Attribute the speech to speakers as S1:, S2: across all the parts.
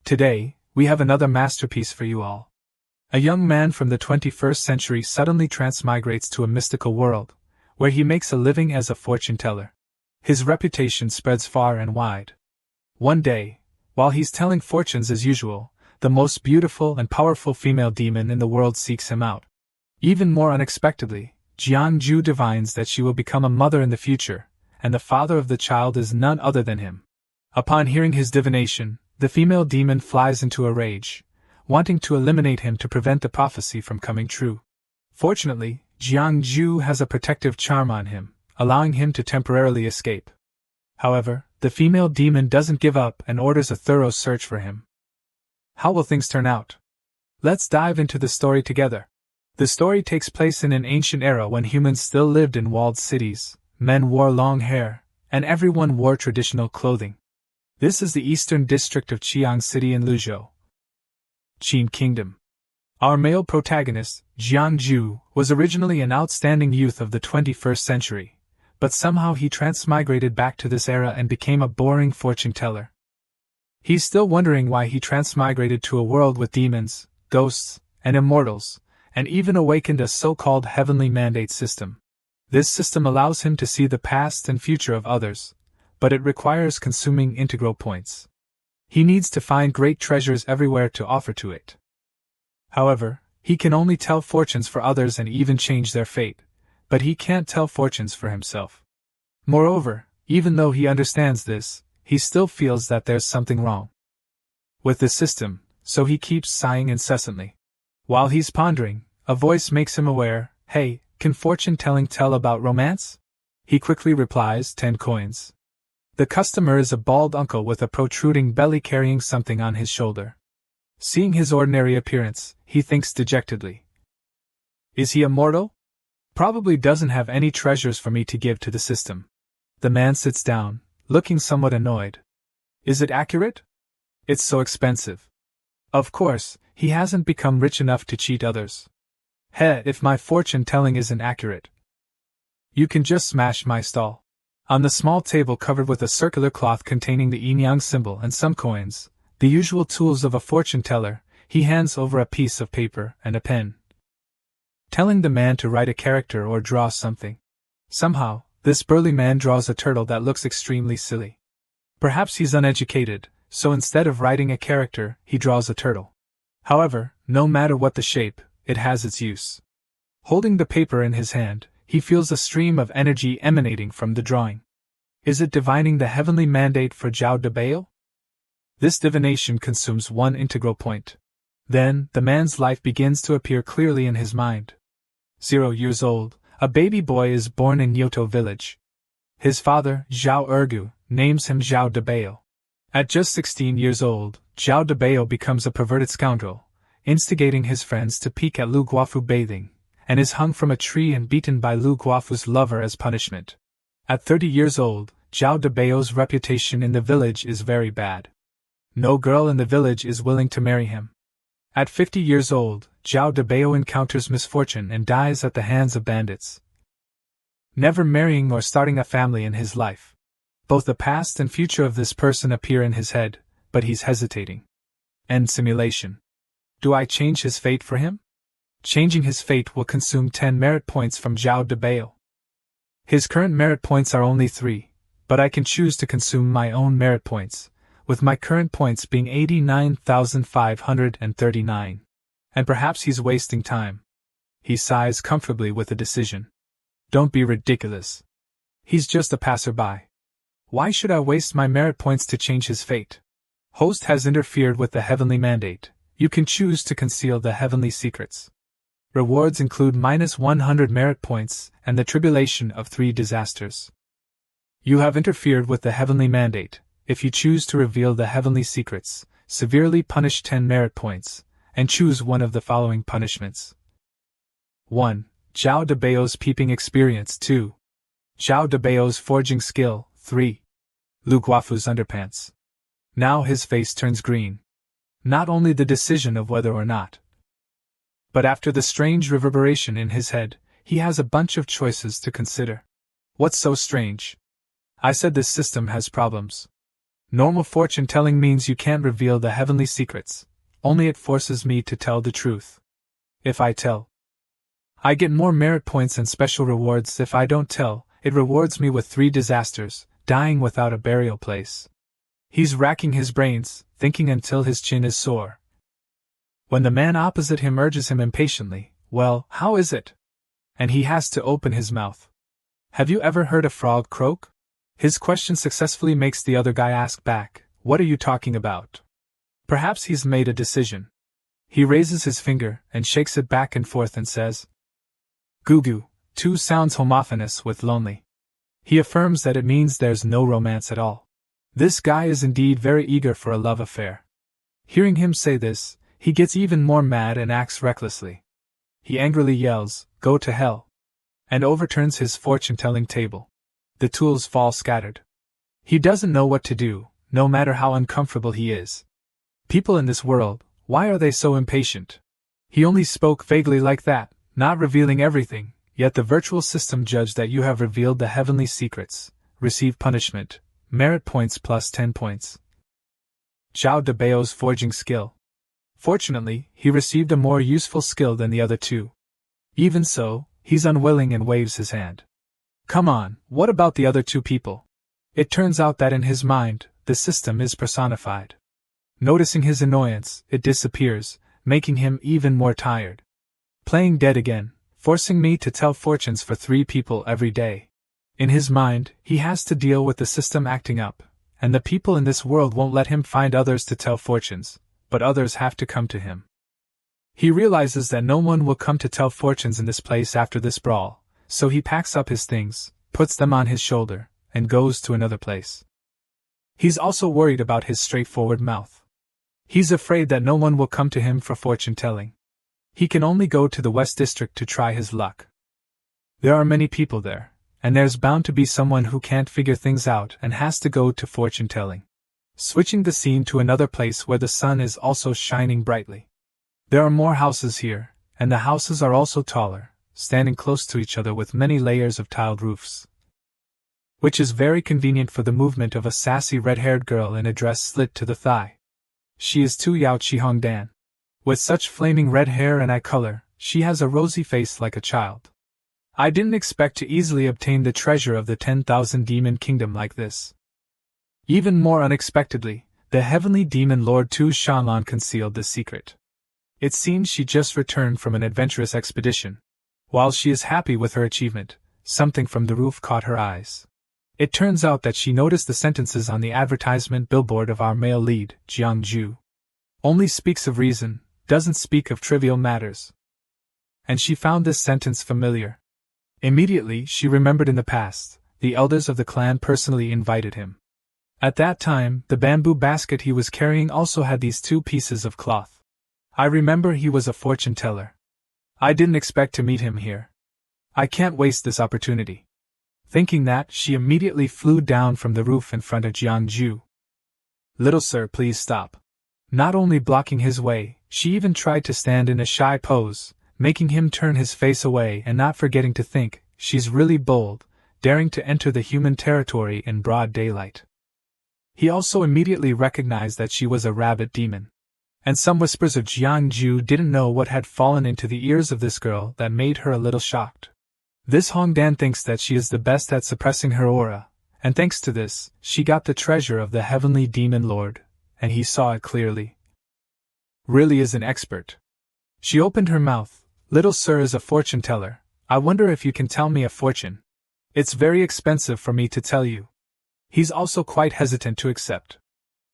S1: Today, we have another masterpiece for you all. A young man from the 21st century suddenly transmigrates to a mystical world, where he makes a living as a fortune teller. His reputation spreads far and wide. One day, while he's telling fortunes as usual, the most beautiful and powerful female demon in the world seeks him out. Even more unexpectedly, Jiangju divines that she will become a mother in the future, and the father of the child is none other than him. Upon hearing his divination, the female demon flies into a rage, wanting to eliminate him to prevent the prophecy from coming true. Fortunately, Jiangju has a protective charm on him, allowing him to temporarily escape. However, the female demon doesn't give up and orders a thorough search for him. How will things turn out? Let's dive into the story together. The story takes place in an ancient era when humans still lived in walled cities, men wore long hair, and everyone wore traditional clothing. This is the eastern district of Qiang City in Luzhou, Qin Kingdom. Our male protagonist, Jiangju, was originally an outstanding youth of the 21st century, but somehow he transmigrated back to this era and became a boring fortune teller. He's still wondering why he transmigrated to a world with demons, ghosts, and immortals, and even awakened a so-called heavenly mandate system. This system allows him to see the past and future of others, but it requires consuming integral points. He needs to find great treasures everywhere to offer to it. However, he can only tell fortunes for others and even change their fate, but he can't tell fortunes for himself. Moreover, even though he understands this, he still feels that there's something wrong with the system, so he keeps sighing incessantly. While he's pondering, a voice makes him aware, "Hey, can fortune-telling tell about romance?" He quickly replies, 10 coins. The customer is a bald uncle with a protruding belly carrying something on his shoulder. Seeing his ordinary appearance, he thinks dejectedly. Is he a mortal? Probably doesn't have any treasures for me to give to the system. The man sits down, looking somewhat annoyed. Is it accurate? It's so expensive. Of course, he hasn't become rich enough to cheat others. If my fortune-telling isn't accurate, you can just smash my stall. On the small table covered with a circular cloth containing the yin-yang symbol and some coins, the usual tools of a fortune teller, he hands over a piece of paper and a pen, telling the man to write a character or draw something. Somehow, this burly man draws a turtle that looks extremely silly. Perhaps he's uneducated, so instead of writing a character, he draws a turtle. However, no matter what the shape, it has its use. Holding the paper in his hand, he feels a stream of energy emanating from the drawing. Is it divining the heavenly mandate for Zhao Debao? This divination consumes 1 integral point. Then, the man's life begins to appear clearly in his mind. 0 years old, a baby boy is born in Yoto village. His father, Zhao Ergu, names him Zhao Debao. At just 16 years old, Zhao Debao becomes a perverted scoundrel, instigating his friends to peek at Lu Guofu bathing, and is hung from a tree and beaten by Lu Guofu's lover as punishment. At 30 years old, Zhao Debao's reputation in the village is very bad. No girl in the village is willing to marry him. At 50 years old, Zhao Debao encounters misfortune and dies at the hands of bandits, never marrying or starting a family in his life. Both the past and future of this person appear in his head, but he's hesitating. End simulation. Do I change his fate for him? Changing his fate will consume 10 merit points from Zhao Debao. His current merit points are only 3, but I can choose to consume my own merit points, with my current points being 89,539. And perhaps he's wasting time. He sighs comfortably with the decision. Don't be ridiculous. He's just a passerby. Why should I waste my merit points to change his fate? Host has interfered with the heavenly mandate. You can choose to conceal the heavenly secrets. Rewards include -100 merit points and the tribulation of 3 disasters. You have interfered with the heavenly mandate. If you choose to reveal the heavenly secrets, severely punish 10 merit points, and choose one of the following punishments. 1. Zhao Debao's peeping experience. 2. Zhao Debao's forging skill. 3. Lu Guofu's underpants. Now his face turns green. Not only the decision of whether or not, but after the strange reverberation in his head, he has a bunch of choices to consider. What's so strange? I said this system has problems. Normal fortune-telling means you can't reveal the heavenly secrets, only it forces me to tell the truth. If I tell, I get more merit points and special rewards. If I don't tell, it rewards me with 3 disasters, dying without a burial place. He's racking his brains, thinking until his chin is sore. When the man opposite him urges him impatiently, "Well, how is it?" and he has to open his mouth. "Have you ever heard a frog croak?" His question successfully makes the other guy ask back, "What are you talking about?" Perhaps he's made a decision. He raises his finger and shakes it back and forth and says, "Goo goo," 2 sounds homophonous with lonely. He affirms that it means there's no romance at all. This guy is indeed very eager for a love affair. Hearing him say this, he gets even more mad and acts recklessly. He angrily yells, "Go to hell!" and overturns his fortune-telling table. The tools fall scattered. He doesn't know what to do, no matter how uncomfortable he is. People in this world, why are they so impatient? He only spoke vaguely like that, not revealing everything, yet the virtual system judged that you have revealed the heavenly secrets. Receive punishment, merit points plus 10 points. Zhao de Bao's forging skill. Fortunately, he received a more useful skill than the other 2. Even so, he's unwilling and waves his hand. Come on, what about the other 2 people? It turns out that in his mind, the system is personified. Noticing his annoyance, it disappears, making him even more tired. Playing dead again, forcing me to tell fortunes for 3 people every day. In his mind, he has to deal with the system acting up, and the people in this world won't let him find others to tell fortunes, but others have to come to him. He realizes that no one will come to tell fortunes in this place after this brawl, so he packs up his things, puts them on his shoulder, and goes to another place. He's also worried about his straightforward mouth. He's afraid that no one will come to him for fortune-telling. He can only go to the West District to try his luck. There are many people there, and there's bound to be someone who can't figure things out and has to go to fortune-telling. Switching the scene to another place where the sun is also shining brightly. There are more houses here, and the houses are also taller, standing close to each other with many layers of tiled roofs. Which is very convenient for the movement of a sassy red-haired girl in a dress slit to the thigh. She is Tu Yao Chi Hong Dan. With such flaming red hair and eye color, she has a rosy face like a child. I didn't expect to easily obtain the treasure of the 10,000 demon kingdom like this. Even more unexpectedly, the heavenly demon Lord Tu Shanlan concealed the secret. It seems she just returned from an adventurous expedition. While she is happy with her achievement, something from the roof caught her eyes. It turns out that she noticed the sentences on the advertisement billboard of our male lead, Jiang Ju. Only speaks of reason, doesn't speak of trivial matters. And she found this sentence familiar. Immediately she remembered in the past, the elders of the clan personally invited him. At that time, the bamboo basket he was carrying also had these 2 pieces of cloth. I remember he was a fortune-teller. I didn't expect to meet him here. I can't waste this opportunity. Thinking that, she immediately flew down from the roof in front of Jiang Ju. "Little sir, please stop." Not only blocking his way, she even tried to stand in a shy pose, making him turn his face away and not forgetting to think, she's really bold, daring to enter the human territory in broad daylight. He also immediately recognized that she was a rabbit demon. And some whispers of Jiang Ju didn't know what had fallen into the ears of this girl that made her a little shocked. This Hong Dan thinks that she is the best at suppressing her aura, and thanks to this, she got the treasure of the heavenly demon lord, and he saw it clearly. Really is an expert. She opened her mouth. "Little sir is a fortune-teller. I wonder if you can tell me a fortune. It's very expensive for me to tell you." He's also quite hesitant to accept.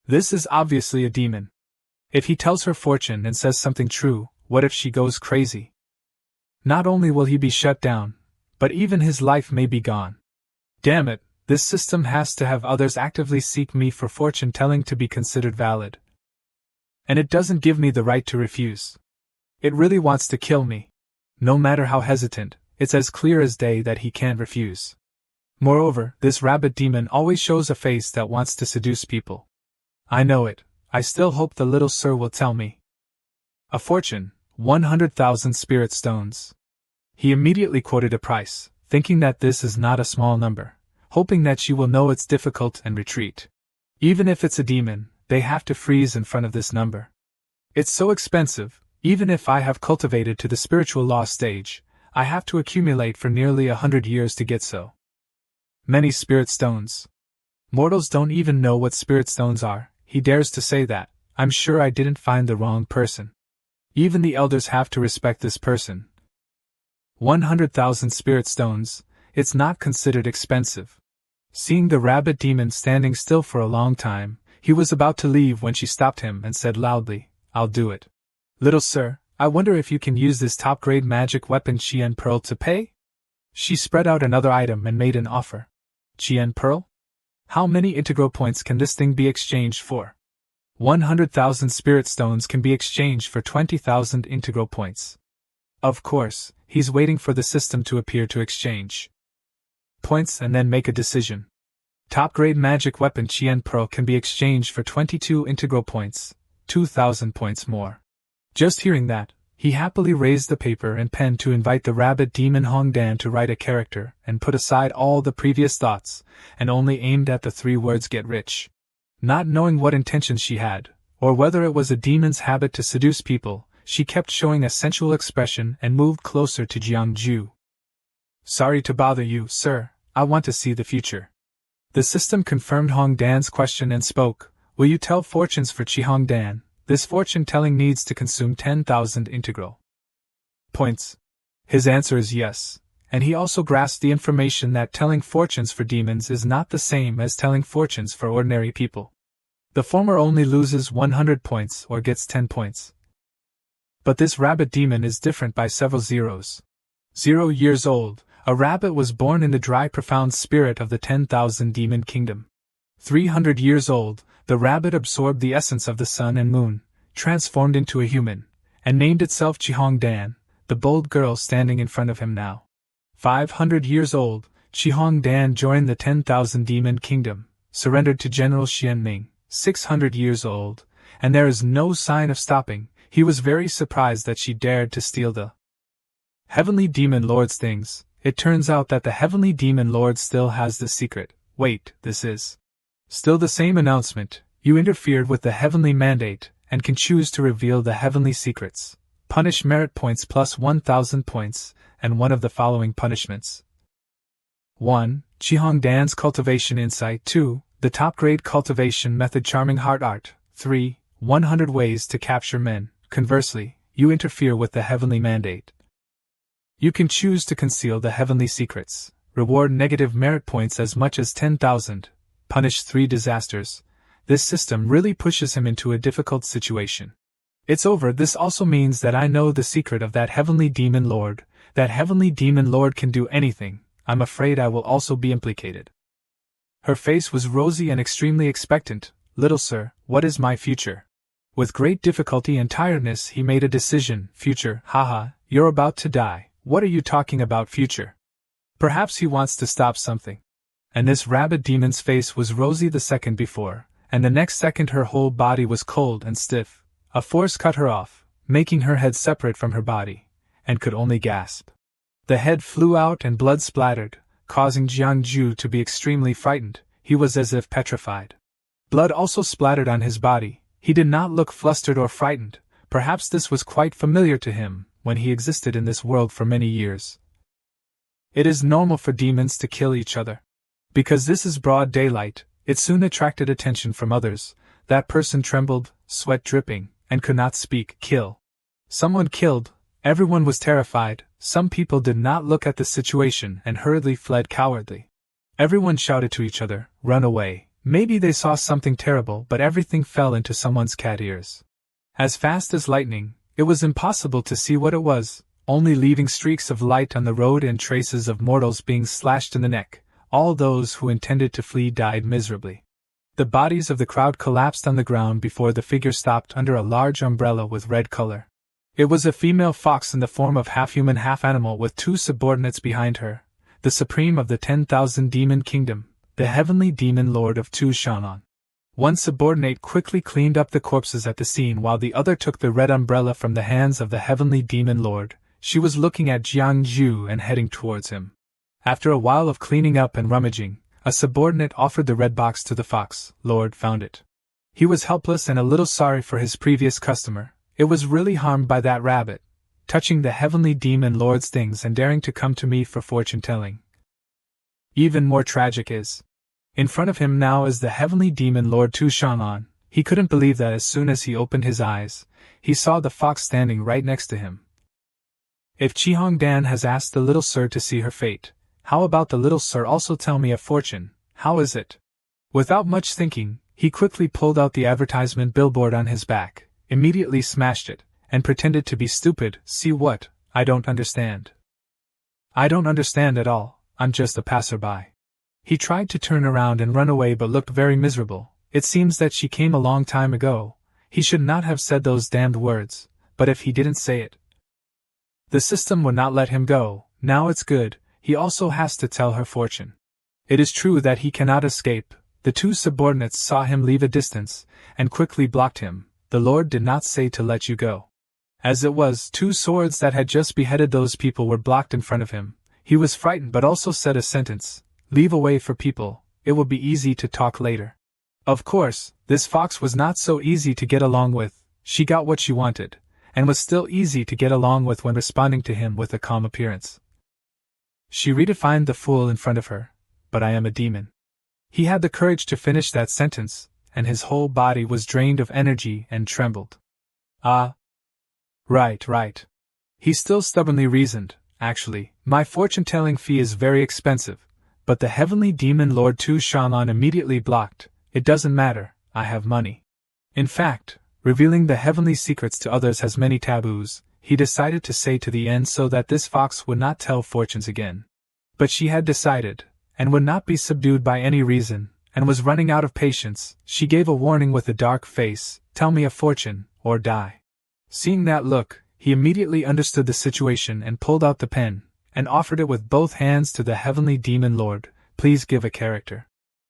S1: This is obviously a demon. If he tells her fortune and says something true, what if she goes crazy? Not only will he be shut down, but even his life may be gone. Damn it, this system has to have others actively seek me for fortune-telling to be considered valid. And it doesn't give me the right to refuse. It really wants to kill me. No matter how hesitant, it's as clear as day that he can't refuse. Moreover, this rabbit demon always shows a face that wants to seduce people. I know it. I still hope the little sir will tell me. A fortune, 100,000 spirit stones. He immediately quoted a price, thinking that this is not a small number, hoping that she will know it's difficult and retreat. Even if it's a demon, they have to freeze in front of this number. It's so expensive, even if I have cultivated to the spiritual law stage, I have to accumulate for nearly 100 years to get so many spirit stones. Mortals don't even know what spirit stones are, he dares to say that. I'm sure I didn't find the wrong person. Even the elders have to respect this person. 100,000 spirit stones, it's not considered expensive. Seeing the rabbit demon standing still for a long time, he was about to leave when she stopped him and said loudly, I'll do it. Little sir, I wonder if you can use this top-grade magic weapon Chien Pearl to pay? She spread out another item and made an offer. Chien Pearl? How many integral points can this thing be exchanged for? 100,000 spirit stones can be exchanged for 20,000 integral points. Of course, he's waiting for the system to appear to exchange points and then make a decision. Top-grade magic weapon Chien Pearl can be exchanged for 22 integral points, 2,000 points more. Just hearing that, he happily raised the paper and pen to invite the rabbit demon Hongdan to write a character and put aside all the previous thoughts, and only aimed at the 3 words get rich. Not knowing what intentions she had, or whether it was a demon's habit to seduce people, she kept showing a sensual expression and moved closer to Jiangju. Sorry to bother you, sir, I want to see the future. The system confirmed Hongdan's question and spoke, will you tell fortunes for Chi Hongdan? This fortune-telling needs to consume 10,000 integral points. His answer is yes, and he also grasped the information that telling fortunes for demons is not the same as telling fortunes for ordinary people. The former only loses 100 points or gets 10 points. But this rabbit demon is different by several zeros. 0 years old, a rabbit was born in the dry profound spirit of the 10,000 demon kingdom. 300 years old, the rabbit absorbed the essence of the sun and moon, transformed into a human, and named itself Chihongdan, the bold girl standing in front of him now. 500 years old, Chihongdan joined the 10,000 demon kingdom, surrendered to General Xianming, 600 years old, and there is no sign of stopping. He was very surprised that she dared to steal the Heavenly Demon Lord's things. It turns out that the Heavenly Demon Lord still has the secret. Wait, this is still the same announcement. You interfered with the heavenly mandate, and can choose to reveal the heavenly secrets. Punish merit points plus 1,000 points, and one of the following punishments. 1. Chihongdan's cultivation insight. 2. The top-grade cultivation method charming heart art. 3. 100 ways to capture men. Conversely, you interfere with the heavenly mandate. You can choose to conceal the heavenly secrets. Reward negative merit points as much as 10,000. Punish 3 disasters. This system really pushes him into a difficult situation. It's over. This also means that I know the secret of that heavenly demon lord. That heavenly demon lord can do anything. I'm afraid I will also be implicated. Her face was rosy and extremely expectant. Little sir, what is my future? With great difficulty and tiredness he made a decision. Future, haha, you're about to die. What are you talking about future? Perhaps he wants to stop something. And this rabbit demon's face was rosy the second before, and the next second her whole body was cold and stiff. A force cut her off, making her head separate from her body, and could only gasp. The head flew out and blood splattered, causing Jiangju to be extremely frightened. He was as if petrified. Blood also splattered on his body. He did not look flustered or frightened. Perhaps this was quite familiar to him, when he existed in this world for many years. It is normal for demons to kill each other. Because this is broad daylight, it soon attracted attention from others. That person trembled, sweat dripping, and could not speak. Kill. Someone killed. Everyone was terrified. Some people did not look at the situation and hurriedly fled cowardly. Everyone shouted to each other, run away. Maybe they saw something terrible, but everything fell into someone's cat ears. As fast as lightning, it was impossible to see what it was, only leaving streaks of light on the road and traces of mortals being slashed in the neck. All those who intended to flee died miserably. The bodies of the crowd collapsed on the ground before the figure stopped under a large umbrella with red color. It was a female fox in the form of half-human half-animal with 2 subordinates behind her, the supreme of the 10,000 demon kingdom, the heavenly demon lord of Tu Shan'an. One subordinate quickly cleaned up the corpses at the scene while the other took the red umbrella from the hands of the heavenly demon lord. She was looking at Jiangju and heading towards him. After a while of cleaning up and rummaging, A subordinate offered the red box to the fox. Lord found it. He was helpless and a little sorry for his previous customer. It was really harmed by that rabbit, touching the heavenly demon lord's things and daring to come to me for fortune-telling. Even more tragic is, in front of him now is the heavenly demon lord Tu Shanlan. He couldn't believe that as soon as he opened his eyes, he saw the fox standing right next to him. If Chihong Dan has asked the little sir to see her fate, how about the little sir also tell me a fortune? How is it? Without much thinking, he quickly pulled out the advertisement billboard on his back, immediately smashed it, and pretended to be stupid. See what? I don't understand. I don't understand at all, I'm just a passerby. He tried to turn around and run away but looked very miserable. It seems that she came a long time ago. He should not have said those damned words, but if he didn't say it, the system would not let him go. Now it's good, he also has to tell her fortune. It is true that he cannot escape. The two subordinates saw him leave a distance, and quickly blocked him. The Lord did not say to let you go. As it was, two swords that had just beheaded those people were blocked in front of him. He was frightened but also said a sentence, leave a way for people, it will be easy to talk later. Of course, this fox was not so easy to get along with. She got what she wanted, and was still easy to get along with when responding to him with a calm appearance. She redefined the fool in front of her, but I am a demon. He had the courage to finish that sentence, and his whole body was drained of energy and trembled. Ah. Right. He still stubbornly reasoned, actually, my fortune-telling fee is very expensive, but the heavenly demon Lord Tu Shanlan immediately blocked. It doesn't matter, I have money. In fact, revealing the heavenly secrets to others has many taboos, he decided to say to the end so that this fox would not tell fortunes again. But she had decided, and would not be subdued by any reason, and was running out of patience. She gave a warning with a dark face, tell me a fortune, or die. Seeing that look, he immediately understood the situation and pulled out the pen, and offered it with both hands to the heavenly demon lord. Please give a character.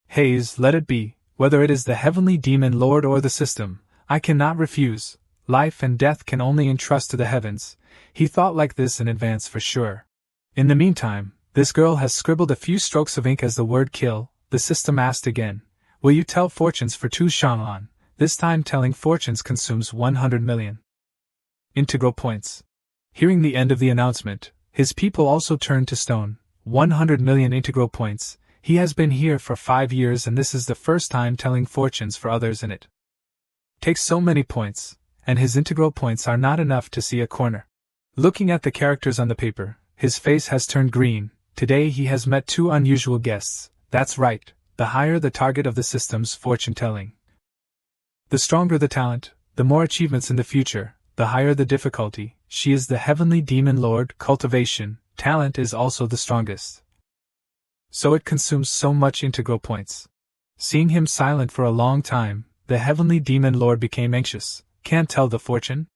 S1: Hayes, let it be, whether it is the heavenly demon lord or the system, I cannot refuse. Life and death can only entrust to the heavens. He thought like this in advance for sure. In the meantime, this girl has scribbled a few strokes of ink as the word kill. The system asked again, will you tell fortunes for Tu Shanlan? This time telling fortunes consumes 100 million integral points. Hearing the end of the announcement, his people also turned to stone. 100 million integral points. He has been here for 5 years and this is the first time telling fortunes for others in it. Takes so many points, and his integral points are not enough to see a corner. Looking at the characters on the paper, his face has turned green. Today he has met two unusual guests. That's right, the higher the target of the system's fortune-telling, the stronger the talent, the more achievements in the future, the higher the difficulty. She is the heavenly demon lord. Cultivation, talent is also the strongest, so it consumes so much integral points. Seeing him silent for a long time, the heavenly demon lord became anxious. Can't tell the fortune?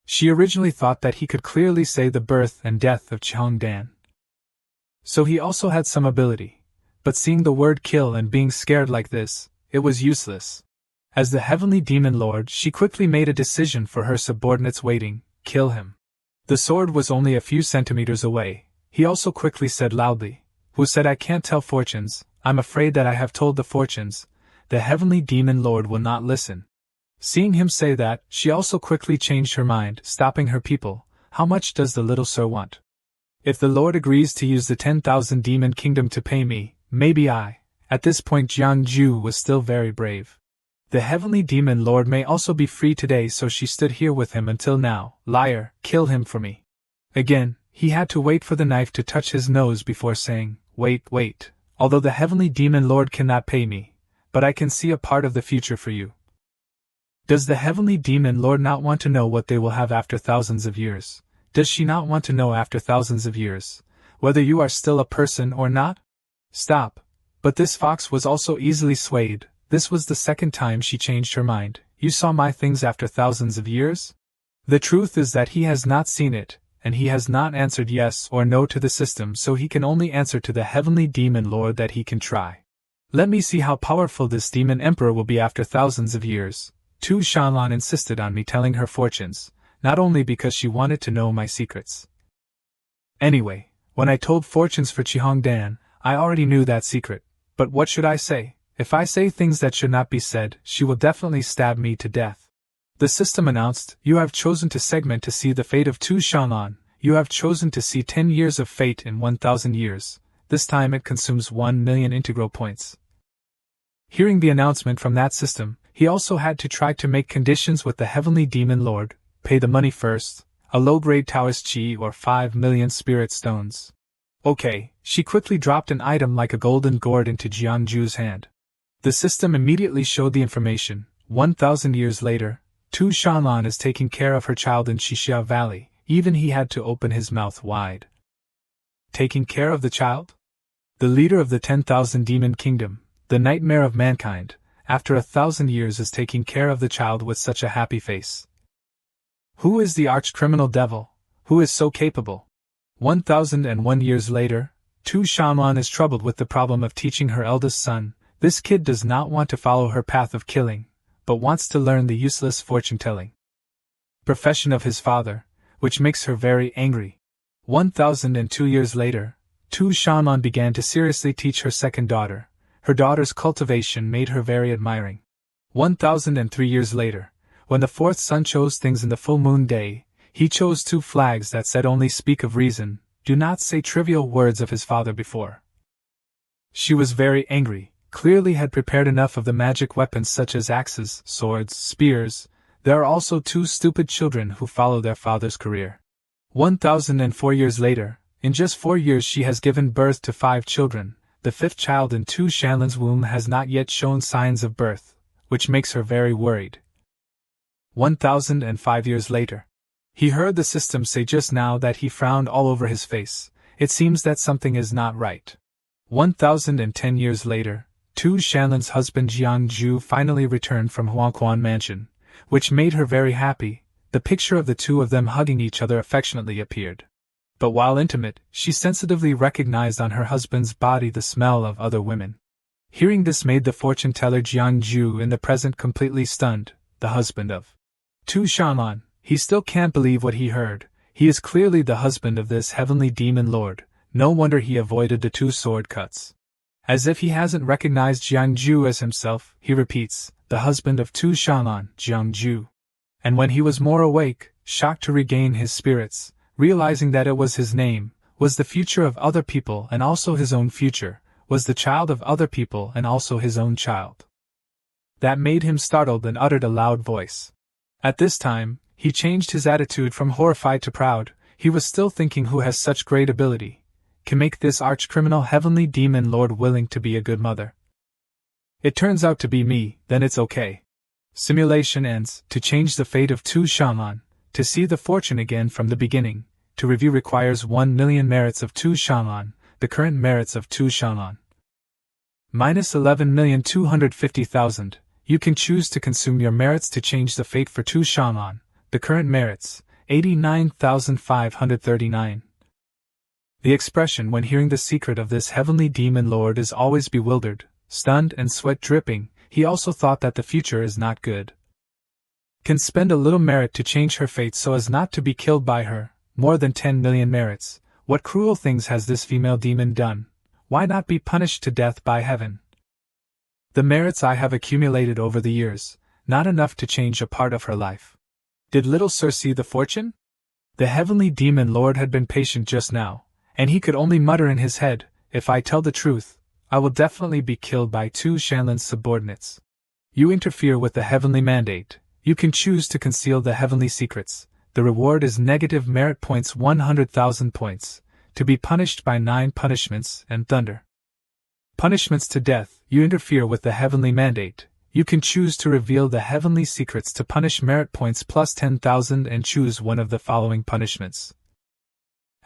S1: She originally thought that he could clearly say the birth and death of Chihong Dan, so he also had some ability. But seeing the word kill and being scared like this, it was useless. As the heavenly demon lord, she quickly made a decision for her subordinates waiting, kill him. The sword was only a few centimeters away. He also quickly said loudly, who said I can't tell fortunes, I'm afraid that I have told the fortunes. The heavenly demon lord will not listen. Seeing him say that, she also quickly changed her mind, stopping her people. How much does the little sir want? If the lord agrees to use the 10,000 demon kingdom to pay me, maybe I. At this point Jiang Ju was still very brave. The heavenly demon lord may also be free today, so she stood here with him until now. Liar, kill him for me. Again, he had to wait for the knife to touch his nose before saying, wait. Although the heavenly demon lord cannot pay me, but I can see a part of the future for you. Does the heavenly demon lord not want to know what they will have after thousands of years? Does she not want to know after thousands of years, whether you are still a person or not? Stop. But this fox was also easily swayed. This was the second time she changed her mind. You saw my things after thousands of years? The truth is that he has not seen it, and he has not answered yes or no to the system, so he can only answer to the heavenly demon lord that he can try. Let me see how powerful this demon emperor will be after thousands of years. Tu Shanlan insisted on me telling her fortunes, not only because she wanted to know my secrets. Anyway, when I told fortunes for Chihong Dan, I already knew that secret. But what should I say? If I say things that should not be said, she will definitely stab me to death. The system announced, you have chosen to segment to see the fate of Tu Shanlan. You have chosen to see 10 years of fate in 1,000 years. This time it consumes 1 million integral points. Hearing the announcement from that system, he also had to try to make conditions with the Heavenly Demon Lord, pay the money first, a low-grade Taoist Chi or 5 million spirit stones. Okay, she quickly dropped an item like a golden gourd into Jiangju's hand. The system immediately showed the information. 1,000 years later, Tu Shanlan is taking care of her child in Xixia Valley. Even he had to open his mouth wide. Taking care of the child? The leader of the 10,000 demon kingdom, the nightmare of mankind, after 1,000 years is taking care of the child with such a happy face. Who is the arch-criminal devil? Who is so capable? 1,001 years later, Tu Shanlan is troubled with the problem of teaching her eldest son. This kid does not want to follow her path of killing, but wants to learn the useless fortune-telling profession of his father, which makes her very angry. 1,002 years later, Tu Shanlan began to seriously teach her second daughter. Her daughter's cultivation made her very admiring. 1,003 years later, when the fourth son chose things in the full moon day, he chose 2 flags that said only speak of reason, do not say trivial words of his father before. She was very angry, clearly had prepared enough of the magic weapons such as axes, swords, spears. There are also 2 stupid children who follow their father's career. 1,004 years later, in just 4 years she has given birth to 5 children. The 5th child in Tu Shanlan's womb has not yet shown signs of birth, which makes her very worried. 1,005 years later. He heard the system say just now that he frowned all over his face. It seems that something is not right. 1,010 years later, Tu Shanlan's husband Jiangju finally returned from Huangquan Mansion, which made her very happy. The picture of the 2 of them hugging each other affectionately appeared. But while intimate, she sensitively recognized on her husband's body the smell of other women. Hearing this made the fortune-teller Jiangju in the present completely stunned, the husband of Tu Shanlan. He still can't believe what he heard. He is clearly the husband of this heavenly demon lord. No wonder he avoided the 2 sword cuts. As if he hasn't recognized Jiangju as himself, he repeats, the husband of Tu Shanlan, Jiangju. And when he was more awake, shocked to regain his spirits, realizing that it was his name, was the future of other people and also his own future, was the child of other people and also his own child. That made him startled and uttered a loud voice. At this time, he changed his attitude from horrified to proud. He was still thinking who has such great ability, can make this arch-criminal heavenly demon lord willing to be a good mother. It turns out to be me, then it's okay. Simulation ends. To change the fate of Tu Shanlan, to see the fortune again from the beginning, to review requires 1 million merits of Tu Shanlan, the current merits of Tu Shanlan. Minus 11,250,000. You can choose to consume your merits to change the fate for Tu Shanlan, the current merits, 89,539. The expression when hearing the secret of this heavenly demon lord is always bewildered, stunned and sweat dripping. He also thought that the future is not good. Can spend a little merit to change her fate so as not to be killed by her, more than 10 million merits. What cruel things has this female demon done? Why not be punished to death by heaven? The merits I have accumulated over the years, not enough to change a part of her life. Did little sir see the fortune? The heavenly demon lord had been patient just now, and he could only mutter in his head, if I tell the truth, I will definitely be killed by Tu Shanlan's subordinates. You interfere with the heavenly mandate. You can choose to conceal the heavenly secrets. The reward is negative merit points 100,000 points, to be punished by 9 punishments and thunder. Punishments to death. You interfere with the heavenly mandate. You can choose to reveal the heavenly secrets to punish merit points plus 10,000 and choose one of the following punishments.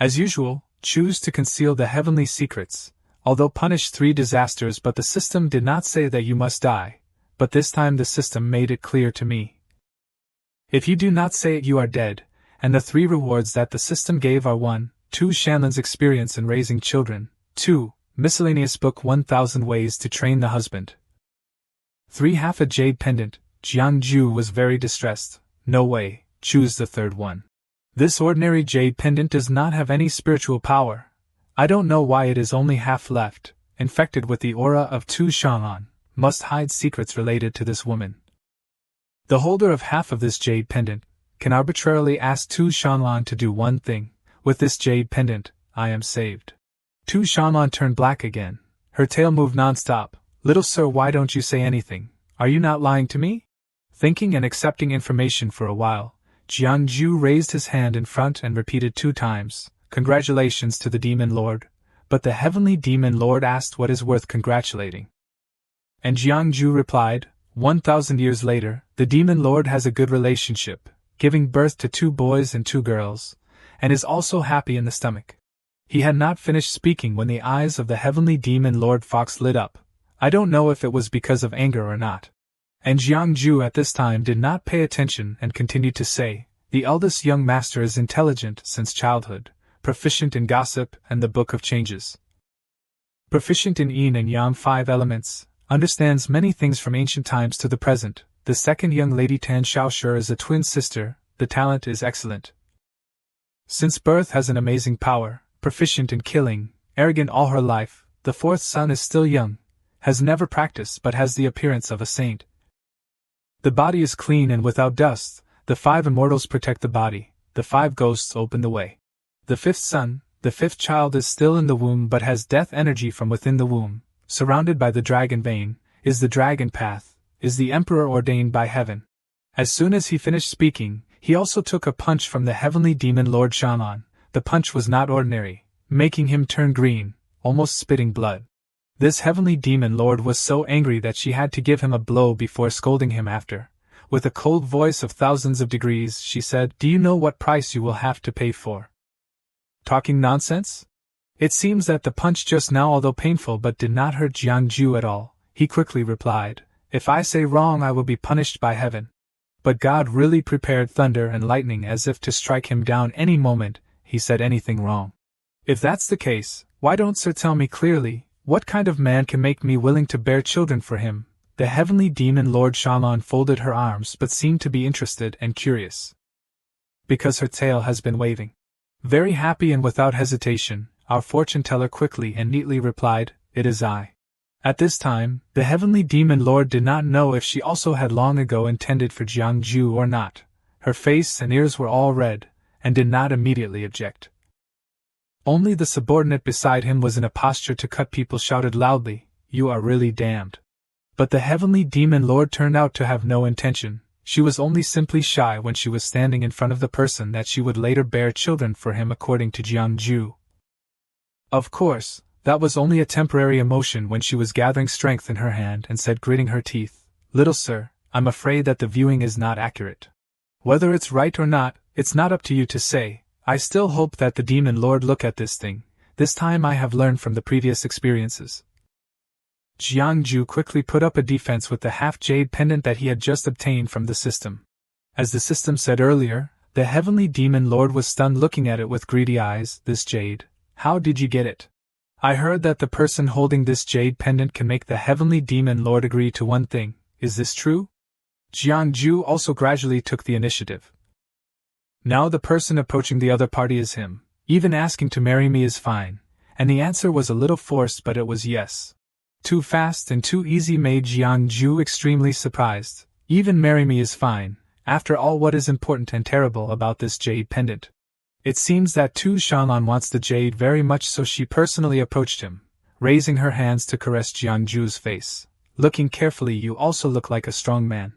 S1: As usual, choose to conceal the heavenly secrets. Although punish 3 disasters, but the system did not say that you must die, but this time the system made it clear to me. If you do not say it, you are dead, and the 3 rewards that the system gave are 1. Tu Shanlan's experience in raising children, 2. Miscellaneous book 1000 ways to train the husband. 3. Half a jade pendant. Jiangju was very distressed. No way, choose the 3rd one. This ordinary jade pendant does not have any spiritual power. I don't know why it is only half left. infected with the aura of Tu Shanlan, must hide secrets related to this woman. The holder of half of this jade pendant can arbitrarily ask Tu Shanlan to do one thing. With this jade pendant, I am saved. Tu Shanlan turned black again. Her tail moved non-stop. Little sir, why don't you say anything? Are you not lying to me? Thinking and accepting information for a while, Jiangju raised his hand in front and repeated 2 times, "Congratulations to the Demon Lord." But the Heavenly Demon Lord asked what is worth congratulating. And Jiangju replied, 1,000 years later, the Demon Lord has a good relationship, giving birth to 2 boys and 2 girls, and is also happy in the stomach. He had not finished speaking when the eyes of the Heavenly Demon Lord Fox lit up. I don't know if it was because of anger or not. And Jiangju at this time did not pay attention and continued to say, "The eldest young master is intelligent since childhood, proficient in gossip and the Book of Changes. Proficient in yin and yang 5 elements, understands many things from ancient times to the present. The second young lady Tan Xiaoshi is a twin sister, the talent is excellent. Since birth has an amazing power, proficient in killing, arrogant all her life. The fourth son is still young, has never practiced but has the appearance of a saint. The body is clean and without dust. The 5 immortals protect the body, the 5 ghosts open the way. The fifth son, the 5th child is still in the womb but has death energy from within the womb, surrounded by the dragon vein, is the dragon path, is the emperor ordained by heaven." As soon as he finished speaking, he also took a punch from the Heavenly Demon Lord Shanlan. The punch was not ordinary, making him turn green, almost spitting blood. This Heavenly Demon Lord was so angry that she had to give him a blow before scolding him after. With a cold voice of thousands of degrees, she said, "Do you know what price you will have to pay for talking nonsense?" It seems that the punch just now, although painful but did not hurt Jiangju at all, he quickly replied, "If I say wrong I will be punished by heaven." But God really prepared thunder and lightning as if to strike him down any moment he said anything wrong. "If that's the case, why don't Sir tell me clearly, what kind of man can make me willing to bear children for him?" The Heavenly Demon Lord Shanlan folded her arms but seemed to be interested and curious, because her tail has been waving. Very happy and without hesitation, our fortune-teller quickly and neatly replied, "It is I." At this time, the Heavenly Demon Lord did not know if she also had long ago intended for Jiangju or not. Her face and ears were all red, and did not immediately object. Only the subordinate beside him was in a posture to cut people shouted loudly, "You are really damned." But the Heavenly Demon Lord turned out to have no intention. She was only simply shy when she was standing in front of the person that she would later bear children for him according to Jiangju. Of course, that was only a temporary emotion when she was gathering strength in her hand and said, gritting her teeth, "Little sir, I'm afraid that the viewing is not accurate. Whether it's right or not, it's not up to you to say. I still hope that the Demon Lord look at this thing. This time I have learned from the previous experiences." Jiangju quickly put up a defense with the half-jade pendant that he had just obtained from the system. As the system said earlier, the Heavenly Demon Lord was stunned looking at it with greedy eyes. "This jade, how did you get it?" "I heard that the person holding this jade pendant can make the Heavenly Demon Lord agree to one thing. Is this true?" Jiangju also gradually took the initiative. "Now the person approaching the other party is him. Even asking to marry me is fine." And the answer was a little forced, but it was yes. Too fast and too easy made Jiangju extremely surprised. Even marry me is fine. After all, what is important and terrible about this jade pendant? It seems that Tu Shanlan wants the jade very much, so she personally approached him, raising her hands to caress Jiangju's face. "Looking carefully, you also look like a strong man.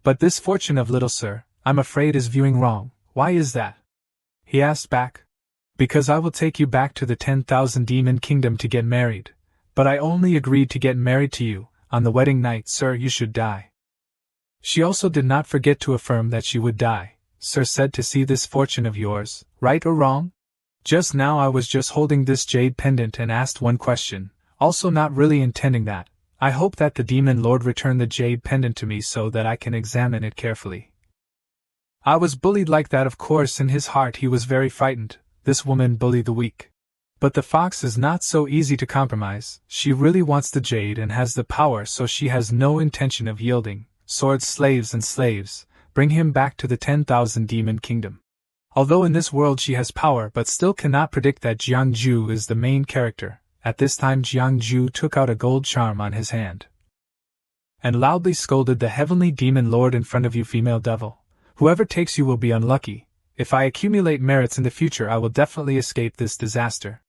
S1: But this fortune of little sir, I'm afraid is viewing wrong. Why is that?" he asked back. "Because I will take you back to the 10,000 demon kingdom to get married. But I only agreed to get married to you. On the wedding night, sir, you should die." She also did not forget to affirm that she would die. "Sir said to see this fortune of yours, right or wrong? Just now I was just holding this jade pendant and asked one question, also not really intending that. I hope that the Demon Lord return the jade pendant to me so that I can examine it carefully." I was bullied like that. Of course, in his heart he was very frightened. This woman bully the weak. But the fox is not so easy to compromise. She really wants the jade and has the power, so she has no intention of yielding. Swords, slaves and slaves, bring him back to the 10,000 demon kingdom. Although in this world she has power, but still cannot predict that Jiangju is the main character, At this time Jiangju took out a gold charm on his hand and loudly scolded the heavenly demon lord in front of you, female devil. Whoever takes you will be unlucky. If I accumulate merits in the future, I will definitely escape this disaster.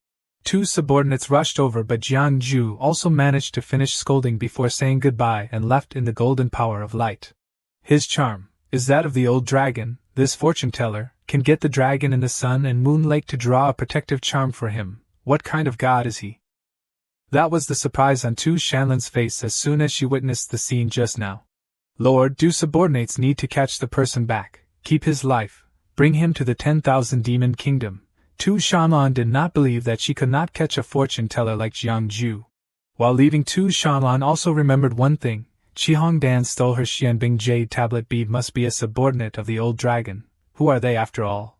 S1: Two subordinates rushed over, but Jiangju also managed to finish scolding before saying goodbye and left in the golden power of light. His charm is that of the old dragon. This fortune teller can get the dragon in the sun and moon lake to draw a protective charm for him. What kind of god is he? That was the surprise on Tu Shanlin's face as soon as she witnessed the scene just now. Lord, do subordinates need to catch the person back, keep his life, bring him to the 10,000 demon kingdom. Tu Shanlin did not believe that she could not catch a fortune teller like Jiangju. While leaving, Tu Shanlin also remembered one thing. Qi Hongdan stole her Xianbing jade tablet bead, must be a subordinate of the old dragon. Who are they after all?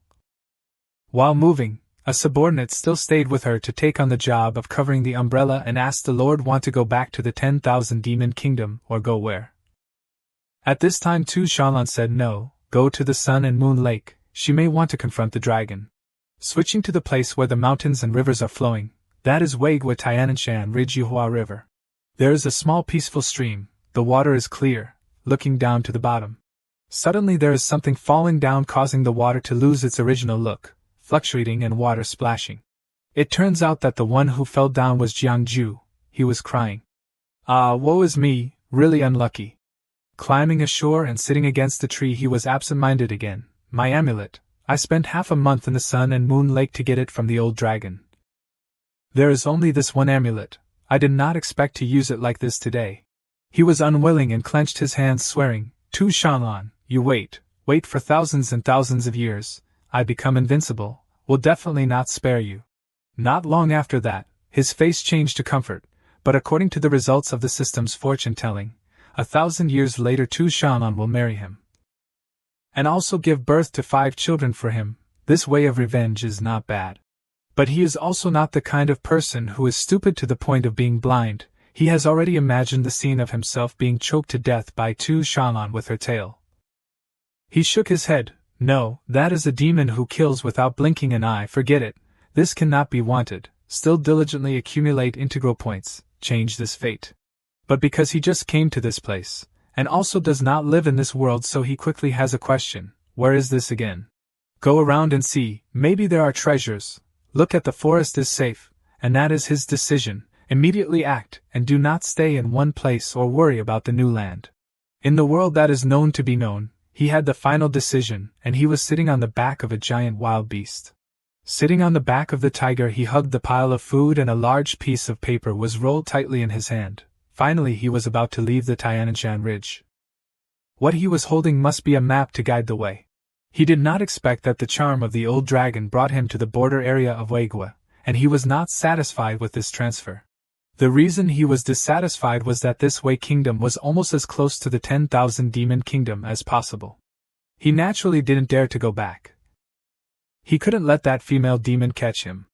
S1: While moving, a subordinate still stayed with her to take on the job of covering the umbrella and asked the Lord want to go back to the 10,000 demon kingdom or go where. At this time Tu Shanlin said no, go to the sun and moon lake, she may want to confront the dragon. Switching to the place where the mountains and rivers are flowing, that is Weigua Tianshan Ridge Yuhua River. There is a small peaceful stream, the water is clear, looking down to the bottom. Suddenly there is something falling down, causing the water to lose its original look, fluctuating and water splashing. It turns out that the one who fell down was Jiangju. He was crying. Ah, woe is me, really unlucky. Climbing ashore and sitting against a tree, he was absent-minded again. My amulet, I spent half a month in the sun and moon lake to get it from the old dragon. There is only this one amulet. I did not expect to use it like this today. He was unwilling and clenched his hands, swearing, Tu Shanlin, you wait for thousands and thousands of years. I become invincible, will definitely not spare you. Not long after that, his face changed to comfort, but according to the results of the system's fortune-telling, 1,000 years later Tu Shanlin will marry him. And also give birth to 5 children for him. This way of revenge is not bad. But he is also not the kind of person who is stupid to the point of being blind. He has already imagined the scene of himself being choked to death by Tu Shanlin with her tail. He shook his head. No, that is a demon who kills without blinking an eye. Forget it. This cannot be wanted. Still diligently accumulate integral points. Change this fate. But because he just came to this place, and also does not live in this world, so he quickly has a question. Where is this again? Go around and see, maybe there are treasures. Look at the forest is safe, and that is his decision. Immediately act, and do not stay in one place or worry about the new land. In the world that is known to be known, he had the final decision, and he was sitting on the back of a giant wild beast. Sitting on the back of the tiger, he hugged the pile of food, and a large piece of paper was rolled tightly in his hand. Finally he was about to leave the Tianshan Ridge. What he was holding must be a map to guide the way. He did not expect that the charm of the old dragon brought him to the border area of Weigua, and he was not satisfied with this transfer. The reason he was dissatisfied was that this Wei kingdom was almost as close to the 10,000 demon kingdom as possible. He naturally didn't dare to go back. He couldn't let that female demon catch him.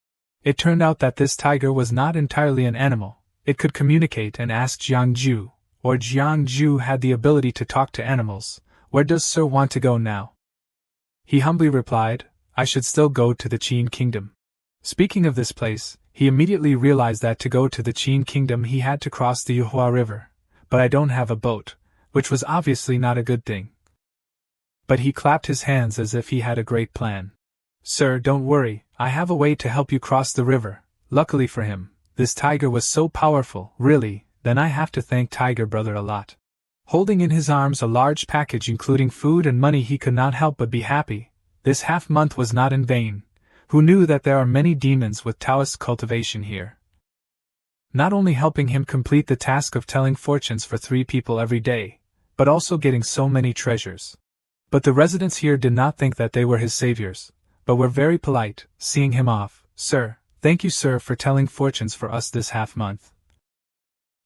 S1: It turned out that this tiger was not entirely an animal. It could communicate and ask Jiangju, or Jiangju had the ability to talk to animals. Where does Sir want to go now? He humbly replied, I should still go to the Qin kingdom. Speaking of this place, he immediately realized that to go to the Qin kingdom he had to cross the Yuhua River. But I don't have a boat, which was obviously not a good thing. But he clapped his hands as if he had a great plan. Sir, don't worry, I have a way to help you cross the river. Luckily for him, this tiger was so powerful, really, then I have to thank Tiger Brother a lot. Holding in his arms a large package including food and money, he could not help but be happy. This half-month was not in vain. Who knew that there are many demons with Taoist cultivation here? Not only helping him complete the task of telling fortunes for 3 people every day, but also getting so many treasures. But the residents here did not think that they were his saviors, but were very polite, seeing him off. Sir, thank you, sir, for telling fortunes for us this half-month.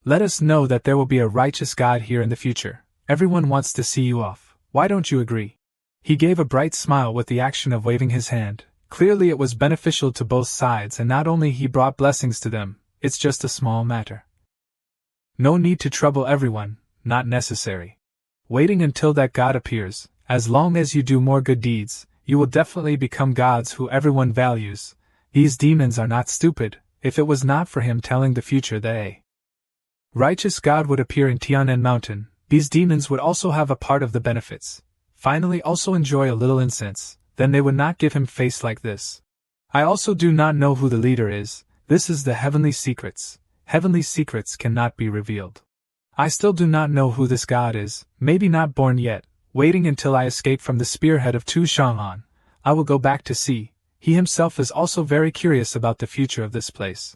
S1: Let us know that there will be a righteous God here in the future. Everyone wants to see you off. Why don't you agree? He gave a bright smile with the action of waving his hand. Clearly it was beneficial to both sides, and not only he brought blessings to them, it's just a small matter. No need to trouble everyone, not necessary. Waiting until that God appears, as long as you do more good deeds, you will definitely become gods who everyone values. These demons are not stupid, if it was not for him telling the future that a righteous God would appear in Tianan Mountain, these demons would also have a part of the benefits. Finally, also enjoy a little incense, then they would not give him face like this. I also do not know who the leader is. This is the heavenly secrets. Heavenly secrets cannot be revealed. I still do not know who this God is, maybe not born yet, waiting until I escape from the spearhead of Tu Shanghan. I will go back to see. He himself is also very curious about the future of this place.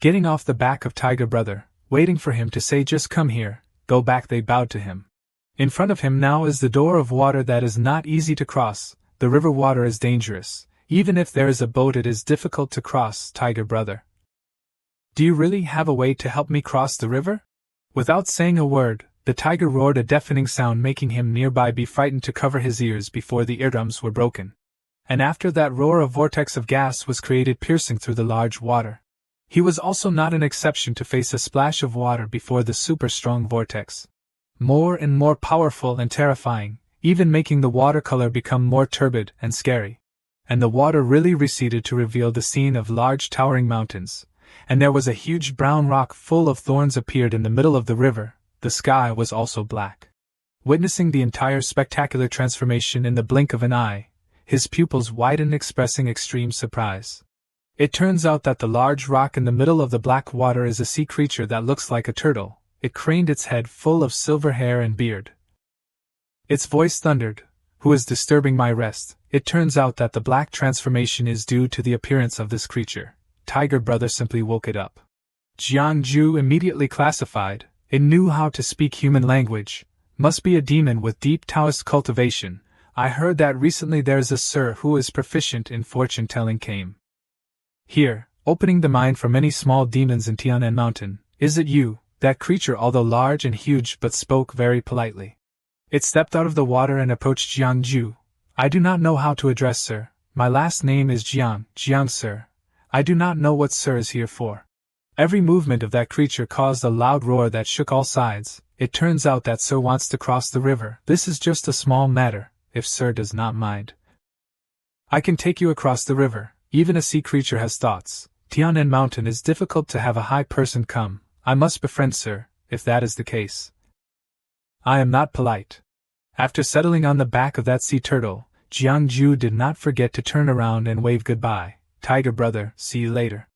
S1: Getting off the back of Tiger Brother, waiting for him to say just come here, go back, they bowed to him. In front of him now is the door of water that is not easy to cross. The river water is dangerous. Even if there is a boat, it is difficult to cross, Tiger Brother. Do you really have a way to help me cross the river? Without saying a word, the tiger roared a deafening sound, making him nearby be frightened to cover his ears before the eardrums were broken. And after that roar, a vortex of gas was created, piercing through the large water. He was also not an exception to face a splash of water before the super-strong vortex. More and more powerful and terrifying, even making the watercolor become more turbid and scary. And the water really receded to reveal the scene of large towering mountains. And there was a huge brown rock full of thorns appeared in the middle of the river. The sky was also black. Witnessing the entire spectacular transformation in the blink of an eye, his pupils widened, expressing extreme surprise. It turns out that the large rock in the middle of the black water is a sea creature that looks like a turtle. It craned its head full of silver hair and beard. Its voice thundered, "Who is disturbing my rest?" It turns out that the black transformation is due to the appearance of this creature. Tiger Brother simply woke it up. Jiangju immediately classified. It knew how to speak human language. Must be a demon with deep Taoist cultivation. I heard that recently there's a sir who is proficient in fortune-telling came here, opening the mind for many small demons in Tianan Mountain. Is it you? That creature, although large and huge, but spoke very politely. It stepped out of the water and approached Jiangju. I do not know how to address sir. My last name is Jiang. Jiang sir. I do not know what sir is here for. Every movement of that creature caused a loud roar that shook all sides. It turns out that sir wants to cross the river. This is just a small matter, if sir does not mind. I can take you across the river. Even a sea creature has thoughts. Tianan Mountain is difficult to have a high person come. I must befriend sir, if that is the case. I am not polite. After settling on the back of that sea turtle, Jiangju did not forget to turn around and wave goodbye. Tiger Brother, see you later.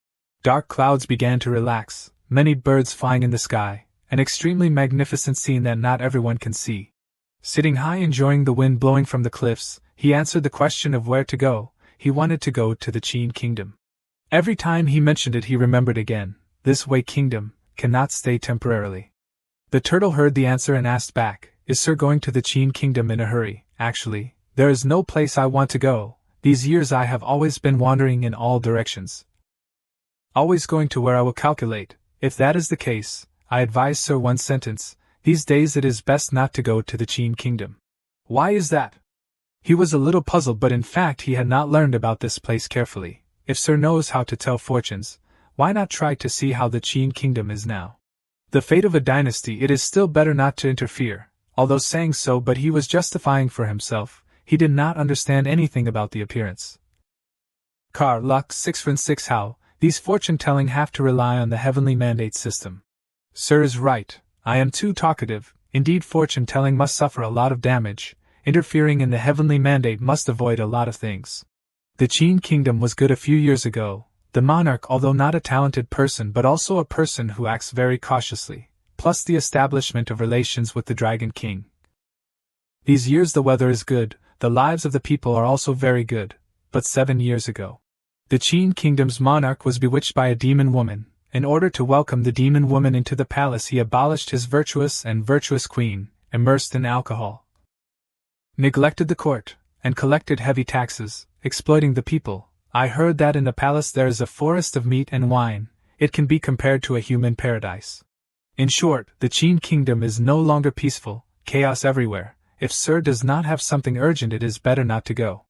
S1: Dark clouds began to relax, many birds flying in the sky, an extremely magnificent scene that not everyone can see. Sitting high enjoying the wind blowing from the cliffs, he answered the question of where to go. He wanted to go to the Qin Kingdom. Every time he mentioned it he remembered again, this Wei Kingdom cannot stay temporarily. The turtle heard the answer and asked back, is sir going to the Qin Kingdom in a hurry? Actually, there is no place I want to go. These years I have always been wandering in all directions. Always going to where I will calculate. If that is the case, I advise sir one sentence. These days it is best not to go to the Qin Kingdom. Why is that? He was a little puzzled, but in fact he had not learned about this place carefully. If sir knows how to tell fortunes, why not try to see how the Qin Kingdom is now? The fate of a dynasty, it is still better not to interfere. Although saying so, but he was justifying for himself. He did not understand anything about the appearance. Car luck 6 from 6 how, these fortune-telling have to rely on the heavenly mandate system. Sir is right, I am too talkative. Indeed, fortune-telling must suffer a lot of damage. Interfering in the heavenly mandate must avoid a lot of things. The Qin Kingdom was good a few years ago. The monarch, although not a talented person but also a person who acts very cautiously, plus the establishment of relations with the Dragon King. These years the weather is good, the lives of the people are also very good, but 7 years ago, the Qin Kingdom's monarch was bewitched by a demon woman. In order to welcome the demon woman into the palace, he abolished his virtuous queen, immersed in alcohol, neglected the court, and collected heavy taxes, exploiting the people. I heard that in the palace there is a forest of meat and wine. It can be compared to a human paradise. In short, the Qin Kingdom is no longer peaceful, chaos everywhere. If sir does not have something urgent, it is better not to go.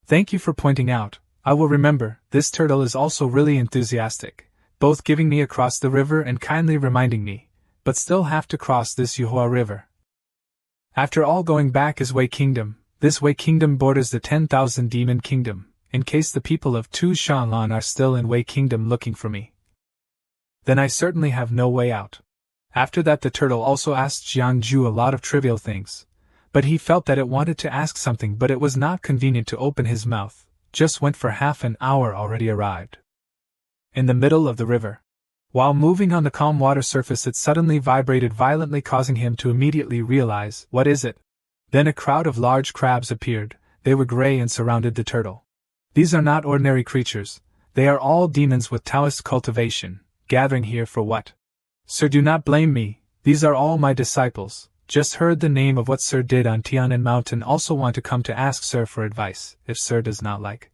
S1: Thank you for pointing out. I will remember. This turtle is also really enthusiastic, both giving me across the river and kindly reminding me, but still have to cross this Yuhua River. After all, going back is Wei Kingdom. This Wei Kingdom borders the 10,000 Demon Kingdom. In case the people of Tu Shanlan are still in Wei Kingdom looking for me, then I certainly have no way out. After that the turtle also asked Jiangju a lot of trivial things, but he felt that it wanted to ask something but it was not convenient to open his mouth, just went for half an hour already arrived. In the middle of the river. While moving on the calm water surface it suddenly vibrated violently causing him to immediately realize, what is it? Then a crowd of large crabs appeared, they were gray and surrounded the turtle. These are not ordinary creatures, they are all demons with Taoist cultivation, gathering here for what? Sir, do not blame me, these are all my disciples, just heard the name of what Sir did on Tianan Mountain, also want to come to ask Sir for advice, if Sir does not like.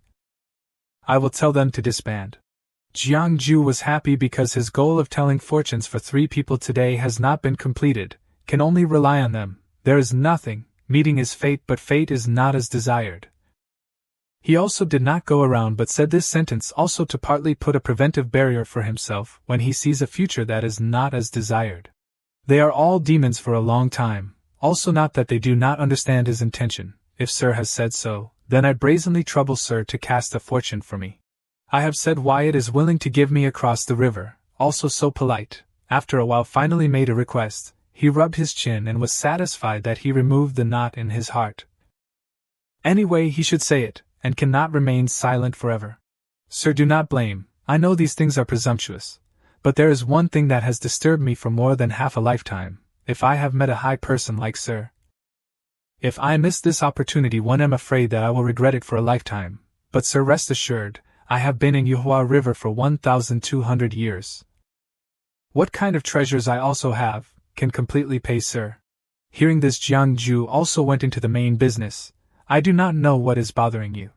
S1: I will tell them to disband. Jiangju was happy because his goal of telling fortunes for 3 people today has not been completed, can only rely on them, there is nothing, meeting is fate but fate is not as desired. He also did not go around but said this sentence also to partly put a preventive barrier for himself when he sees a future that is not as desired. They are all demons for a long time, also not that they do not understand his intention, if Sir has said so, then I brazenly trouble Sir to cast a fortune for me. I have said why it is willing to give me across the river, also so polite, after a while finally made a request, he rubbed his chin and was satisfied that he removed the knot in his heart. Anyway he should say it, and cannot remain silent forever. Sir, do not blame, I know these things are presumptuous, but there is one thing that has disturbed me for more than half a lifetime, if I have met a high person like Sir. If I miss this opportunity one am afraid that I will regret it for a lifetime, but Sir rest assured, I have been in Yuhua River for 1,200 years. What kind of treasures I also have, can completely pay Sir. Hearing this Jiangju also went into the main business. I do not know what is bothering you.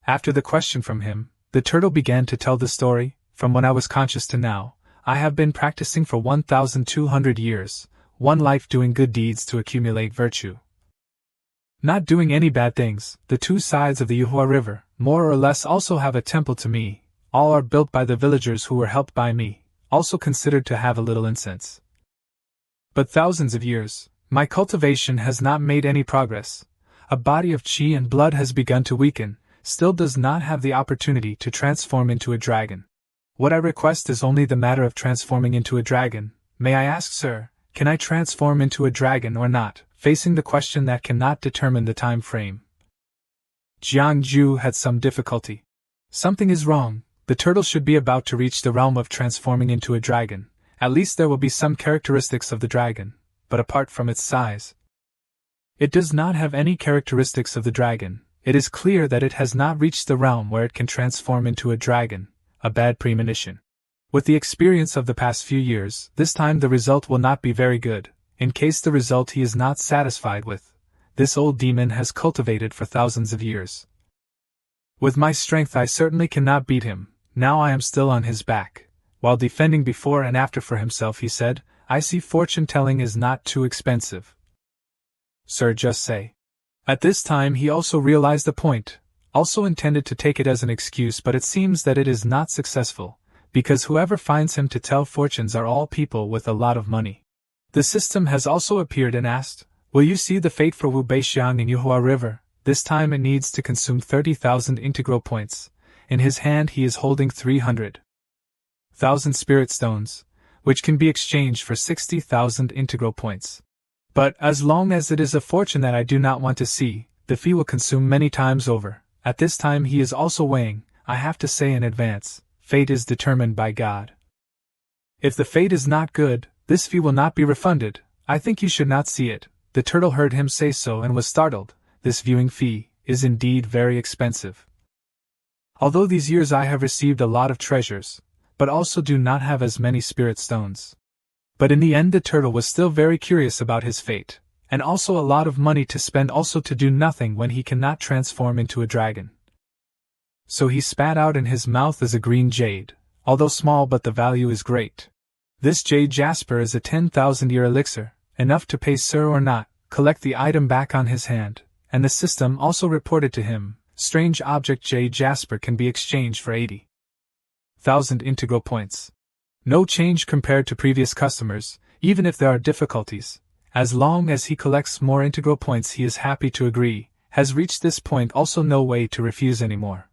S1: After the question from him, the turtle began to tell the story, from when I was conscious to now, I have been practicing for 1,200 years, one life doing good deeds to accumulate virtue. Not doing any bad things, the 2 sides of the Yuhua River, more or less also have a temple to me, all are built by the villagers who were helped by me, also considered to have a little incense. But thousands of years, my cultivation has not made any progress. A body of qi and blood has begun to weaken, still does not have the opportunity to transform into a dragon. What I request is only the matter of transforming into a dragon. May I ask, Sir, can I transform into a dragon or not, facing the question that cannot determine the time frame? Jiangju had some difficulty. Something is wrong, the turtle should be about to reach the realm of transforming into a dragon, at least there will be some characteristics of the dragon, but apart from its size, it does not have any characteristics of the dragon. It is clear that it has not reached the realm where it can transform into a dragon, a bad premonition. With the experience of the past few years, this time the result will not be very good, in case the result he is not satisfied with. This old demon has cultivated for thousands of years. With my strength I certainly cannot beat him, now I am still on his back. While defending before and after for himself he said, I see fortune-telling is not too expensive. Sir, just say. At this time he also realized the point, also intended to take it as an excuse, but it seems that it is not successful, because whoever finds him to tell fortunes are all people with a lot of money. The system has also appeared and asked, will you see the fate for Wu Beixiang in Yuhua River? This time it needs to consume 30,000 integral points. In his hand he is holding 300,000 spirit stones, which can be exchanged for 60,000 integral points. But, as long as it is a fortune that I do not want to see, the fee will consume many times over. At this time he is also weighing, I have to say in advance, fate is determined by God. If the fate is not good, this fee will not be refunded. I think you should not see it. The turtle heard him say so and was startled. This viewing fee is indeed very expensive. Although these years I have received a lot of treasures, but also do not have as many spirit stones. But in the end the turtle was still very curious about his fate, and also a lot of money to spend also to do nothing when he cannot transform into a dragon. So he spat out, and his mouth is a green jade, although small but the value is great. This jade jasper is a 10,000-year elixir, enough to pay Sir or not, collect the item back on his hand, and the system also reported to him, strange object jade jasper can be exchanged for 80,000 integral points. No change compared to previous customers, even if there are difficulties. As long as he collects more integral points he is happy to agree, has reached this point also no way to refuse anymore.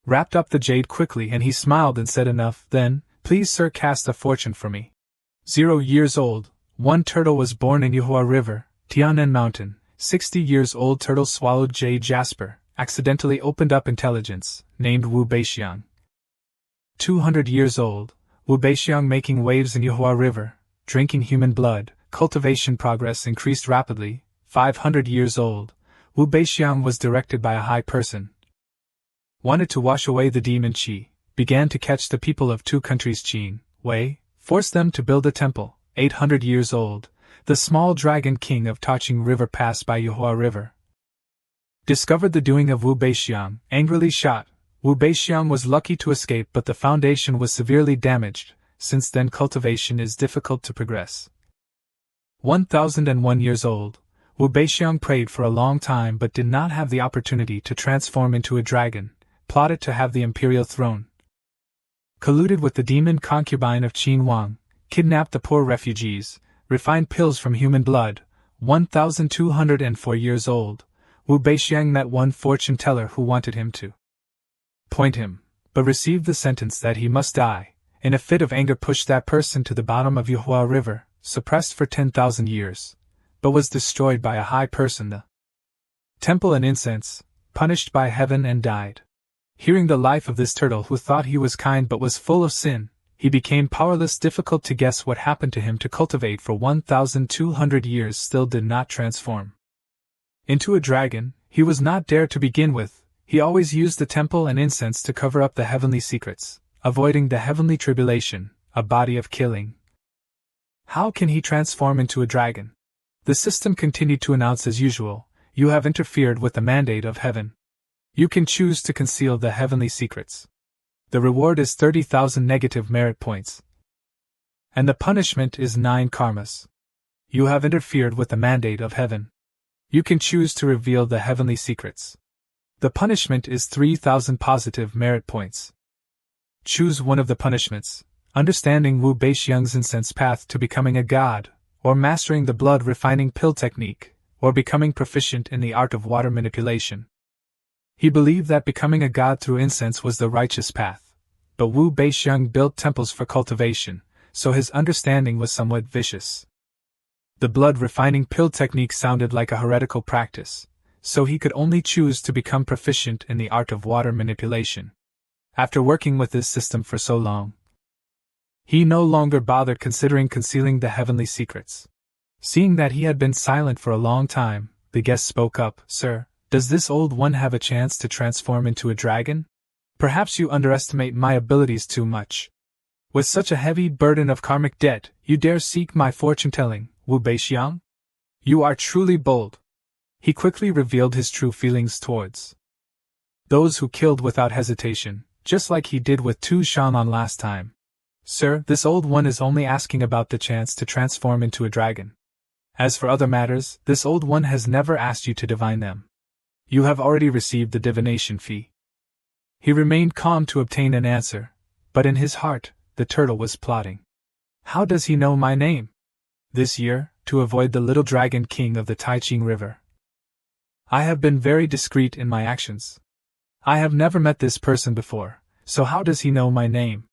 S1: Wrapped up the jade quickly and he smiled and said enough, then, Please, sir, cast a fortune for me. 0 years old, one turtle was born in Yuhua River, Tianan Mountain. 60 years old turtle swallowed J. Jasper, accidentally opened up intelligence, named Wu Beixiang. 200 years old, Wu Beixiang making waves in Yuhua River, drinking human blood, cultivation progress increased rapidly. 500 years old, Wu Beixiang was directed by a high person. Wanted to wash away the demon Qi, began to catch the people of 2 countries Qin, Wei, forced them to build a temple. 800 years old, the small dragon king of Taching River passed by Yuhua River. Discovered the doing of Wu Beixiang, angrily shot. Wu Beixiang was lucky to escape, but the foundation was severely damaged. Since then cultivation is difficult to progress. 1001 years old, Wu Beixiang prayed for a long time but did not have the opportunity to transform into a dragon, plotted to have the imperial throne. Colluded with the demon concubine of Qin Wang, kidnapped the poor refugees, refined pills from human blood. 1204 years old, Wu Beixiang met one fortune teller who wanted him to point him, but received the sentence that he must die. In a fit of anger pushed that person to the bottom of Yuhua River, suppressed for 10,000 years, but was destroyed by a high person, the temple and incense, punished by heaven, and died. Hearing the life of this turtle who thought he was kind but was full of sin, he became powerless. Difficult to guess what happened to him. To cultivate for 1,200 years still did not transform into a dragon. He was not dare to begin with. He always used the temple and incense to cover up the heavenly secrets, avoiding the heavenly tribulation, a body of killing. How can he transform into a dragon? The system continued to announce as usual, you have interfered with the mandate of heaven. You can choose to conceal the heavenly secrets. The reward is 30,000 negative merit points. And the punishment is 9 karmas. You have interfered with the mandate of heaven. You can choose to reveal the heavenly secrets. The punishment is 3,000 positive merit points. Choose one of the punishments, understanding Wu Beixiang's incense path to becoming a god, or mastering the blood refining pill technique, or becoming proficient in the art of water manipulation. He believed that becoming a god through incense was the righteous path, but Wu Beixiang built temples for cultivation, so his understanding was somewhat vicious. The blood refining pill technique sounded like a heretical practice, so he could only choose to become proficient in the art of water manipulation. After working with this system for so long, he no longer bothered considering concealing the heavenly secrets. Seeing that he had been silent for a long time, the guest spoke up. Sir, does this old one have a chance to transform into a dragon? Perhaps you underestimate my abilities too much. With such a heavy burden of karmic debt, you dare seek my fortune-telling, Wu Beixiang? You are truly bold. He quickly revealed his true feelings towards those who killed without hesitation, just like he did with Tu Shanlan last time. Sir, this old one is only asking about the chance to transform into a dragon. As for other matters, this old one has never asked you to divine them. You have already received the divination fee. He remained calm to obtain an answer, but in his heart, the turtle was plotting. How does he know my name? This year, to avoid the little dragon king of the Taiching River, I have been very discreet in my actions. I have never met this person before, so how does he know my name?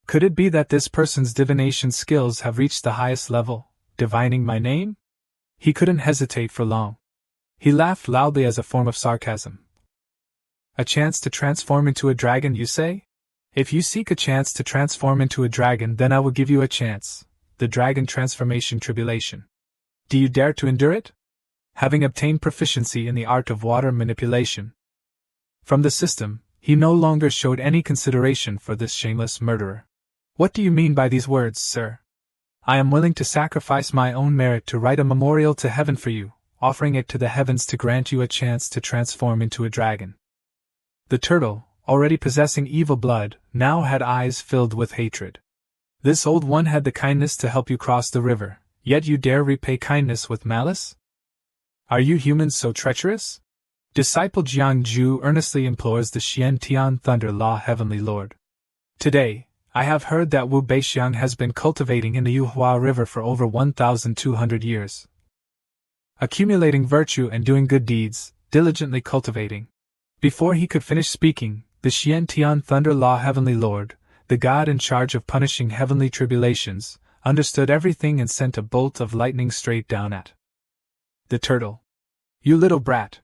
S1: Could it be that this person's divination skills have reached the highest level, divining my name? He couldn't hesitate for long. He laughed loudly as a form of sarcasm. A chance to transform into a dragon, you say? If you seek a chance to transform into a dragon, then I will give you a chance. The dragon transformation tribulation. Do you dare to endure it? Having obtained proficiency in the art of water manipulation from the system, he no longer showed any consideration for this shameless murderer. What do you mean by these words, sir? I am willing to sacrifice my own merit to write a memorial to heaven for you, offering it to the heavens to grant you a chance to transform into a dragon. The turtle, already possessing evil blood, now had eyes filled with hatred. This old one had the kindness to help you cross the river, yet you dare repay kindness with malice? Are you humans so treacherous? Disciple Jiang Ju earnestly implores the Xian Tian Thunder Law Heavenly Lord. Today, I have heard that Wu Beixiang has been cultivating in the Yuhua River for over 1,200 years. Accumulating virtue and doing good deeds, diligently cultivating. Before he could finish speaking, the Xian Tian Thunder Law Heavenly Lord, the god in charge of punishing heavenly tribulations, understood everything and sent a bolt of lightning straight down at the turtle. "You little brat!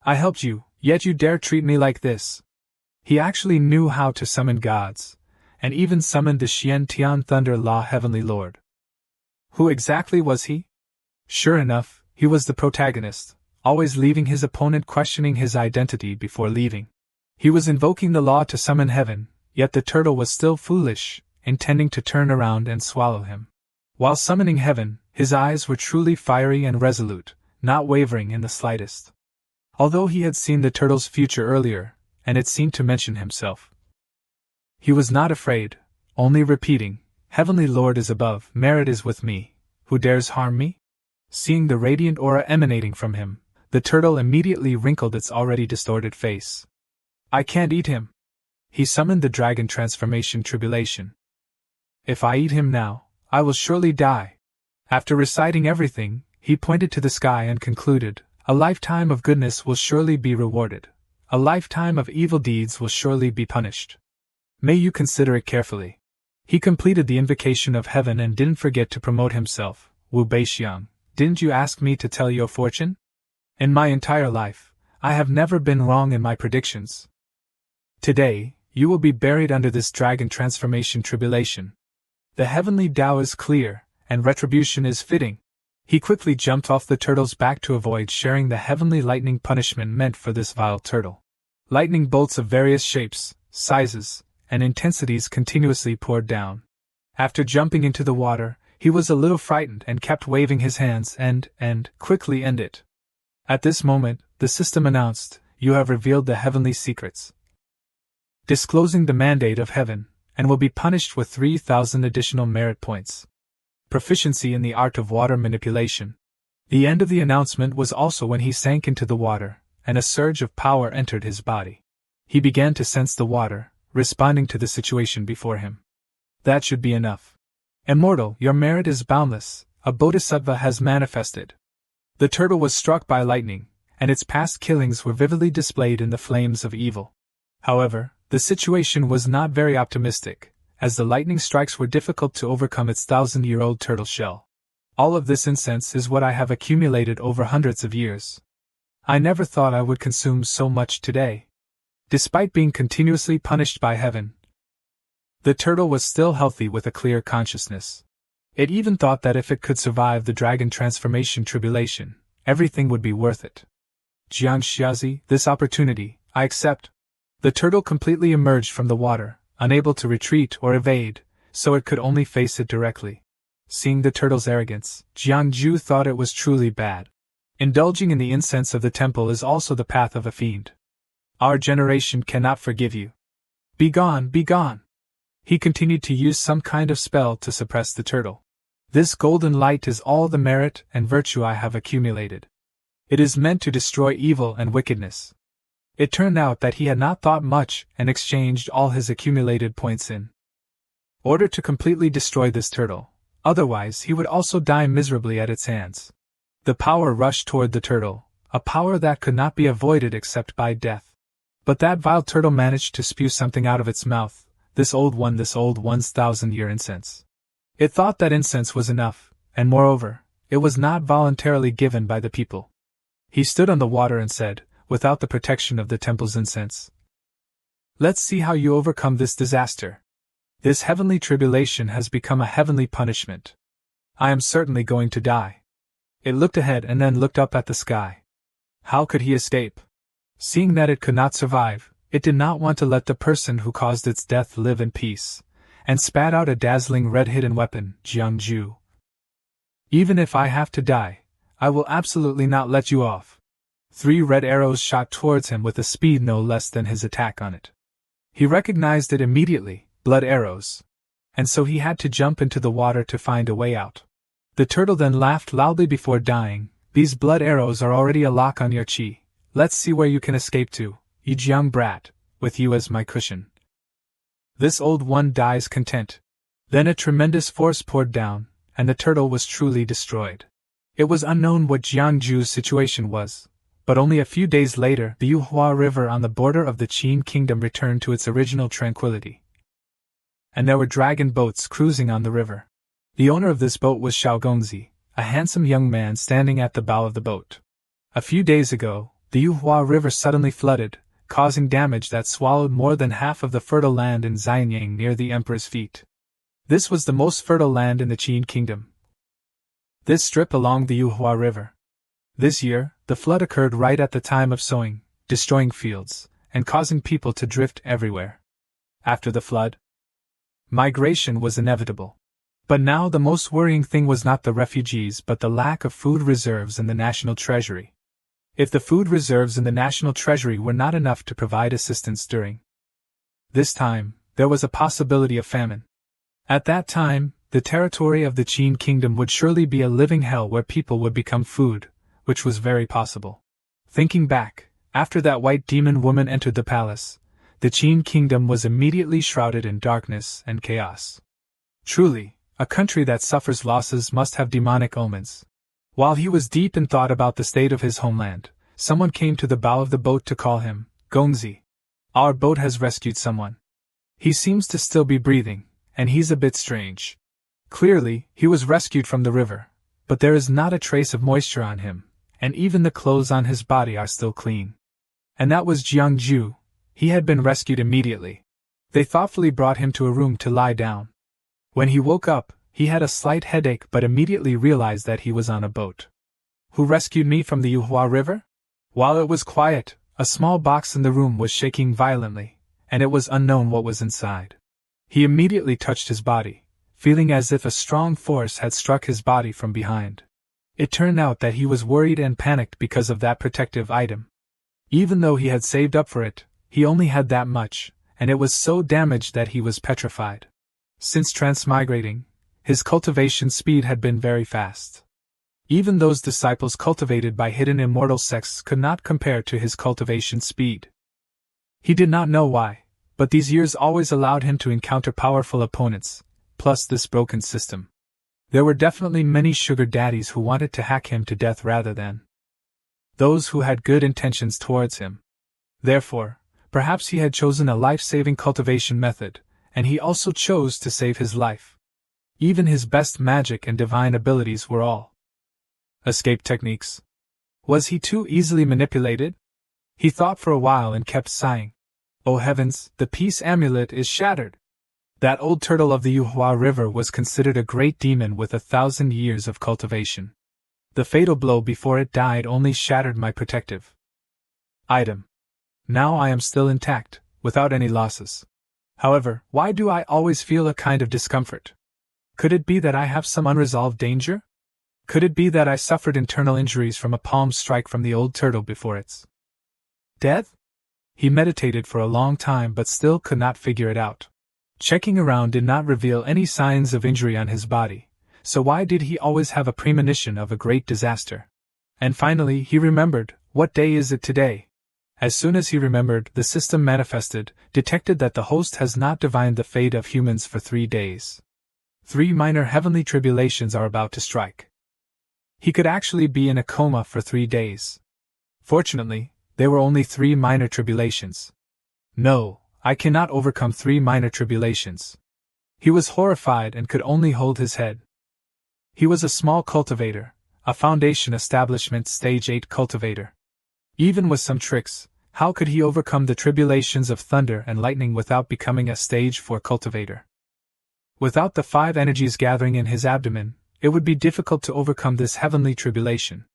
S1: I helped you, yet you dare treat me like this!" He actually knew how to summon gods, and even summoned the Xian Tian Thunder Law Heavenly Lord. Who exactly was he? Sure enough, he was the protagonist, always leaving his opponent questioning his identity before leaving. He was invoking the law to summon heaven, yet the turtle was still foolish, intending to turn around and swallow him. While summoning heaven, his eyes were truly fiery and resolute, not wavering in the slightest. Although he had seen the turtle's future earlier, and it seemed to mention himself, he was not afraid, only repeating, "Heavenly Lord is above, merit is with me, who dares harm me?" Seeing the radiant aura emanating from him, the turtle immediately wrinkled its already distorted face. "I can't eat him." He summoned the dragon transformation tribulation. "If I eat him now, I will surely die." After reciting everything, he pointed to the sky and concluded, "A lifetime of goodness will surely be rewarded. A lifetime of evil deeds will surely be punished. May you consider it carefully." He completed the invocation of heaven and didn't forget to promote himself. "Wu Beixiang, didn't you ask me to tell your fortune? In my entire life, I have never been wrong in my predictions. Today, you will be buried under this dragon transformation tribulation. The heavenly Tao is clear, and retribution is fitting." He quickly jumped off the turtle's back to avoid sharing the heavenly lightning punishment meant for this vile turtle. Lightning bolts of various shapes, sizes, and intensities continuously poured down. After jumping into the water, he was a little frightened and kept waving his hands and quickly end it. At this moment, the system announced, "You have revealed the heavenly secrets, disclosing the mandate of heaven, and will be punished with 3,000 additional merit points. Proficiency in the art of water manipulation." The end of the announcement was also when he sank into the water, and a surge of power entered his body. He began to sense the water, responding to the situation before him. That should be enough. "Immortal, your merit is boundless, a bodhisattva has manifested." The turtle was struck by lightning, and its past killings were vividly displayed in the flames of evil. However, the situation was not very optimistic, as the lightning strikes were difficult to overcome its 1,000-year-old turtle shell. "All of this incense is what I have accumulated over hundreds of years. I never thought I would consume so much today." Despite being continuously punished by heaven, the turtle was still healthy with a clear consciousness. It even thought that if it could survive the dragon transformation tribulation, everything would be worth it. "Jiang Xiazi, this opportunity, I accept." The turtle completely emerged from the water, unable to retreat or evade, so it could only face it directly. Seeing the turtle's arrogance, Jiang Ju thought it was truly bad. Indulging in the incense of the temple is also the path of a fiend. "Our generation cannot forgive you. Be gone, be gone." He continued to use some kind of spell to suppress the turtle. "This golden light is all the merit and virtue I have accumulated. It is meant to destroy evil and wickedness." It turned out that he had not thought much and exchanged all his accumulated points in order to completely destroy this turtle, otherwise he would also die miserably at its hands. The power rushed toward the turtle, a power that could not be avoided except by death. But that vile turtle managed to spew something out of its mouth, this old one's 1,000-year incense. It thought that incense was enough, and moreover, it was not voluntarily given by the people. He stood on the water and said, "Without the protection of the temple's incense, let's see how you overcome this disaster. This heavenly tribulation has become a heavenly punishment. I am certainly going to die." It looked ahead and then looked up at the sky. How could he escape? Seeing that it could not survive, it did not want to let the person who caused its death live in peace, and spat out a dazzling red hidden weapon, "Jiang Ju. Even if I have to die, I will absolutely not let you off." 3 red arrows shot towards him with a speed no less than his attack on it. He recognized it immediately, blood arrows. And so he had to jump into the water to find a way out. The turtle then laughed loudly before dying. "These blood arrows are already a lock on your chi. Let's see where you can escape to, you young brat, with you as my cushion." This old one dies content. Then a tremendous force poured down, and the turtle was truly destroyed. It was unknown what Jiang Ju's situation was, but only a few days later the Yuhua River on the border of the Qin Kingdom returned to its original tranquility. and there were dragon boats cruising on the river. The owner of this boat was Xiao Gongzi, a handsome young man standing at the bow of the boat. A few days ago, the Yuhua River suddenly flooded, causing damage that swallowed more than half of the fertile land in Xianyang near the emperor's feet. This was the most fertile land in the Qin kingdom. This strip along the Yuhua River. This year, the flood occurred right at the time of sowing, destroying fields, and causing people to drift everywhere. After the flood, migration was inevitable. But now the most worrying thing was not the refugees but the lack of food reserves in the national treasury. If the food reserves in the national treasury were not enough to provide assistance during this time, there was a possibility of famine. At that time, the territory of the Qin kingdom would surely be a living hell where people would become food, which was very possible. Thinking back, after that white demon woman entered the palace, the Qin kingdom was immediately shrouded in darkness and chaos. Truly, a country that suffers losses must have demonic omens. While he was deep in thought about the state of his homeland, someone came to the bow of the boat to call him, Gongzi. Our boat has rescued someone. He seems to still be breathing, and he's a bit strange. Clearly, he was rescued from the river, but there is not a trace of moisture on him, and even the clothes on his body are still clean. And that was Jiangju. He had been rescued immediately. They thoughtfully brought him to a room to lie down. When he woke up, he had a slight headache but immediately realized that he was on a boat. Who rescued me from the Yuhua River? While it was quiet, a small box in the room was shaking violently, and it was unknown what was inside. He immediately touched his body, feeling as if a strong force had struck his body from behind. It turned out that he was worried and panicked because of that protective item. Even though he had saved up for it, he only had that much, and it was so damaged that he was petrified. Since transmigrating, his cultivation speed had been very fast. Even those disciples cultivated by hidden immortal sects could not compare to his cultivation speed. He did not know why, but these years always allowed him to encounter powerful opponents, plus this broken system. There were definitely many sugar daddies who wanted to hack him to death rather than those who had good intentions towards him. Therefore, perhaps he had chosen a life-saving cultivation method, and he also chose to save his life. Even his best magic and divine abilities were all escape techniques. Was he too easily manipulated? He thought for a while and kept sighing. Oh heavens, the peace amulet is shattered. That old turtle of the Yuhua River was considered a great demon with 1,000 years of cultivation. The fatal blow before it died only shattered my protective item. Now I am still intact, without any losses. However, why do I always feel a kind of discomfort? Could it be that I have some unresolved danger? Could it be that I suffered internal injuries from a palm strike from the old turtle before its death? He meditated for a long time but still could not figure it out. Checking around did not reveal any signs of injury on his body, so why did he always have a premonition of a great disaster? And finally he remembered, what day is it today? As soon as he remembered, the system manifested, detected that the host has not divined the fate of humans for 3 days. 3 minor heavenly tribulations are about to strike. He could actually be in a coma for 3 days. Fortunately, they were only 3 minor tribulations. No, I cannot overcome 3 minor tribulations. He was horrified and could only hold his head. He was a small cultivator, a foundation establishment stage 8 cultivator. Even with some tricks, how could he overcome the tribulations of thunder and lightning without becoming a stage 4 cultivator? Without the 5 energies gathering in his abdomen, it would be difficult to overcome this heavenly tribulation.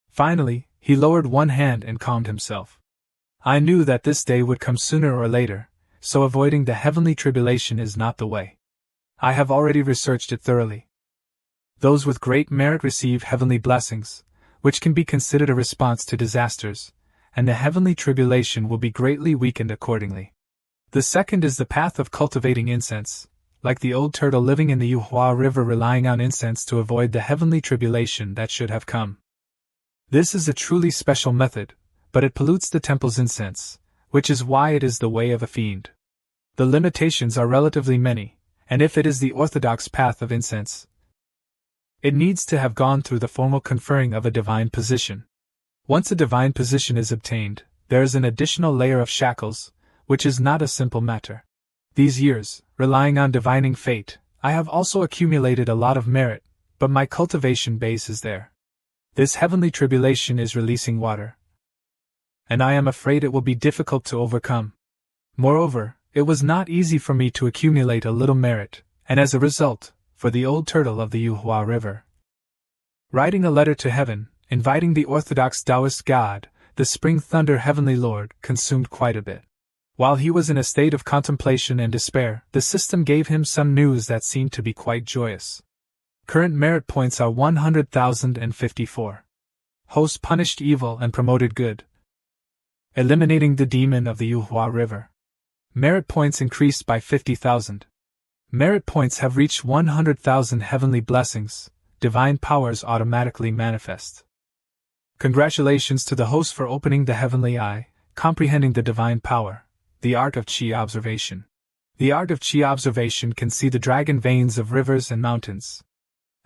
S1: Finally, he lowered one hand and calmed himself. I knew that this day would come sooner or later, so avoiding the heavenly tribulation is not the way. I have already researched it thoroughly. Those with great merit receive heavenly blessings, which can be considered a response to disasters, and the heavenly tribulation will be greatly weakened accordingly. The second is the path of cultivating incense, like the old turtle living in the Yuhua River relying on incense to avoid the heavenly tribulation that should have come. This is a truly special method, but it pollutes the temple's incense, which is why it is the way of a fiend. The limitations are relatively many, and if it is the orthodox path of incense, it needs to have gone through the formal conferring of a divine position. Once a divine position is obtained, there is an additional layer of shackles, which is not a simple matter. These years, relying on divining fate, I have also accumulated a lot of merit, but my cultivation base is there. This heavenly tribulation is releasing water, and I am afraid it will be difficult to overcome. Moreover, it was not easy for me to accumulate a little merit, and as a result, for the old turtle of the Yuhua River, writing a letter to heaven, inviting the orthodox Taoist god, the Spring Thunder Heavenly Lord, consumed quite a bit. While he was in a state of contemplation and despair, the system gave him some news that seemed to be quite joyous. Current merit points are 100,054. Host punished evil and promoted good, eliminating the demon of the Yuhua River. Merit points increased by 50,000. Merit points have reached 100,000 heavenly blessings. Divine powers automatically manifest. Congratulations to the host for opening the heavenly eye, comprehending the divine power, the art of Qi observation. The art of Qi observation can see the dragon veins of rivers and mountains.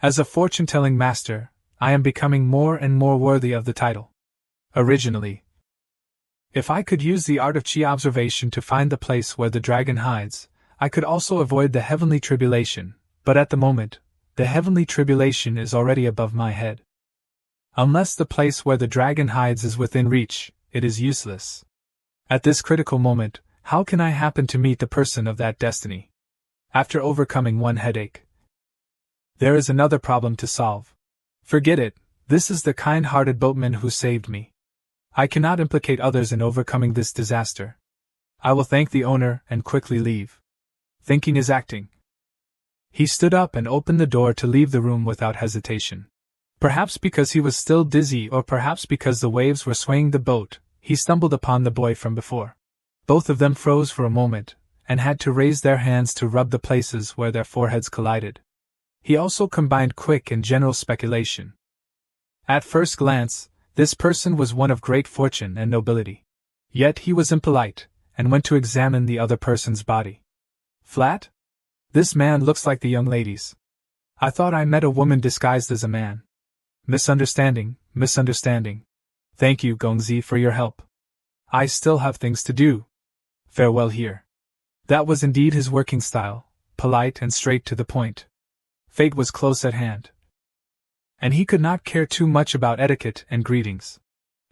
S1: As a fortune-telling master, I am becoming more and more worthy of the title. Originally, if I could use the art of Qi observation to find the place where the dragon hides, I could also avoid the heavenly tribulation, but at the moment, the heavenly tribulation is already above my head. Unless the place where the dragon hides is within reach, it is useless. At this critical moment, how can I happen to meet the person of that destiny? After overcoming one headache, there is another problem to solve. Forget it, this is the kind-hearted boatman who saved me. I cannot implicate others in overcoming this disaster. I will thank the owner and quickly leave. Thinking is acting. He stood up and opened the door to leave the room without hesitation. Perhaps because he was still dizzy or perhaps because the waves were swaying the boat, he stumbled upon the boy from before. Both of them froze for a moment, and had to raise their hands to rub the places where their foreheads collided. He also combined quick and general speculation. At first glance, this person was one of great fortune and nobility. Yet he was impolite, and went to examine the other person's body. Flat? This man looks like the young ladies. I thought I met a woman disguised as a man. Misunderstanding, misunderstanding. Thank you, Gongzi, for your help. I still have things to do. Farewell here. That was indeed his working style, polite and straight to the point. Fate was close at hand, and he could not care too much about etiquette and greetings.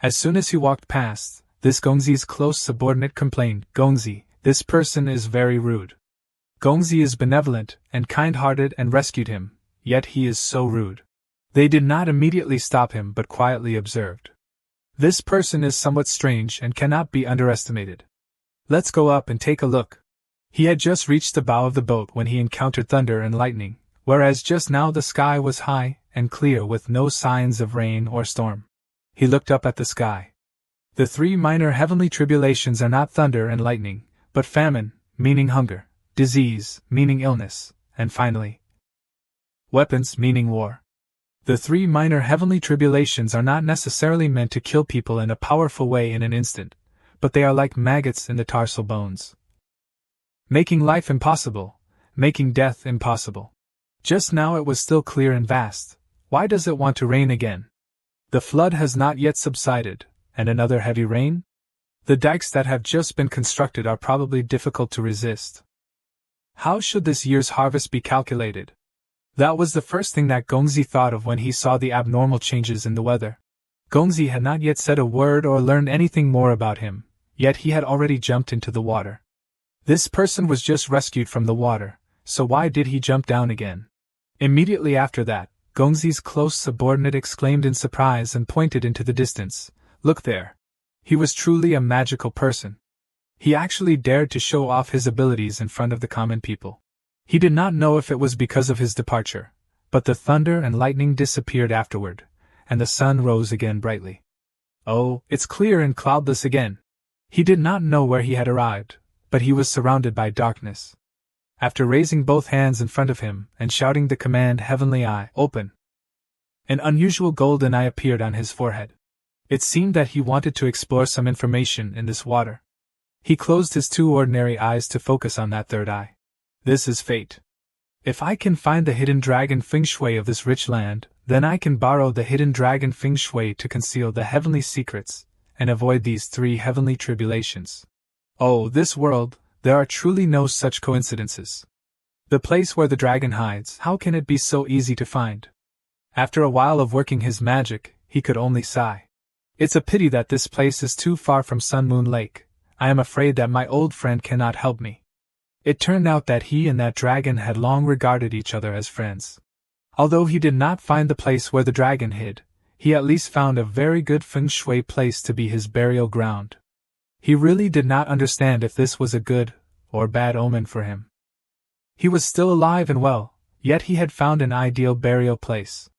S1: As soon as he walked past, this Gongzi's close subordinate complained, Gongzi, this person is very rude. Gongzi is benevolent and kind-hearted and rescued him, yet he is so rude. They did not immediately stop him but quietly observed. This person is somewhat strange and cannot be underestimated. Let's go up and take a look. He had just reached the bow of the boat when he encountered thunder and lightning, whereas just now the sky was high and clear with no signs of rain or storm. He looked up at the sky. The three minor heavenly tribulations are not thunder and lightning, but famine, meaning hunger, disease, meaning illness, and finally, weapons, meaning war. The three minor heavenly tribulations are not necessarily meant to kill people in a powerful way in an instant, but they are like maggots in the tarsal bones, making life impossible, making death impossible. Just now it was still clear and vast. Why does it want to rain again? The flood has not yet subsided, and another heavy rain? The dikes that have just been constructed are probably difficult to resist. How should this year's harvest be calculated? That was the first thing that Gongzi thought of when he saw the abnormal changes in the weather. Gongzi had not yet said a word or learned anything more about him, yet he had already jumped into the water. This person was just rescued from the water, so why did he jump down again? Immediately after that, Gongzi's close subordinate exclaimed in surprise and pointed into the distance. Look there. He was truly a magical person. He actually dared to show off his abilities in front of the common people. He did not know if it was because of his departure, but the thunder and lightning disappeared afterward, and the sun rose again brightly. Oh, it's clear and cloudless again. He did not know where he had arrived, but he was surrounded by darkness. After raising both hands in front of him and shouting the command Heavenly Eye, open, an unusual golden eye appeared on his forehead. It seemed that he wanted to explore some information in this water. He closed his two ordinary eyes to focus on that third eye. This is fate. If I can find the hidden dragon feng shui of this rich land, then I can borrow the hidden dragon feng shui to conceal the heavenly secrets, and avoid these three heavenly tribulations. Oh, this world, There are truly no such coincidences. The place where the dragon hides, how can it be so easy to find? After a while of working his magic, he could only sigh. It's a pity that this place is too far from Sun Moon Lake. I am afraid that my old friend cannot help me. It turned out that he and that dragon had long regarded each other as friends. Although he did not find the place where the dragon hid, he at least found a very good feng shui place to be his burial ground. He really did not understand if this was a good or bad omen for him. He was still alive and well, yet he had found an ideal burial place.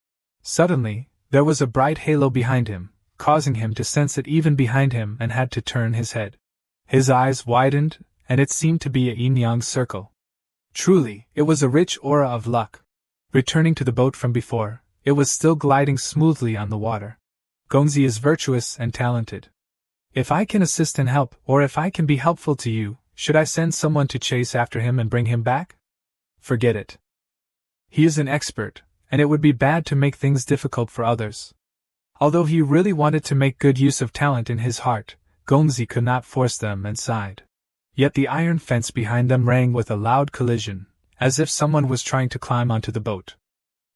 S1: Suddenly, there was a bright halo behind him, causing him to sense it even behind him, and had to turn his head. His eyes widened, and it seemed to be a yin-yang circle. Truly, it was a rich aura of luck. Returning to the boat from before, it was still gliding smoothly on the water. Gongzi is virtuous and talented. If I can assist and help, or if I can be helpful to you, should I send someone to chase after him and bring him back? Forget it. He is an expert, and it would be bad to make things difficult for others. Although he really wanted to make good use of talent in his heart, Gongzi could not force them and sighed. Yet the iron fence behind them rang with a loud collision, as if someone was trying to climb onto the boat.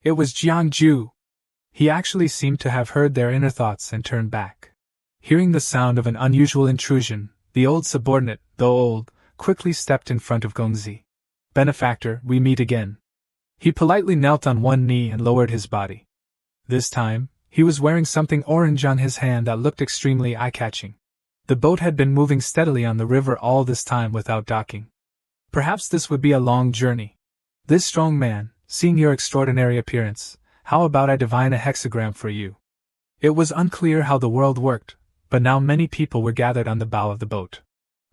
S1: It was Jiang Ju. He actually seemed to have heard their inner thoughts and turned back. Hearing the sound of an unusual intrusion, the old subordinate, though old, quickly stepped in front of Gongzi. Benefactor, we meet again. He politely knelt on one knee and lowered his body. This time, he was wearing something orange on his hand that looked extremely eye-catching. The boat had been moving steadily on the river all this time without docking. Perhaps this would be a long journey. This strong man, seeing your extraordinary appearance, how about I divine a hexagram for you? It was unclear how the world worked, but now many people were gathered on the bow of the boat.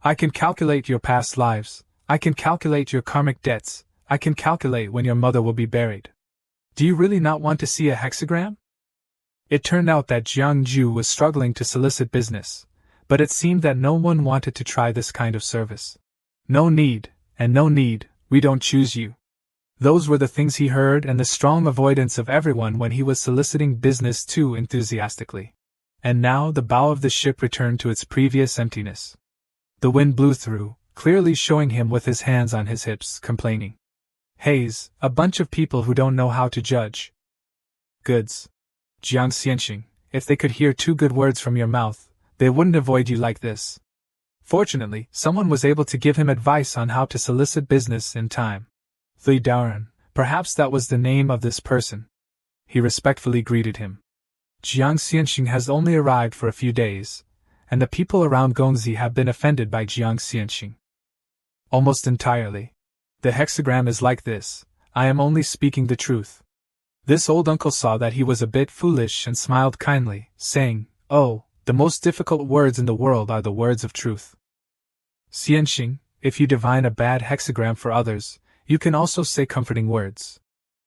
S1: I can calculate your past lives, I can calculate your karmic debts, I can calculate when your mother will be buried. Do you really not want to see a hexagram? It turned out that Jiang Ju was struggling to solicit business, but it seemed that no one wanted to try this kind of service. No need, and no need, we don't choose you. Those were the things he heard, and the strong avoidance of everyone when he was soliciting business too enthusiastically. And now the bow of the ship returned to its previous emptiness. The wind blew through, clearly showing him with his hands on his hips, complaining. Haze, a bunch of people who don't know how to judge goods. Jiang Xianxing, if they could hear 2 good words from your mouth, they wouldn't avoid you like this. Fortunately, someone was able to give him advice on how to solicit business in time. Thui Daoren, perhaps that was the name of this person. He respectfully greeted him. Jiang Xianxing has only arrived for a few days, and the people around Gongzi have been offended by Jiang Xianxing. Almost entirely. The hexagram is like this, I am only speaking the truth. This old uncle saw that he was a bit foolish and smiled kindly, saying, Oh, the most difficult words in the world are the words of truth. Xianxing, if you divine a bad hexagram for others, you can also say comforting words.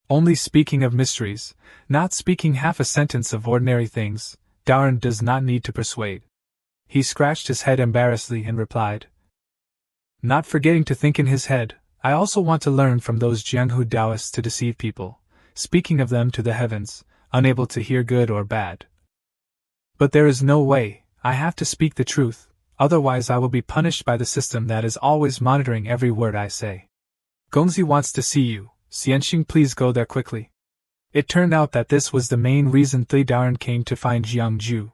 S1: Only speaking of mysteries, not speaking half a sentence of ordinary things, Daoren does not need to persuade. He scratched his head embarrassedly and replied, not forgetting to think in his head, I also want to learn from those Jianghu Taoists to deceive people, speaking of them to the heavens, unable to hear good or bad. But there is no way, I have to speak the truth, otherwise I will be punished by the system that is always monitoring every word I say. Gongzi wants to see you, Xianxing, please go there quickly. It turned out that this was the main reason Thui Daoren came to find Jiang Ju.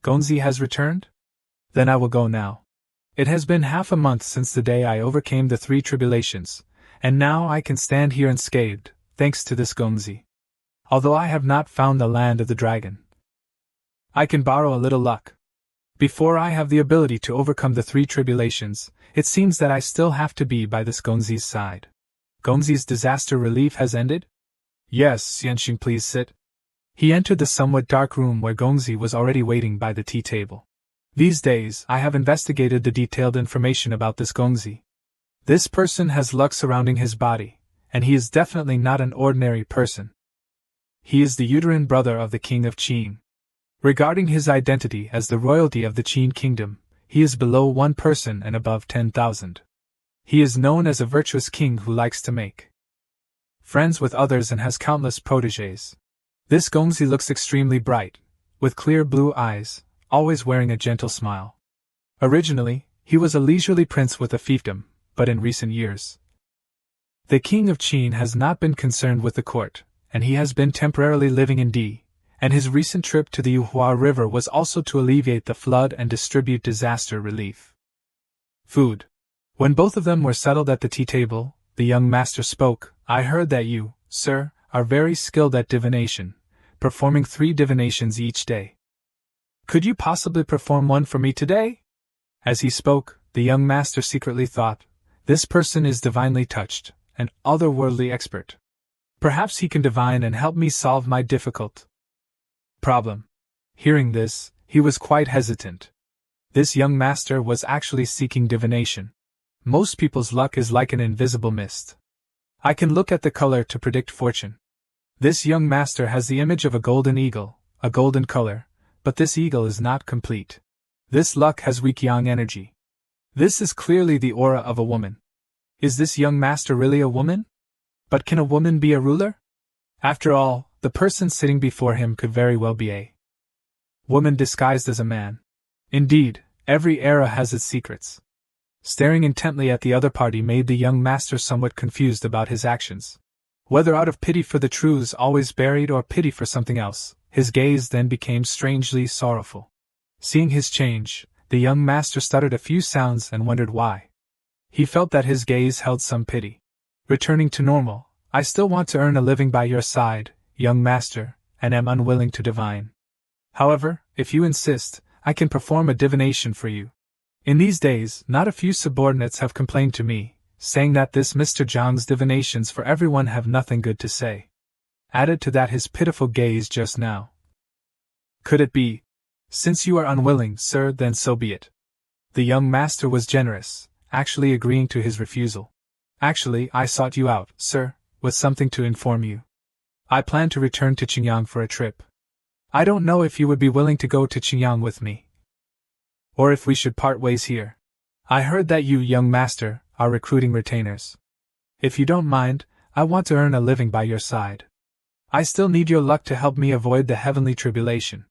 S1: Gongzi has returned? Then I will go now. It has been half a month since the day I overcame the 3 tribulations, and now I can stand here unscathed, thanks to this Gongzi. Although I have not found the land of the dragon, I can borrow a little luck. Before I have the ability to overcome the 3 tribulations, it seems that I still have to be by this Gongzi's side. Gongzi's disaster relief has ended? Yes, Xianxing, please sit. He entered the somewhat dark room where Gongzi was already waiting by the tea table. These days, I have investigated the detailed information about this Gongzi. This person has luck surrounding his body, and he is definitely not an ordinary person. He is the uterine brother of the king of Qin. Regarding his identity as the royalty of the Qin kingdom, he is below 1 person and above 10,000. He is known as a virtuous king who likes to make friends with others and has countless protégés. This Gongzi looks extremely bright, with clear blue eyes, always wearing a gentle smile. Originally, he was a leisurely prince with a fiefdom, but in recent years. The king of Qin has not been concerned with the court, and he has been temporarily living in D, and his recent trip to the Yuhua River was also to alleviate the flood and distribute disaster relief. Food. When both of them were settled at the tea table, the young master spoke. I heard that you, sir, are very skilled at divination, performing 3 divinations each day. Could you possibly perform one for me today? As he spoke, the young master secretly thought, this person is divinely touched, an otherworldly expert. Perhaps he can divine and help me solve my difficult problem. Hearing this, he was quite hesitant. This young master was actually seeking divination. Most people's luck is like an invisible mist. I can look at the color to predict fortune. This young master has the image of a golden eagle, a golden color, but this eagle is not complete. This luck has weak yang energy. This is clearly the aura of a woman. Is this young master really a woman? But can a woman be a ruler? After all, the person sitting before him could very well be a woman disguised as a man. Indeed, every era has its secrets. Staring intently at the other party made the young master somewhat confused about his actions. Whether out of pity for the truths always buried or pity for something else, his gaze then became strangely sorrowful. Seeing his change, the young master stuttered a few sounds and wondered why. He felt that his gaze held some pity. Returning to normal, I still want to earn a living by your side, young master, and am unwilling to divine. However, if you insist, I can perform a divination for you. In these days, not a few subordinates have complained to me, saying that this Mr. Zhang's divinations for everyone have nothing good to say. Added to that his pitiful gaze just now. Could it be? Since you are unwilling, sir, then so be it. The young master was generous, actually agreeing to his refusal. Actually, I sought you out, sir, with something to inform you. I plan to return to Qingyang for a trip. I don't know if you would be willing to go to Qingyang with me, or if we should part ways here. I heard that you, young master, are recruiting retainers. If you don't mind, I want to earn a living by your side. I still need your luck to help me avoid the heavenly tribulation.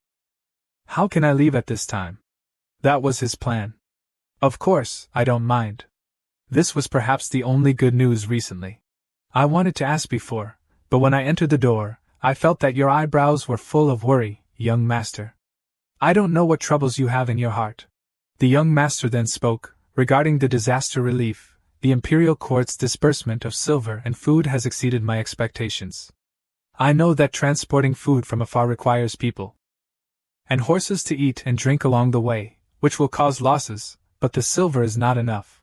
S1: How can I leave at this time? That was his plan. Of course, I don't mind. This was perhaps the only good news recently. I wanted to ask before, but when I entered the door, I felt that your eyebrows were full of worry, young master. I don't know what troubles you have in your heart. The young master then spoke, regarding the disaster relief. The imperial court's disbursement of silver and food has exceeded my expectations. I know that transporting food from afar requires people and horses to eat and drink along the way, which will cause losses, but the silver is not enough.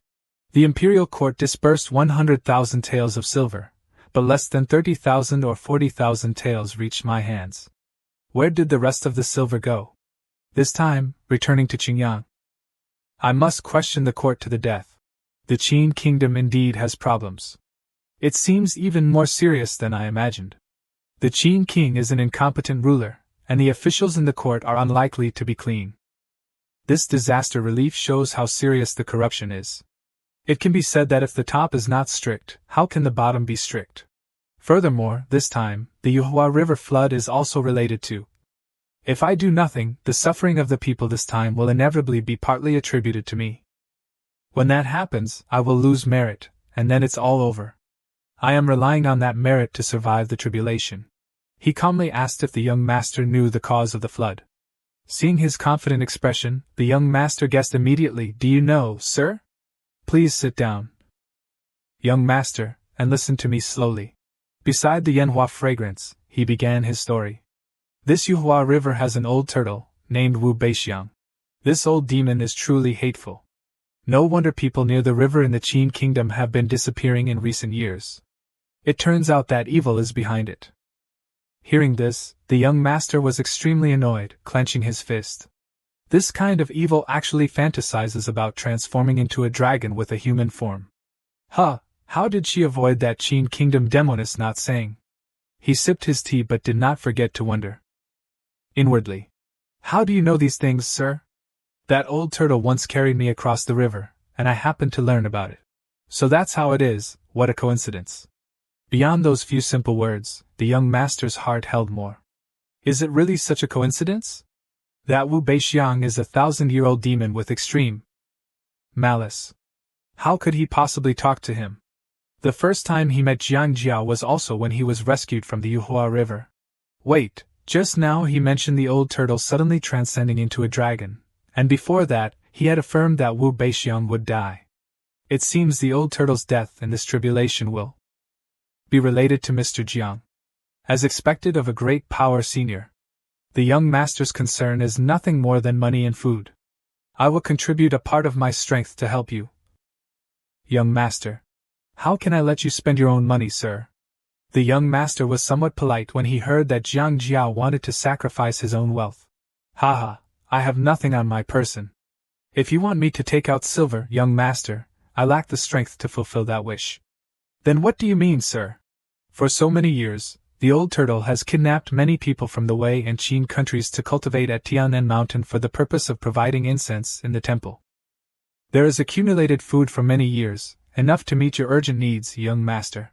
S1: The imperial court disbursed 100,000 taels of silver, but less than 30,000 or 40,000 taels reached my hands. Where did the rest of the silver go? This time, returning to Qingyang. I must question the court to the death. The Qin kingdom indeed has problems. It seems even more serious than I imagined. The Qin king is an incompetent ruler, and the officials in the court are unlikely to be clean. This disaster relief shows how serious the corruption is. It can be said that if the top is not strict, how can the bottom be strict? Furthermore, this time, the Yuhua River flood is also related to. If I do nothing, the suffering of the people this time will inevitably be partly attributed to me. When that happens, I will lose merit, and then it's all over. I am relying on that merit to survive the tribulation. He calmly asked if the young master knew the cause of the flood. Seeing his confident expression, the young master guessed immediately. Do you know, sir? Please sit down, young master, and listen to me slowly. Beside the Yanhua fragrance, he began his story. This Yuhua River has an old turtle, named Wu Beixiang. This old demon is truly hateful. No wonder people near the river in the Qin kingdom have been disappearing in recent years. It turns out that evil is behind it. Hearing this, the young master was extremely annoyed, clenching his fist. This kind of evil actually fantasizes about transforming into a dragon with a human form. How did she avoid that Qin kingdom demoness not saying? He sipped his tea but did not forget to wonder inwardly. How do you know these things, sir? That old turtle once carried me across the river, and I happened to learn about it. So that's how it is. What a coincidence. Beyond those few simple words, the young master's heart held more. Is it really such a coincidence? That Wu Beixiang is a 1,000-year-old demon with extreme malice. How could he possibly talk to him? The first time he met Jiang Jiao was also when he was rescued from the Yuhua River. Wait, just now he mentioned the old turtle suddenly transcending into a dragon, and before that, he had affirmed that Wu Beixiang would die. It seems the old turtle's death in this tribulation will be related to Mr. Jiang. As expected of a great power senior, the young master's concern is nothing more than money and food. I will contribute a part of my strength to help you. Young master. How can I let you spend your own money, sir? The young master was somewhat polite when he heard that Jiang Jiao wanted to sacrifice his own wealth. Haha, I have nothing on my person. If you want me to take out silver, young master, I lack the strength to fulfill that wish. Then what do you mean, sir? For so many years, the old turtle has kidnapped many people from the Wei and Qin countries to cultivate at Tianan Mountain for the purpose of providing incense in the temple. There is accumulated food for many years, enough to meet your urgent needs, young master.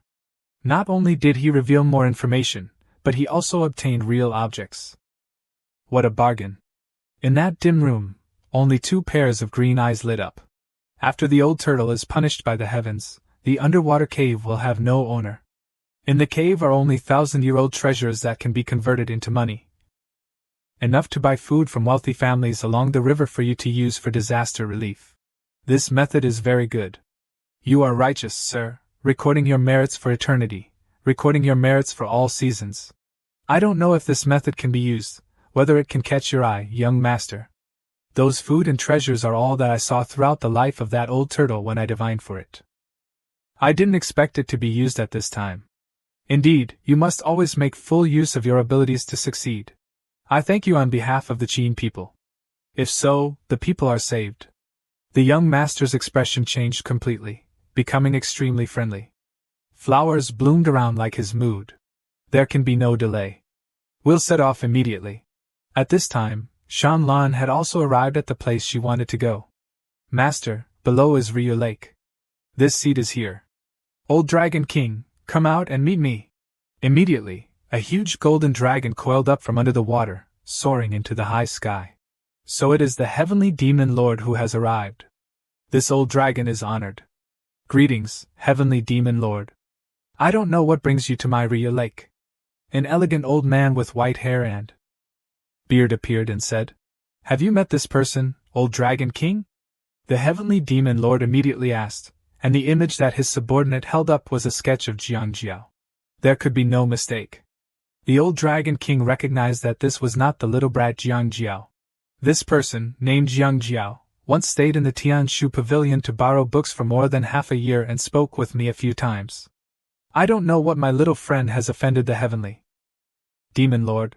S1: Not only did he reveal more information, but he also obtained real objects. What a bargain! In that dim room, only 2 pairs of green eyes lit up. After the old turtle is punished by the heavens, the underwater cave will have no owner. In the cave are only 1,000-year-old treasures that can be converted into money. Enough to buy food from wealthy families along the river for you to use for disaster relief. This method is very good. You are righteous, sir, recording your merits for eternity, recording your merits for all seasons. I don't know if this method can be used, whether it can catch your eye, young master. Those food and treasures are all that I saw throughout the life of that old turtle when I divined for it. I didn't expect it to be used at this time. Indeed, you must always make full use of your abilities to succeed. I thank you on behalf of the Qin people. If so, the people are saved. The young master's expression changed completely, becoming extremely friendly. Flowers bloomed around like his mood. There can be no delay. We'll set off immediately. At this time, Shan Lan had also arrived at the place she wanted to go. Master, below is Ryu Lake. This seat is here. Old Dragon King, come out and meet me. Immediately, a huge golden dragon coiled up from under the water, soaring into the high sky. So it is the heavenly demon lord who has arrived. This old dragon is honored. Greetings, heavenly demon lord. I don't know what brings you to my Ryu Lake. An elegant old man with white hair and beard appeared and said, Have you met this person, old Dragon King? The heavenly demon lord immediately asked, and the image that his subordinate held up was a sketch of Jiang Jiao. There could be no mistake. The old Dragon King recognized that this was not the little brat Jiang Jiao. This person, named Jiang Jiao, once stayed in the Tianshu Pavilion to borrow books for more than half a year and spoke with me a few times. I don't know what my little friend has offended the heavenly demon lord.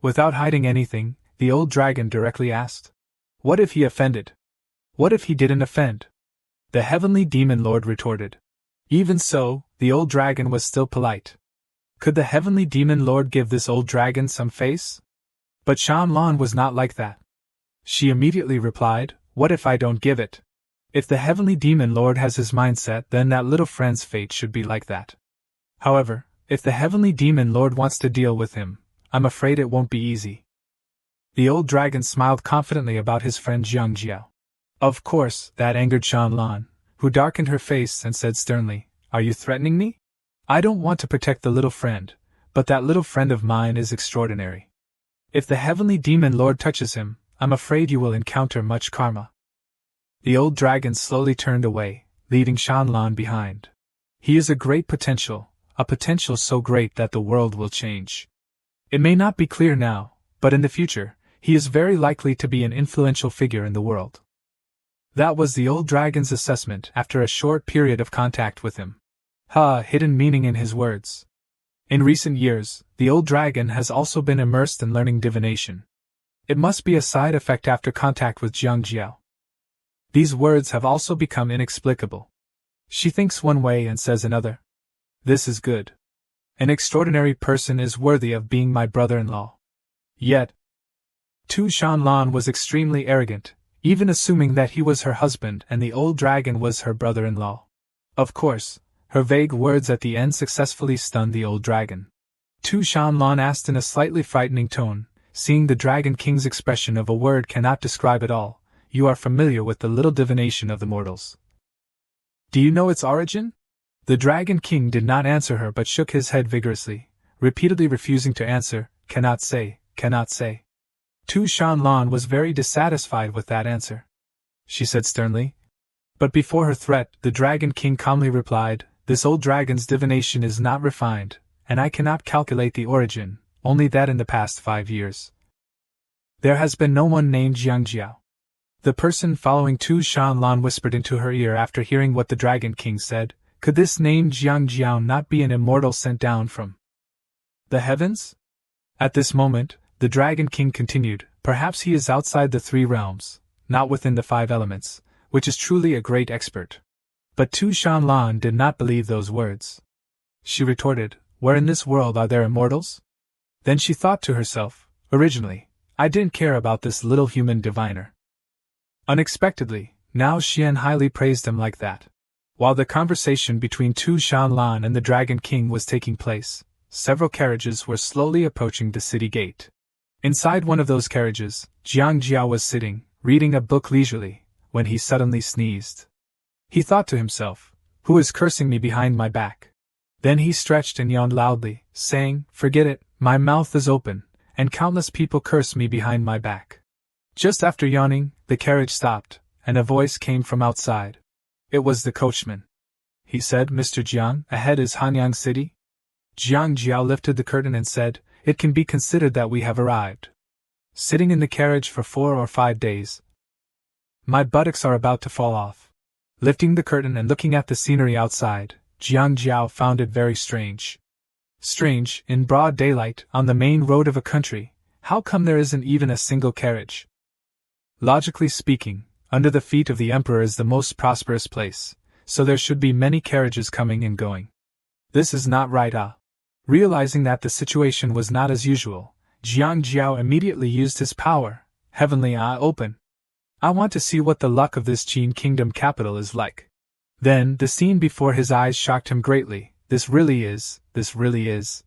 S1: Without hiding anything, the old dragon directly asked. What if he offended? What if he didn't offend? The heavenly demon lord retorted. Even so, the old dragon was still polite. Could the heavenly demon lord give this old dragon some face? But Shan Lan was not like that. She immediately replied, What if I don't give it? If the heavenly demon lord has his mindset, then that little friend's fate should be like that. However, if the heavenly demon lord wants to deal with him, I'm afraid it won't be easy. The old dragon smiled confidently about his friend Jiang Jiao. Of course, that angered Shan Lan, who darkened her face and said sternly, Are you threatening me? I don't want to protect the little friend, but that little friend of mine is extraordinary. If the heavenly demon lord touches him, I'm afraid you will encounter much karma. The old dragon slowly turned away, leaving Shan Lan behind. He is a great potential, a potential so great that the world will change. It may not be clear now, but in the future, he is very likely to be an influential figure in the world. That was the old dragon's assessment after a short period of contact with him. Hidden meaning in his words. In recent years, the old dragon has also been immersed in learning divination. It must be a side effect after contact with Jiang Jiao. These words have also become inexplicable. She thinks one way and says another. This is good. An extraordinary person is worthy of being my brother-in-law. Yet, Tu Shan Lan was extremely arrogant, even assuming that he was her husband and the old dragon was her brother-in-law. Of course, her vague words at the end successfully stunned the old dragon. Tu Shan Lan asked in a slightly frightening tone, seeing the Dragon King's expression of a word cannot describe it all, You are familiar with the little divination of the mortals. Do you know its origin? The Dragon King did not answer her but shook his head vigorously, repeatedly refusing to answer. Cannot say, cannot say. Tu Shanlan was very dissatisfied with that answer. She said sternly. But before her threat, the Dragon King calmly replied, This old dragon's divination is not refined, and I cannot calculate the origin, only that in the past 5 years there has been no one named Jiang Jiao. The person following Tu Shanlan whispered into her ear after hearing what the Dragon King said, Could this name Jiang Jiao not be an immortal sent down from the heavens? At this moment, the Dragon King continued, Perhaps he is outside the 3 realms, not within the 5 elements, which is truly a great expert. But Tu Shanlan did not believe those words. She retorted, Where in this world are there immortals? Then she thought to herself, Originally, I didn't care about this little human diviner. Unexpectedly, now Xian highly praised him like that. While the conversation between Tu Shanlan and the Dragon King was taking place, several carriages were slowly approaching the city gate. Inside one of those carriages, Jiang Jiao was sitting, reading a book leisurely, when he suddenly sneezed. He thought to himself, Who is cursing me behind my back? Then he stretched and yawned loudly, saying, Forget it, my mouth is open, and countless people curse me behind my back. Just after yawning, the carriage stopped, and a voice came from outside. It was the coachman. He said, Mr. Jiang, ahead is Hanyang City? Jiang Jiao lifted the curtain and said, It can be considered that we have arrived. Sitting in the carriage for 4 or 5 days. My buttocks are about to fall off. Lifting the curtain and looking at the scenery outside, Jiang Jiao found it very strange. Strange, in broad daylight, on the main road of a country, how come there isn't even a single carriage? Logically speaking, under the feet of the emperor is the most prosperous place, so there should be many carriages coming and going. This is not right. Realizing that the situation was not as usual, Jiang Jiao immediately used his power, Heavenly Eye Open. I want to see what the luck of this Qin Kingdom capital is like. Then, the scene before his eyes shocked him greatly. This really is.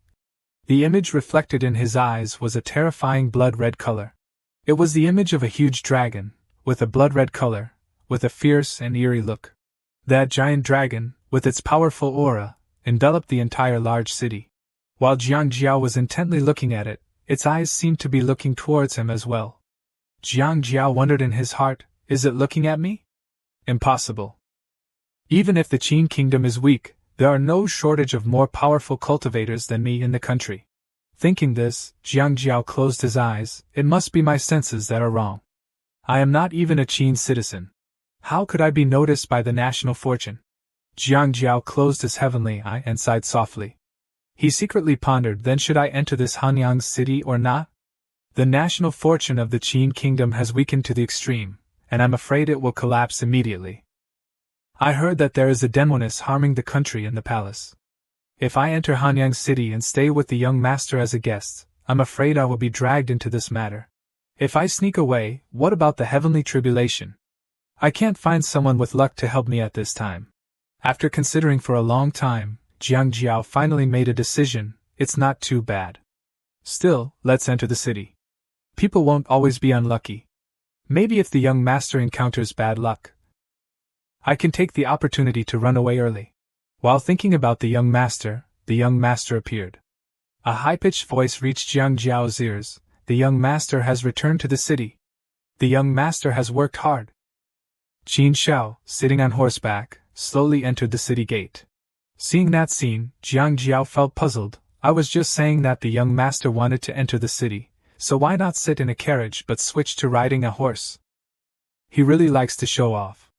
S1: The image reflected in his eyes was a terrifying blood-red color. It was the image of a huge dragon, with a blood-red color, with a fierce and eerie look. That giant dragon, with its powerful aura, enveloped the entire large city. While Jiang Jiao was intently looking at it, its eyes seemed to be looking towards him as well. Jiang Jiao wondered in his heart, Is it looking at me? Impossible. Even if the Qin Kingdom is weak, there are no shortage of more powerful cultivators than me in the country. Thinking this, Jiang Jiao closed his eyes. It must be my senses that are wrong. I am not even a Qin citizen. How could I be noticed by the national fortune? Jiang Jiao closed his heavenly eye and sighed softly. He secretly pondered, then should I enter this Hanyang city or not? The national fortune of the Qin Kingdom has weakened to the extreme, and I'm afraid it will collapse immediately. I heard that there is a demoness harming the country and the palace. If I enter Hanyang City and stay with the young master as a guest, I'm afraid I will be dragged into this matter. If I sneak away, what about the heavenly tribulation? I can't find someone with luck to help me at this time. After considering for a long time, Jiang Jiao finally made a decision. It's not too bad. Still, let's enter the city. People won't always be unlucky. Maybe if the young master encounters bad luck, I can take the opportunity to run away early. While thinking about the young master appeared. A high-pitched voice reached Jiang Jiao's ears. The young master has returned to the city. The young master has worked hard. Qin Shao, sitting on horseback, slowly entered the city gate. Seeing that scene, Jiang Jiao felt puzzled. I was just saying that the young master wanted to enter the city, so why not sit in a carriage but switch to riding a horse? He really likes to show off.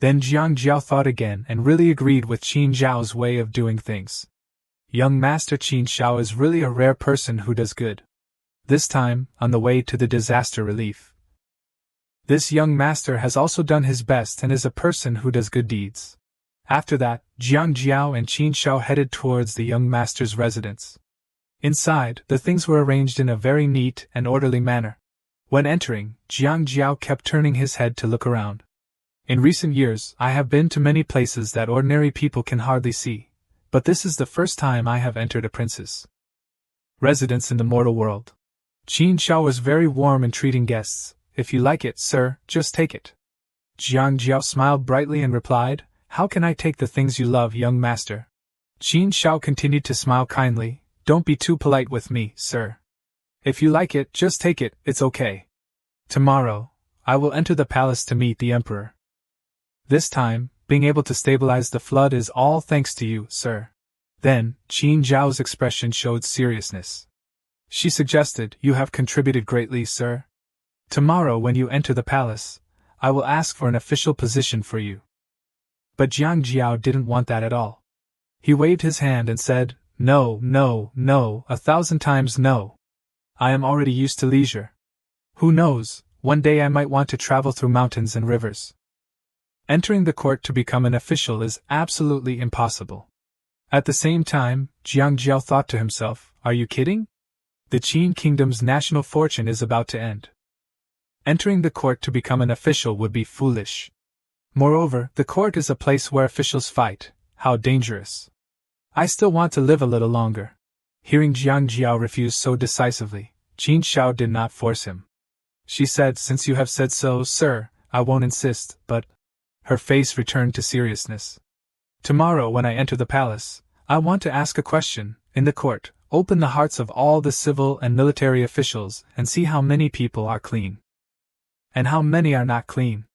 S1: Then Jiang Jiao thought again and really agreed with Qin Zhao's way of doing things. Young Master Qin Shao is really a rare person who does good. This time, on the way to the disaster relief. This young master has also done his best and is a person who does good deeds. After that, Jiang Jiao and Qin Shao headed towards the young master's residence. Inside, the things were arranged in a very neat and orderly manner. When entering, Jiang Jiao kept turning his head to look around. In recent years, I have been to many places that ordinary people can hardly see, but this is the first time I have entered a prince's residence in the mortal world. Qin Shao was very warm in treating guests. If you like it, sir, just take it. Jiang Jiao smiled brightly and replied, How can I take the things you love, young master? Qin Shao continued to smile kindly. Don't be too polite with me, sir. If you like it, just take it, it's okay. Tomorrow, I will enter the palace to meet the emperor. This time, being able to stabilize the flood is all thanks to you, sir. Then, Qin Zhao's expression showed seriousness. She suggested, you have contributed greatly, sir. Tomorrow when you enter the palace, I will ask for an official position for you. But Jiang Jiao didn't want that at all. He waved his hand and said, No, no, no, 1,000 times no. I am already used to leisure. Who knows, one day I might want to travel through mountains and rivers. Entering the court to become an official is absolutely impossible. At the same time, Jiang Jiao thought to himself, are you kidding? The Qin kingdom's national fortune is about to end. Entering the court to become an official would be foolish. Moreover, the court is a place where officials fight. How dangerous. I still want to live a little longer. Hearing Jiang Jiao refuse so decisively, Qin Shao did not force him. She said, since you have said so, sir, I won't insist, but... Her face returned to seriousness. Tomorrow when I enter the palace, I want to ask a question, in the court, open the hearts of all the civil and military officials and see how many people are clean. And how many are not clean.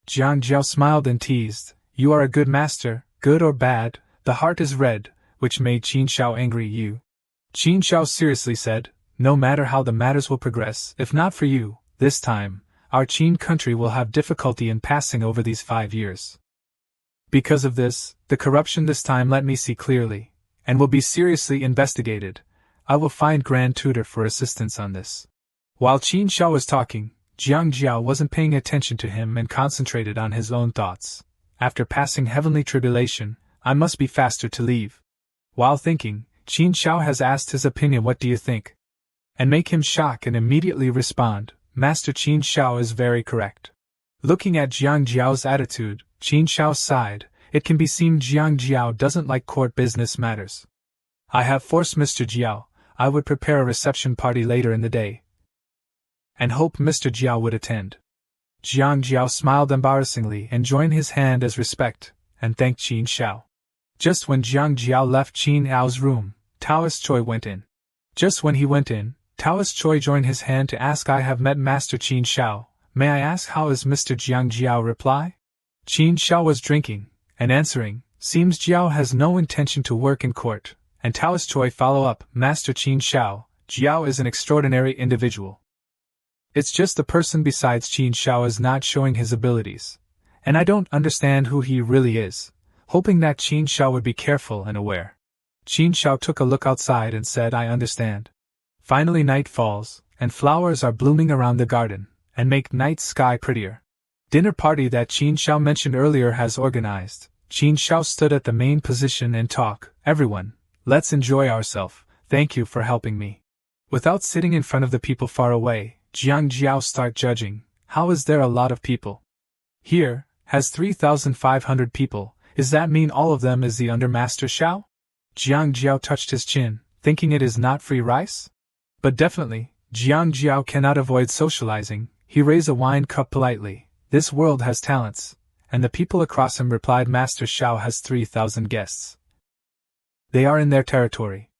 S1: Jiang Jiao smiled and teased, you are a good master, good or bad, the heart is red, which made Qin Shao angry. Qin Shao seriously said, no matter how the matters will progress, if not for you, this time, our Qin country will have difficulty in passing over these 5 years. Because of this, the corruption this time let me see clearly, and will be seriously investigated. I will find Grand Tutor for assistance on this. While Qin Shao was talking, Jiang Jiao wasn't paying attention to him and concentrated on his own thoughts. After passing heavenly tribulation, I must be faster to leave. While thinking, Qin Shao has asked his opinion, what do you think? And make him shock and immediately respond, Master Qin Shao is very correct. Looking at Jiang Jiao's attitude, Qin Shao sighed. It can be seen Jiang Jiao doesn't like court business matters. I have forced Mr. Jiao. I would prepare a reception party later in the day, and hope Mr. Jiao would attend. Jiang Jiao smiled embarrassingly and joined his hand as respect, and thanked Qin Shao. Just when Jiang Jiao left Qin Ao's room, Taoist Choi went in. Just when he went in, Taoist Choi joined his hand to ask, I have met Master Qin Shao. May I ask how is Mr. Jiang Jiao reply? Qin Shao was drinking, and answering, seems Jiao has no intention to work in court, and Taoist Choi follow up, Master Qin Shao, Jiao is an extraordinary individual. It's just the person besides Qin Shao is not showing his abilities, and I don't understand who he really is, hoping that Qin Shao would be careful and aware. Qin Shao took a look outside and said, I understand. Finally night falls, and flowers are blooming around the garden, and make night sky prettier. Dinner party that Qin Shao mentioned earlier has organized. Qin Shao stood at the main position and talk, everyone, let's enjoy ourselves, thank you for helping me. Without sitting in front of the people far away, Jiang Jiao start judging, how is there a lot of people? Here, has 3,500 people, does that mean all of them is the under Master Shao? Jiang Jiao touched his chin, thinking it is not free rice? But definitely, Jiang Jiao cannot avoid socializing. He raised a wine cup politely. This world has talents. And the people across him replied, Master Shao has 3,000 guests. They are in their territory.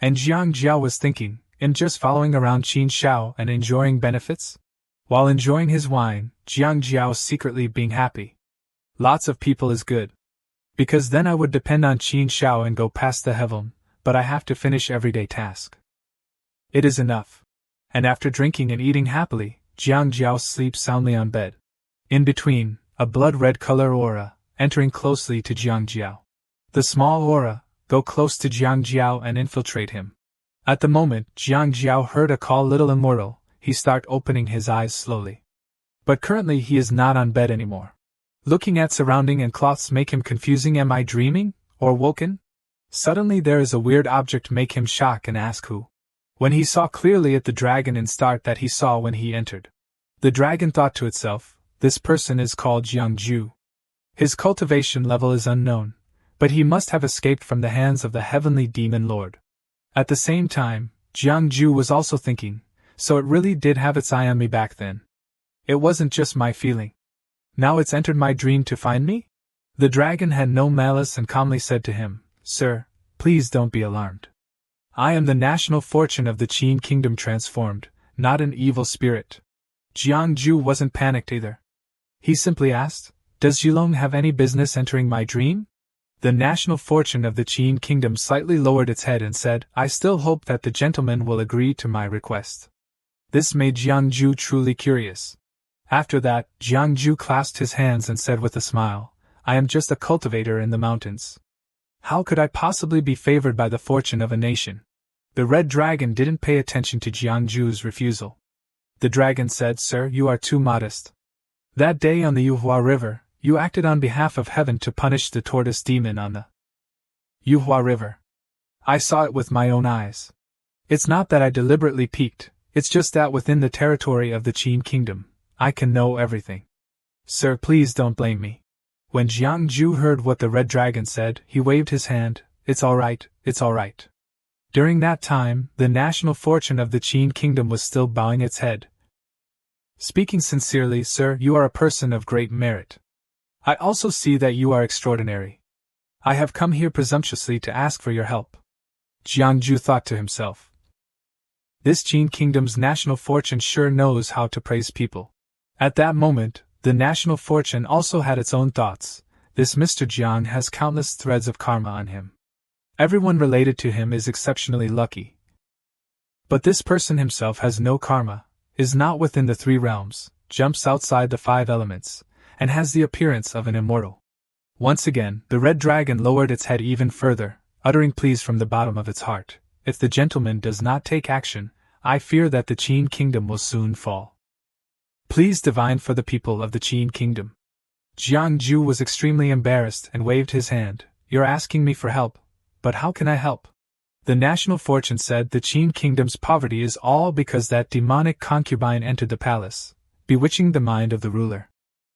S1: And Jiang Jiao was thinking, in just following around Qin Shao and enjoying benefits? While enjoying his wine, Jiang Jiao was secretly being happy. Lots of people is good. Because then I would depend on Qin Shao and go past the heaven, but I have to finish everyday task. It is enough. And after drinking and eating happily, Jiang Jiao sleeps soundly on bed. In between, a blood-red color aura, entering closely to Jiang Jiao. The small aura, go close to Jiang Jiao and infiltrate him. At the moment, Jiang Jiao heard a call, little immortal, he start opening his eyes slowly. But currently he is not on bed anymore. Looking at surrounding and cloths make him confusing, am I dreaming, or woken? Suddenly there is a weird object make him shock and ask who. When he saw clearly at the dragon in start that he saw when he entered. The dragon thought to itself, this person is called Jiang Ju. His cultivation level is unknown, but he must have escaped from the hands of the heavenly demon lord. At the same time, Jiang Ju was also thinking, so it really did have its eye on me back then. It wasn't just my feeling. Now it's entered my dream to find me? The dragon had no malice and calmly said to him, "Sir, please don't be alarmed. I am the national fortune of the Qin kingdom transformed, not an evil spirit." Jiangju wasn't panicked either. He simply asked, "Does Yulong have any business entering my dream?" The national fortune of the Qin kingdom slightly lowered its head and said, "I still hope that the gentleman will agree to my request." This made Jiangju truly curious. After that, Jiangju clasped his hands and said with a smile, "I am just a cultivator in the mountains. How could I possibly be favored by the fortune of a nation?" The red dragon didn't pay attention to Jiangju's refusal. The dragon said, "Sir, you are too modest. That day on the Yuhua River, you acted on behalf of heaven to punish the tortoise demon on the Yuhua River. I saw it with my own eyes. It's not that I deliberately peeked, it's just that within the territory of the Qin kingdom, I can know everything. Sir, please don't blame me." When Jiangju heard what the red dragon said, he waved his hand, "It's all right, it's all right." During that time, the national fortune of the Qin kingdom was still bowing its head. "Speaking sincerely, sir, you are a person of great merit. I also see that you are extraordinary. I have come here presumptuously to ask for your help." Jiangju thought to himself, "This Qin kingdom's national fortune sure knows how to praise people." At that moment, the national fortune also had its own thoughts. This Mr. Jiang has countless threads of karma on him. Everyone related to him is exceptionally lucky. But this person himself has no karma, is not within the three realms, jumps outside the five elements, and has the appearance of an immortal. Once again, the red dragon lowered its head even further, uttering pleas from the bottom of its heart. "If the gentleman does not take action, I fear that the Qin kingdom will soon fall. Please divine for the people of the Qin kingdom." Jiangju was extremely embarrassed and waved his hand. "You're asking me for help, but how can I help?" The national fortune said the Qin kingdom's poverty is all because that demonic concubine entered the palace, bewitching the mind of the ruler.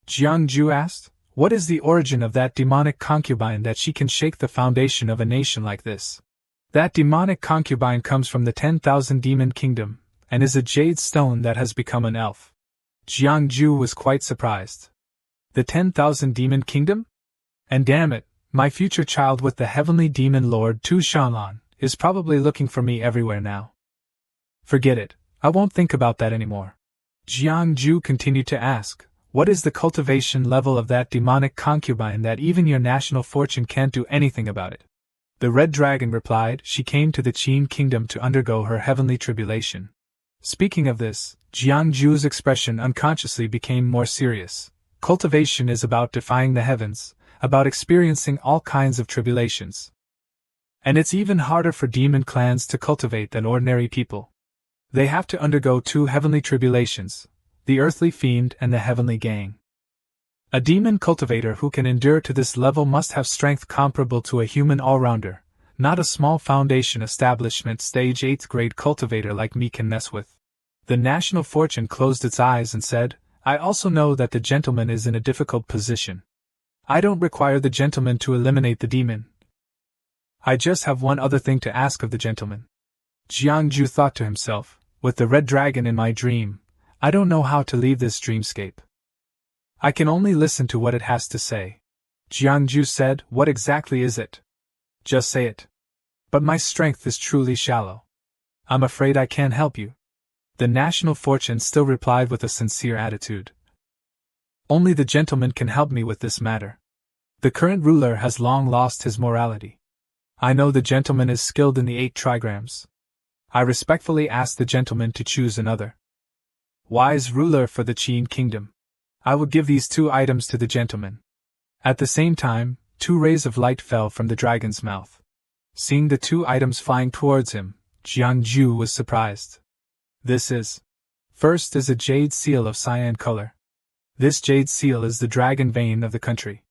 S1: Jiangju asked, "What is the origin of that demonic concubine that she can shake the foundation of a nation like this?" "That demonic concubine comes from the 10,000 demon kingdom, and is a jade stone that has become an elf." Jiangju was quite surprised. "The 10,000 demon kingdom? And damn it, my future child with the heavenly demon lord Tu Shanlan is probably looking for me everywhere now. Forget it, I won't think about that anymore." Jiangju continued to ask, "What is the cultivation level of that demonic concubine that even your national fortune can't do anything about it?" The red dragon replied, "She came to the Qin kingdom to undergo her heavenly tribulation." Speaking of this, Jiangju's expression unconsciously became more serious. Cultivation is about defying the heavens, about experiencing all kinds of tribulations. And it's even harder for demon clans to cultivate than ordinary people. They have to undergo two heavenly tribulations, the earthly fiend and the heavenly gang. A demon cultivator who can endure to this level must have strength comparable to a human all-rounder, not a small foundation establishment stage 8th grade cultivator like me can mess with. The national fortune closed its eyes and said, "I also know that the gentleman is in a difficult position. I don't require the gentleman to eliminate the demon. I just have one other thing to ask of the gentleman." Jiangju thought to himself, "With the red dragon in my dream, I don't know how to leave this dreamscape. I can only listen to what it has to say." Jiangju said, "What exactly is it? Just say it." "But my strength is truly shallow. I'm afraid I can't help you." The national fortune still replied with a sincere attitude. "Only the gentleman can help me with this matter. The current ruler has long lost his morality. I know the gentleman is skilled in the 8 trigrams. I respectfully ask the gentleman to choose another wise ruler for the Qin kingdom. I will give these 2 items to the gentleman." At the same time, 2 rays of light fell from the dragon's mouth. Seeing the 2 items flying towards him, Jiangju was surprised. First is a jade seal of cyan color. This jade seal is the dragon vein of the country.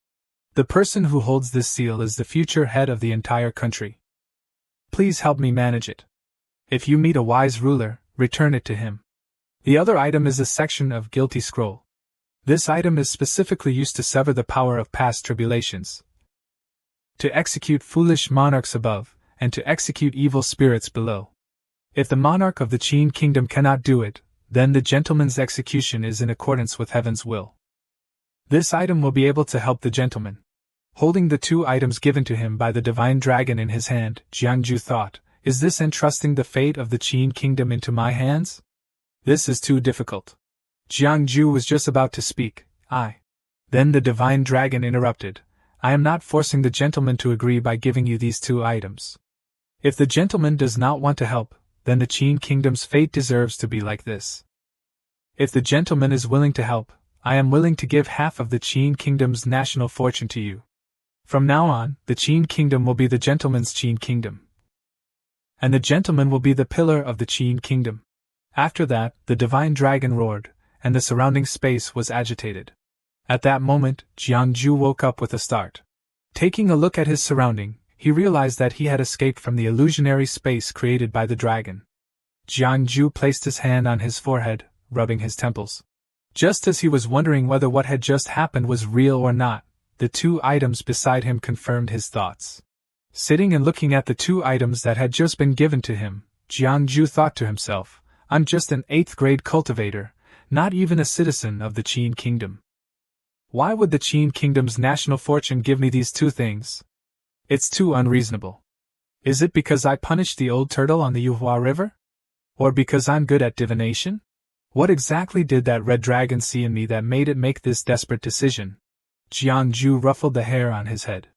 S1: The person who holds this seal is the future head of the entire country. Please help me manage it. If you meet a wise ruler, return it to him. The other item is a section of guilty scroll. This item is specifically used to sever the power of past tribulations, to execute foolish monarchs above, and to execute evil spirits below. If the monarch of the Qin kingdom cannot do it, then the gentleman's execution is in accordance with heaven's will. This item will be able to help the gentleman. Holding the 2 items given to him by the divine dragon in his hand, Jiangju thought, is this entrusting the fate of the Qin kingdom into my hands? This is too difficult. Jiangju was just about to speak. Then the divine dragon interrupted. I am not forcing the gentleman to agree by giving you these 2 items. If the gentleman does not want to help, then the Qin kingdom's fate deserves to be like this. If the gentleman is willing to help, I am willing to give half of the Qin kingdom's national fortune to you. From now on, the Qin kingdom will be the gentleman's Qin kingdom. And the gentleman will be the pillar of the Qin kingdom. After that, the divine dragon roared, and the surrounding space was agitated. At that moment, Jiangju woke up with a start. Taking a look at his surrounding, he realized that he had escaped from the illusionary space created by the dragon. Jiangju placed his hand on his forehead, rubbing his temples. Just as he was wondering whether what had just happened was real or not, the 2 items beside him confirmed his thoughts. Sitting and looking at the 2 items that had just been given to him, Jiangju thought to himself, I'm just an 8th grade cultivator, not even a citizen of the Qin kingdom. Why would the Qin kingdom's national fortune give me these 2 things? It's too unreasonable. Is it because I punished the old turtle on the Yuhua River? Or because I'm good at divination? What exactly did that red dragon see in me that made it make this desperate decision? Jiangju ruffled the hair on his head.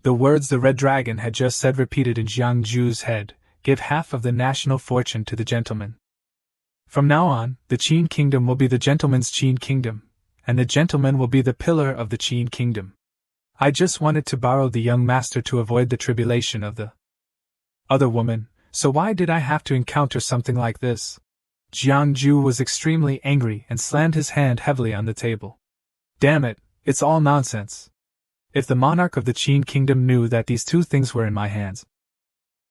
S1: The words the red dragon had just said repeated in Jiangju's head, give half of the national fortune to the gentleman. From now on, the Qin kingdom will be the gentleman's Qin kingdom, and the gentleman will be the pillar of the Qin kingdom. I just wanted to borrow the young master to avoid the tribulation of the other woman, so why did I have to encounter something like this? Jiangju was extremely angry and slammed his hand heavily on the table. Damn it, it's all nonsense. If the monarch of the Qin kingdom knew that these 2 things were in my hands,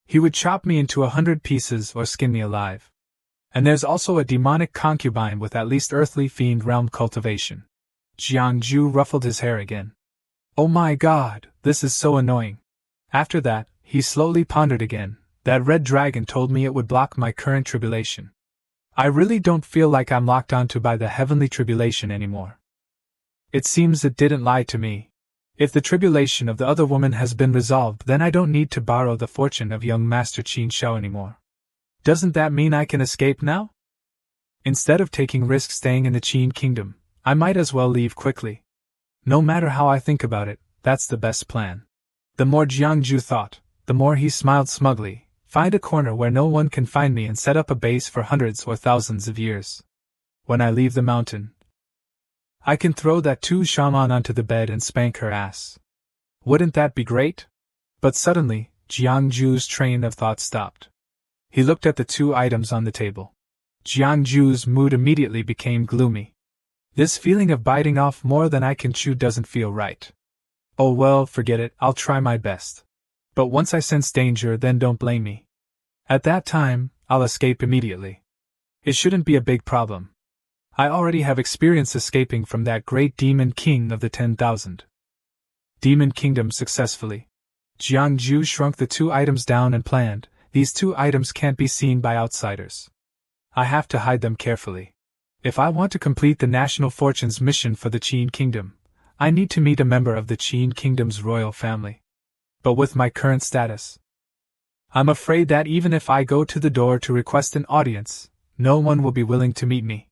S1: he would chop me into 100 pieces or skin me alive. And there's also a demonic concubine with at least earthly fiend realm cultivation. Jiangju ruffled his hair again. Oh my god, this is so annoying. After that, he slowly pondered again. That red dragon told me it would block my current tribulation. I really don't feel like I'm locked onto by the heavenly tribulation anymore. It seems it didn't lie to me. If the tribulation of the other woman has been resolved, then I don't need to borrow the fortune of young Master Qin Shao anymore. Doesn't that mean I can escape now? Instead of taking risks staying in the Qin kingdom, I might as well leave quickly. No matter how I think about it, that's the best plan. The more Jiangju thought, the more he smiled smugly. Find a corner where no one can find me and set up a base for hundreds or thousands of years. When I leave the mountain, I can throw that 2 shaman onto the bed and spank her ass. Wouldn't that be great? But suddenly, Jiangju's train of thought stopped. He looked at the 2 items on the table. Jiangju's mood immediately became gloomy. This feeling of biting off more than I can chew doesn't feel right. Oh well, forget it, I'll try my best. But once I sense danger, then don't blame me. At that time, I'll escape immediately. It shouldn't be a big problem. I already have experience escaping from that great demon king of the 10,000 demon kingdom successfully. Jiangju shrunk the 2 items down and planned, these 2 items can't be seen by outsiders. I have to hide them carefully. If I want to complete the National Fortunes mission for the Qin kingdom, I need to meet a member of the Qin kingdom's royal family. But with my current status, I'm afraid that even if I go to the door to request an audience, no one will be willing to meet me.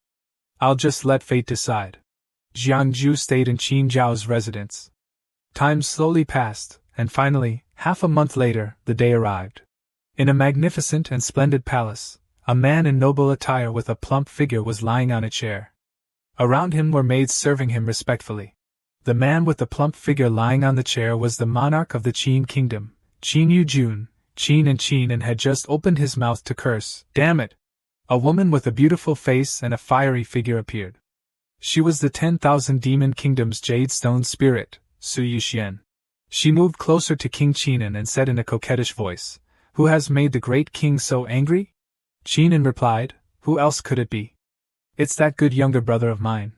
S1: I'll just let fate decide. Jiangju stayed in Qin Zhao's residence. Time slowly passed, and finally, half a month later, the day arrived. In a magnificent and splendid palace, a man in noble attire with a plump figure was lying on a chair. Around him were maids serving him respectfully. The man with the plump figure lying on the chair was the monarch of the Qin kingdom, Qin Yujun. Qin and had just opened his mouth to curse. Damn it! A woman with a beautiful face and a fiery figure appeared. She was the 10,000 Demon Kingdom's Jade Stone Spirit, Su Yuxian. She moved closer to King Qinan and said in a coquettish voice, "Who has made the great king so angry?" Qinan replied, "Who else could it be? It's that good younger brother of mine.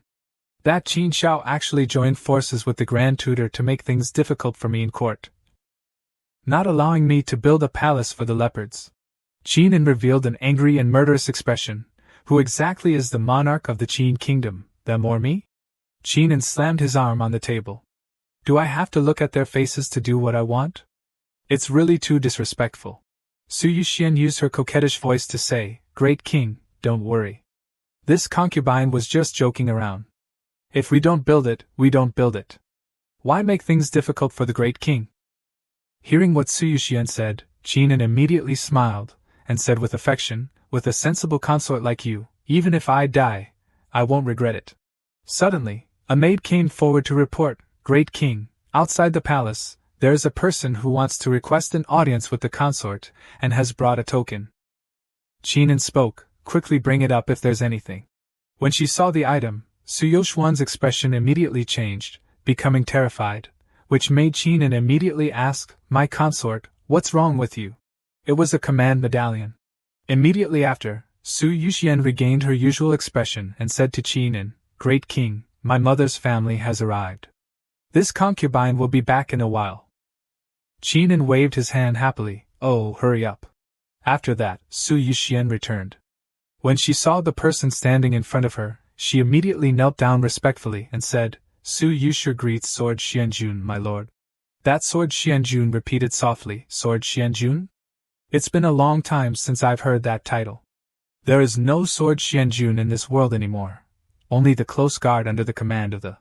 S1: That Qin Shao actually joined forces with the Grand Tutor to make things difficult for me in court, not allowing me to build a palace for the leopards." Qinan revealed an angry and murderous expression. "Who exactly is the monarch of the Qin kingdom, them or me?" Qinan slammed his arm on the table. Do I have to look at their faces to do what I want? It's really too disrespectful. Su Yuxian used her coquettish voice to say, Great King, don't worry. This concubine was just joking around. If we don't build it, we don't build it. Why make things difficult for the Great King? Hearing what Su Yuxian said, Qinin immediately smiled, and said with affection, with a sensible consort like you, even if I die, I won't regret it. Suddenly, a maid came forward to report, Great King, outside the palace, there is a person who wants to request an audience with the consort, and has brought a token. Qinin spoke, quickly bring it up if there's anything. When she saw the item, Su Yoxuan's expression immediately changed, becoming terrified, which made Qinin immediately ask, My consort, what's wrong with you? It was a command medallion. Immediately after, Su Yuxian regained her usual expression and said to Qinin, Great King, my mother's family has arrived. This concubine will be back in a while. Qinin waved his hand happily, Oh, hurry up. After that, Su Yuxian returned. When she saw the person standing in front of her, she immediately knelt down respectfully and said, Su Yuxia greets Sword Xianjun, my lord. That Sword Xianjun repeated softly, Sword Xianjun? It's been a long time since I've heard that title. There is no Sword Xianjun in this world anymore, only the close guard under the command of the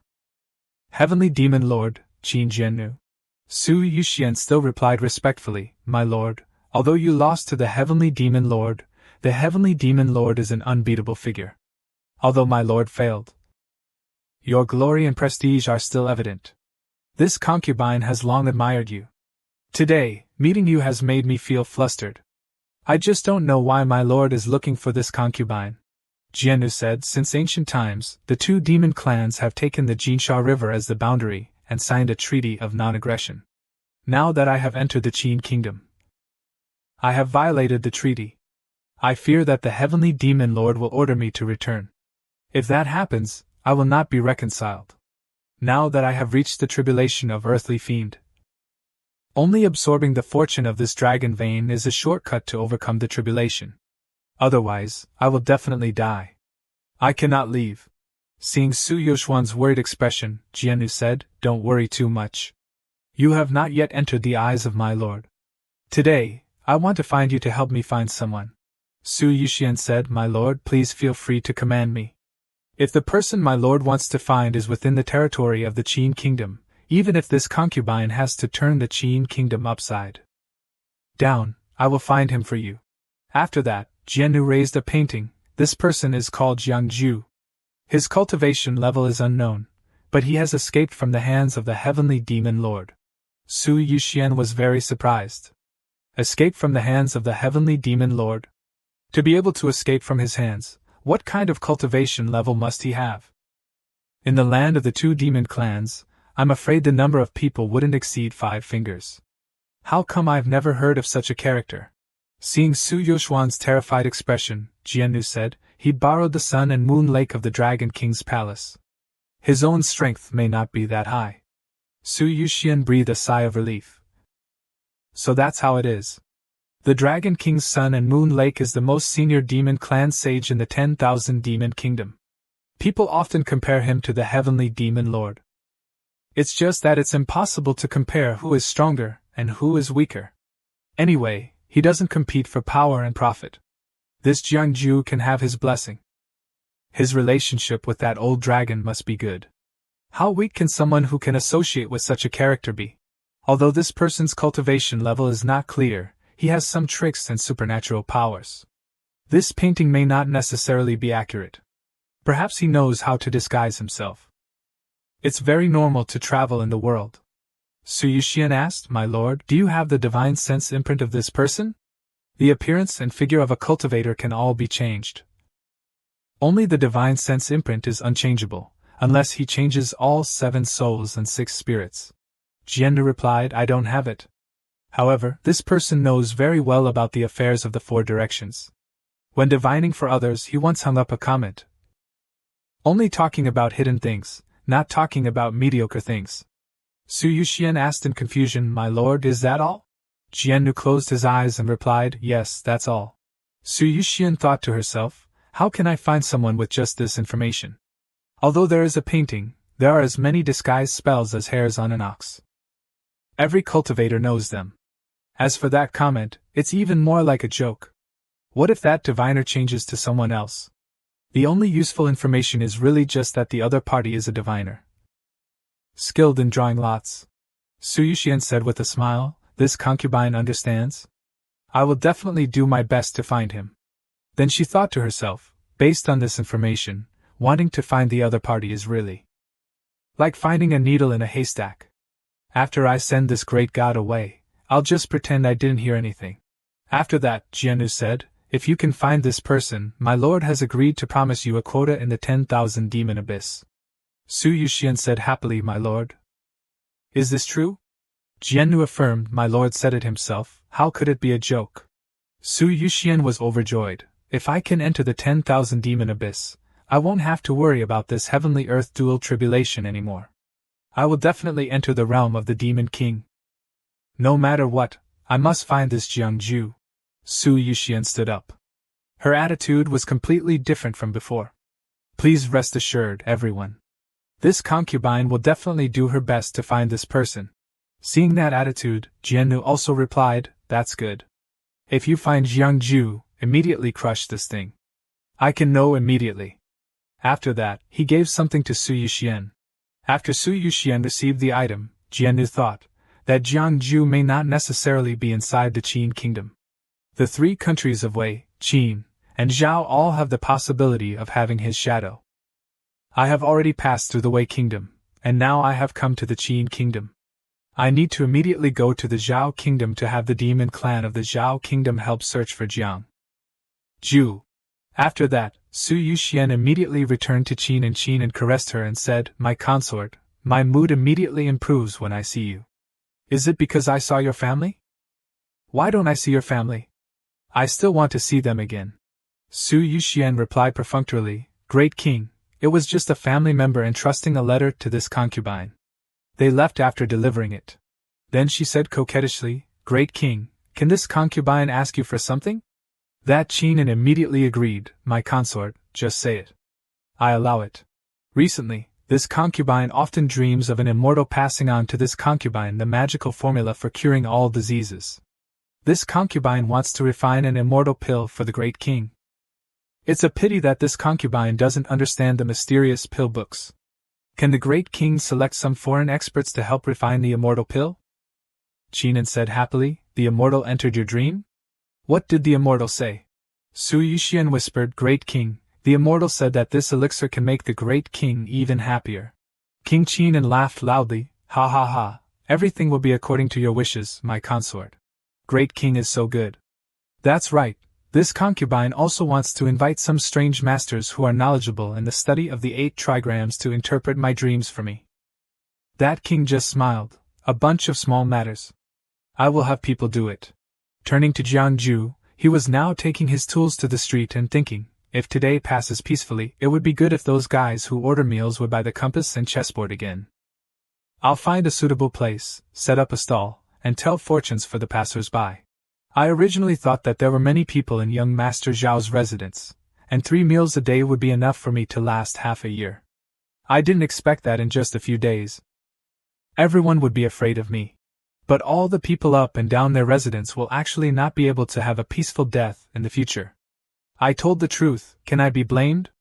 S1: Heavenly Demon Lord, Qin Jiannu. Su Yuxian still replied respectfully, My lord, although you lost to the Heavenly Demon Lord, the Heavenly Demon Lord is an unbeatable figure. Although my lord failed, your glory and prestige are still evident. This concubine has long admired you. Today, meeting you has made me feel flustered. I just don't know why my lord is looking for this concubine. Jiannu said, Since ancient times, the two demon clans have taken the Jinsha River as the boundary and signed a treaty of non-aggression. Now that I have entered the Qin kingdom, I have violated the treaty. I fear that the Heavenly Demon Lord will order me to return. If that happens, I will not be reconciled. Now that I have reached the tribulation of earthly fiend, only absorbing the fortune of this dragon vein is a shortcut to overcome the tribulation. Otherwise, I will definitely die. I cannot leave. Seeing Su Yoxuan's worried expression, Jiannu said, Don't worry too much. You have not yet entered the eyes of my lord. Today, I want to find you to help me find someone. Su Yuxian said, My lord, please feel free to command me. If the person my lord wants to find is within the territory of the Qin kingdom, even if this concubine has to turn the Qin kingdom upside down, I will find him for you. After that, Jiannu raised a painting. This person is called Jiangju. His cultivation level is unknown, but he has escaped from the hands of the Heavenly Demon Lord. Su Yuxian was very surprised. Escape from the hands of the Heavenly Demon Lord? To be able to escape from his hands, what kind of cultivation level must he have? In the land of the two demon clans, I'm afraid the number of people wouldn't exceed 5 fingers. How come I've never heard of such a character? Seeing Su Yoxuan's terrified expression, Jiannu said, He borrowed the sun and moon lake of the Dragon King's palace. His own strength may not be that high. Su Yuxian breathed a sigh of relief. So that's how it is. The Dragon King's Sun and Moon Lake is the most senior demon clan sage in the 10,000 Demon Kingdom. People often compare him to the Heavenly Demon Lord. It's just that it's impossible to compare who is stronger and who is weaker. Anyway, he doesn't compete for power and profit. This Jiangju can have his blessing. His relationship with that old dragon must be good. How weak can someone who can associate with such a character be? Although this person's cultivation level is not clear, he has some tricks and supernatural powers. This painting may not necessarily be accurate. Perhaps he knows how to disguise himself. It's very normal to travel in the world. Su Yuxian asked, My lord, do you have the divine sense imprint of this person? The appearance and figure of a cultivator can all be changed. Only the divine sense imprint is unchangeable, unless he changes all 7 souls and 6 spirits. Jiannu replied, I don't have it. However, this person knows very well about the affairs of the 4 directions. When divining for others, he once hung up a comment. Only talking about hidden things, not talking about mediocre things. Su Yuxian asked in confusion, My lord, is that all? Jiannu closed his eyes and replied, Yes, that's all. Su Yuxian thought to herself, How can I find someone with just this information? Although there is a painting, There are as many disguise spells as hairs on an ox. Every cultivator knows them. As for that comment, it's even more like a joke. What if that diviner changes to someone else? The only useful information is really just that the other party is a diviner. Skilled in drawing lots. Su Yuxian said with a smile, this concubine understands? I will definitely do my best to find him. Then she thought to herself, based on this information, wanting to find the other party is really like finding a needle in a haystack. After I send this great god away, I'll just pretend I didn't hear anything. After that, Jiannu said, if you can find this person, my lord has agreed to promise you a quota in the 10,000 demon abyss. Su Yuxian said happily, my lord. Is this true? Jiannu affirmed, my lord said it himself, how could it be a joke? Su Yuxian was overjoyed. If I can enter the 10,000 demon abyss, I won't have to worry about this heavenly earth dual tribulation anymore. I will definitely enter the realm of the demon king. No matter what, I must find this Jiangju. Su Yuxian stood up. Her attitude was completely different from before. Please rest assured, everyone. This concubine will definitely do her best to find this person. Seeing that attitude, Jiannu also replied, that's good. If you find Jiangju, immediately crush this thing. I can know immediately. After that, he gave something to Su Yuxian. After Su Yuxian received the item, Jiannu thought that Jiangju may not necessarily be inside the Qin kingdom. The three countries of Wei, Qin, and Zhao all have the possibility of having his shadow. I have already passed through the Wei kingdom, and now I have come to the Qin kingdom. I need to immediately go to the Zhao kingdom to have the demon clan of the Zhao kingdom help search for Jiang Ju. After that, Su Yuxian immediately returned to Qin and caressed her and said, my consort, my mood immediately improves when I see you. Is it because I saw your family? Why don't I see your family? I still want to see them again. Su Yuxian replied perfunctorily, Great King, it was just a family member entrusting a letter to this concubine. They left after delivering it. Then she said coquettishly, Great King, can this concubine ask you for something? That Qin immediately agreed, my consort, just say it. I allow it. Recently, this concubine often dreams of an immortal passing on to this concubine the magical formula for curing all diseases. This concubine wants to refine an immortal pill for the Great King. It's a pity that this concubine doesn't understand the mysterious pill books. Can the Great King select some foreign experts to help refine the immortal pill? Qin said happily, the immortal entered your dream? What did the immortal say? Su Yuxian whispered, Great King, the immortal said that this elixir can make the Great King even happier. King Qin laughed loudly, ha ha ha, everything will be according to your wishes, my consort. Great King is so good. That's right, this concubine also wants to invite some strange masters who are knowledgeable in the study of the 8 trigrams to interpret my dreams for me. That king just smiled, a bunch of small matters. I will have people do it. Turning to Jiangju, he was now taking his tools to the street and thinking, if today passes peacefully, it would be good if those guys who order meals would buy the compass and chessboard again. I'll find a suitable place, set up a stall, and tell fortunes for the passers-by. I originally thought that there were many people in young Master Zhao's residence, and 3 meals a day would be enough for me to last half a year. I didn't expect that in just a few days. Everyone would be afraid of me. But all the people up and down their residence will actually not be able to have a peaceful death in the future. I told the truth, can I be blamed?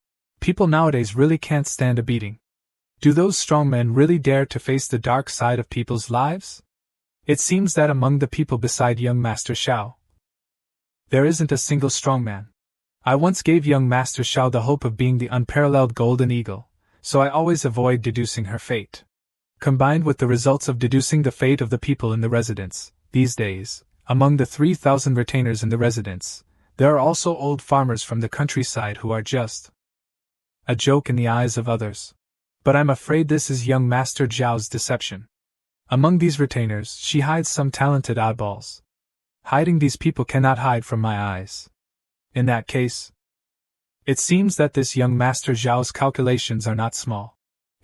S1: People nowadays really can't stand a beating. Do those strong men really dare to face the dark side of people's lives? It seems that among the people beside young Master Xiao, there isn't a single strong man. I once gave young Master Xiao the hope of being the unparalleled golden eagle, so I always avoid deducing her fate. Combined with the results of deducing the fate of the people in the residence, these days, among the 3,000 retainers in the residence, there are also old farmers from the countryside who are just a joke in the eyes of others. But I'm afraid this is young Master Zhao's deception. Among these retainers, she hides some talented oddballs. Hiding these people cannot hide from my eyes. In that case, it seems that this young Master Zhao's calculations are not small.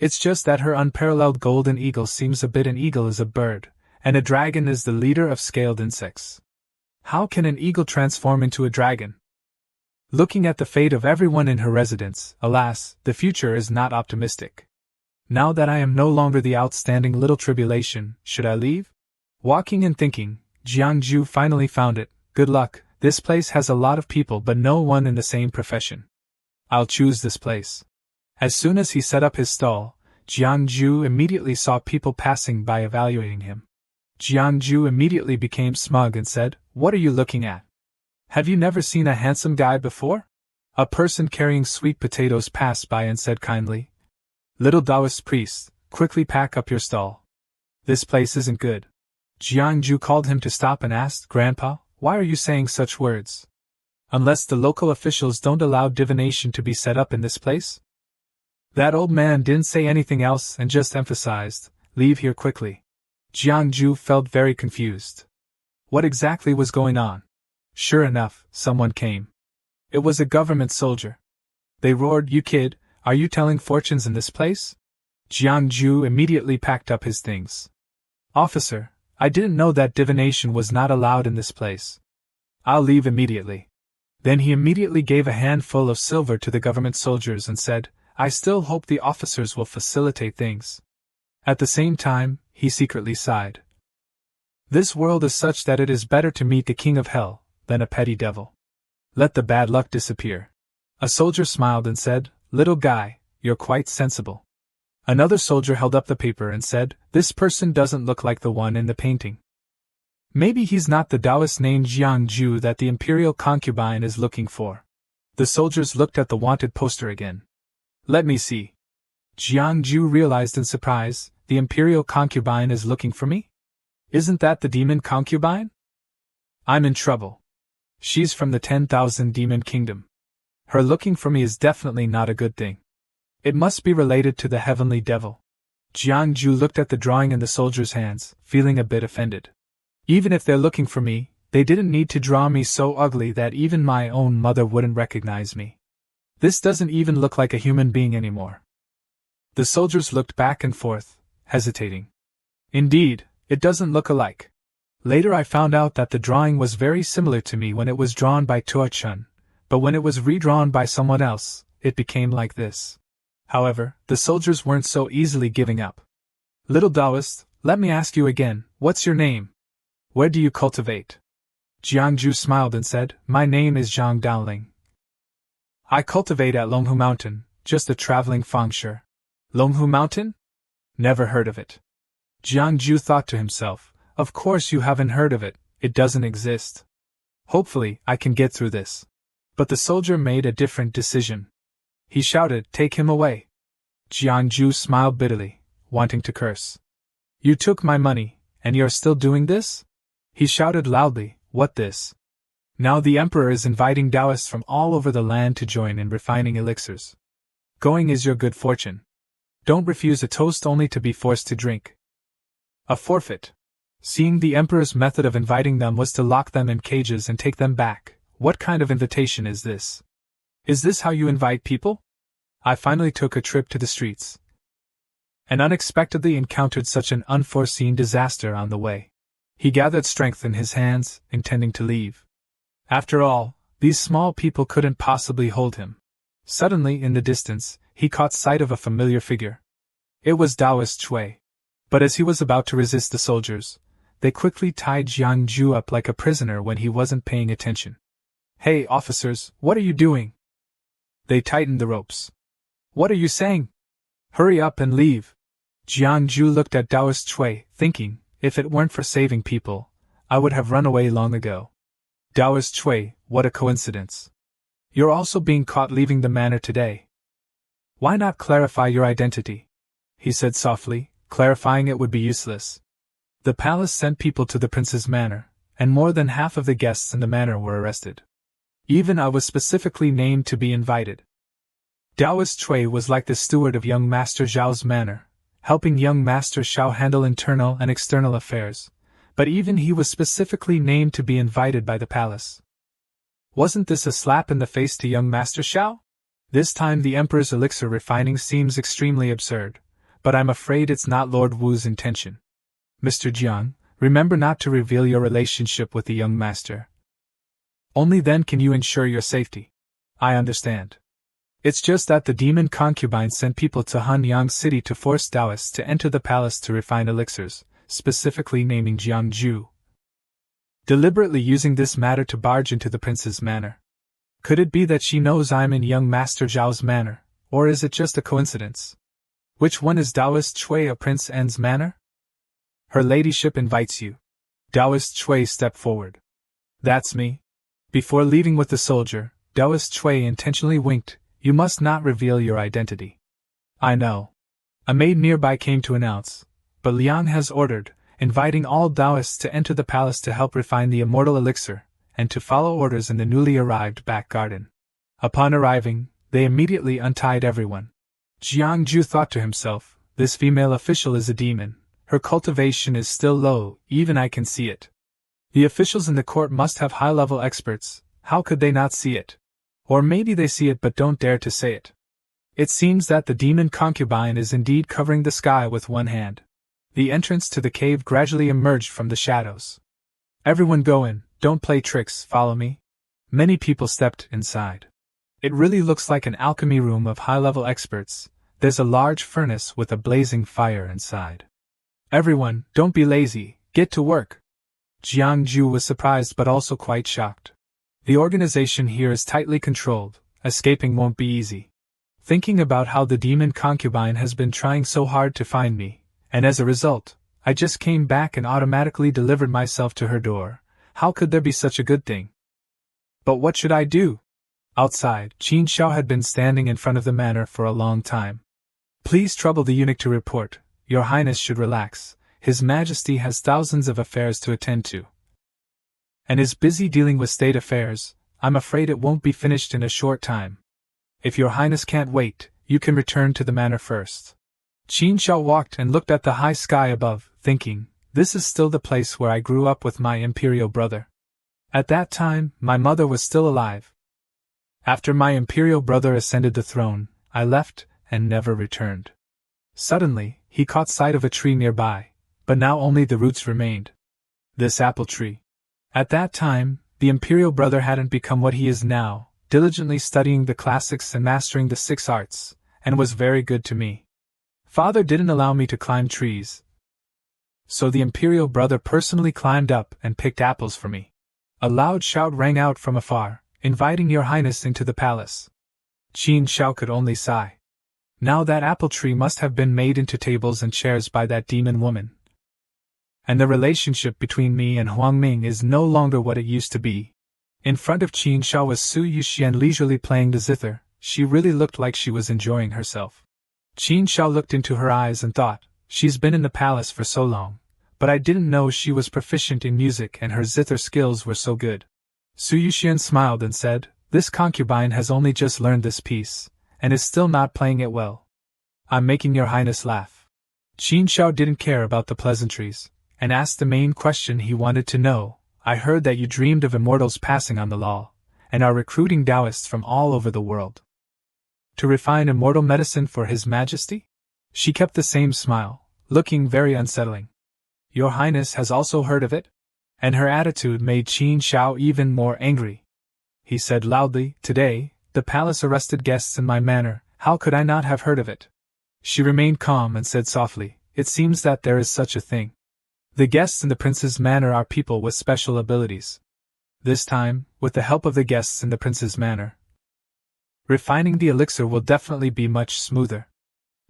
S1: It's just that her unparalleled golden eagle seems a bit. An eagle is a bird, and a dragon is the leader of scaled insects. How can an eagle transform into a dragon? Looking at the fate of everyone in her residence, alas, the future is not optimistic. Now that I am no longer the outstanding little tribulation, should I leave? Walking and thinking, Jiangju finally found it. Good luck, this place has a lot of people but no one in the same profession. I'll choose this place. As soon as he set up his stall, Jiangju immediately saw people passing by evaluating him. Jiangju immediately became smug and said, "What are you looking at? Have you never seen a handsome guy before?" A person carrying sweet potatoes passed by and said kindly, "Little Taoist priest, quickly pack up your stall. This place isn't good." Jiangju called him to stop and asked, "Grandpa, why are you saying such words? Unless the local officials don't allow divination to be set up in this place?" That old man didn't say anything else and just emphasized, "Leave here quickly." Jiangju felt very confused. What exactly was going on? Sure enough, someone came. It was a government soldier. They roared, "You kid, are you telling fortunes in this place?" Jiangju immediately packed up his things. "Officer, I didn't know that divination was not allowed in this place. I'll leave immediately." Then he immediately gave a handful of silver to the government soldiers and said, "I still hope the officers will facilitate things." At the same time, he secretly sighed. This world is such that it is better to meet the king of hell than a petty devil. Let the bad luck disappear. A soldier smiled and said, "Little guy, you're quite sensible." Another soldier held up the paper and said, "This person doesn't look like the one in the painting. Maybe he's not the Taoist named Jiangju that the imperial concubine is looking for." The soldiers looked at the wanted poster again. "Let me see." Jiangju realized in surprise, "The imperial concubine is looking for me? Isn't that the demon concubine? I'm in trouble. She's from the 10,000 demon kingdom. Her looking for me is definitely not a good thing. It must be related to the heavenly devil." Jiangju looked at the drawing in the soldier's hands, feeling a bit offended. Even if they're looking for me, they didn't need to draw me so ugly that even my own mother wouldn't recognize me. This doesn't even look like a human being anymore. The soldiers looked back and forth, hesitating. Indeed, it doesn't look alike. Later I found out that the drawing was very similar to me when it was drawn by Tuo-chun, but when it was redrawn by someone else, it became like this. However, the soldiers weren't so easily giving up. "Little Taoist, let me ask you again, what's your name? Where do you cultivate?" Jiangju smiled and said, "My name is Zhang Daoling. I cultivate at Longhu Mountain, just a traveling fengshi." "Longhu Mountain? Never heard of it." Jiangju thought to himself, "Of course you haven't heard of it, it doesn't exist. Hopefully, I can get through this." But the soldier made a different decision. He shouted, "Take him away." Jiangju smiled bitterly, wanting to curse. "You took my money, and you're still doing this?" He shouted loudly, "What this? Now the emperor is inviting Taoists from all over the land to join in refining elixirs. Going is your good fortune. Don't refuse a toast only to be forced to drink. A forfeit." Seeing the emperor's method of inviting them was to lock them in cages and take them back, what kind of invitation is this? Is this how you invite people? I finally took a trip to the streets, and unexpectedly encountered such an unforeseen disaster on the way. He gathered strength in his hands, intending to leave. After all, these small people couldn't possibly hold him. Suddenly, in the distance, he caught sight of a familiar figure. It was Taoist Chui. But as he was about to resist the soldiers, they quickly tied Jiangju up like a prisoner when he wasn't paying attention. "Hey, officers, what are you doing?" They tightened the ropes. "What are you saying? Hurry up and leave." Jiangju looked at Taoist Chui, thinking, if it weren't for saving people, I would have run away long ago. "Taoist Chui, what a coincidence. You're also being caught leaving the manor today. Why not clarify your identity?" he said softly. Clarifying it would be useless. The palace sent people to the prince's manor, and more than half of the guests in the manor were arrested. Even I was specifically named to be invited. Taoist Chui was like the steward of young Master Zhao's manor, helping young Master Zhao handle internal and external affairs, but even he was specifically named to be invited by the palace. Wasn't this a slap in the face to young Master Zhao? This time the Emperor's elixir refining seems extremely absurd, but I'm afraid it's not Lord Wu's intention. Mr. Jiang, remember not to reveal your relationship with the young master. Only then can you ensure your safety. I understand. It's just that the demon concubine sent people to Hanyang City to force Taoists to enter the palace to refine elixirs, specifically naming Jiangju, deliberately using this matter to barge into the prince's manor. Could it be that she knows I'm in young Master Zhao's manor, or is it just a coincidence? Which one is Taoist Chui of Prince N's manor? Her ladyship invites you. Taoist Chui stepped forward. That's me. Before leaving with the soldier, Taoist Chui intentionally winked. You must not reveal your identity. I know. A maid nearby came to announce, but Liang has ordered, inviting all Taoists to enter the palace to help refine the immortal elixir, and to follow orders in the newly arrived back garden. Upon arriving, they immediately untied everyone. Jiangju thought to himself, this female official is a demon. Her cultivation is still low, even I can see it. The officials in the court must have high-level experts, how could they not see it? Or maybe they see it but don't dare to say it. It seems that the demon concubine is indeed covering the sky with one hand. The entrance to the cave gradually emerged from the shadows. Everyone go in, don't play tricks, follow me. Many people stepped inside. It really looks like an alchemy room of high-level experts. There's a large furnace with a blazing fire inside. Everyone, don't be lazy, get to work. Jiangju was surprised but also quite shocked. The organization here is tightly controlled, escaping won't be easy. Thinking about how the demon concubine has been trying so hard to find me, and as a result, I just came back and automatically delivered myself to her door. How could there be such a good thing? But what should I do? Outside, Qin Shao had been standing in front of the manor for a long time. Please trouble the eunuch to report. Your Highness should relax. His Majesty has thousands of affairs to attend to, and is busy dealing with state affairs. I'm afraid it won't be finished in a short time. If your Highness can't wait, you can return to the manor first. Qin Shao walked and looked at the high sky above, thinking, this is still the place where I grew up with my imperial brother. At that time, my mother was still alive. After my imperial brother ascended the throne, I left and never returned. Suddenly, he caught sight of a tree nearby, but now only the roots remained. This apple tree. At that time, the imperial brother hadn't become what he is now, diligently studying the classics and mastering the 6 arts, and was very good to me. Father didn't allow me to climb trees, so the imperial brother personally climbed up and picked apples for me. A loud shout rang out from afar, inviting your Highness into the palace. Qin Shao could only sigh. Now that apple tree must have been made into tables and chairs by that demon woman. And the relationship between me and Huang Ming is no longer what it used to be. In front of Qin Shao was Su Yuxian leisurely playing the zither. She really looked like she was enjoying herself. Qin Shao looked into her eyes and thought, she's been in the palace for so long, but I didn't know she was proficient in music and her zither skills were so good. Su Yuxian smiled and said, this concubine has only just learned this piece, and is still not playing it well. I'm making your Highness laugh. Qin Shao didn't care about the pleasantries, and asked the main question he wanted to know. I heard that you dreamed of immortals passing on the law, and are recruiting Taoists from all over the world to refine immortal medicine for His Majesty? She kept the same smile, looking very unsettling. Your Highness has also heard of it? And her attitude made Qin Shao even more angry. He said loudly, today, the palace arrested guests in my manor, how could I not have heard of it? She remained calm and said softly, it seems that there is such a thing. The guests in the prince's manor are people with special abilities. This time, with the help of the guests in the prince's manor, refining the elixir will definitely be much smoother.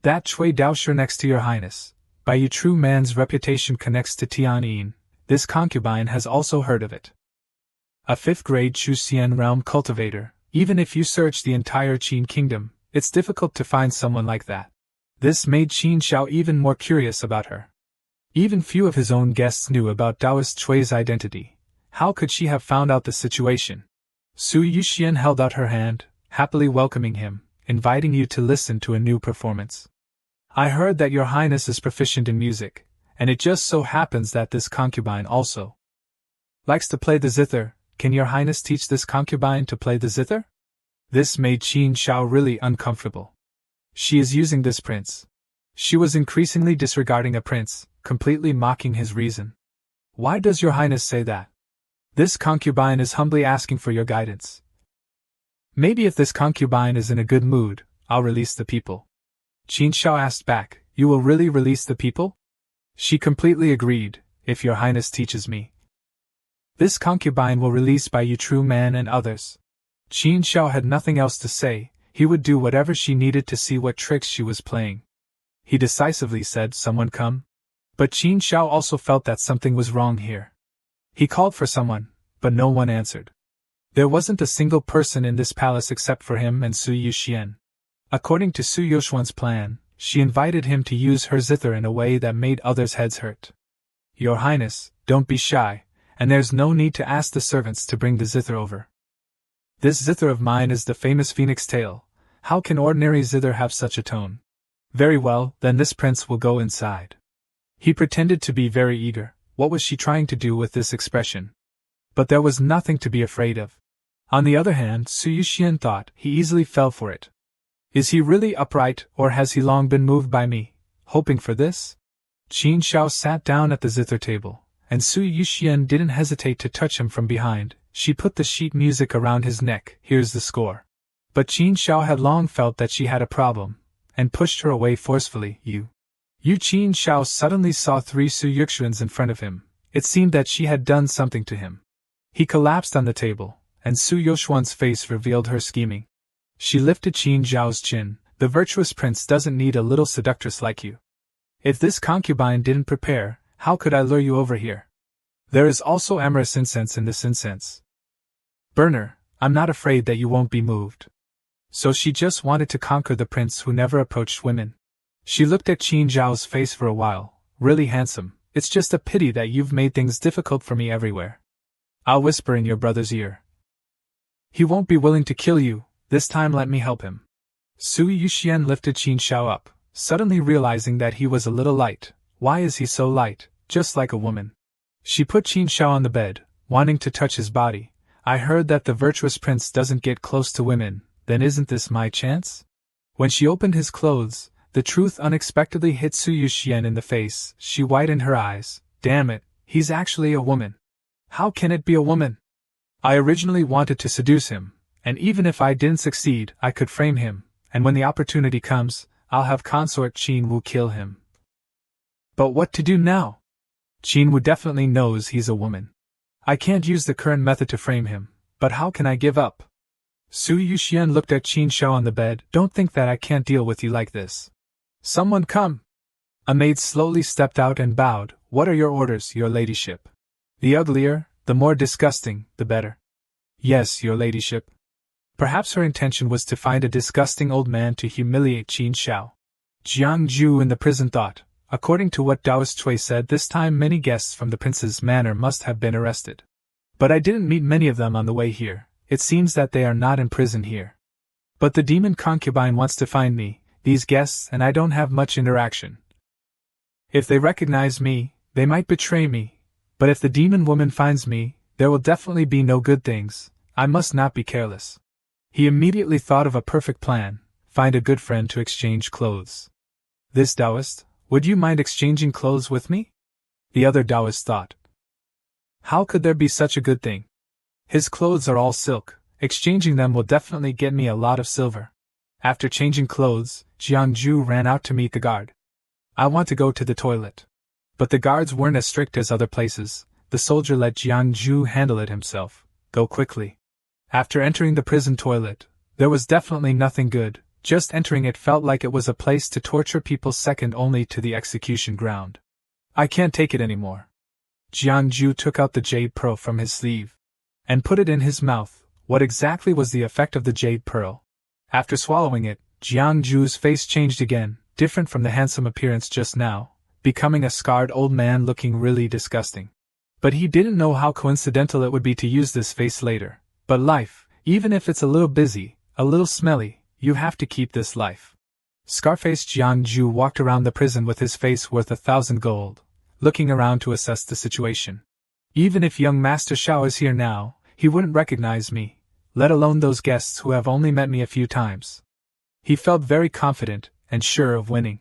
S1: That Cui Daosher next to your Highness, by you true man's reputation connects to Tianyin. This concubine has also heard of it. A 5th-grade Chuxian realm cultivator. Even if you search the entire Qin kingdom, it's difficult to find someone like that. This made Qin Shao even more curious about her. Even few of his own guests knew about Taoist Chui's identity. How could she have found out the situation? Su Yuxian held out her hand, happily welcoming him, inviting you to listen to a new performance. I heard that your Highness is proficient in music, and it just so happens that this concubine also likes to play the zither. Can your Highness teach this concubine to play the zither? This made Qin Shao really uncomfortable. She is using this prince. She was increasingly disregarding a prince, completely mocking his reason. Why does your Highness say that? This concubine is humbly asking for your guidance. Maybe if this concubine is in a good mood, I'll release the people. Qin Shao asked back, You will really release the people? She completely agreed, if your highness teaches me. This concubine will release by you true man and others. Qin Shao had nothing else to say, he would do whatever she needed to see what tricks she was playing. He decisively said, Someone come? But Qin Shao also felt that something was wrong here. He called for someone, but no one answered. There wasn't a single person in this palace except for him and Su Yuxian. According to Su Yoshuan's plan, she invited him to use her zither in a way that made others' heads hurt. Your Highness, don't be shy, and there's no need to ask the servants to bring the zither over. This zither of mine is the famous phoenix tail. How can ordinary zither have such a tone? Very well, then this prince will go inside. He pretended to be very eager. What was she trying to do with this expression? But there was nothing to be afraid of. On the other hand, Su Yuxian thought he easily fell for it. Is he really upright, or has he long been moved by me, hoping for this? Qin Shao sat down at the zither table, and Su Yuxian didn't hesitate to touch him from behind. She put the sheet music around his neck. Here's the score. But Qin Shao had long felt that she had a problem, and pushed her away forcefully. You Qin Shao suddenly saw 3 Su Yuxians in front of him. It seemed that she had done something to him. He collapsed on the table, and Su Yoshuan's face revealed her scheming. She lifted Qin Zhao's chin. The virtuous prince doesn't need a little seductress like you. If this concubine didn't prepare, how could I lure you over here? There is also amorous incense in this incense. Burner, I'm not afraid that you won't be moved. So she just wanted to conquer the prince who never approached women. She looked at Qin Zhao's face for a while. Really handsome. It's just a pity that you've made things difficult for me everywhere. I'll whisper in your brother's ear. He won't be willing to kill you. This time let me help him. Su Yuxian lifted Qin Shao up, suddenly realizing that he was a little light. Why is he so light, just like a woman? She put Qin Shao on the bed, wanting to touch his body. I heard that the virtuous prince doesn't get close to women, then isn't this my chance? When she opened his clothes, the truth unexpectedly hit Su Yuxian in the face. She widened her eyes. Damn it, he's actually a woman. How can it be a woman? I originally wanted to seduce him, and even if I didn't succeed, I could frame him, and when the opportunity comes, I'll have consort Qin Wu kill him. But what to do now? Qin Wu definitely knows he's a woman. I can't use the current method to frame him, but how can I give up? Su Yuxian looked at Qin Shao on the bed. Don't think that I can't deal with you like this. Someone come! A maid slowly stepped out and bowed. What are your orders, your ladyship? The uglier, the more disgusting, the better. Yes, your ladyship. Perhaps her intention was to find a disgusting old man to humiliate Qin Shao. Jiang Ju in the prison thought, according to what Daoist Cui said, this time many guests from the prince's manor must have been arrested. But I didn't meet many of them on the way here. It seems that they are not in prison here. But the demon concubine wants to find me, these guests, and I don't have much interaction. If they recognize me, they might betray me. But if the demon woman finds me, there will definitely be no good things. I must not be careless. He immediately thought of a perfect plan: find a good friend to exchange clothes. This Taoist, would you mind exchanging clothes with me? The other Taoist thought. How could there be such a good thing? His clothes are all silk, exchanging them will definitely get me a lot of silver. After changing clothes, Jiang Ju ran out to meet the guard. I want to go to the toilet. But the guards weren't as strict as other places. The soldier let Jiang Ju handle it himself. Go quickly. After entering the prison toilet, there was definitely nothing good. Just entering it felt like it was a place to torture people second only to the execution ground. I can't take it anymore. Jiang Ju took out the jade pearl from his sleeve and put it in his mouth. What exactly was the effect of the jade pearl? After swallowing it, Jiang Ju's face changed again, different from the handsome appearance just now, becoming a scarred old man looking really disgusting. But he didn't know how coincidental it would be to use this face later. But life, even if it's a little busy, a little smelly, you have to keep this life. Scarface Jiang Ju walked around the prison with his face worth 1,000 gold, looking around to assess the situation. Even if young Master Shao is here now, he wouldn't recognize me, let alone those guests who have only met me a few times. He felt very confident and sure of winning.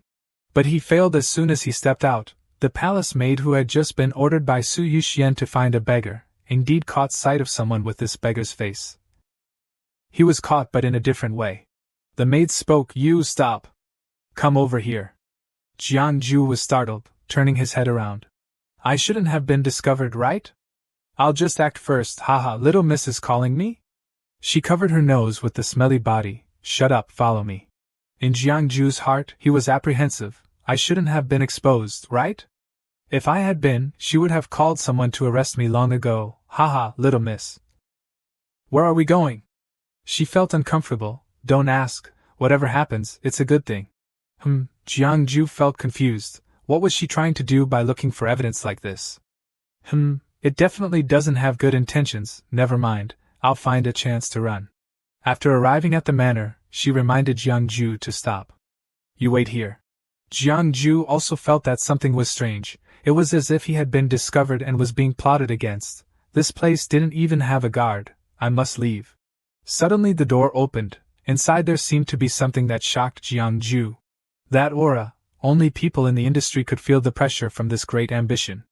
S1: But he failed as soon as he stepped out. The palace maid who had just been ordered by Su Yuxian to find a beggar, indeed caught sight of someone with this beggar's face. He was caught, but in a different way. The maid spoke. You stop. Come over here. Jiangju was startled, turning his head around. I shouldn't have been discovered, right? I'll just act first, haha. Little miss is calling me? She covered her nose with the smelly body. Shut up, follow me. In Jiangju's heart, he was apprehensive. I shouldn't have been exposed, right? If I had been, she would have called someone to arrest me long ago. Haha, little miss. Where are we going? She felt uncomfortable. Don't ask. Whatever happens, it's a good thing. Jiangju felt confused. What was she trying to do by looking for evidence like this? It definitely doesn't have good intentions. Never mind, I'll find a chance to run. After arriving at the manor, she reminded Jiangju to stop. You wait here. Jiangju also felt that something was strange. It was as if he had been discovered and was being plotted against. This place didn't even have a guard. I must leave. Suddenly the door opened. Inside there seemed to be something that shocked Jiangju. That aura. Only people in the industry could feel the pressure from this great ambition.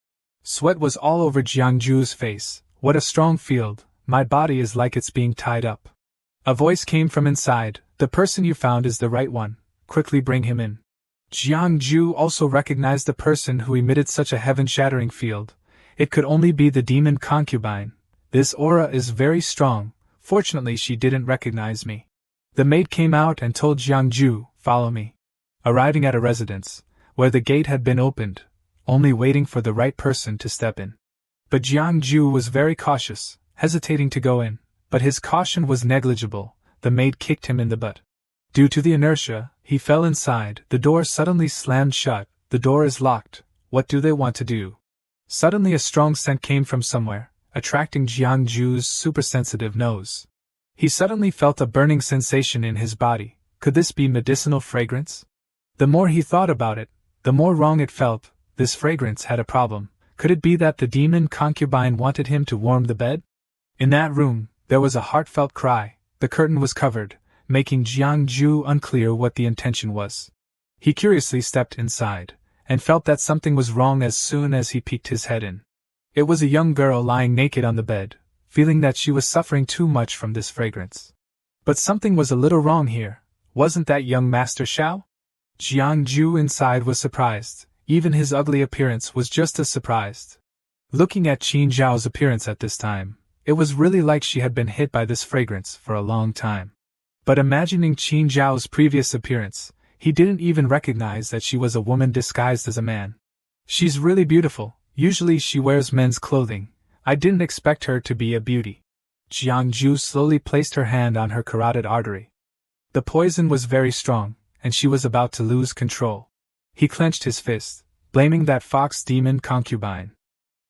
S1: Sweat was all over Jiangju's face. What a strong field. My body is like it's being tied up. A voice came from inside. The person you found is the right one. Quickly bring him in. Jiangju also recognized the person who emitted such a heaven-shattering field. It could only be the demon concubine. This aura is very strong. Fortunately, she didn't recognize me. The maid came out and told Jiangju, follow me. Arriving at a residence, where the gate had been opened, only waiting for the right person to step in. But Jiangju was very cautious, hesitating to go in, but his caution was negligible. The maid kicked him in the butt. Due to the inertia, he fell inside. The door suddenly slammed shut. The door is locked. What do they want to do? Suddenly a strong scent came from somewhere, attracting Jiangju's supersensitive nose. He suddenly felt a burning sensation in his body. Could this be medicinal fragrance? The more he thought about it, the more wrong it felt. This fragrance had a problem. Could it be that the demon concubine wanted him to warm the bed? In that room, there was a heartfelt cry. The curtain was covered, making Jiangju unclear what the intention was. He curiously stepped inside, and felt that something was wrong as soon as he peeked his head in. It was a young girl lying naked on the bed, feeling that she was suffering too much from this fragrance. But something was a little wrong here. Wasn't that young Master Xiao? Jiangju inside was surprised. Even his ugly appearance was just as surprised. Looking at Qin Zhao's appearance at this time, it was really like she had been hit by this fragrance for a long time. But imagining Qin Zhao's previous appearance, he didn't even recognize that she was a woman disguised as a man. She's really beautiful. Usually she wears men's clothing. I didn't expect her to be a beauty. Jiangju slowly placed her hand on her carotid artery. The poison was very strong, and she was about to lose control. He clenched his fist, blaming that fox demon concubine.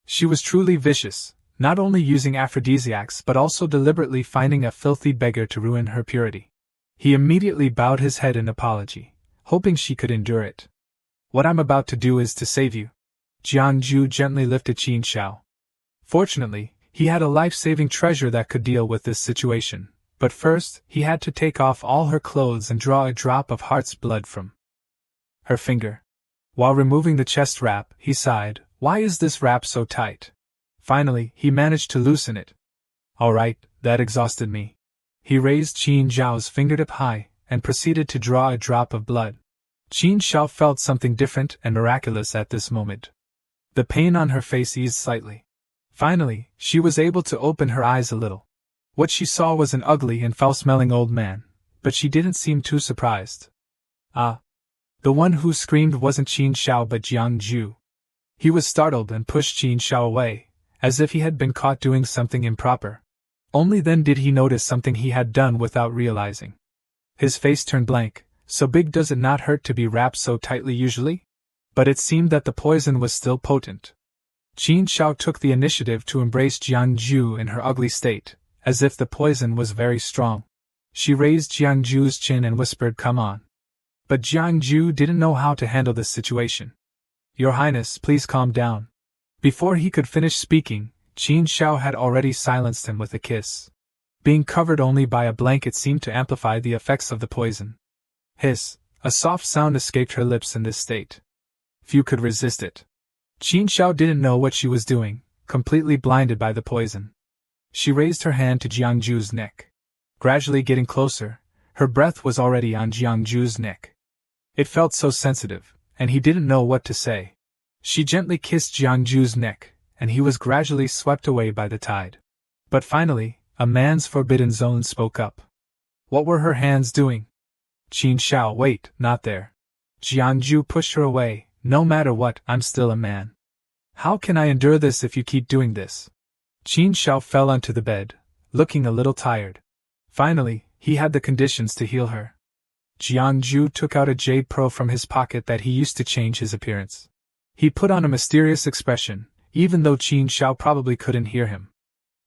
S1: She was truly vicious, not only using aphrodisiacs but also deliberately finding a filthy beggar to ruin her purity. He immediately bowed his head in apology, hoping she could endure it. What I'm about to do is to save you. Jiangju gently lifted Qin Zhao. Fortunately, he had a life-saving treasure that could deal with this situation. But first, he had to take off all her clothes and draw a drop of heart's blood from her finger. While removing the chest wrap, he sighed, why is this wrap so tight? Finally, he managed to loosen it. All right, that exhausted me. He raised Qin Zhao's fingertip high, and proceeded to draw a drop of blood. Qin Zhao felt something different and miraculous at this moment. The pain on her face eased slightly. Finally, she was able to open her eyes a little. What she saw was an ugly and foul-smelling old man, but she didn't seem too surprised. Ah! The one who screamed wasn't Qin Zhao but Jiangju. He was startled and pushed Qin Zhao away, as if he had been caught doing something improper. Only then did he notice something he had done without realizing. His face turned blank. So big does it not hurt to be wrapped so tightly usually? But it seemed that the poison was still potent. Qin Zhao took the initiative to embrace Jiangju in her ugly state, as if the poison was very strong. She raised Jiangju's chin and whispered, come on. But Jiangju didn't know how to handle this situation. Your Highness, please calm down. Before he could finish speaking, Qin Zhao had already silenced him with a kiss. Being covered only by a blanket seemed to amplify the effects of the poison. Hiss, a soft sound escaped her lips in this state. Few could resist it. Qin Zhao didn't know what she was doing, completely blinded by the poison. She raised her hand to Jiangju's neck. Gradually getting closer, her breath was already on Jiangju's neck. It felt so sensitive, and he didn't know what to say. She gently kissed Jiangju's neck, and he was gradually swept away by the tide. But finally, a man's forbidden zone spoke up. What were her hands doing? Qin Shao, wait, not there. Jiangju pushed her away. No matter what, I'm still a man. How can I endure this if you keep doing this? Qin Shao fell onto the bed, looking a little tired. Finally, he had the conditions to heal her. Jiangju took out a jade pearl from his pocket that he used to change his appearance. He put on a mysterious expression, even though Qin Shao probably couldn't hear him.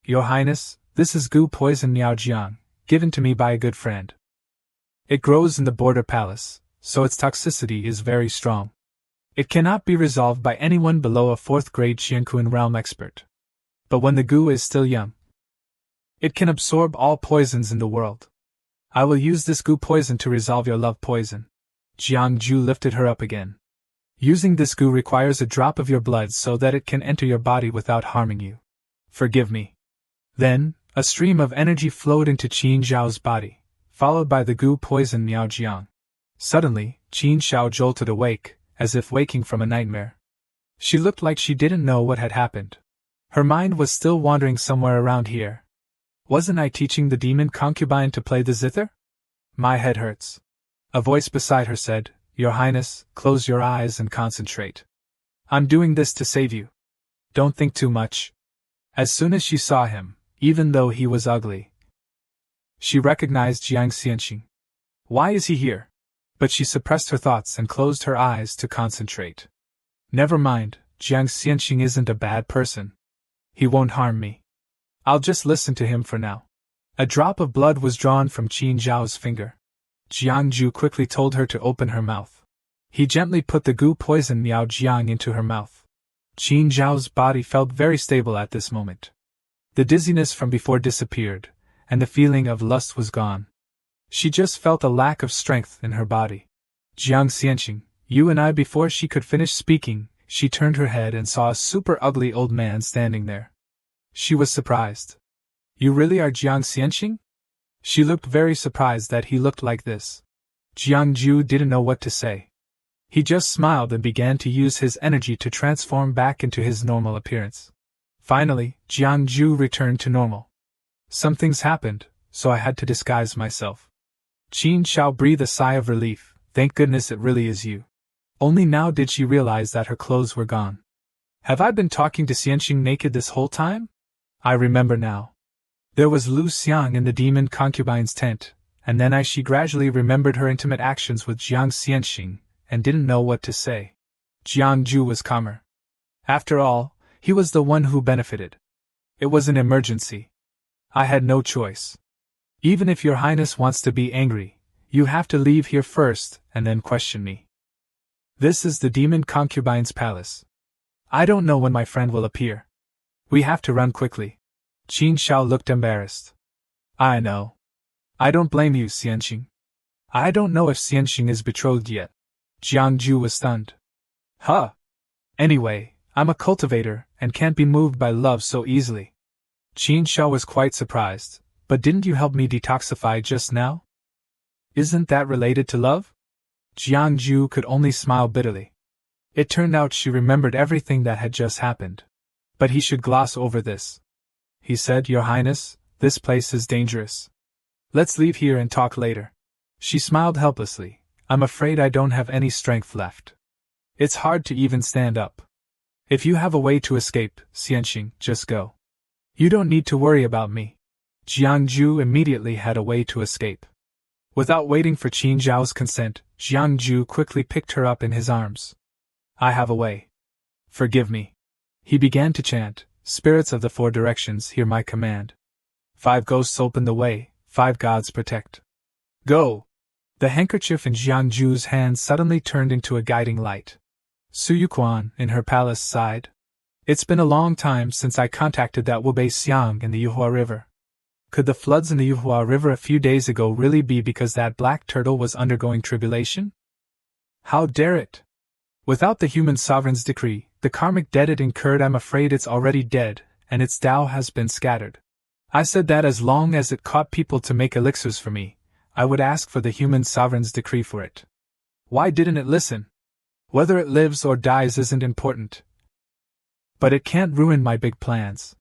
S1: Your Highness, this is gu poison Miaojiang, given to me by a good friend. It grows in the border palace, so its toxicity is very strong. It cannot be resolved by anyone below a 4th grade Qianquan realm expert. But when the gu is still young, it can absorb all poisons in the world. I will use this gu poison to resolve your love poison. Jiangju lifted her up again. Using this gu requires a drop of your blood so that it can enter your body without harming you. Forgive me. Then, a stream of energy flowed into Qin Zhao's body, followed by the gu poison Miaojiang. Suddenly, Qin Shao jolted awake, as if waking from a nightmare. She looked like she didn't know what had happened. Her mind was still wandering somewhere around here. Wasn't I teaching the demon concubine to play the zither? My head hurts. A voice beside her said, Your Highness, close your eyes and concentrate. I'm doing this to save you. Don't think too much. As soon as she saw him, even though he was ugly, she recognized Jiang Xianxing. Why is he here? But she suppressed her thoughts and closed her eyes to concentrate. Never mind, Jiang Xianxing isn't a bad person. He won't harm me. I'll just listen to him for now. A drop of blood was drawn from Qin Zhao's finger. Jiangju quickly told her to open her mouth. He gently put the gu poison Miaojiang into her mouth. Qin Zhao's body felt very stable at this moment. The dizziness from before disappeared, and the feeling of lust was gone. She just felt a lack of strength in her body. Jiang Xianxing, you and I. Before she could finish speaking, she turned her head and saw a super ugly old man standing there. She was surprised. You really are Jiang Xianxing? She looked very surprised that he looked like this. Jiangju didn't know what to say. He just smiled and began to use his energy to transform back into his normal appearance. Finally, Jiangju returned to normal. Some things happened, so I had to disguise myself. Qin Shao breathed a sigh of relief. Thank goodness it really is you. Only now did she realize that her clothes were gone. Have I been talking to Xianxing naked this whole time? I remember now. There was Lu Xiang in the demon concubine's tent, and then she gradually remembered her intimate actions with Jiang Xianxing, and didn't know what to say. Jiangju was calmer. After all, he was the one who benefited. It was an emergency. I had no choice. Even if your Highness wants to be angry, you have to leave here first, and then question me. This is the demon concubine's palace. I don't know when my friend will appear. We have to run quickly. Qin Shao looked embarrassed. I know. I don't blame you, Xianxing. I don't know if Xianxing is betrothed yet. Jiangju was stunned. Huh. Anyway, I'm a cultivator, and can't be moved by love so easily. Qin Shao was quite surprised. But didn't you help me detoxify just now? Isn't that related to love? Jiangju could only smile bitterly. It turned out she remembered everything that had just happened. But he should gloss over this. He said, Your Highness, this place is dangerous. Let's leave here and talk later. She smiled helplessly. I'm afraid I don't have any strength left. It's hard to even stand up. If you have a way to escape, Xianxing, just go. You don't need to worry about me. Jiangju immediately had a way to escape. Without waiting for Qin Zhao's consent, Jiangju quickly picked her up in his arms. I have a way. Forgive me. He began to chant, Spirits of the 4 directions, hear my command. 5 ghosts open the way, 5 gods protect. Go! The handkerchief in Jiangju's hand suddenly turned into a guiding light. Su Yuquan, in her palace, sighed. It's been a long time since I contacted that Wubei Xiang in the Yuhua River. Could the floods in the Yuhua River a few days ago really be because that black turtle was undergoing tribulation? How dare it! Without the human sovereign's decree, the karmic debt it incurred, I'm afraid it's already dead, and its Tao has been scattered. I said that as long as it caught people to make elixirs for me, I would ask for the human sovereign's decree for it. Why didn't it listen? Whether it lives or dies isn't important. But it can't ruin my big plans.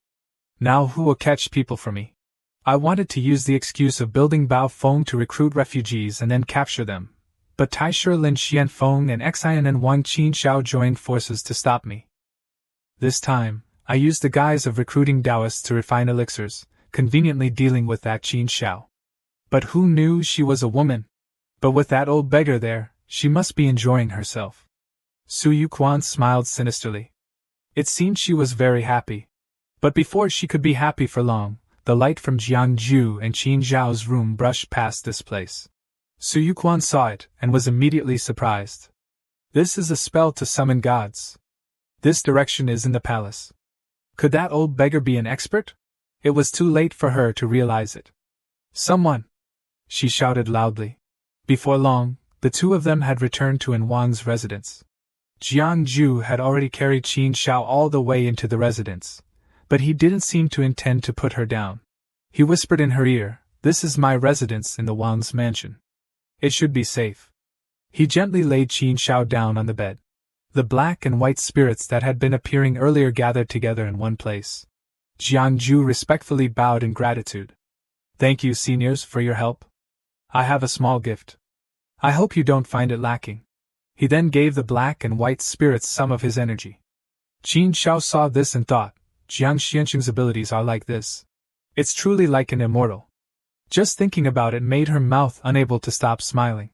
S1: Now who will catch people for me? I wanted to use the excuse of building Bao Feng to recruit refugees and then capture them, but Taisher Lin Xianfeng and Xian and Wang Qinshao joined forces to stop me. This time, I used the guise of recruiting Taoists to refine elixirs, conveniently dealing with that Qinshao. But who knew she was a woman? But with that old beggar there, she must be enjoying herself. Su Yuquan smiled sinisterly. It seemed she was very happy. But before she could be happy for long, the light from Jiangju and Qin Zhao's room brushed past this place. Su Yuquan saw it and was immediately surprised. This is a spell to summon gods. This direction is in the palace. Could that old beggar be an expert? It was too late for her to realize it. Someone! She shouted loudly. Before long, the two of them had returned to An Wang's residence. Jiangju had already carried Qin Shao all the way into the residence, but he didn't seem to intend to put her down. He whispered in her ear, "This is my residence in the Wang's mansion. It should be safe." He gently laid Qin Shao down on the bed. The black and white spirits that had been appearing earlier gathered together in one place. Jiangju respectfully bowed in gratitude. "Thank you, seniors, for your help. I have a small gift. I hope you don't find it lacking." He then gave the black and white spirits some of his energy. Qin Shao saw this and thought, Jiang Xianqing's abilities are like this. It's truly like an immortal. Just thinking about it made her mouth unable to stop smiling.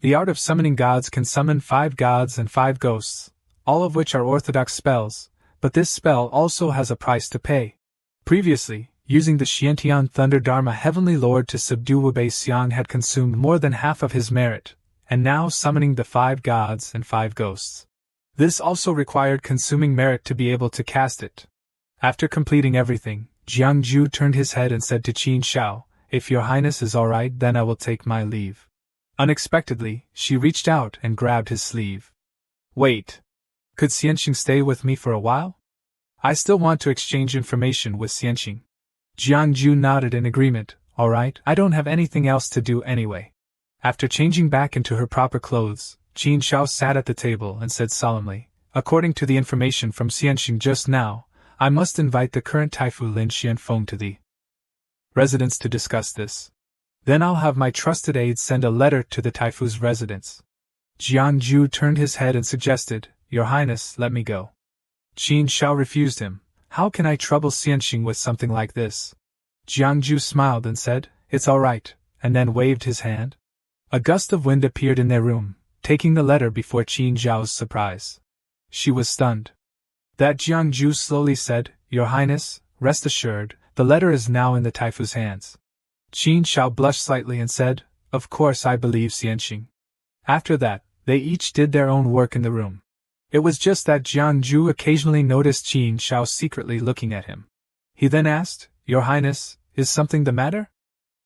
S1: The art of summoning gods can summon 5 gods and 5 ghosts, all of which are orthodox spells, but this spell also has a price to pay. Previously, using the Xiantian Thunder Dharma Heavenly Lord to subdue Wu Bei Xiang had consumed more than half of his merit, and now summoning the 5 gods and 5 ghosts. This also required consuming merit to be able to cast it. After completing everything, Jiangju turned his head and said to Qin Shao, "If your highness is alright, then I will take my leave." Unexpectedly, she reached out and grabbed his sleeve. "Wait. Could Xianqing stay with me for a while? I still want to exchange information with Xianqing." Jiangju nodded in agreement. "Alright, I don't have anything else to do anyway." After changing back into her proper clothes, Qin Shao sat at the table and said solemnly, "According to the information from Xianqing just now, I must invite the current Taifu Lin Xianfeng to the residence to discuss this. Then I'll have my trusted aides send a letter to the Taifu's residence." Jiangju turned his head and suggested, "Your Highness, let me go." Qin Shao refused him. "How can I trouble Xianqing with something like this?" Jiangju smiled and said, "It's all right," and then waved his hand. A gust of wind appeared in their room, taking the letter before Qin Zhao's surprise. She was stunned. That Jiangju slowly said, "Your Highness, rest assured, the letter is now in the Taifu's hands." Qin Shao blushed slightly and said, "Of course I believe Xianqing." After that, they each did their own work in the room. It was just that Jiangju occasionally noticed Qin Shao secretly looking at him. He then asked, "Your Highness, is something the matter?"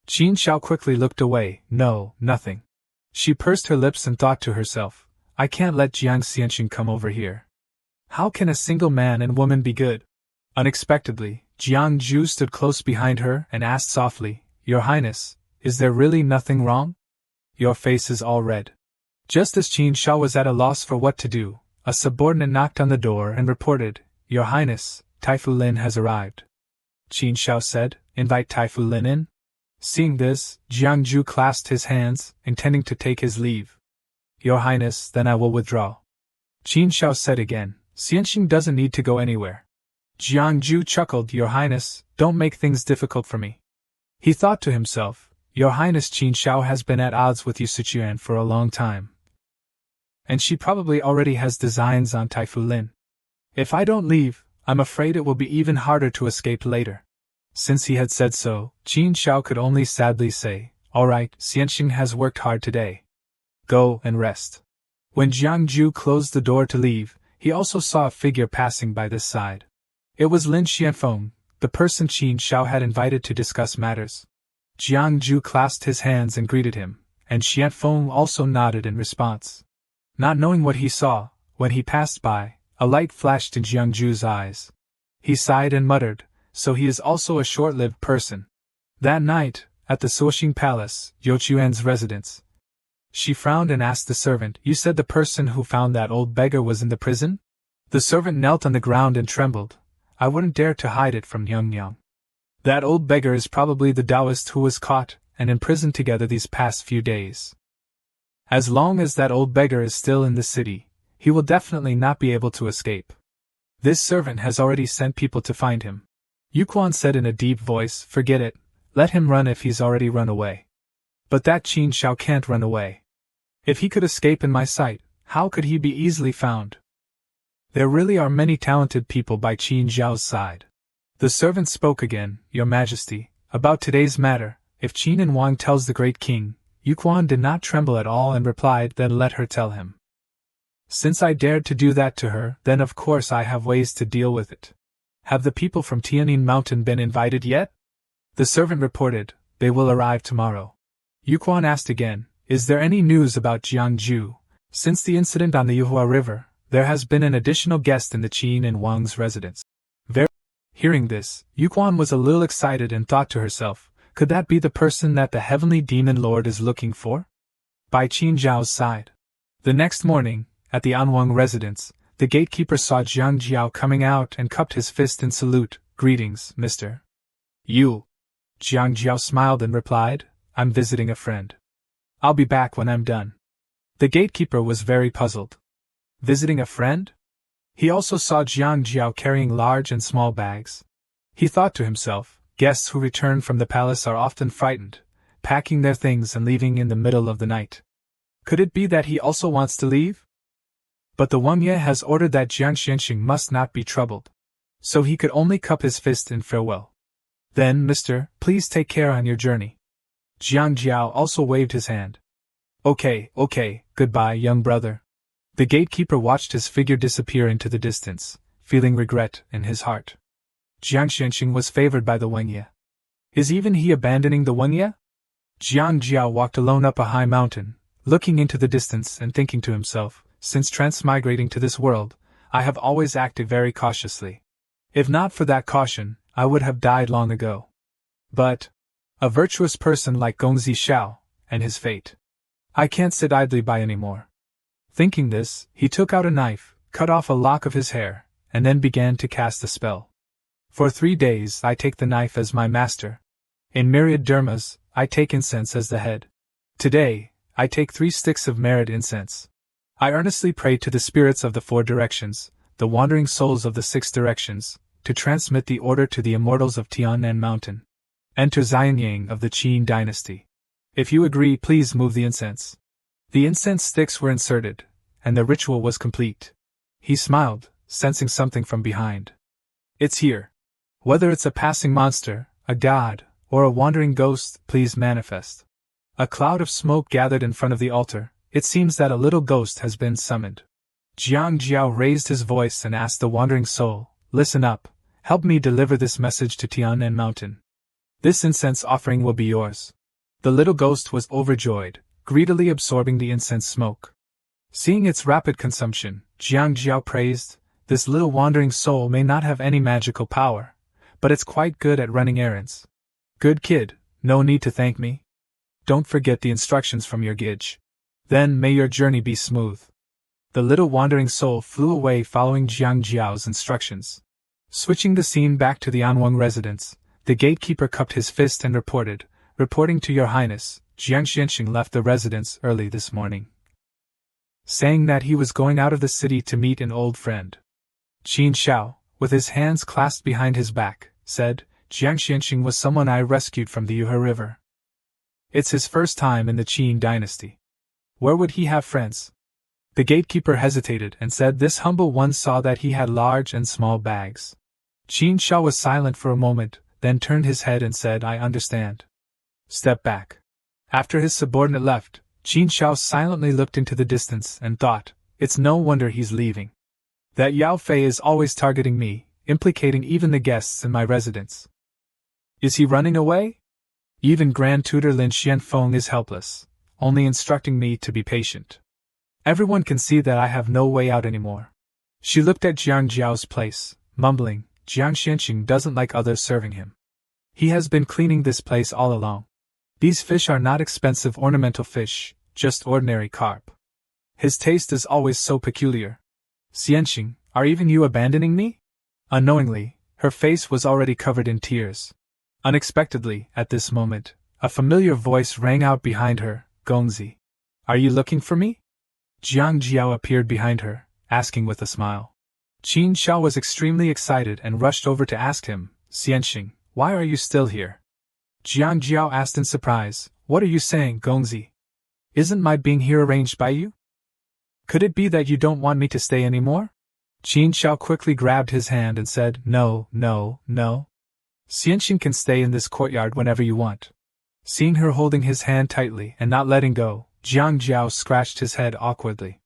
S1: Qin Shao quickly looked away. "No, nothing." She pursed her lips and thought to herself, "I can't let Jiang Xianqing come over here. How can a single man and woman be good?" Unexpectedly, Jiangju stood close behind her and asked softly, "Your Highness, is there really nothing wrong? Your face is all red." Just as Qin Shao was at a loss for what to do, a subordinate knocked on the door and reported, "Your Highness, Taifu Lin has arrived." Qin Shao said, "Invite Taifu Lin in." Seeing this, Jiangju clasped his hands, intending to take his leave. "Your Highness, then I will withdraw." Qin Shao said again, "Xianqing doesn't need to go anywhere." Jiangju chuckled, "Your Highness, don't make things difficult for me." He thought to himself, "Your Highness Qin Shao has been at odds with Yu Sichuan for a long time. And she probably already has designs on Taifu Lin. If I don't leave, I'm afraid it will be even harder to escape later." Since he had said so, Qin Shao could only sadly say, "All right, Xianqing has worked hard today. Go and rest." When Jiangju closed the door to leave, he also saw a figure passing by this side. It was Lin Xianfeng, the person Qin Shao had invited to discuss matters. Jiangju clasped his hands and greeted him, and Xianfeng also nodded in response. Not knowing what he saw, when he passed by, a light flashed in Jiangju's eyes. He sighed and muttered, so he is also a short-lived person. That night, at the Suoxing Palace, Yo Chuan's residence, she frowned and asked the servant, "You said the person who found that old beggar was in the prison?" The servant knelt on the ground and trembled. "I wouldn't dare to hide it from Young Yang. That old beggar is probably the Taoist who was caught and imprisoned together these past few days. As long as that old beggar is still in the city, he will definitely not be able to escape. This servant has already sent people to find him." Yuquan said in a deep voice, "Forget it, let him run if he's already run away. But that Qin Shao can't run away. If he could escape in my sight, how could he be easily found? There really are many talented people by Qin Zhao's side." The servant spoke again, "Your Majesty, about today's matter, if Qin and Wang tells the great king," Yuquan did not tremble at all and replied, "Then let her tell him. Since I dared to do that to her, then of course I have ways to deal with it. Have the people from Tianin Mountain been invited yet?" The servant reported, "They will arrive tomorrow." Yuquan asked again, "Is there any news about Jiangju? Since the incident on the Yuhua River, there has been an additional guest in the Qin and Wang's residence." Hearing this, Yuquan was a little excited and thought to herself, could that be the person that the heavenly demon lord is looking for? By Qin Zhao's side. The next morning, at the Anwang residence, the gatekeeper saw Jiang Jiao coming out and cupped his fist in salute. "Greetings, Mr. Yu." Jiang Jiao smiled and replied, "I'm visiting a friend. I'll be back when I'm done." The gatekeeper was very puzzled. Visiting a friend? He also saw Jiang Jiao carrying large and small bags. He thought to himself, guests who return from the palace are often frightened, packing their things and leaving in the middle of the night. Could it be that he also wants to leave? But the Wang Ye has ordered that Jiang Xianxing must not be troubled. So he could only cup his fist in farewell. "Then, mister, please take care on your journey." Jiang Jiao also waved his hand. Okay, goodbye, young brother." The gatekeeper watched his figure disappear into the distance, feeling regret in his heart. Jiang Xianxing was favored by the Wang Ye. Is even he abandoning the Wang Ye? Jiang Jiao walked alone up a high mountain, looking into the distance and thinking to himself, since transmigrating to this world, I have always acted very cautiously. If not for that caution, I would have died long ago. But a virtuous person like Gongzi Shao, and his fate. I can't sit idly by anymore. Thinking this, he took out a knife, cut off a lock of his hair, and then began to cast a spell. For 3 days I take the knife as my master. In myriad dharmas, I take incense as the head. Today, I take 3 sticks of merit incense. I earnestly pray to the spirits of the 4 directions, the wandering souls of the 6 directions, to transmit the order to the immortals of Tianan Mountain. Enter Xianyang of the Qin dynasty. If you agree, please move the incense. The incense sticks were inserted, and the ritual was complete. He smiled, sensing something from behind. It's here. Whether it's a passing monster, a god, or a wandering ghost, please manifest. A cloud of smoke gathered in front of the altar. It seems that a little ghost has been summoned. Jiang Jiao raised his voice and asked the wandering soul, "Listen up, help me deliver this message to Tianan Mountain. This incense offering will be yours." The little ghost was overjoyed, greedily absorbing the incense smoke. Seeing its rapid consumption, Jiang Jiao praised, "This little wandering soul may not have any magical power, but it's quite good at running errands. Good kid, no need to thank me. Don't forget the instructions from your gidge. Then may your journey be smooth." The little wandering soul flew away following Jiang Jiao's instructions. Switching the scene back to the Anwang residence, the gatekeeper cupped his fist and reported, "Reporting to your highness, Jiang Xianxing left the residence early this morning, saying that he was going out of the city to meet an old friend." Qin Shao, with his hands clasped behind his back, said, "Jiang Xianxing was someone I rescued from the Yuhe River. It's his first time in the Qin dynasty. Where would he have friends?" The gatekeeper hesitated and said this humble one saw that he had large and small bags. Qin Shao was silent for a moment, then turned his head and said, "I understand. Step back." After his subordinate left, Qin Shao silently looked into the distance and thought, it's no wonder he's leaving. That Yao Fei is always targeting me, implicating even the guests in my residence. Is he running away? Even Grand Tutor Lin Xianfeng is helpless, only instructing me to be patient. Everyone can see that I have no way out anymore. She looked at Jiang Jiao's place, mumbling, Jiang Xianqing doesn't like others serving him. He has been cleaning this place all along. These fish are not expensive ornamental fish, just ordinary carp. His taste is always so peculiar. Xianqing, are even you abandoning me? Unknowingly, her face was already covered in tears. Unexpectedly, at this moment, a familiar voice rang out behind her, Gongzi. Are you looking for me? Jiang Jiao appeared behind her, asking with a smile. Qin Xiao was extremely excited and rushed over to ask him, Xianqing, why are you still here? Jiang Jiao asked in surprise, what are you saying, Gongzi? Isn't my being here arranged by you? Could it be that you don't want me to stay anymore? Qin Xiao quickly grabbed his hand and said, No. Xianqing can stay in this courtyard whenever you want. Seeing her holding his hand tightly and not letting go, Jiang Jiao scratched his head awkwardly.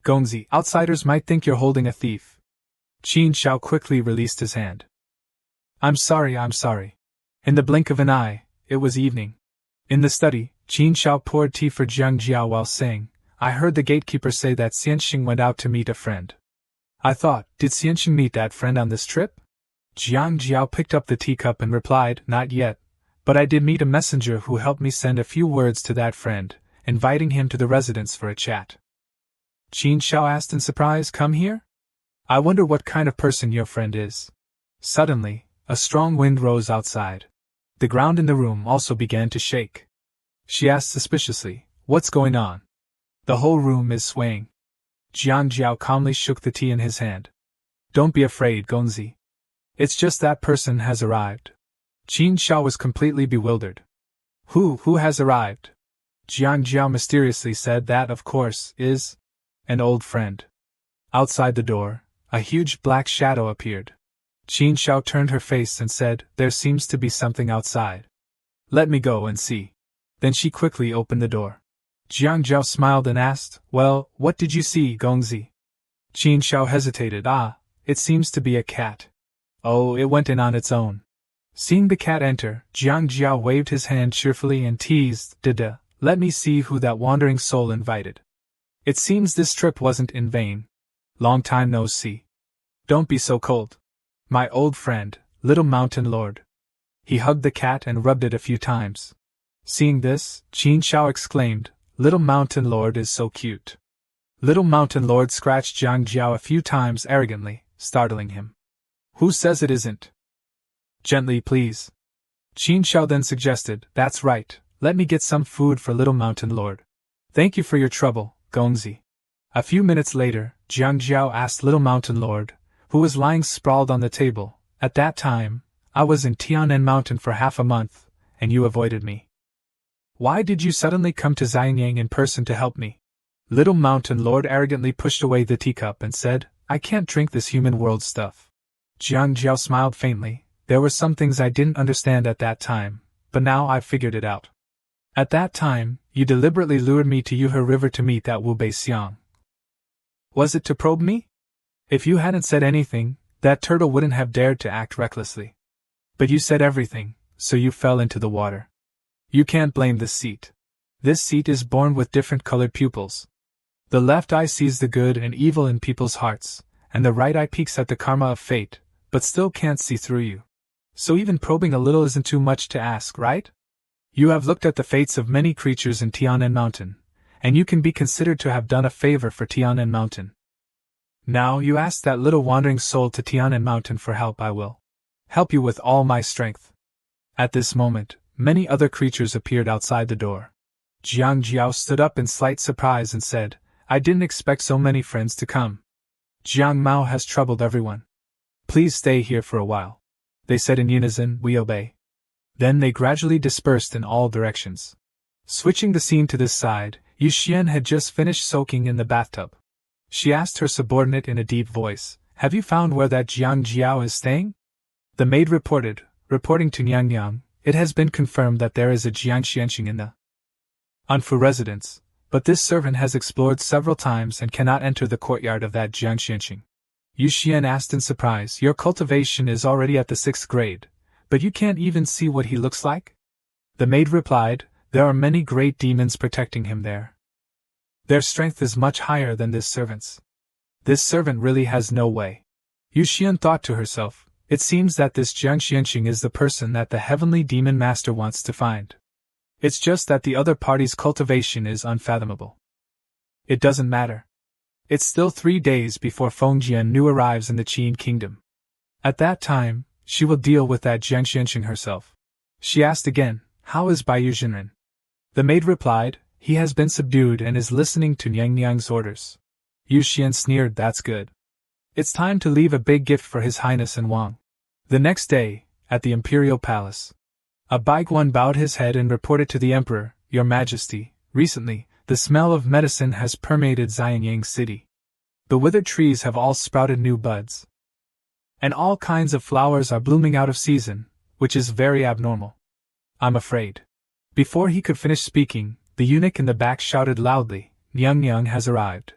S1: Gongzi, outsiders might think you're holding a thief. Qin Xiao quickly released his hand. I'm sorry. In the blink of an eye, it was evening. In the study, Qin Xiao poured tea for Jiang Jiao while saying, I heard the gatekeeper say that Xianqing went out to meet a friend. I thought, did Xianqing meet that friend on this trip? Jiang Jiao picked up the teacup and replied, Not yet, but I did meet a messenger who helped me send a few words to that friend, inviting him to the residence for a chat. Qin Xiao asked in surprise, Come here? I wonder what kind of person your friend is. Suddenly, a strong wind rose outside. The ground in the room also began to shake. She asked suspiciously, What's going on? The whole room is swaying. Jiang Jiao calmly shook the tea in his hand. Don't be afraid, Gongzi. It's just that person has arrived. Qin Xiao was completely bewildered. Who has arrived? Jiang Jiao mysteriously said that, of course, is an old friend. Outside the door, a huge black shadow appeared. Qin Xiao turned her face and said, There seems to be something outside. Let me go and see. Then she quickly opened the door. Jiang Jiao smiled and asked, Well, what did you see, Gongzi? Qin Xiao hesitated. It seems to be a cat. Oh, it went in on its own. Seeing the cat enter, Jiang Jiao waved his hand cheerfully and teased, Dada, let me see who that wandering soul invited. It seems this trip wasn't in vain. Long time no see. Don't be so cold. My old friend, Little Mountain Lord. He hugged the cat and rubbed it a few times. Seeing this, Qin Xiao exclaimed, Little Mountain Lord is so cute. Little Mountain Lord scratched Jiang Jiao a few times arrogantly, startling him. Who says it isn't? Gently, please. Qin Xiao then suggested, That's right, let me get some food for Little Mountain Lord. Thank you for your trouble, Gongzi. A few minutes later, Jiang Jiao asked Little Mountain Lord, who was lying sprawled on the table, At that time, I was in Tianan Mountain for half a month, and you avoided me. Why did you suddenly come to Xianyang in person to help me? Little Mountain Lord arrogantly pushed away the teacup and said, I can't drink this human world stuff. Jiang Jiao smiled faintly. There were some things I didn't understand at that time, but now I've figured it out. At that time, you deliberately lured me to Yuhe River to meet that Wu Bei Xiang. Was it to probe me? If you hadn't said anything, that turtle wouldn't have dared to act recklessly. But you said everything, so you fell into the water. You can't blame this seat. This seat is born with different colored pupils. The left eye sees the good and evil in people's hearts, and the right eye peeks at the karma of fate, but still can't see through you. So even probing a little isn't too much to ask, right? You have looked at the fates of many creatures in Tianan Mountain, and you can be considered to have done a favor for Tianan Mountain. Now you ask that little wandering soul to Tianan Mountain for help. I will help you with all my strength. At this moment, many other creatures appeared outside the door. Jiang Jiao stood up in slight surprise and said, I didn't expect so many friends to come. Jiang Mao has troubled everyone. Please stay here for a while. They said in unison, We obey. Then they gradually dispersed in all directions. Switching the scene to this side, Yu Xian had just finished soaking in the bathtub. She asked her subordinate in a deep voice, Have you found where that Jiang Jiao is staying? The maid reporting to Nyang Yang, It has been confirmed that there is a Jiang Xianqing in the Anfu residence, but this servant has explored several times and cannot enter the courtyard of that Jiang Xianqing. Yu Xian asked in surprise, Your cultivation is already at the 6th grade, but you can't even see what he looks like? The maid replied, There are many great demons protecting him there. Their strength is much higher than this servant's. This servant really has no way. Yu Xian thought to herself, It seems that this Jiang Xianxing is the person that the heavenly demon master wants to find. It's just that the other party's cultivation is unfathomable. It doesn't matter. It's still 3 days before Feng Jiannu arrives in the Qin kingdom. At that time, she will deal with that Jiang Xianxing herself. She asked again, "How is Bai Yuzhenren?" The maid replied, "He has been subdued and is listening to Niang Niang's orders." Yu Xian sneered, "That's good. It's time to leave a big gift for His Highness and Wang." The next day, at the imperial palace, a Baiguan bowed his head and reported to the emperor, "Your Majesty, recently, the smell of medicine has permeated Xianyang city. The withered trees have all sprouted new buds. And all kinds of flowers are blooming out of season, which is very abnormal. I'm afraid." Before he could finish speaking, the eunuch in the back shouted loudly, "Niang Niang has arrived."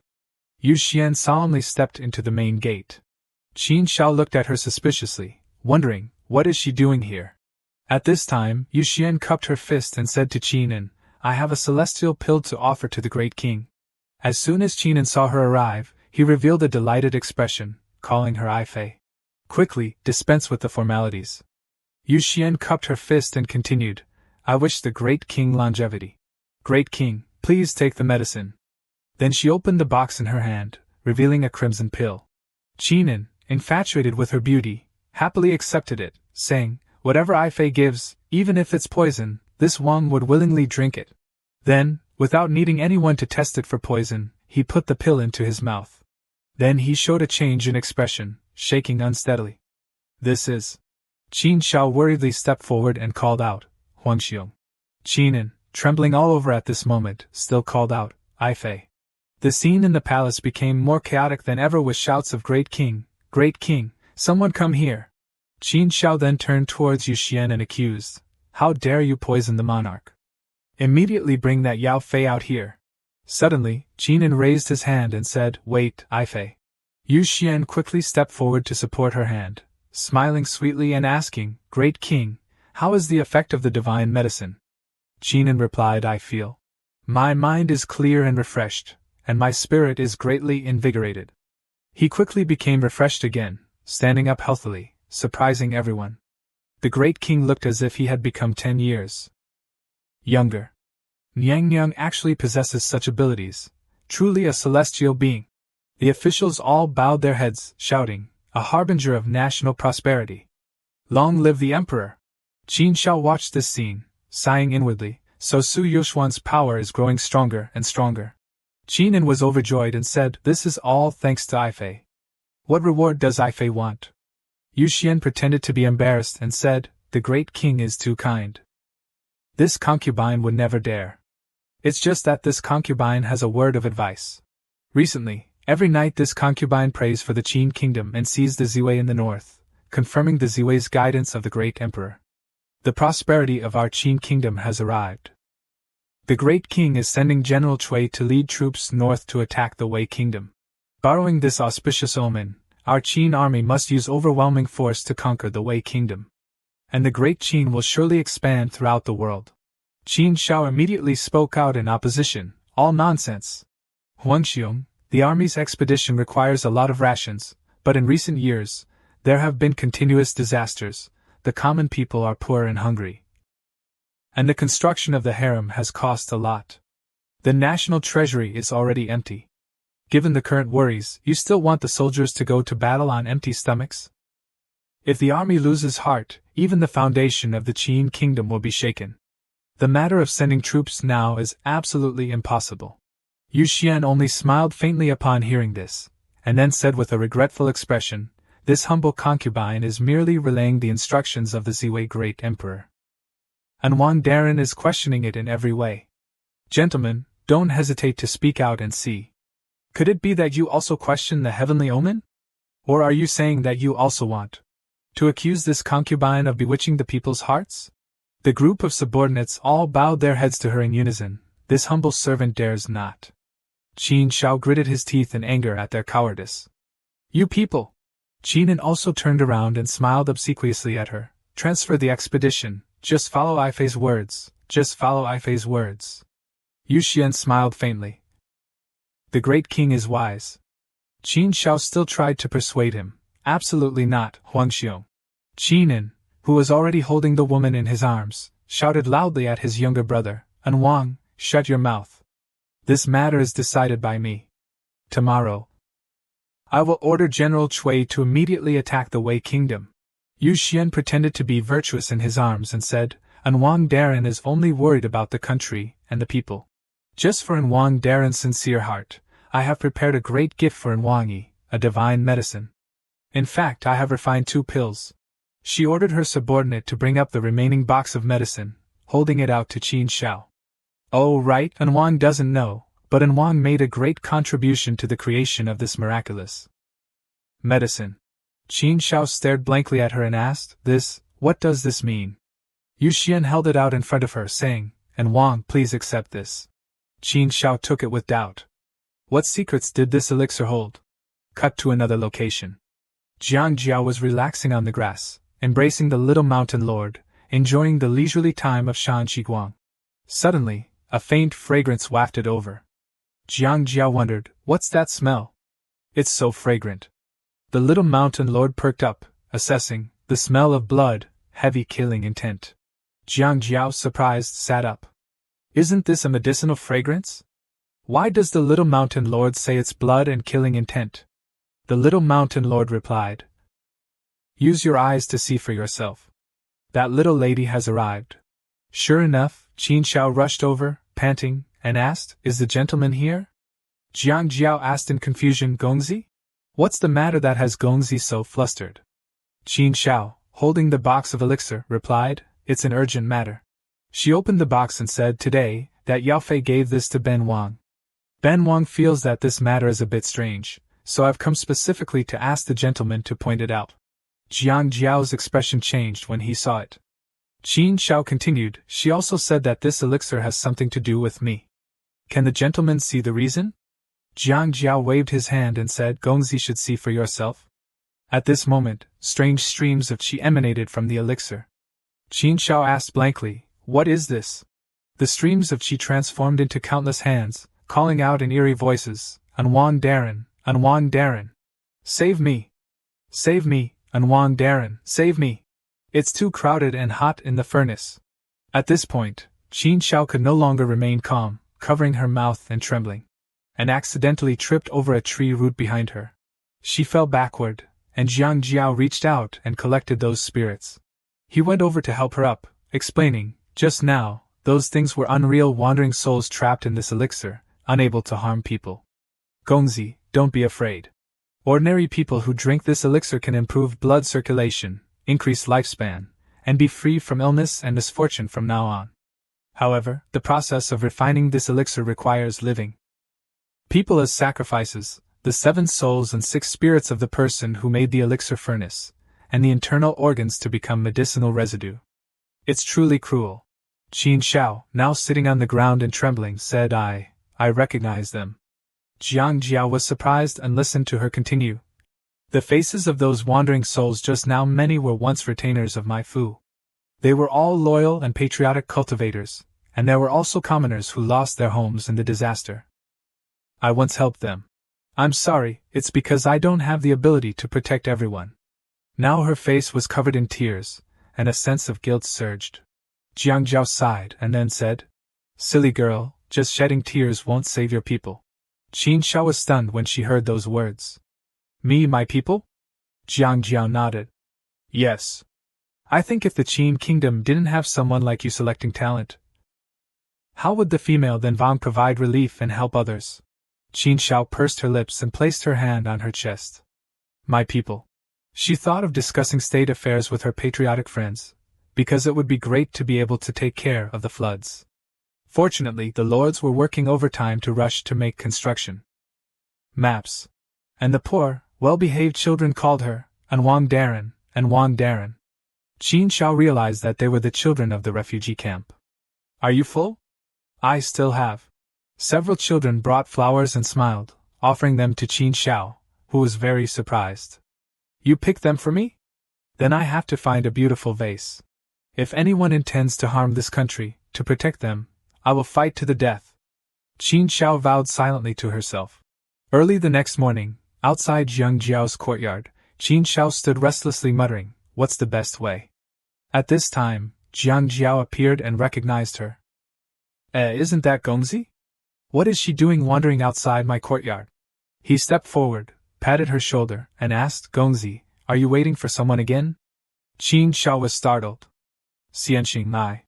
S1: Yu Xian solemnly stepped into the main gate. Qin Shao looked at her suspiciously, wondering, what is she doing here? At this time, Yu Xian cupped her fist and said to Qinin, "I have a celestial pill to offer to the great king." As soon as Qinin saw her arrive, he revealed a delighted expression, calling her Ai Fei. "Quickly, dispense with the formalities." Yu Xian cupped her fist and continued, "I wish the great king longevity. Great king, please take the medicine." Then she opened the box in her hand, revealing a crimson pill. Qinin, infatuated with her beauty, happily accepted it, saying, "Whatever Ai Fei gives, even if it's poison, this Wang would willingly drink it." Then, without needing anyone to test it for poison, he put the pill into his mouth. Then he showed a change in expression, shaking unsteadily. "This is..." Qin Shao worriedly stepped forward and called out, "Huangxiong." Qinin, trembling all over at this moment, still called out, "Ai Fei." The scene in the palace became more chaotic than ever with shouts of "Great King! Great King! Someone come here!" Qin Shao then turned towards Yu Xian and accused, "How dare you poison the monarch? Immediately bring that Yao Fei out here." Suddenly, Qinin raised his hand and said, "Wait, Ai Fei." Yu Xian quickly stepped forward to support her hand, smiling sweetly and asking, "Great King, how is the effect of the divine medicine?" Qinin replied, "I feel. My mind is clear and refreshed, and my spirit is greatly invigorated." He quickly became refreshed again, standing up healthily, surprising everyone. The great king looked as if he had become 10 years younger. Niang Niang actually possesses such abilities, truly a celestial being. The officials all bowed their heads, shouting, "A harbinger of national prosperity. Long live the emperor!" Qin Shao watched this scene, sighing inwardly, so Su Yuxuan's power is growing stronger and stronger. Qinin was overjoyed and said, "This is all thanks to Ai Fei. What reward does Ai Fei want?" Yu Xian pretended to be embarrassed and said, "The great king is too kind. This concubine would never dare. It's just that this concubine has a word of advice. Recently, every night this concubine prays for the Qin kingdom and sees the Ziwei in the north, confirming the Ziwei's guidance of the great emperor. The prosperity of our Qin kingdom has arrived. The great king is sending General Cui to lead troops north to attack the Wei kingdom. Borrowing this auspicious omen, our Qin army must use overwhelming force to conquer the Wei kingdom. And the great Qin will surely expand throughout the world." Qin Shao immediately spoke out in opposition, "All nonsense. Huangxiong, the army's expedition requires a lot of rations, but in recent years, there have been continuous disasters. The common people are poor and hungry. And the construction of the harem has cost a lot. The national treasury is already empty. Given the current worries, you still want the soldiers to go to battle on empty stomachs? If the army loses heart, even the foundation of the Qin kingdom will be shaken. The matter of sending troops now is absolutely impossible." Yu Xian only smiled faintly upon hearing this, and then said with a regretful expression, "This humble concubine is merely relaying the instructions of the Ziwei great emperor. And Wang Daren is questioning it in every way. Gentlemen, don't hesitate to speak out and see. Could it be that you also question the heavenly omen? Or are you saying that you also want to accuse this concubine of bewitching the people's hearts?" The group of subordinates all bowed their heads to her in unison. "This humble servant dares not." Qin Shao gritted his teeth in anger at their cowardice. "You people!" Qinin also turned around and smiled obsequiously at her. "Transfer the expedition. Just follow Ai Fei's words. Just follow Ai Fei's words." Yu Xian smiled faintly. "The great king is wise." Qin Shao still tried to persuade him. "Absolutely not, Huangxiong. Qinin, who was already holding the woman in his arms, shouted loudly at his younger brother, Anwang, shut your mouth. This matter is decided by me. Tomorrow, I will order General Cui to immediately attack the Wei Kingdom. Yu Xian pretended to be virtuous in his arms and said, Anwang Darren is only worried about the country and the people. Just for Anwang Darren's sincere heart, I have prepared a great gift for Anwang Yi, a divine medicine. In fact, I have refined 2 pills. She ordered her subordinate to bring up the remaining box of medicine, holding it out to Qin Shao. Oh right, Anwang doesn't know, but Anwang made a great contribution to the creation of this miraculous medicine. Qin Shao stared blankly at her and asked, what does this mean? Yu Xian held it out in front of her, saying, Anwang, please accept this. Qin Shao took it with doubt. What secrets did this elixir hold? Cut to another location. Jiang Jiao was relaxing on the grass, embracing the little mountain lord, enjoying the leisurely time of Shan Qiguang. Suddenly, a faint fragrance wafted over. Jiang Jiao wondered, what's that smell? It's so fragrant. The little mountain lord perked up, assessing, the smell of blood, heavy killing intent. Jiang Jiao, surprised, sat up. Isn't this a medicinal fragrance? Why does the little mountain lord say it's blood and killing intent? The little mountain lord replied, use your eyes to see for yourself. That little lady has arrived. Sure enough, Qin Shao rushed over, panting, and asked, is the gentleman here? Jiang Jiao asked in confusion, Gongzi? What's the matter that has Gongzi so flustered? Qin Shao, holding the box of elixir, replied, it's an urgent matter. She opened the box and said today that Yao Fei gave this to Ben Wang. Ben Wang feels that this matter is a bit strange, so I've come specifically to ask the gentleman to point it out. Jiang Jiao's expression changed when he saw it. Qin Shao continued, she also said that this elixir has something to do with me. Can the gentleman see the reason? Jiang Jiao waved his hand and said, Gongzi should see for yourself. At this moment, strange streams of qi emanated from the elixir. Qin Shao asked blankly, what is this? The streams of qi transformed into countless hands, calling out in eerie voices, Anwang Darren, Anwang Darren. Save me! Save me, Anwang Darren, save me! It's too crowded and hot in the furnace. At this point, Qin Shao could no longer remain calm, covering her mouth and trembling, and accidentally tripped over a tree root behind her. She fell backward, and Jiang Jiao reached out and collected those spirits. He went over to help her up, explaining, just now, those things were unreal wandering souls trapped in this elixir, unable to harm people. Gongzi, don't be afraid. Ordinary people who drink this elixir can improve blood circulation, increase lifespan, and be free from illness and misfortune from now on. However, the process of refining this elixir requires living people as sacrifices, the 7 souls and 6 spirits of the person who made the elixir furnace, and the internal organs to become medicinal residue. It's truly cruel. Qin Shao, now sitting on the ground and trembling, said, I recognize them. Jiang Jiao was surprised and listened to her continue. The faces of those wandering souls just now, many were once retainers of my Fu. They were all loyal and patriotic cultivators, and there were also commoners who lost their homes in the disaster. I once helped them. I'm sorry, it's because I don't have the ability to protect everyone. Now her face was covered in tears, and a sense of guilt surged. Jiang Jiao sighed and then said, silly girl, just shedding tears won't save your people. Qin Shao was stunned when she heard those words. Me, my people? Jiang Jiao nodded. Yes. I think if the Qin kingdom didn't have someone like you selecting talent, how would the female then Vang provide relief and help others? Qin Shao pursed her lips and placed her hand on her chest. My people. She thought of discussing state affairs with her patriotic friends, because it would be great to be able to take care of the floods. Fortunately, the lords were working overtime to rush to make construction maps, and the poor, well-behaved children called her Anwang Darren, Anwang Darren. Qin Shao realized that they were the children of the refugee camp. Are you full? I still have. Several children brought flowers and smiled, offering them to Qin Shao, who was very surprised. You picked them for me? Then I have to find a beautiful vase. If anyone intends to harm this country, to protect them, I will fight to the death. Qin Shao vowed silently to herself. Early the next morning, outside Jiang Jiao's courtyard, Qin Shao stood restlessly muttering, what's the best way? At this time, Jiang Jiao appeared and recognized her. Isn't that Gongzi? What is she doing wandering outside my courtyard? He stepped forward, patted her shoulder, and asked, Gongzi, are you waiting for someone again? Qin Shao was startled. Xianxing Mai.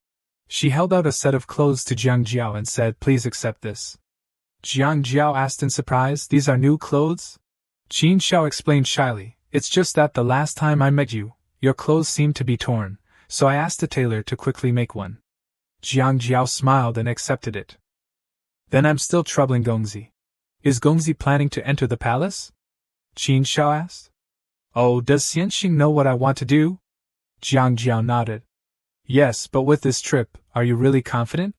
S1: She held out a set of clothes to Jiang Jiao and said, please accept this. Jiang Jiao asked in surprise, these are new clothes? Qin Shao explained shyly, it's just that the last time I met you, your clothes seemed to be torn, so I asked the tailor to quickly make one. Jiang Jiao smiled and accepted it. Then I'm still troubling Gongzi. Is Gongzi planning to enter the palace? Qin Shao asked. Oh, does Xianxing know what I want to do? Jiang Jiao nodded. Yes, but with this trip, are you really confident?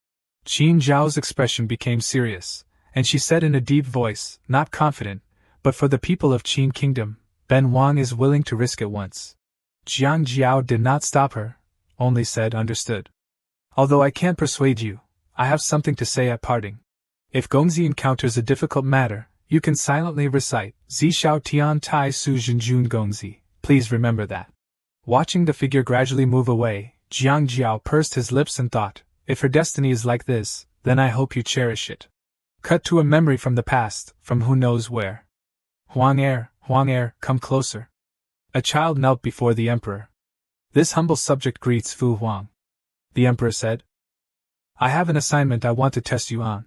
S1: Qin Zhao's expression became serious, and she said in a deep voice, not confident, but for the people of Qin Kingdom, Ben Wang is willing to risk it once. Jiang Jiao did not stop her, only said understood. Although I can't persuade you, I have something to say at parting. If Gongzi encounters a difficult matter, you can silently recite, Zishao Tian Tai Su Jinjun Gongzi, please remember that. Watching the figure gradually move away, Jiang Jiao pursed his lips and thought, if her destiny is like this, then I hope you cherish it. Cut to a memory from the past, from who knows where. Huang Er, come closer. A child knelt before the emperor. This humble subject greets Fu Huang. The emperor said, I have an assignment I want to test you on.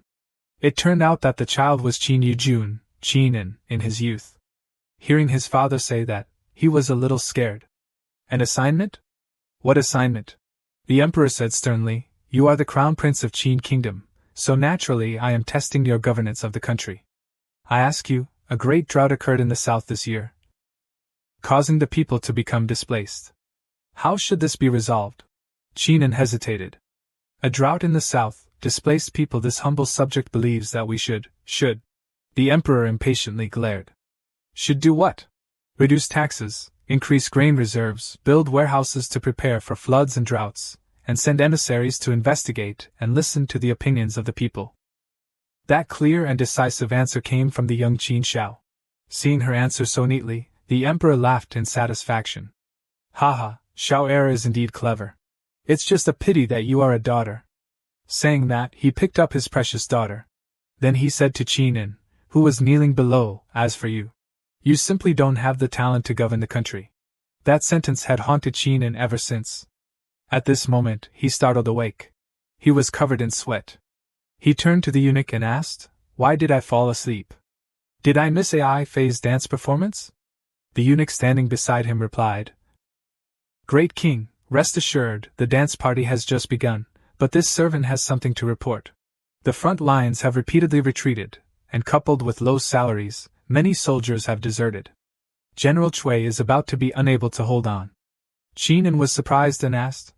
S1: It turned out that the child was Qin Yujun, Qin in his youth. Hearing his father say that, he was a little scared. An assignment? What assignment? The emperor said sternly, you are the crown prince of Qin Kingdom, so naturally I am testing your governance of the country. I ask you, a great drought occurred in the south this year, causing the people to become displaced. How should this be resolved? Qin hesitated. A drought in the south, displaced people. This humble subject believes that we should. The emperor impatiently glared. Should do what? Reduce taxes, increase grain reserves, build warehouses to prepare for floods and droughts, and send emissaries to investigate and listen to the opinions of the people. That clear and decisive answer came from the young Qin Shao. Seeing her answer so neatly, the emperor laughed in satisfaction. Haha, Shao Er is indeed clever. It's just a pity that you are a daughter. Saying that, he picked up his precious daughter. Then he said to Qin, who was kneeling below, as for you, you simply don't have the talent to govern the country. That sentence had haunted Qin ever since. At this moment, he startled awake. He was covered in sweat. He turned to the eunuch and asked, why did I fall asleep? Did I miss Ai Fei's dance performance? The eunuch standing beside him replied, Great King, rest assured, the dance party has just begun, but this servant has something to report. The front lines have repeatedly retreated, and coupled with low salaries, many soldiers have deserted. General Cui is about to be unable to hold on. Qin was surprised and asked,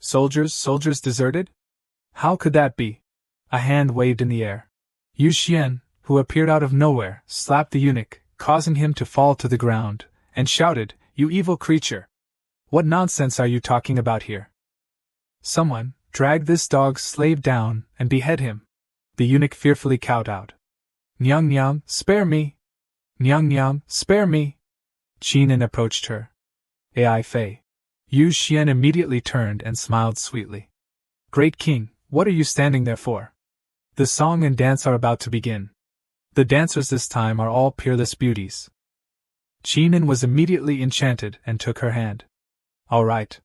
S1: Soldiers deserted? How could that be? A hand waved in the air. Yu Xian, who appeared out of nowhere, slapped the eunuch, causing him to fall to the ground, and shouted, You evil creature! What nonsense are you talking about here? Someone, drag this dog's slave down and behead him. The eunuch fearfully cowed out. Nyang, spare me! Nyang, spare me! Qin approached her. Ai Fei. Yu Xian immediately turned and smiled sweetly. Great King, what are you standing there for? The song and dance are about to begin. The dancers this time are all peerless beauties. Qin was immediately enchanted and took her hand. All right.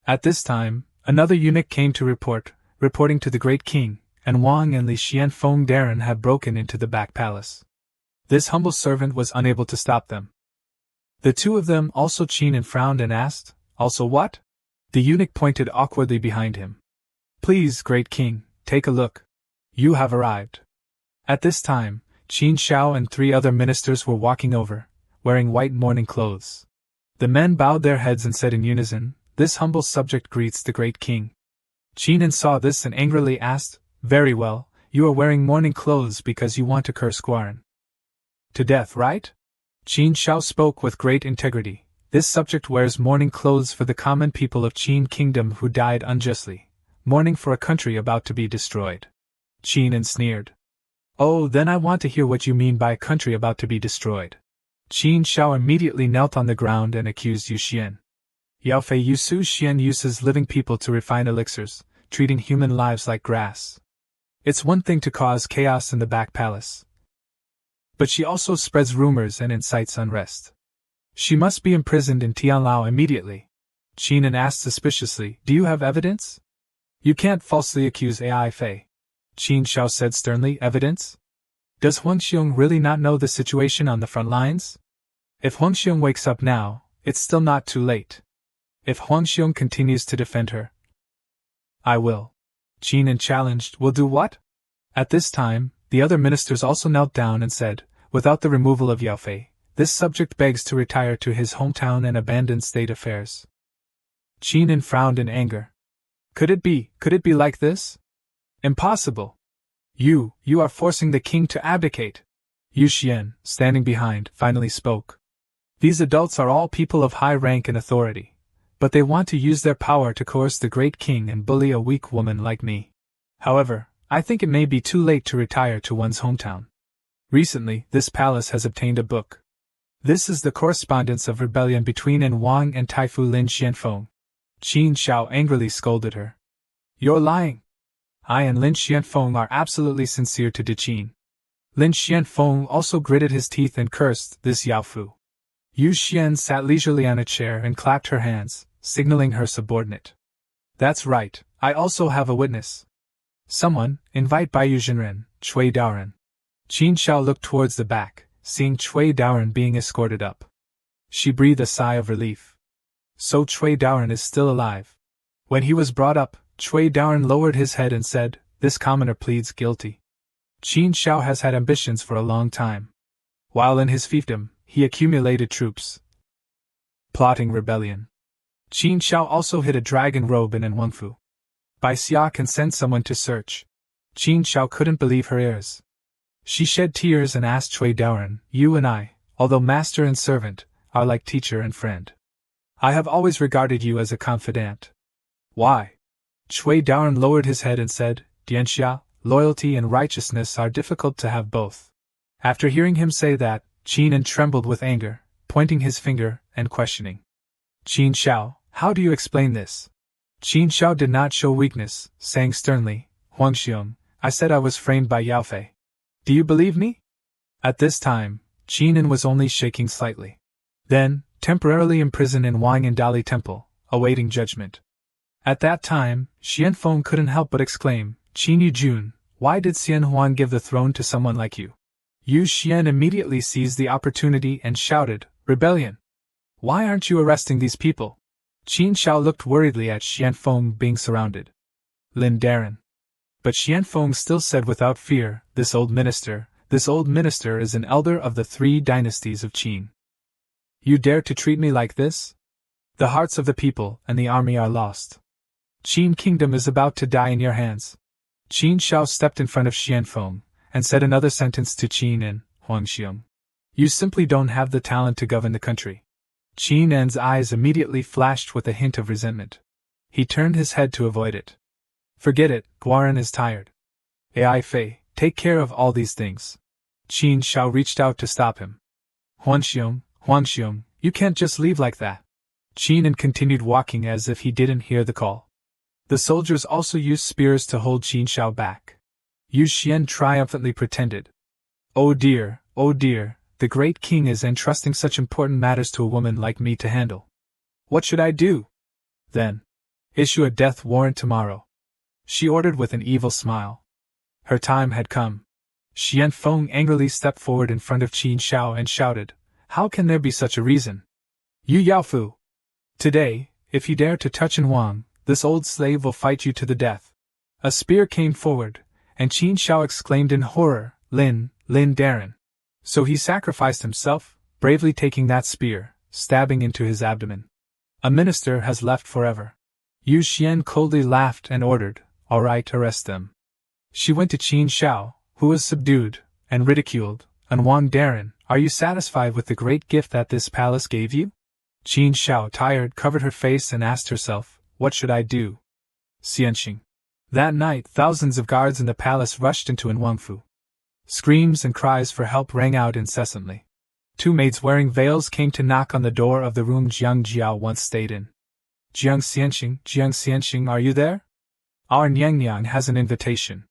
S1: At this time, another eunuch came to reporting to the Great King, and Wang and Li Xianfeng Darren had broken into the back palace. This humble servant was unable to stop them. The two of them also. Qin frowned and asked, Also what? The eunuch pointed awkwardly behind him. Please, Great King, take a look. You have arrived. At this time, Qin Shao and 3 other ministers were walking over, wearing white mourning clothes. The men bowed their heads and said in unison, This humble subject greets the Great King. Qin saw this and angrily asked, Very well, you are wearing mourning clothes because you want to curse Guaran to death, right? Qin Shao spoke with great integrity. This subject wears mourning clothes for the common people of Qin Kingdom who died unjustly, mourning for a country about to be destroyed. Qin sneered. Oh, then I want to hear what you mean by a country about to be destroyed. Qin Shao immediately knelt on the ground and accused Yu Xian. Yao Fei Yusu Xian uses living people to refine elixirs, treating human lives like grass. It's one thing to cause chaos in the back palace, but she also spreads rumors and incites unrest. She must be imprisoned in Tianlao immediately. Qinan asked suspiciously, "Do you have evidence?" "You can't falsely accuse Ai Fei," Qin Shao said sternly. "Evidence? Does Huang Xiong really not know the situation on the front lines? If Huang Xiong wakes up now, it's still not too late. If Huang Xiong continues to defend her, I will." Qinan challenged. "Will do what?" At this time, the other ministers also knelt down and said, "Without the removal of Yao Fei, this subject begs to retire to his hometown and abandon state affairs." Qinan frowned in anger. Could it be like this? Impossible. You are forcing the king to abdicate." Yu Xian, standing behind, finally spoke. "These adults are all people of high rank and authority, but they want to use their power to coerce the great king and bully a weak woman like me. However, I think it may be too late to retire to one's hometown. Recently, this palace has obtained a book. This is the correspondence of rebellion between An Wang and Taifu Lin Xianfeng." Qin Shao angrily scolded her. "You're lying. I and Lin Xianfeng are absolutely sincere to Qin." Lin Xianfeng also gritted his teeth and cursed this Yao Fu. Yu Xian sat leisurely on a chair and clapped her hands, signaling her subordinate. "That's right, I also have a witness. Someone, invite Baiyu Jinren, Cui Daoren." Qin Shao looked towards the back, seeing Cui Daoren being escorted up. She breathed a sigh of relief. So Cui Daoren is still alive. When he was brought up, Cui Daoren lowered his head and said, "This commoner pleads guilty." Qin Shao has had ambitions for a long time. While in his fiefdom, he accumulated troops, plotting rebellion. Qin Shao also hid a dragon robe in Anwangfu. Bai Xia can send someone to search. Qin Shao couldn't believe her ears. She shed tears and asked Cui Daoren, "You and I, although master and servant, are like teacher and friend. I have always regarded you as a confidant." "Why?" Cui Daoren lowered his head and said, "Dianxia, loyalty and righteousness are difficult to have both." After hearing him say that, Qinan trembled with anger, pointing his finger and questioning. "Qin Shao, how do you explain this?" Qin Shao did not show weakness, saying sternly, "Huang Xiong, I said I was framed by Yao Fei. Do you believe me?" At this time, Qinan was only shaking slightly. Then, temporarily imprisoned in Wang and Dali Temple, awaiting judgment. At that time, Xianfeng couldn't help but exclaim, "Qin Yujun, why did Xian Huan give the throne to someone like you?" Yu Xian immediately seized the opportunity and shouted, "Rebellion! Why aren't you arresting these people?" Qin Shao looked worriedly at Xianfeng being surrounded. "Lin Daren." But Xianfeng still said without fear, this old minister is an elder of the 3 dynasties of Qin. "You dare to treat me like this? The hearts of the people and the army are lost. Qin Kingdom is about to die in your hands." Qin Shao stepped in front of Xianfeng and said another sentence to Qin and Huang Xiong. "You simply don't have the talent to govern the country." Qin En's eyes immediately flashed with a hint of resentment. He turned his head to avoid it. "Forget it, Guaran is tired. Ai Fei, take care of all these things." Qin Shao reached out to stop him. Huang Xiong, you can't just leave like that." Qinan continued walking as if he didn't hear the call. The soldiers also used spears to hold Qin Shao back. Yu Xian triumphantly pretended, oh dear, the great king is entrusting such important matters to a woman like me to handle. What should I do?" "Then, issue a death warrant tomorrow," she ordered with an evil smile. Her time had come. Xianfeng angrily stepped forward in front of Qin Shao and shouted, "How can there be such a reason? You Yaofu! Today, if you dare to touch An Wang, this old slave will fight you to the death." A spear came forward, and Qin Shao exclaimed in horror, Lin Daren." So he sacrificed himself, bravely taking that spear, stabbing into his abdomen. A minister has left forever. Yu Xian coldly laughed and ordered, "All right, arrest them." She went to Qin Shao, who was subdued, and ridiculed, "An Wang Daren, are you satisfied with the great gift that this palace gave you?" Qin Shao, tired, covered her face and asked herself, "What should I do?" Xianxing. That night, thousands of guards in the palace rushed into Anwangfu. Screams and cries for help rang out incessantly. 2 maids wearing veils came to knock on the door of the room Jiang Jiao once stayed in. Jiang Xianxing, are you there? Our Nyang Nyang has an invitation.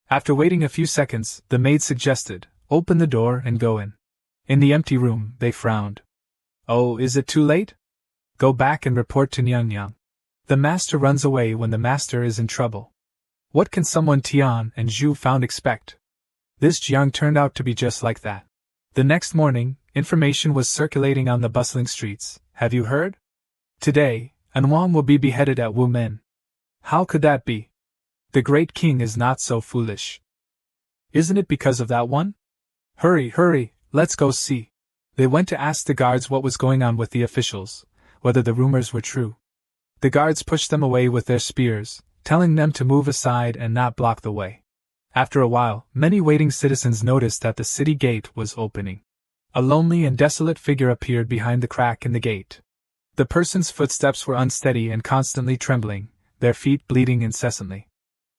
S1: After waiting a few seconds, the maid suggested, open the door and go in. In the empty room, they frowned. Oh, is it too late? Go back and report to Nyang Nyang. The master runs away when the master is in trouble. What can someone Tian and Zhu found expect? This Jiang turned out to be just like that. The next morning, information was circulating on the bustling streets. Have you heard? Today, An Wang will be beheaded at Wumen. How could that be? The great king is not so foolish. Isn't it because of that one? Hurry, let's go see. They went to ask the guards what was going on with the officials, whether the rumors were true. The guards pushed them away with their spears, telling them to move aside and not block the way. After a while, many waiting citizens noticed that the city gate was opening. A lonely and desolate figure appeared behind the crack in the gate. The person's footsteps were unsteady and constantly trembling, their feet bleeding incessantly.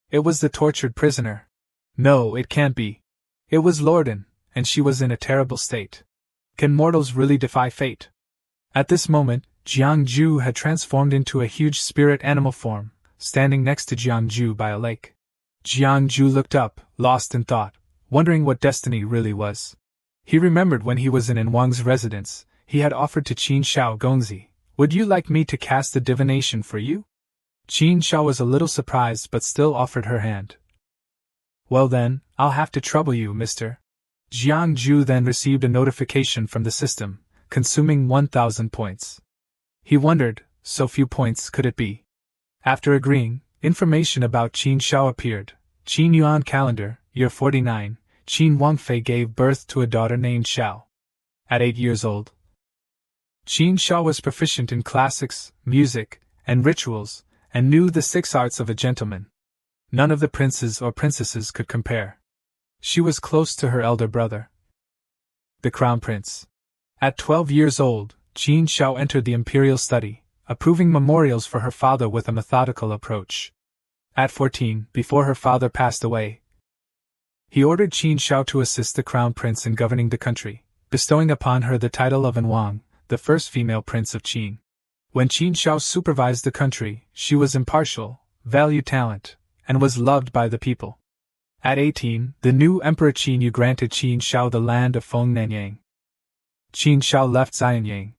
S1: It was the tortured prisoner. No, it can't be. It was Lorden, and she was in a terrible state. Can mortals really defy fate? At this moment, Jiangju had transformed into a huge spirit animal form, standing next to Jiangju by a lake. Jiangju looked up, lost in thought, wondering what destiny really was. He remembered when he was in Wang's residence, he had offered to Qin Shao Gongzi, would you like me to cast a divination for you? Qin Shao was a little surprised but still offered her hand. Well then, I'll have to trouble you, mister. Jiangju then received a notification from the system, consuming 1,000 points. He wondered, so few points could it be? After agreeing, information about Qin Shao appeared. Qin Yuan calendar, year 49, Qin Wangfei gave birth to a daughter named Xiao. At 8 years old, Qin Shao was proficient in classics, music, and rituals, and knew the 6 arts of a gentleman. None of the princes or princesses could compare. She was close to her elder brother, the crown prince. At 12 years old, Qin Shao entered the imperial study, approving memorials for her father with a methodical approach. At 14, before her father passed away, he ordered Qin Shao to assist the crown prince in governing the country, bestowing upon her the title of An Wang, the first female prince of Qin. When Qin Shao supervised the country, she was impartial, valued talent, and was loved by the people. At 18, the new Emperor Qin Yu granted Qin Shao the land of Fengnanyang. Qin Shao left Xianyang.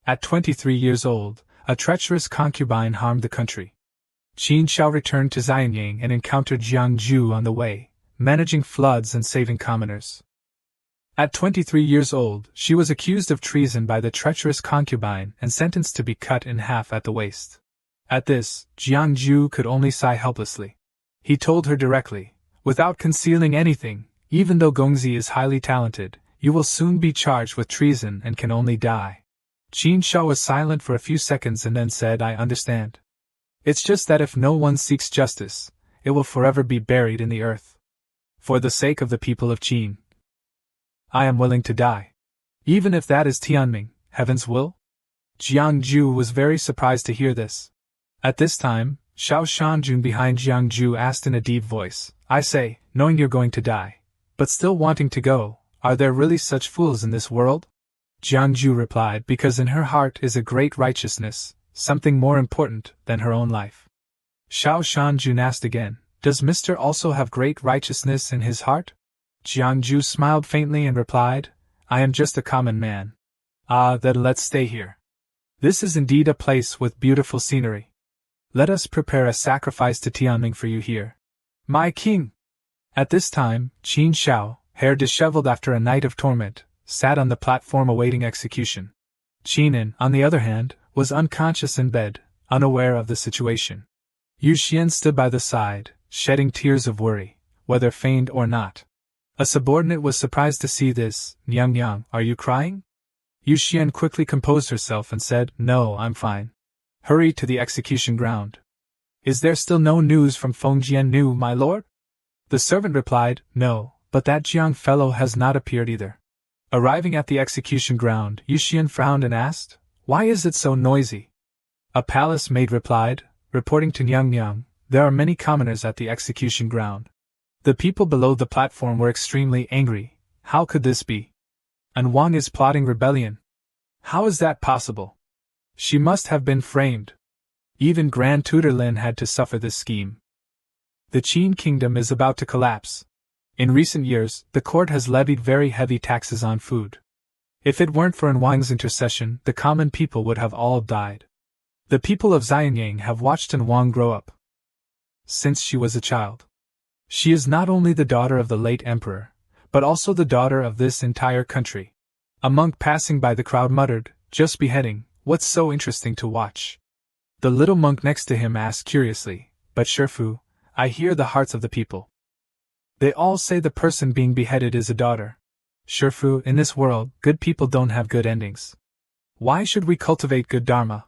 S1: At 23 years old, a treacherous concubine harmed the country. Qin Shao returned to Xianyang and encountered Jiangju on the way, managing floods and saving commoners. At 23 years old, she was accused of treason by the treacherous concubine and sentenced to be cut in half at the waist. At this, Jiangju could only sigh helplessly. He told her directly, without concealing anything, even though Gongzi is highly talented, you will soon be charged with treason and can only die. Qin Shao was silent for a few seconds and then said, I understand. It's just that if no one seeks justice, it will forever be buried in the earth. For the sake of the people of Qin, I am willing to die. Even if that is Tianming, heaven's will? Jiangju was very surprised to hear this. At this time, Xiao Shanjun behind Jiangju asked in a deep voice, I say, knowing you're going to die, but still wanting to go, are there really such fools in this world? Jiangju replied, because in her heart is a great righteousness, something more important than her own life. Xiao Shanjun asked again, does Mr. also have great righteousness in his heart? Jiangju smiled faintly and replied, I am just a common man. Ah, then let's stay here. This is indeed a place with beautiful scenery. Let us prepare a sacrifice to Tianming for you here. My king! At this time, Qin Shao, hair disheveled after a night of torment, sat on the platform awaiting execution. Qinin, on the other hand, was unconscious in bed, unaware of the situation. Yu Xian stood by the side, shedding tears of worry, whether feigned or not. A subordinate was surprised to see this. Nyang Yang, are you crying? Yu Xian quickly composed herself and said, no, I'm fine. Hurry to the execution ground. Is there still no news from Fengjiannu, my lord? The servant replied, no, but that Jiang fellow has not appeared either. Arriving at the execution ground, Yu Xian frowned and asked, why is it so noisy? A palace maid replied, reporting to Nyang Yang, there are many commoners at the execution ground. The people below the platform were extremely angry. How could this be? And Wang is plotting rebellion. How is that possible? She must have been framed. Even Grand Tutor Lin had to suffer this scheme. The Qin kingdom is about to collapse. In recent years, the court has levied very heavy taxes on food. If it weren't for Wang's intercession, the common people would have all died. The people of Xianyang have watched Wang grow up since she was a child. She is not only the daughter of the late emperor, but also the daughter of this entire country. A monk passing by the crowd muttered, "Just beheading, what's so interesting to watch?" The little monk next to him asked curiously, "But Shifu, I hear the hearts of the people. They all say the person being beheaded is a daughter. Shifu, in this world, good people don't have good endings. Why should we cultivate good dharma?"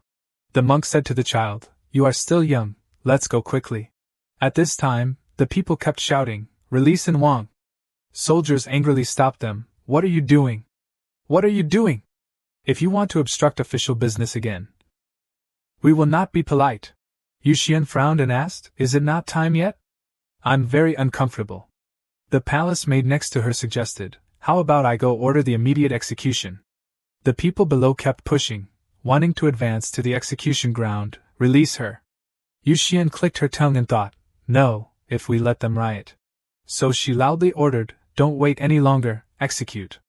S1: The monk said to the child, "You are still young, let's go quickly." At this time, the people kept shouting, "Release Wang!" Soldiers angrily stopped them. "What are you doing? What are you doing? If you want to obstruct official business again, we will not be polite." Yu Xian frowned and asked, "Is it not time yet? I'm very uncomfortable." The palace maid next to her suggested, "How about I go order the immediate execution?" The people below kept pushing, wanting to advance to the execution ground. "Release her." Yu Xian clicked her tongue and thought, "No, if we let them riot." So she loudly ordered, "Don't wait any longer, execute."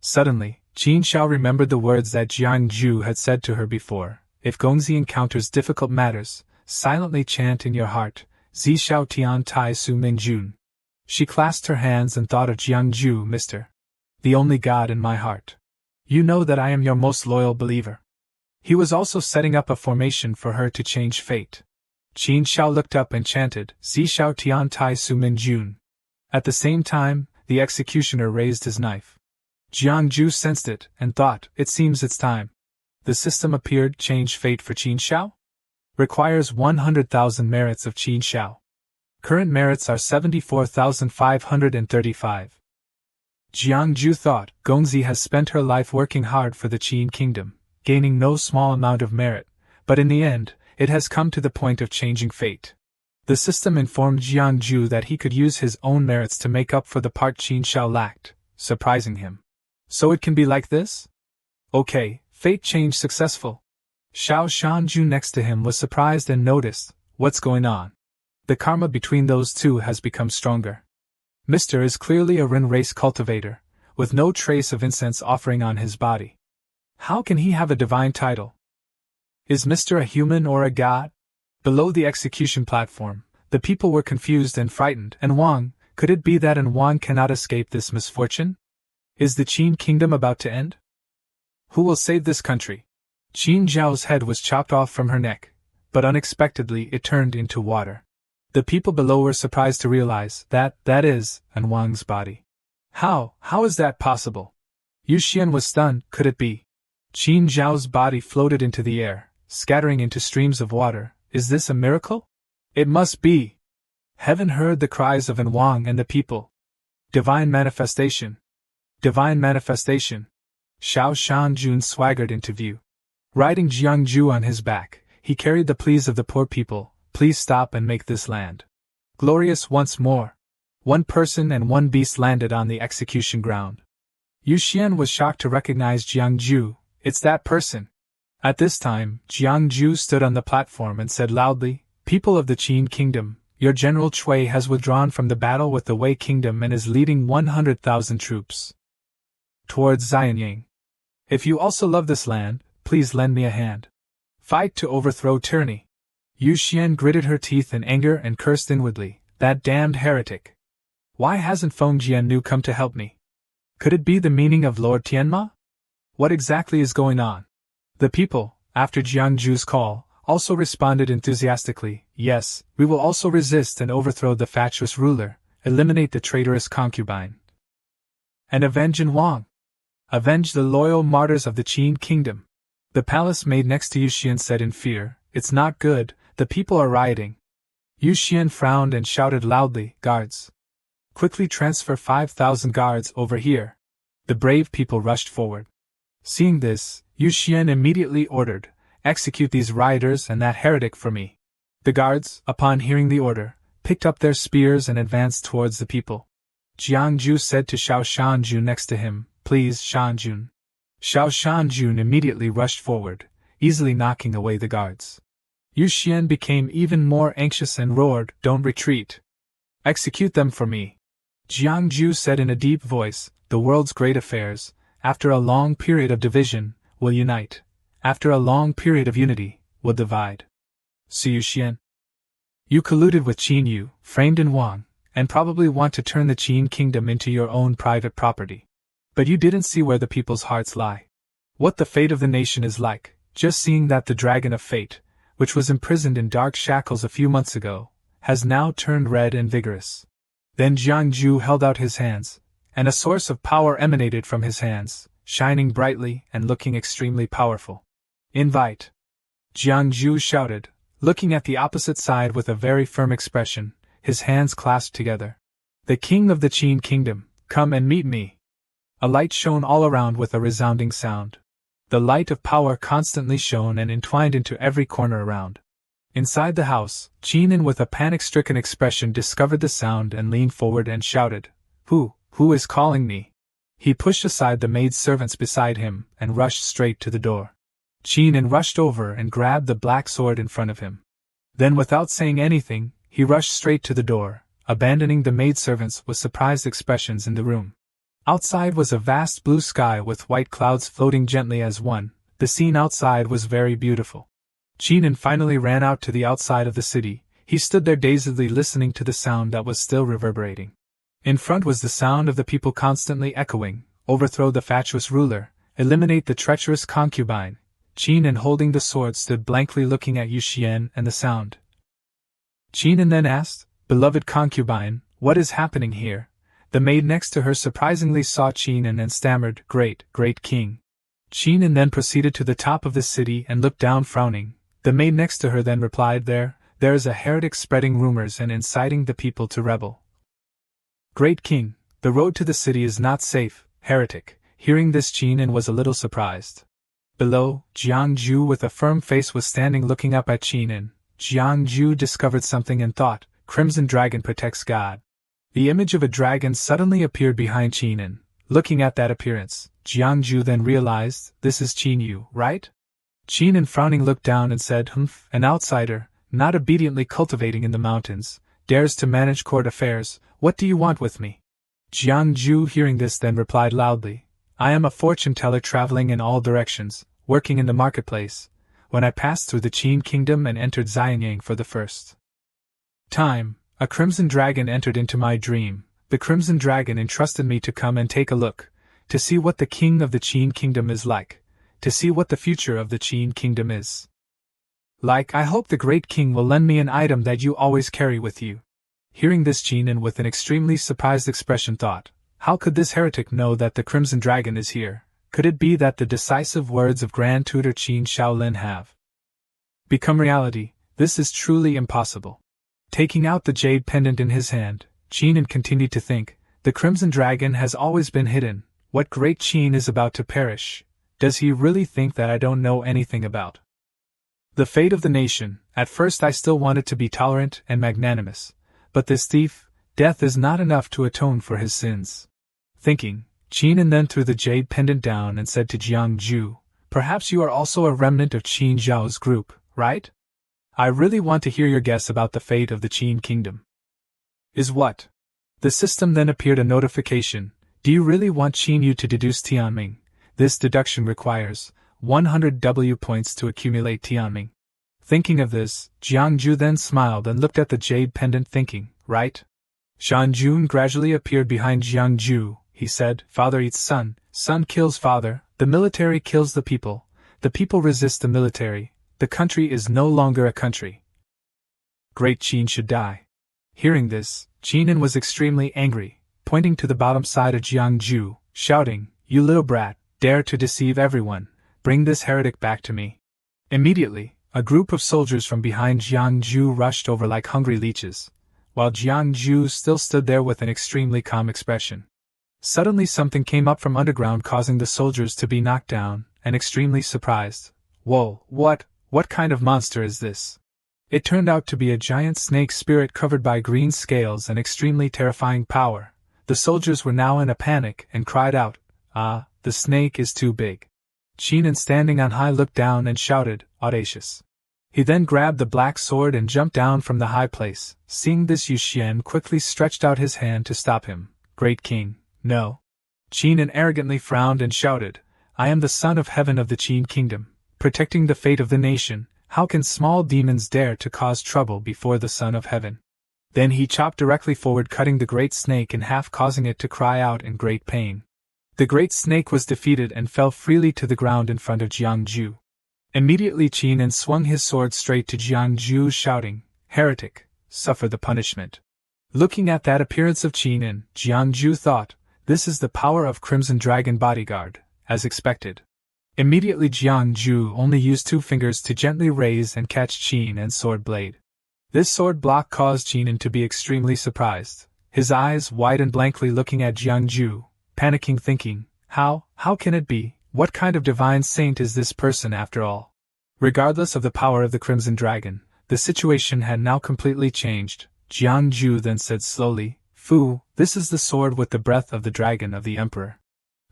S1: Suddenly, Qin Xiao remembered the words that Jiang Ju had said to her before, "If Gongzi encounters difficult matters, silently chant in your heart, Zi Xiao Tian Tai Su Ming Jun." She clasped her hands and thought of Jiang Ju, "Mr. the only God in my heart. You know that I am your most loyal believer." He was also setting up a formation for her to change fate. Qin Xiao looked up and chanted, "Zi Xiao Tian Tai Su Min Jun." At the same time, the executioner raised his knife. Jiang Ju sensed it and thought, "It seems it's time." The system appeared, "Change fate for Qin Xiao? Requires 100,000 merits of Qin Xiao. Current merits are 74,535. Jiang Ju thought, Gongzi has spent her life working hard for the Qin kingdom, gaining no small amount of merit, but in the end, it has come to the point of changing fate. The system informed Jiang Ju that he could use his own merits to make up for the part Qin Xiao lacked, surprising him. So it can be like this? Okay, fate change successful. Xiao Shanju next to him was surprised and noticed, "What's going on?" The karma between those two has become stronger. Mr. is clearly a Ren race cultivator, with no trace of incense offering on his body. How can he have a divine title? Is Mr. a human or a god? Below the execution platform, the people were confused and frightened. And Wang, could it be that Wang cannot escape this misfortune? Is the Qin kingdom about to end? Who will save this country? Qin Zhao's head was chopped off from her neck, but unexpectedly it turned into water. The people below were surprised to realize that is Wang's body. How is that possible? Yu Xian was stunned. Could it be? Qin Zhao's body floated into the air, scattering into streams of water. Is this a miracle? It must be. Heaven heard the cries of Wang and the people. Divine manifestation. Divine manifestation. Xiao Shanjun swaggered into view. Riding Jiang Ju on his back, he carried the pleas of the poor people. Please stop and make this land glorious once more. One person and one beast landed on the execution ground. Yu Xian was shocked to recognize Jiang Ju. It's that person. At this time, Jiang Ju stood on the platform and said loudly, "People of the Qin kingdom, your General Cui has withdrawn from the battle with the Wei kingdom and is leading 100,000 troops towards Xianyang. If you also love this land, please lend me a hand. Fight to overthrow tyranny." Yu Xian gritted her teeth in anger and cursed inwardly, "That damned heretic! Why hasn't Feng Jiannu come to help me? Could it be the meaning of Lord Tianma? What exactly is going on?" The people, after Jiang Ju's call, also responded enthusiastically, "Yes, we will also resist and overthrow the fatuous ruler, eliminate the traitorous concubine, and avenge Wang. Avenge the loyal martyrs of the Qin kingdom." The palace maid next to Yu Xian said in fear, "It's not good, the people are rioting." Yu Xian frowned and shouted loudly, "Guards! Quickly transfer 5,000 guards over here." The brave people rushed forward. Seeing this, Yu Xian immediately ordered, "Execute these rioters and that heretic for me." The guards, upon hearing the order, picked up their spears and advanced towards the people. Jiang Ju said to Xiao Shanjun next to him, "Please, Shanjun." Xiao Shanjun immediately rushed forward, easily knocking away the guards. Yu Xian became even more anxious and roared, "Don't retreat! Execute them for me!" Jiang Ju said in a deep voice, "The world's great affairs, after a long period of division, will unite. After a long period of unity, will divide. So Yu Xian, you colluded with Qin Yu, framed in Wang, and probably want to turn the Qin kingdom into your own private property. But you didn't see where the people's hearts lie. What the fate of the nation is like, just seeing that the dragon of fate, which was imprisoned in dark shackles a few months ago, has now turned red and vigorous." Then Jiang Ju held out his hands, and a source of power emanated from his hands, shining brightly and looking extremely powerful. "Invite!" Jiang Ju shouted, looking at the opposite side with a very firm expression, his hands clasped together. "The king of the Qin kingdom, come and meet me!" A light shone all around with a resounding sound. The light of power constantly shone and entwined into every corner around. Inside the house, Qinin with a panic-stricken expression discovered the sound and leaned forward and shouted, Who is calling me?" He pushed aside the maid-servants beside him and rushed straight to the door. Qinin rushed over and grabbed the black sword in front of him. Then without saying anything, he rushed straight to the door, abandoning the maidservants with surprised expressions in the room. Outside was a vast blue sky with white clouds floating gently as one. The scene outside was very beautiful. Qinin finally ran out to the outside of the city. He stood there dazedly listening to the sound that was still reverberating. In front was the sound of the people constantly echoing, "Overthrow the fatuous ruler, eliminate the treacherous concubine." Qinin holding the sword stood blankly looking at Yu Xian and the sound. Qinin then asked, "Beloved concubine, what is happening here?" The maid next to her surprisingly saw Qinin and stammered, Great king." Qinin then proceeded to the top of the city and looked down frowning. The maid next to her then replied, There is a heretic spreading rumors and inciting the people to rebel." "Great king, the road to the city is not safe, heretic." Hearing this, Qinin was a little surprised. Below, Jiang Ju with a firm face was standing looking up at Qinin. Jiang Ju discovered something and thought, "Crimson Dragon protects God." The image of a dragon suddenly appeared behind Qinin. Looking at that appearance, Jiang Ju then realized, "This is Qin Yu, right?" Qinin frowning looked down and said, An outsider, not obediently cultivating in the mountains, dares to manage court affairs. What do you want with me?" Jiang Ju hearing this then replied loudly, "I am a fortune teller traveling in all directions, working in the marketplace, when I passed through the Qin kingdom and entered Xianyang for the first time. A crimson dragon entered into my dream. The crimson dragon entrusted me to come and take a look, to see what the king of the Qin kingdom is like, to see what the future of the Qin kingdom is like. I hope the great king will lend me an item that you always carry with you." Hearing this, Qinin with an extremely surprised expression thought, "How could this heretic know that the crimson dragon is here? Could it be that the decisive words of Grand Tutor Qin Shaolin have become reality? This is truly impossible." Taking out the jade pendant in his hand, Qinin continued to think, "The crimson dragon has always been hidden. What great Qin is about to perish? Does he really think that I don't know anything about the fate of the nation?" At first I still wanted to be tolerant and magnanimous, but this thief, death is not enough to atone for his sins. Thinking, Qinin then threw the jade pendant down and said to Jiang Ju, "Perhaps you are also a remnant of Qin Zhao's group, right? I really want to hear your guess about the fate of the Qin kingdom." "Is what?" The system then appeared a notification. "Do you really want Qin Yu to deduce Tianming? This deduction requires 100 W points to accumulate Tianming." Thinking of this, Jiang Ju then smiled and looked at the jade pendant thinking, right? Shan Jun gradually appeared behind Jiang Ju. He said, "Father eats son, son kills father, the military kills the people resist the military, the country is no longer a country. Great Qin should die." Hearing this, Qinin was extremely angry, pointing to the bottom side of Jiang Ju, shouting, "You little brat, dare to deceive everyone, bring this heretic back to me." Immediately, a group of soldiers from behind Jiang Ju rushed over like hungry leeches, while Jiang Ju still stood there with an extremely calm expression. Suddenly something came up from underground causing the soldiers to be knocked down, and extremely surprised. "Whoa, what kind of monster is this?" It turned out to be a giant snake spirit covered by green scales and extremely terrifying power. The soldiers were now in a panic and cried out, "Ah, the snake is too big." Qinin standing on high looked down and shouted, "Audacious He then grabbed the black sword and jumped down from the high place. Seeing this, Yu Xian quickly stretched out his hand to stop him. Great King, no. Qin arrogantly frowned and shouted, I am the son of heaven of the Qin kingdom, protecting the fate of the nation. How can small demons dare to cause trouble before the son of heaven? Then he chopped directly forward, cutting the great snake in half, causing it to cry out in great pain. The great snake was defeated and fell freely to the ground in front of Jiangju. Immediately Qin swung his sword straight to Jiangju, shouting, Heretic, suffer the punishment. Looking at that appearance of Qin, Jiangju thought, this is the power of Crimson Dragon Bodyguard, as expected. Immediately Jiangju only used 2 fingers to gently raise and catch Qin's sword blade. This sword block caused Qin to be extremely surprised, his eyes widened blankly looking at Jiangju, panicking, thinking, how can it be? What kind of divine saint is this person after all? Regardless of the power of the Crimson Dragon, the situation had now completely changed. Jiangju then said slowly, Fu, this is the sword with the breath of the dragon of the emperor.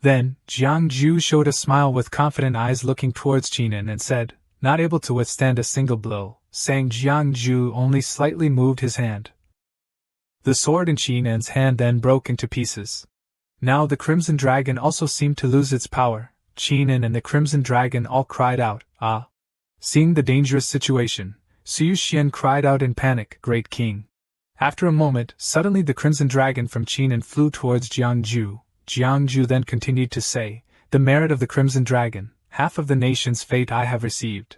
S1: Then, Jiangju showed a smile with confident eyes looking towards Qin and said, not able to withstand a single blow, saying Jiangju only slightly moved his hand. The sword in Qin's hand then broke into pieces. Now the Crimson Dragon also seemed to lose its power. Qin and the Crimson Dragon all cried out, ah! Seeing the dangerous situation, Su Xian cried out in panic, Great King. After a moment, suddenly the Crimson Dragon from Qin flew towards Jiangju. Jiangju then continued to say, the merit of the Crimson Dragon, half of the nation's fate I have received.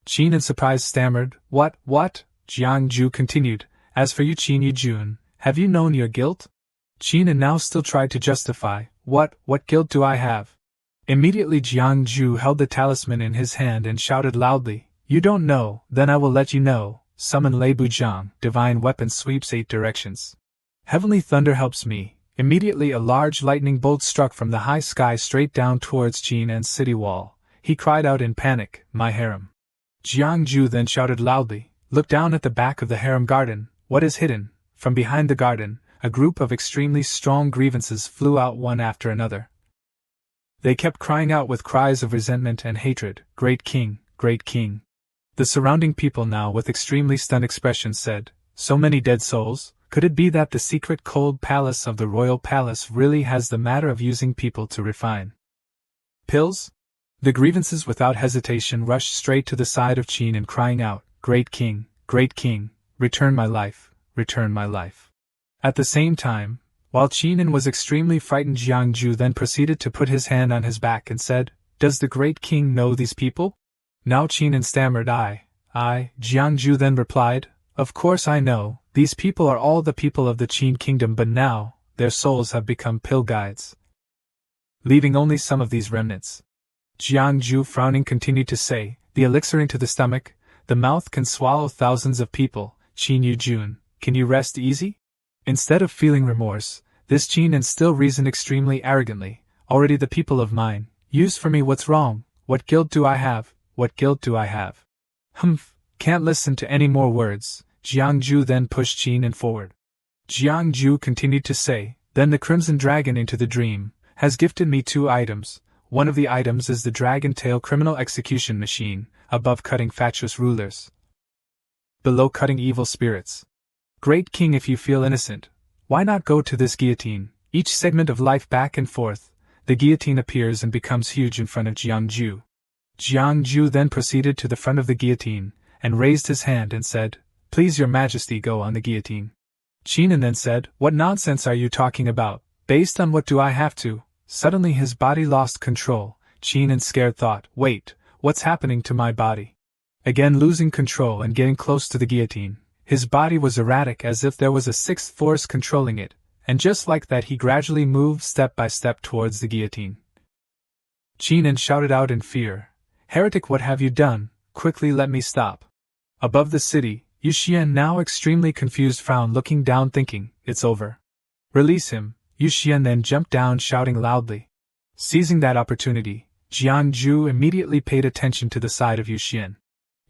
S1: Qin in surprise stammered, What? Jiangju continued, as for you Qin Yujun, have you known your guilt? Qin now still tried to justify, What guilt do I have? Immediately Jiangju held the talisman in his hand and shouted loudly, You don't know, then I will let you know. Summon Lei Buzhang, divine weapon sweeps 8 directions. Heavenly thunder helps me. Immediately a large lightning bolt struck from the high sky straight down towards Qin's city wall. He cried out in panic, My harem. Jiangju then shouted loudly, Look down at the back of the harem garden, what is hidden? From behind the garden, a group of extremely strong grievances flew out one after another. They kept crying out with cries of resentment and hatred, Great King, Great King. The surrounding people now with extremely stunned expressions said, So many dead souls, could it be that the secret cold palace of the royal palace really has the matter of using people to refine pills? The grievances without hesitation rushed straight to the side of Qin and crying out, Great King, return my life, return my life. At the same time, while Qin was extremely frightened, Jiangju then proceeded to put his hand on his back and said, Does the Great King know these people? Now Qin stammered, I. Jiangju then replied, Of course I know, these people are all the people of the Qin kingdom, but now, their souls have become pill guides, leaving only some of these remnants. Jiangju frowning continued to say, The elixir into the stomach, the mouth can swallow thousands of people. Qin Yujun, can you rest easy? Instead of feeling remorse, this Qin still reasoned extremely arrogantly, Already the people of mine, use for me what's wrong, what guilt do I have? What guilt do I have? Humph, can't listen to any more words. Jiangju then pushed Qin forward. Jiangju continued to say, Then the Crimson Dragon into the dream has gifted me 2 items. One of the items is the Dragon Tail criminal execution machine, above cutting fatuous rulers, below cutting evil spirits. Great King, if you feel innocent, why not go to this guillotine? Each segment of life back and forth, the guillotine appears and becomes huge in front of Jiangju. Jiangju then proceeded to the front of the guillotine, and raised his hand and said, Please your majesty, go on the guillotine. Qin then said, What nonsense are you talking about? Based on what do I have to? Suddenly his body lost control. Qin scared thought, Wait, what's happening to my body? Again losing control and getting close to the guillotine. His body was erratic as if there was a 6th force controlling it, and just like that he gradually moved step by step towards the guillotine. Qin shouted out in fear, Heretic, what have you done? Quickly let me stop. Above the city, Yu Xian, now extremely confused, frowned, looking down, thinking, It's over. Release him. Yu Xian then jumped down, shouting loudly. Seizing that opportunity, Jiangju immediately paid attention to the side of Yu Xian.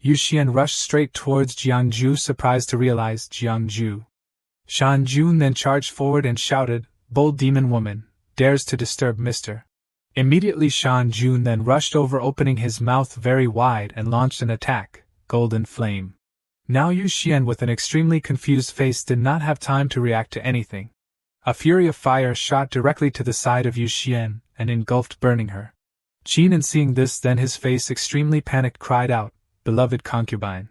S1: Yu Xian rushed straight towards Jiangju, surprised to realize Jiangju. Shan Jun then charged forward and shouted, Bold demon woman, dares to disturb Mr. Immediately Shan Jun then rushed over, opening his mouth very wide and launched an attack. golden flame. Now Yu Xian, with an extremely confused face, did not have time to react to anything. A fury of fire shot directly to the side of Yu Xian and engulfed, burning her. Qin, seeing this, then his face extremely panicked, cried out, "Beloved concubine!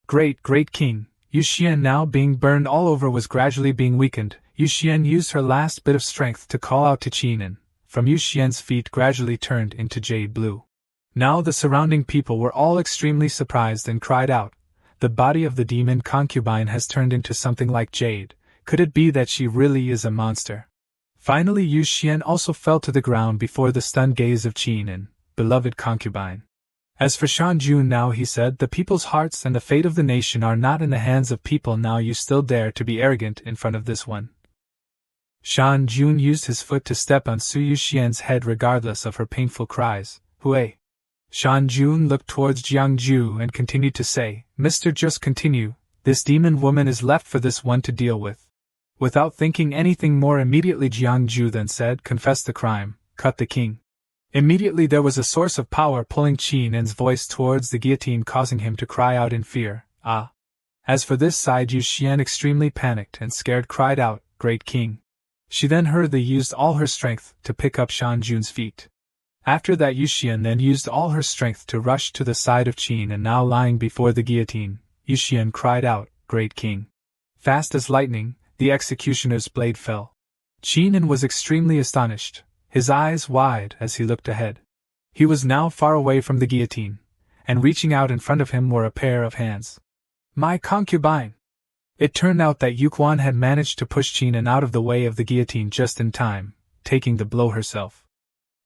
S1: Great king!" Yu Xian, now being burned all over, was gradually being weakened. Yu Xian used her last bit of strength to call out to Qin, and from Yu Xian's feet gradually turned into jade blue. Now the surrounding people were all extremely surprised and cried out, "The body of the demon concubine has turned into something like jade. Could it be that she really is a monster?" Finally Yu Xian also fell to the ground before the stunned gaze of Qin and beloved concubine. As for Shan Jun, now, he said, "The people's hearts and the fate of the nation are not in the hands of people. Now you still dare to be arrogant in front of this one." Shan Jun used his foot to step on Su Yu Xian's head regardless of her painful cries. "Hui." Shan Jun looked towards Jiang Ju and continued to say, "Mister, just continue. This demon woman is left for this one to deal with." Without thinking anything more, immediately Jiang Ju then said, "Confess the crime, cut the king." Immediately there was a source of power pulling Qin's voice towards the guillotine, causing him to cry out in fear, "Ah!" As for this side, Yu Xian, extremely panicked and scared, cried out, "Great king!" She then hurriedly used all her strength to pick up Shan Jun's feet. After that Yu Xian then used all her strength to rush to the side of Qin, and now lying before the guillotine, Yu Xian cried out, "Great king!" Fast as lightning, the executioner's blade fell. Qin was extremely astonished, his eyes wide as he looked ahead. He was now far away from the guillotine, and reaching out in front of him were a pair of hands. "My concubine!" It turned out that Yu Quan had managed to push Qin out of the way of the guillotine just in time, taking the blow herself.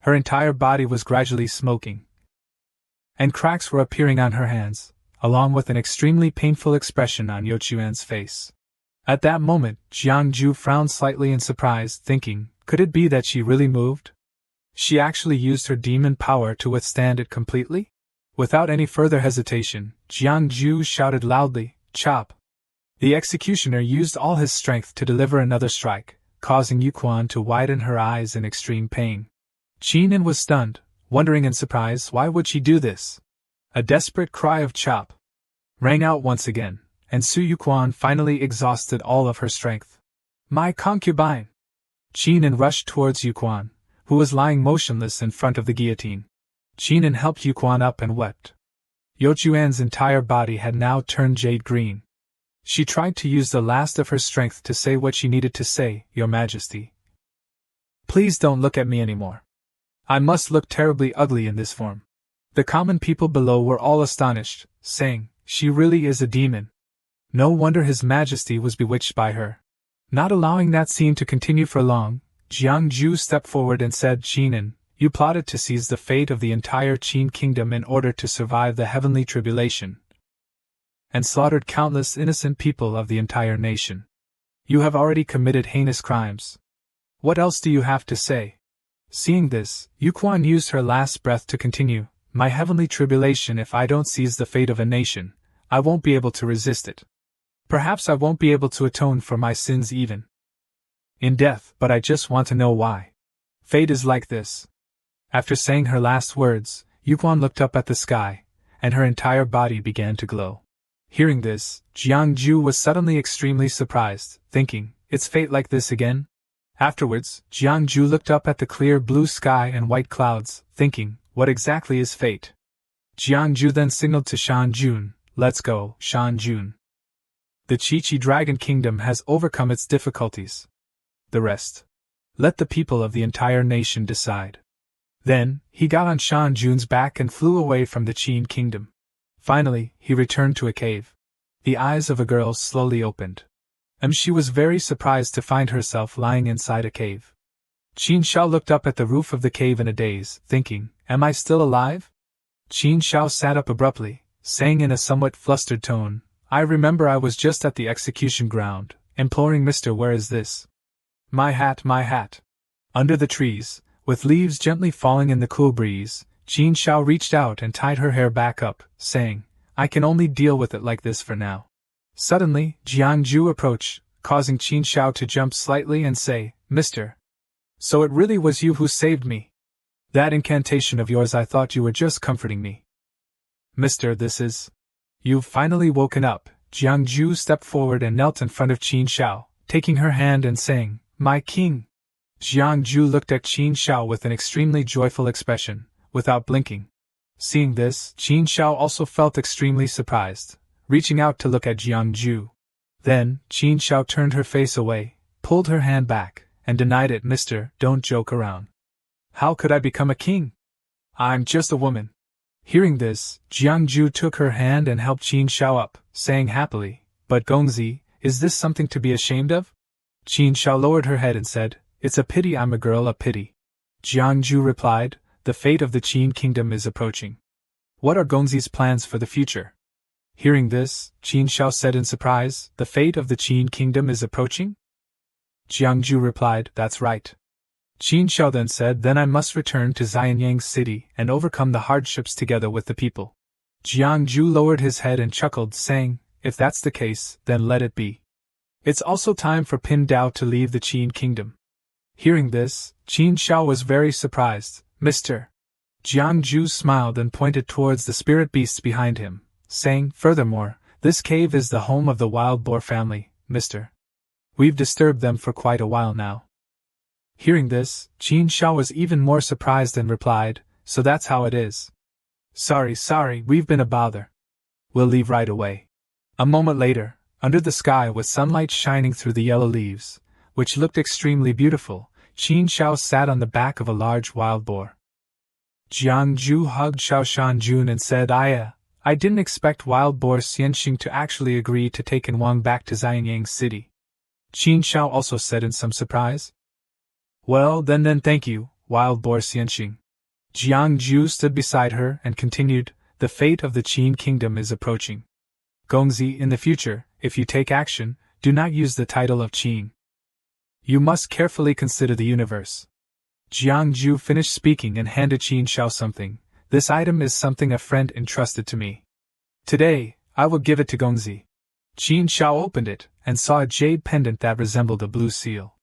S1: Her entire body was gradually smoking, and cracks were appearing on her hands, along with an extremely painful expression on Yo Chuan's face. At that moment, Jiang Ju frowned slightly in surprise, thinking, could it be that she really moved? She actually used her demon power to withstand it completely? Without any further hesitation, Jiang Ju shouted loudly, "Chop!" The executioner used all his strength to deliver another strike, causing Yu Quan to widen her eyes in extreme pain. Qin was stunned, wondering in surprise why would she do this. A desperate cry of "Chop!" rang out once again, and Su Yuquan finally exhausted all of her strength. "My concubine!" Qin rushed towards Yuquan, who was lying motionless in front of the guillotine. Qin helped Yuquan up and wept. Yo Chuan's entire body had now turned jade green. She tried to use the last of her strength to say what she needed to say, "Your Majesty, please don't look at me anymore. I must look terribly ugly in this form." The common people below were all astonished, saying, "She really is a demon. No wonder His Majesty was bewitched by her." Not allowing that scene to continue for long, Jiang Ju stepped forward and said, "Qin, you plotted to seize the fate of the entire Qin kingdom in order to survive the heavenly tribulation, and slaughtered countless innocent people of the entire nation. You have already committed heinous crimes. What else do you have to say?" Seeing this, Yu Quan used her last breath to continue, "My heavenly tribulation, if I don't seize the fate of a nation, I won't be able to resist it. Perhaps I won't be able to atone for my sins even in death, but I just want to know why fate is like this." After saying her last words, Yu Quan looked up at the sky, and her entire body began to glow. Hearing this, Jiang Ju was suddenly extremely surprised, thinking, "It's fate like this again?" Afterwards, Jiang Ju looked up at the clear blue sky and white clouds, thinking, what exactly is fate? Jiang Ju then signaled to Shan Jun, "Let's go, Shan Jun. The Chi-Chi Dragon Kingdom has overcome its difficulties. The rest, let the people of the entire nation decide." Then, he got on Shan Jun's back and flew away from the Qin Kingdom. Finally, he returned to a cave. The eyes of a girl slowly opened. She was very surprised to find herself lying inside a cave. Qin Shao looked up at the roof of the cave in a daze, thinking, "Am I still alive?" Qin Shao sat up abruptly, saying in a somewhat flustered tone, "I remember I was just at the execution ground, imploring Mister, where is this? My hat, my hat." Under the trees, with leaves gently falling in the cool breeze, Qin Shao reached out and tied her hair back up, saying, "I can only deal with it like this for now." Suddenly, Jiang Ju approached, causing Qin Shao to jump slightly and say, "Mister, so it really was you who saved me? That incantation of yours, I thought you were just comforting me." "Mister, this is..." You've finally woken up. Jiangju stepped forward and knelt in front of Qin Shao, taking her hand and saying, "My king." Jiangju looked at Qin Shao with an extremely joyful expression, without blinking. Seeing this, Qin Shao also felt extremely surprised, reaching out to look at Jiangju. Then, Qin Shao turned her face away, pulled her hand back, and denied it. "Mister, don't joke around. How could I become a king? I'm just a woman." Hearing this, Jiangju took her hand and helped Qin Shao up, saying happily, "But Gongzi, is this something to be ashamed of?" Qin Shao lowered her head and said, "It's a pity I'm a girl, a pity." Jiangju replied, "The fate of the Qin kingdom is approaching. What are Gongzi's plans for the future?" Hearing this, Qin Shao said in surprise, "The fate of the Qin kingdom is approaching?" Jiangju replied, "That's right." Qin Shao then said, "Then I must return to Xianyang city and overcome the hardships together with the people." Jiangju lowered his head and chuckled, saying, "If that's the case, then let it be. It's also time for Pin Dao to leave the Qin kingdom." Hearing this, Qin Shao was very surprised. "Mr." Jiangju smiled and pointed towards the spirit beasts behind him, saying, "Furthermore, this cave is the home of the wild boar family, Mr. We've disturbed them for quite a while now." Hearing this, Qin Shao was even more surprised and replied, "So that's how it is. Sorry, we've been a bother. We'll leave right away." A moment later, under the sky with sunlight shining through the yellow leaves, which looked extremely beautiful, Qin Shao sat on the back of a large wild boar. Jiangju hugged Shao Shanjun and said, I didn't expect wild boar Xianxing to actually agree to take Wang back to Xianyang city." Qin Shao also said in some surprise. "Well, then thank you, wild boar Xianxing." Jiangju stood beside her and continued, "The fate of the Qin kingdom is approaching. Gongzi, in the future, if you take action, do not use the title of Qin. You must carefully consider the universe." Jiangju finished speaking and handed Qin Shao something. "This item is something a friend entrusted to me. Today, I will give it to Gongzi." Qin Shao opened it and saw a jade pendant that resembled a blue seal.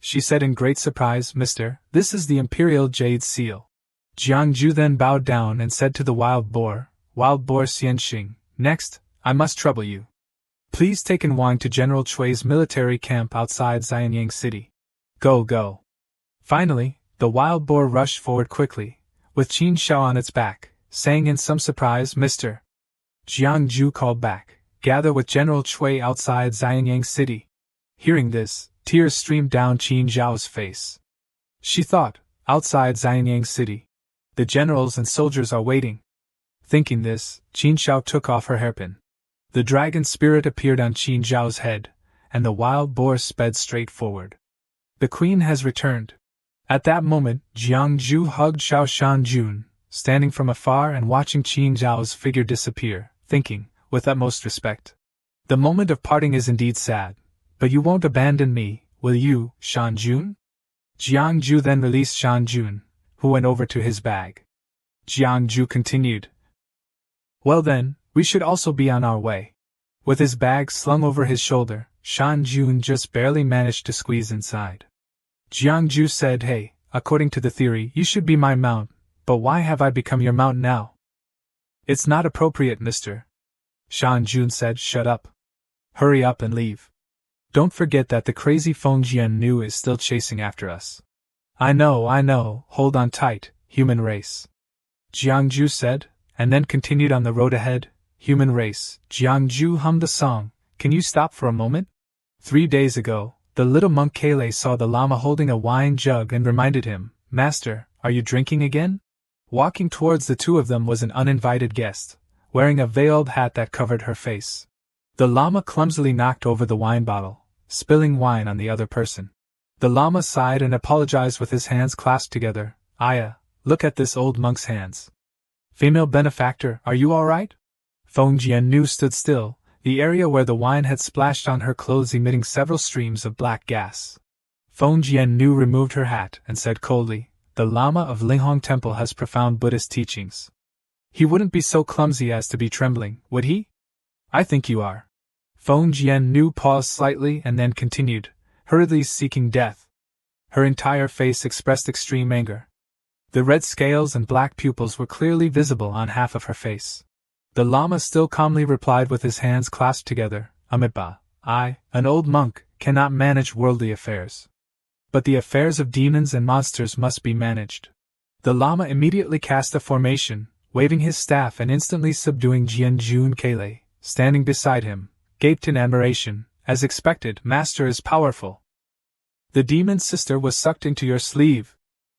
S1: She said in great surprise, "Mister, this is the Imperial Jade Seal." Jiangju then bowed down and said to the wild boar Xianxing, "Next, I must trouble you. Please take Wang to General Chui's military camp outside Xianyang city. Go. Finally, the wild boar rushed forward quickly, with Qin Shao on its back, saying in some surprise, "Mister." Jiangju called back, "Gather with General Chui outside Xianyang city." Hearing this, tears streamed down Qin Zhao's face. She thought, outside Xianyang city. The generals and soldiers are waiting. Thinking this, Qin Shao took off her hairpin. The dragon spirit appeared on Qin Zhao's head, and the wild boar sped straight forward. "The queen has returned." At that moment, Jiangju hugged Shao Shanjun, standing from afar and watching Qin Zhao's figure disappear, thinking, with utmost respect, "The moment of parting is indeed sad. But you won't abandon me, will you, Shanjun?" Jiangju then released Shanjun, who went over to his bag. Jiangju continued, "Well then, we should also be on our way." With his bag slung over his shoulder, Shanjun just barely managed to squeeze inside. Jiangju said, "Hey, according to the theory, you should be my mount, but why have I become your mount now?" "It's not appropriate, mister." Shanjun said, "Shut up. Hurry up and leave. Don't forget that the crazy Feng Jiannu is still chasing after us." I know, hold on tight, human race," Jiangju said, and then continued on the road ahead. "Human race." Jiangju hummed the song. "Can you stop for a moment?" 3 days ago, the little monk Kale saw the Lama holding a wine jug and reminded him, "Master, are you drinking again?" Walking towards the two of them was an uninvited guest, wearing a veiled hat that covered her face. The Lama clumsily knocked over the wine bottle, spilling wine on the other person. The Lama sighed and apologized with his hands clasped together. "Aya, look at this old monk's hands. Female benefactor, are you all right?" Feng Jiannu stood still, the area where the wine had splashed on her clothes emitting several streams of black gas. Feng Jiannu removed her hat and said coldly, "The Lama of Linghong Temple has profound Buddhist teachings. He wouldn't be so clumsy as to be trembling, would he?" "I think you are." Feng Jiannu paused slightly and then continued, hurriedly seeking death. Her entire face expressed extreme anger. The red scales and black pupils were clearly visible on half of her face. The Lama still calmly replied with his hands clasped together, Amitabha, I, an old monk, cannot manage worldly affairs. But the affairs of demons and monsters must be managed. The Lama immediately cast a formation, waving his staff and instantly subduing Jianjun Kele, standing beside him, gaped in admiration. As expected, Master is powerful. The demon's sister was sucked into your sleeve.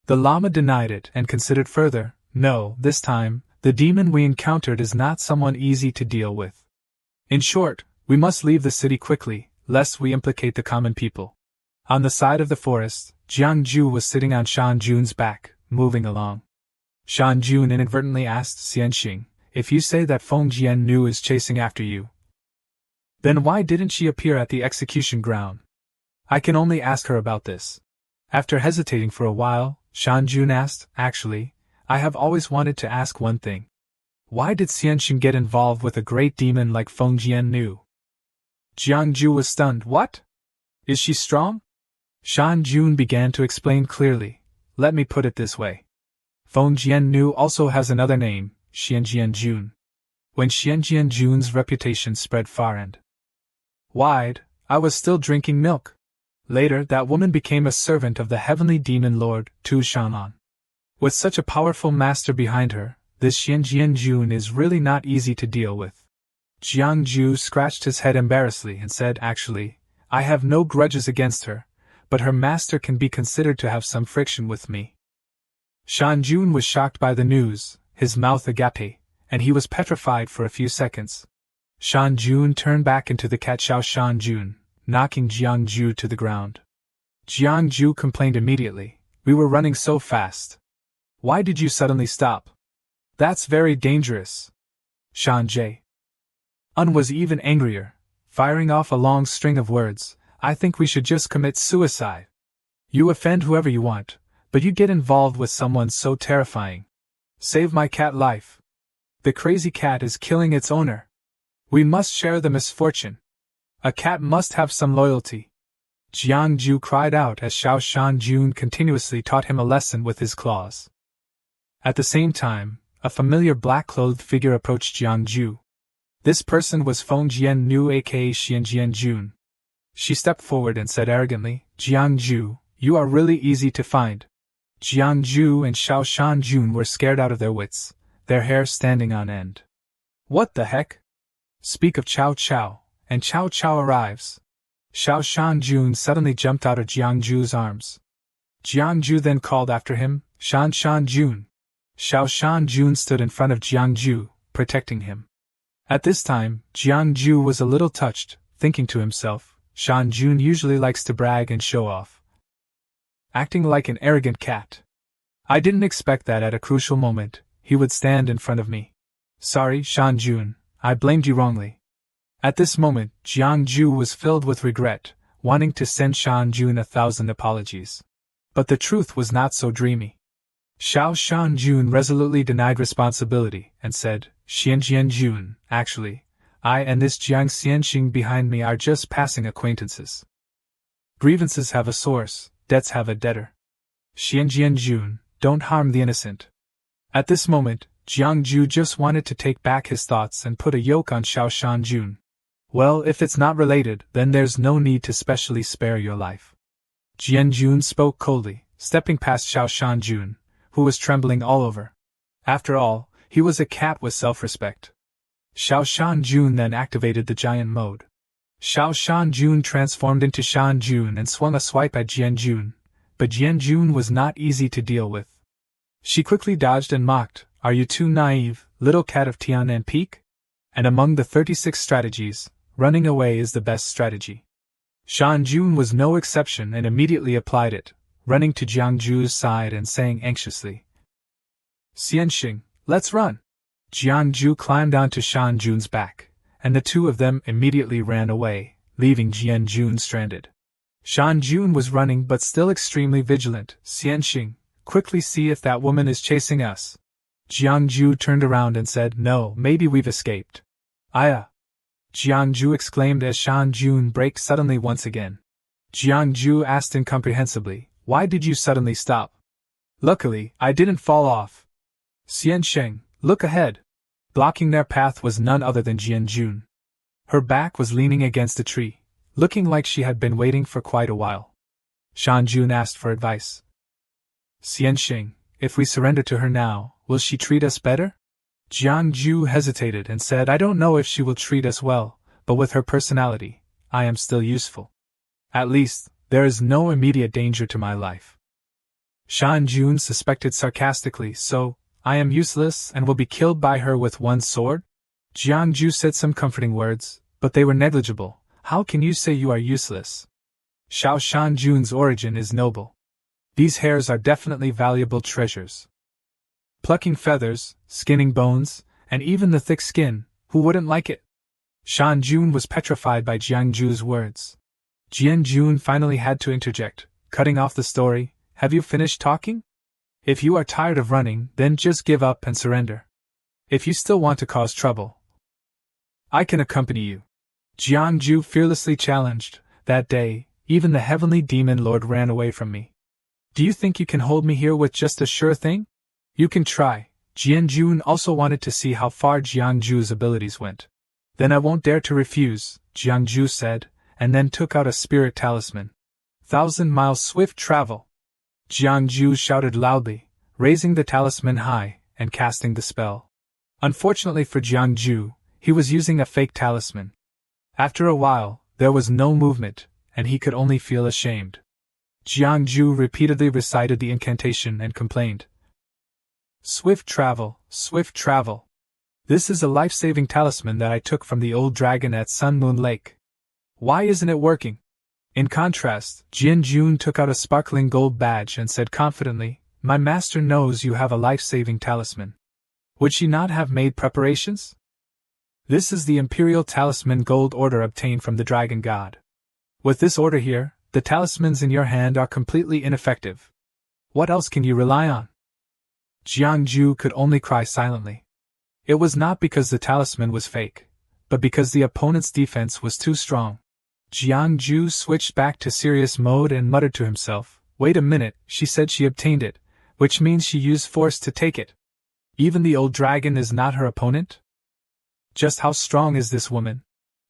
S1: The Lama denied it and considered further. No, this time, the demon we encountered is not someone easy to deal with. In short, we must leave the city quickly, lest we implicate the common people. On the side of the forest, Jiang Ju was sitting on Shan Jun's back, moving along. Shan Jun inadvertently asked Xianxing, if you say that Feng Jiannu is chasing after you, then why didn't she appear at the execution ground? I can only ask her about this. After hesitating for a while, Shan Jun asked, actually, I have always wanted to ask one thing. Why did Xianxing get involved with a great demon like Feng Jiannu? Jiang Ju was stunned. What? Is she strong? Shan Jun began to explain clearly. Let me put it this way. Feng Jiannu also has another name, Xianjianjun. When Xianjianjun's reputation spread far and wide, I was still drinking milk. Later, that woman became a servant of the heavenly demon lord, Tu Shanlan. With such a powerful master behind her, this Xianjianjun is really not easy to deal with. Jiang Ju scratched his head embarrassedly and said, actually, I have no grudges against her, but her master can be considered to have some friction with me. Shan Jun was shocked by the news, his mouth agape, and he was petrified for a few seconds. Shan Jun turned back into the cat Xiao Shan Jun, knocking Jiang Ju to the ground. Jiang Ju complained immediately, we were running so fast. Why did you suddenly stop? That's very dangerous. Shan Un was even angrier, firing off a long string of words, I think we should just commit suicide. You offend whoever you want, but you get involved with someone so terrifying. Save my cat life. The crazy cat is killing its owner. We must share the misfortune. A cat must have some loyalty. Jiang Ju cried out as Xiao Shan Jun continuously taught him a lesson with his claws. At the same time, a familiar black-clothed figure approached Jiang Ju. This person was Feng Jiannu aka Xianjian Jun. She stepped forward and said arrogantly, Jiang Ju, you are really easy to find. Jiang Ju and Xiao Shan Jun were scared out of their wits, their hair standing on end. What the heck? Speak of Cao Cao, and Cao Cao arrives. Xiao Shan Jun suddenly jumped out of Jiang Ju's arms. Jiang Ju then called after him, Shan Shan Jun. Xiao Shan Jun stood in front of Jiang Ju, protecting him. At this time, Jiang Ju was a little touched, thinking to himself, Shan Jun usually likes to brag and show off, acting like an arrogant cat. I didn't expect that at a crucial moment, he would stand in front of me. Sorry, Shan Jun, I blamed you wrongly. At this moment, Jiang Ju was filled with regret, wanting to send Shan Jun 1,000 apologies. But the truth was not so dreamy. Xiao Shan Jun resolutely denied responsibility and said, Xianjian Jun, actually, I and this Jiang Xianxing behind me are just passing acquaintances. Grievances have a source, debts have a debtor. Xianjian Jun, don't harm the innocent. At this moment, Jiang Ju just wanted to take back his thoughts and put a yoke on Xiao Shan Jun. Well, if it's not related, then there's no need to specially spare your life. Jian Jun spoke coldly, stepping past Xiao Shan Jun, who was trembling all over. After all, he was a cat with self-respect. Xiao Shan Jun then activated the giant mode. Xiao Shan Jun transformed into Shan Jun and swung a swipe at Jian Jun, but Jian Jun was not easy to deal with. She quickly dodged and mocked, Are you too naive, little cat of Tianan Peak? And among the 36 strategies, running away is the best strategy. Shan Jun was no exception and immediately applied it, running to Jiang Ju's side and saying anxiously, Xianxing, let's run. Jiang Ju climbed onto Shan Jun's back, and the two of them immediately ran away, leaving Jian Jun stranded. Shan Jun was running but still extremely vigilant. Xianxing, quickly see if that woman is chasing us. Jiang Ju turned around and said, No, maybe we've escaped. Aya! Jiang Ju exclaimed as Shan Jun braked suddenly once again. Jiang Ju asked incomprehensibly, Why did you suddenly stop? Luckily, I didn't fall off. Xianxing, look ahead. Blocking their path was none other than Jian-jun. Her back was leaning against a tree, looking like she had been waiting for quite a while. Shan-jun asked for advice. Xianxing, if we surrender to her now, will she treat us better? Jiang-ju hesitated and said, I don't know if she will treat us well, but with her personality, I am still useful. At least, there is no immediate danger to my life. Shan-jun suspected sarcastically, so, I am useless and will be killed by her with one sword? Jiang-ju said some comforting words, but they were negligible. How can you say you are useless? Xiao Shan-jun's origin is noble. These hairs are definitely valuable treasures. Plucking feathers, skinning bones, and even the thick skin, who wouldn't like it? Shan-jun was petrified by Jiang-ju's words. Jian-jun finally had to interject, cutting off the story. Have you finished talking? If you are tired of running, then just give up and surrender. If you still want to cause trouble, I can accompany you. Jiang-ju fearlessly challenged. That day, even the heavenly demon lord ran away from me. Do you think you can hold me here with just a sure thing? You can try. Jian-jun also wanted to see how far Jiang-ju's abilities went. Then I won't dare to refuse, Jiang-ju said, and then took out a spirit talisman. 1,000-mile swift travel. Jiang-ju shouted loudly, raising the talisman high and casting the spell. Unfortunately for Jiang-ju, he was using a fake talisman. After a while, there was no movement, and he could only feel ashamed. Jiang-ju repeatedly recited the incantation and complained. Swift travel, swift travel. This is a life-saving talisman that I took from the old dragon at Sun Moon Lake. Why isn't it working? In contrast, Jian-jun took out a sparkling gold badge and said confidently, My master knows you have a life-saving talisman. Would she not have made preparations? This is the Imperial Talisman Gold Order obtained from the Dragon God. With this order here, the talismans in your hand are completely ineffective. What else can you rely on? Jiang-ju could only cry silently. It was not because the talisman was fake, but because the opponent's defense was too strong. Jiang-ju switched back to serious mode and muttered to himself, Wait a minute, she said she obtained it, which means she used force to take it. Even the old dragon is not her opponent? Just how strong is this woman?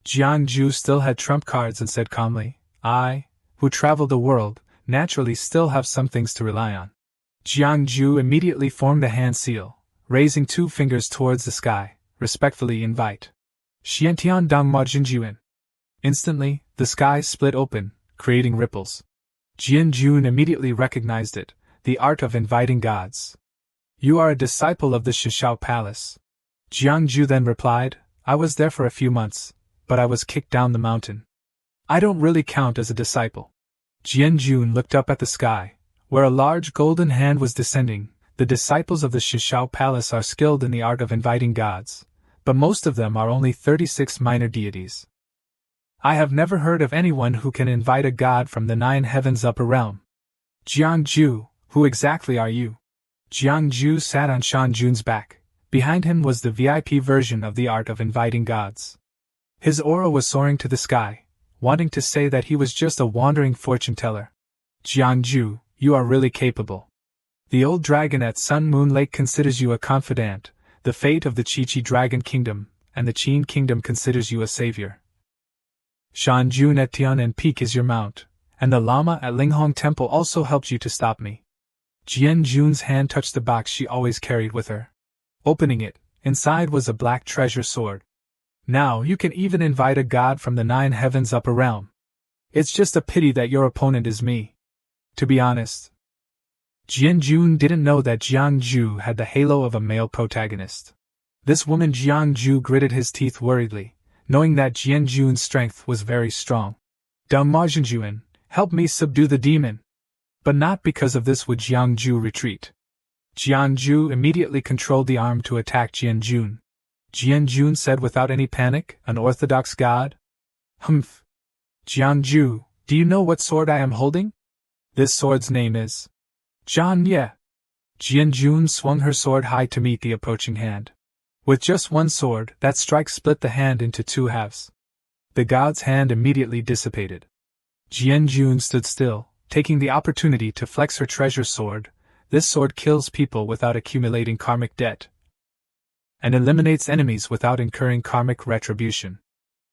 S1: Jiang-ju still had trump cards and said calmly, I, who travel the world, naturally still have some things to rely on. Jiang-ju immediately formed a hand seal, raising 2 fingers towards the sky, respectfully invite. Xiantian Dangma Jinjuan. Instantly, the sky split open, creating ripples. Jian-jun immediately recognized it, the art of inviting gods. You are a disciple of the Shishao Palace. Jiang-ju then replied, I was there for a few months, but I was kicked down the mountain. I don't really count as a disciple. Jian-jun looked up at the sky, where a large golden hand was descending. The disciples of the Shishao Palace are skilled in the art of inviting gods, but most of them are only 36 minor deities. I have never heard of anyone who can invite a god from the 9 heavens upper realm. Jiang-ju, who exactly are you? Jiang-ju sat on Shan-jun's back. Behind him was the VIP version of the art of inviting gods. His aura was soaring to the sky, wanting to say that he was just a wandering fortune-teller. Jiang-ju, you are really capable. The old dragon at Sun Moon Lake considers you a confidant, the fate of the Chi-Chi Dragon Kingdom, and the Qin Kingdom considers you a savior. Shan-jun at Tian'an Peak is your mount, and the Lama at Linghong Temple also helped you to stop me. Jian-jun's hand touched the box she always carried with her. Opening it, inside was a black treasure sword. Now you can even invite a god from the 9 heavens upper realm. It's just a pity that your opponent is me. To be honest, Jian-jun didn't know that Jiang-ju had the halo of a male protagonist. This woman Jiang-ju gritted his teeth worriedly, knowing that Jian-jun's strength was very strong. Dangma Jinjuan, help me subdue the demon. But not because of this would Jiang-ju retreat. Jiang-ju immediately controlled the arm to attack Jian-jun. Jian-jun said without any panic, an orthodox god? Humph. Jiang-ju, do you know what sword I am holding? This sword's name is Zhan Ye. Jian-jun swung her sword high to meet the approaching hand. With just one sword, that strike split the hand into 2 halves. The god's hand immediately dissipated. Jian-jun stood still, taking the opportunity to flex her treasure sword. This sword kills people without accumulating karmic debt. and eliminates enemies without incurring karmic retribution.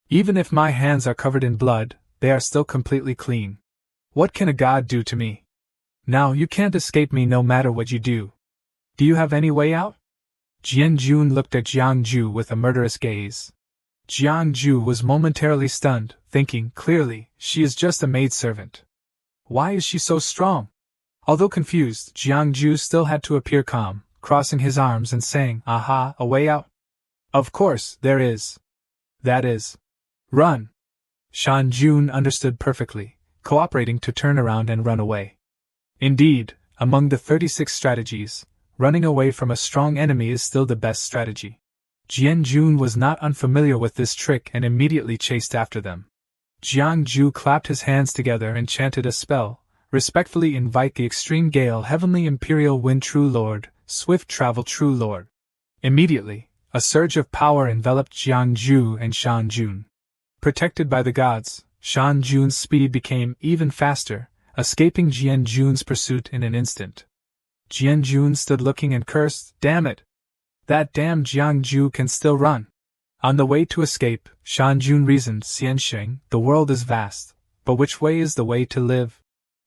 S1: Even if my hands are covered in blood, they are still completely clean. What can a god do to me? Now you can't escape me no matter what you do. Do you have any way out? Jian-jun looked at Jiang-ju with a murderous gaze. Jiang-ju was momentarily stunned, thinking, clearly, she is just a maidservant. Why is she so strong? Although confused, Jiang-ju still had to appear calm, crossing his arms and saying, aha, a way out? Of course, there is. That is. Run. Shan-jun understood perfectly, cooperating to turn around and run away. Indeed, among the 36 strategies, running away from a strong enemy is still the best strategy. Jian-jun was not unfamiliar with this trick and immediately chased after them. Jiang-ju clapped his hands together and chanted a spell, respectfully invite the extreme gale heavenly imperial wind true lord, swift travel true lord. Immediately, a surge of power enveloped Jiang-ju and Shan-jun. Protected by the gods, Shan-jun's speed became even faster, escaping Jian-jun's pursuit in an instant. Jian-jun stood looking and cursed, damn it! That damn Jiang-ju can still run. On the way to escape, Shan-jun reasoned, Xiansheng, the world is vast, but which way is the way to live?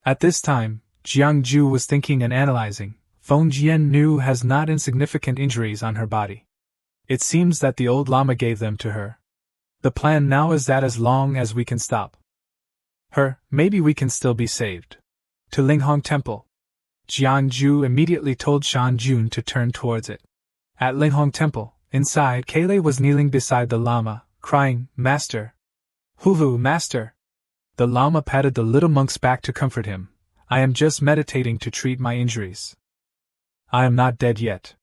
S1: At this time, Jiang-ju was thinking and analyzing. Feng Jian-nu has not insignificant injuries on her body. It seems that the old lama gave them to her. The plan now is that as long as we can stop her, maybe we can still be saved. To Linghong Temple. Jiang-ju immediately told Shan-jun to turn towards it. At Linghong Temple, inside, Kailei was kneeling beside the lama, crying, Master! Huvu, Master! The lama patted the little monk's back to comfort him. I am just meditating to treat my injuries. I am not dead yet.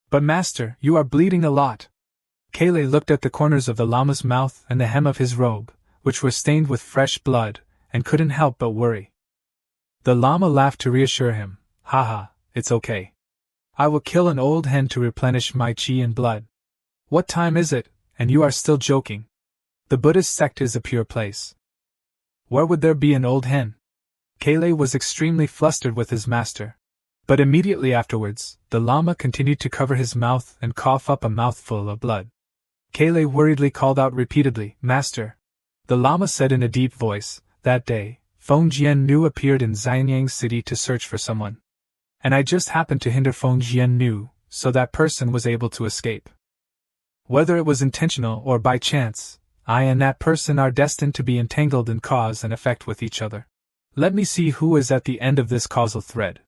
S1: But Master, you are bleeding a lot. Kailei looked at the corners of the lama's mouth and the hem of his robe, which were stained with fresh blood, and couldn't help but worry. The lama laughed to reassure him. Haha, it's okay. I will kill an old hen to replenish my qi and blood. What time is it, and you are still joking? The Buddhist sect is a pure place. Where would there be an old hen? Kailei was extremely flustered with his master. But immediately afterwards, the lama continued to cover his mouth and cough up a mouthful of blood. Kailei worriedly called out repeatedly, Master! The lama said in a deep voice, that day, Feng Jian-nu appeared in Xianyang City to search for someone. And I just happened to hinder Feng Jian-nu, so that person was able to escape. Whether it was intentional or by chance, I and that person are destined to be entangled in cause and effect with each other. Let me see who is at the end of this causal thread.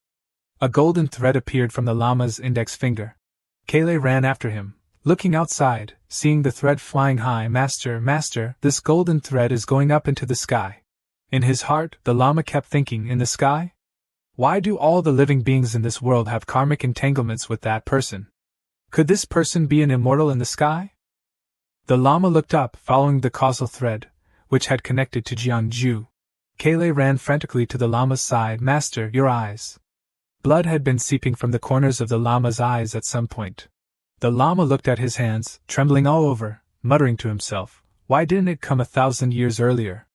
S1: A golden thread appeared from the lama's index finger. Kailei ran after him, looking outside, seeing the thread flying high. Master, Master, this golden thread is going up into the sky. In his heart, the lama kept thinking, in the sky? Why do all the living beings in this world have karmic entanglements with that person? Could this person be an immortal in the sky? The lama looked up, following the causal thread, which had connected to Jiang-ju. Kailei ran frantically to the lama's side. Master, your eyes. Blood had been seeping from the corners of the lama's eyes at some point. The lama looked at his hands, trembling all over, muttering to himself, why didn't it come 1,000 years earlier?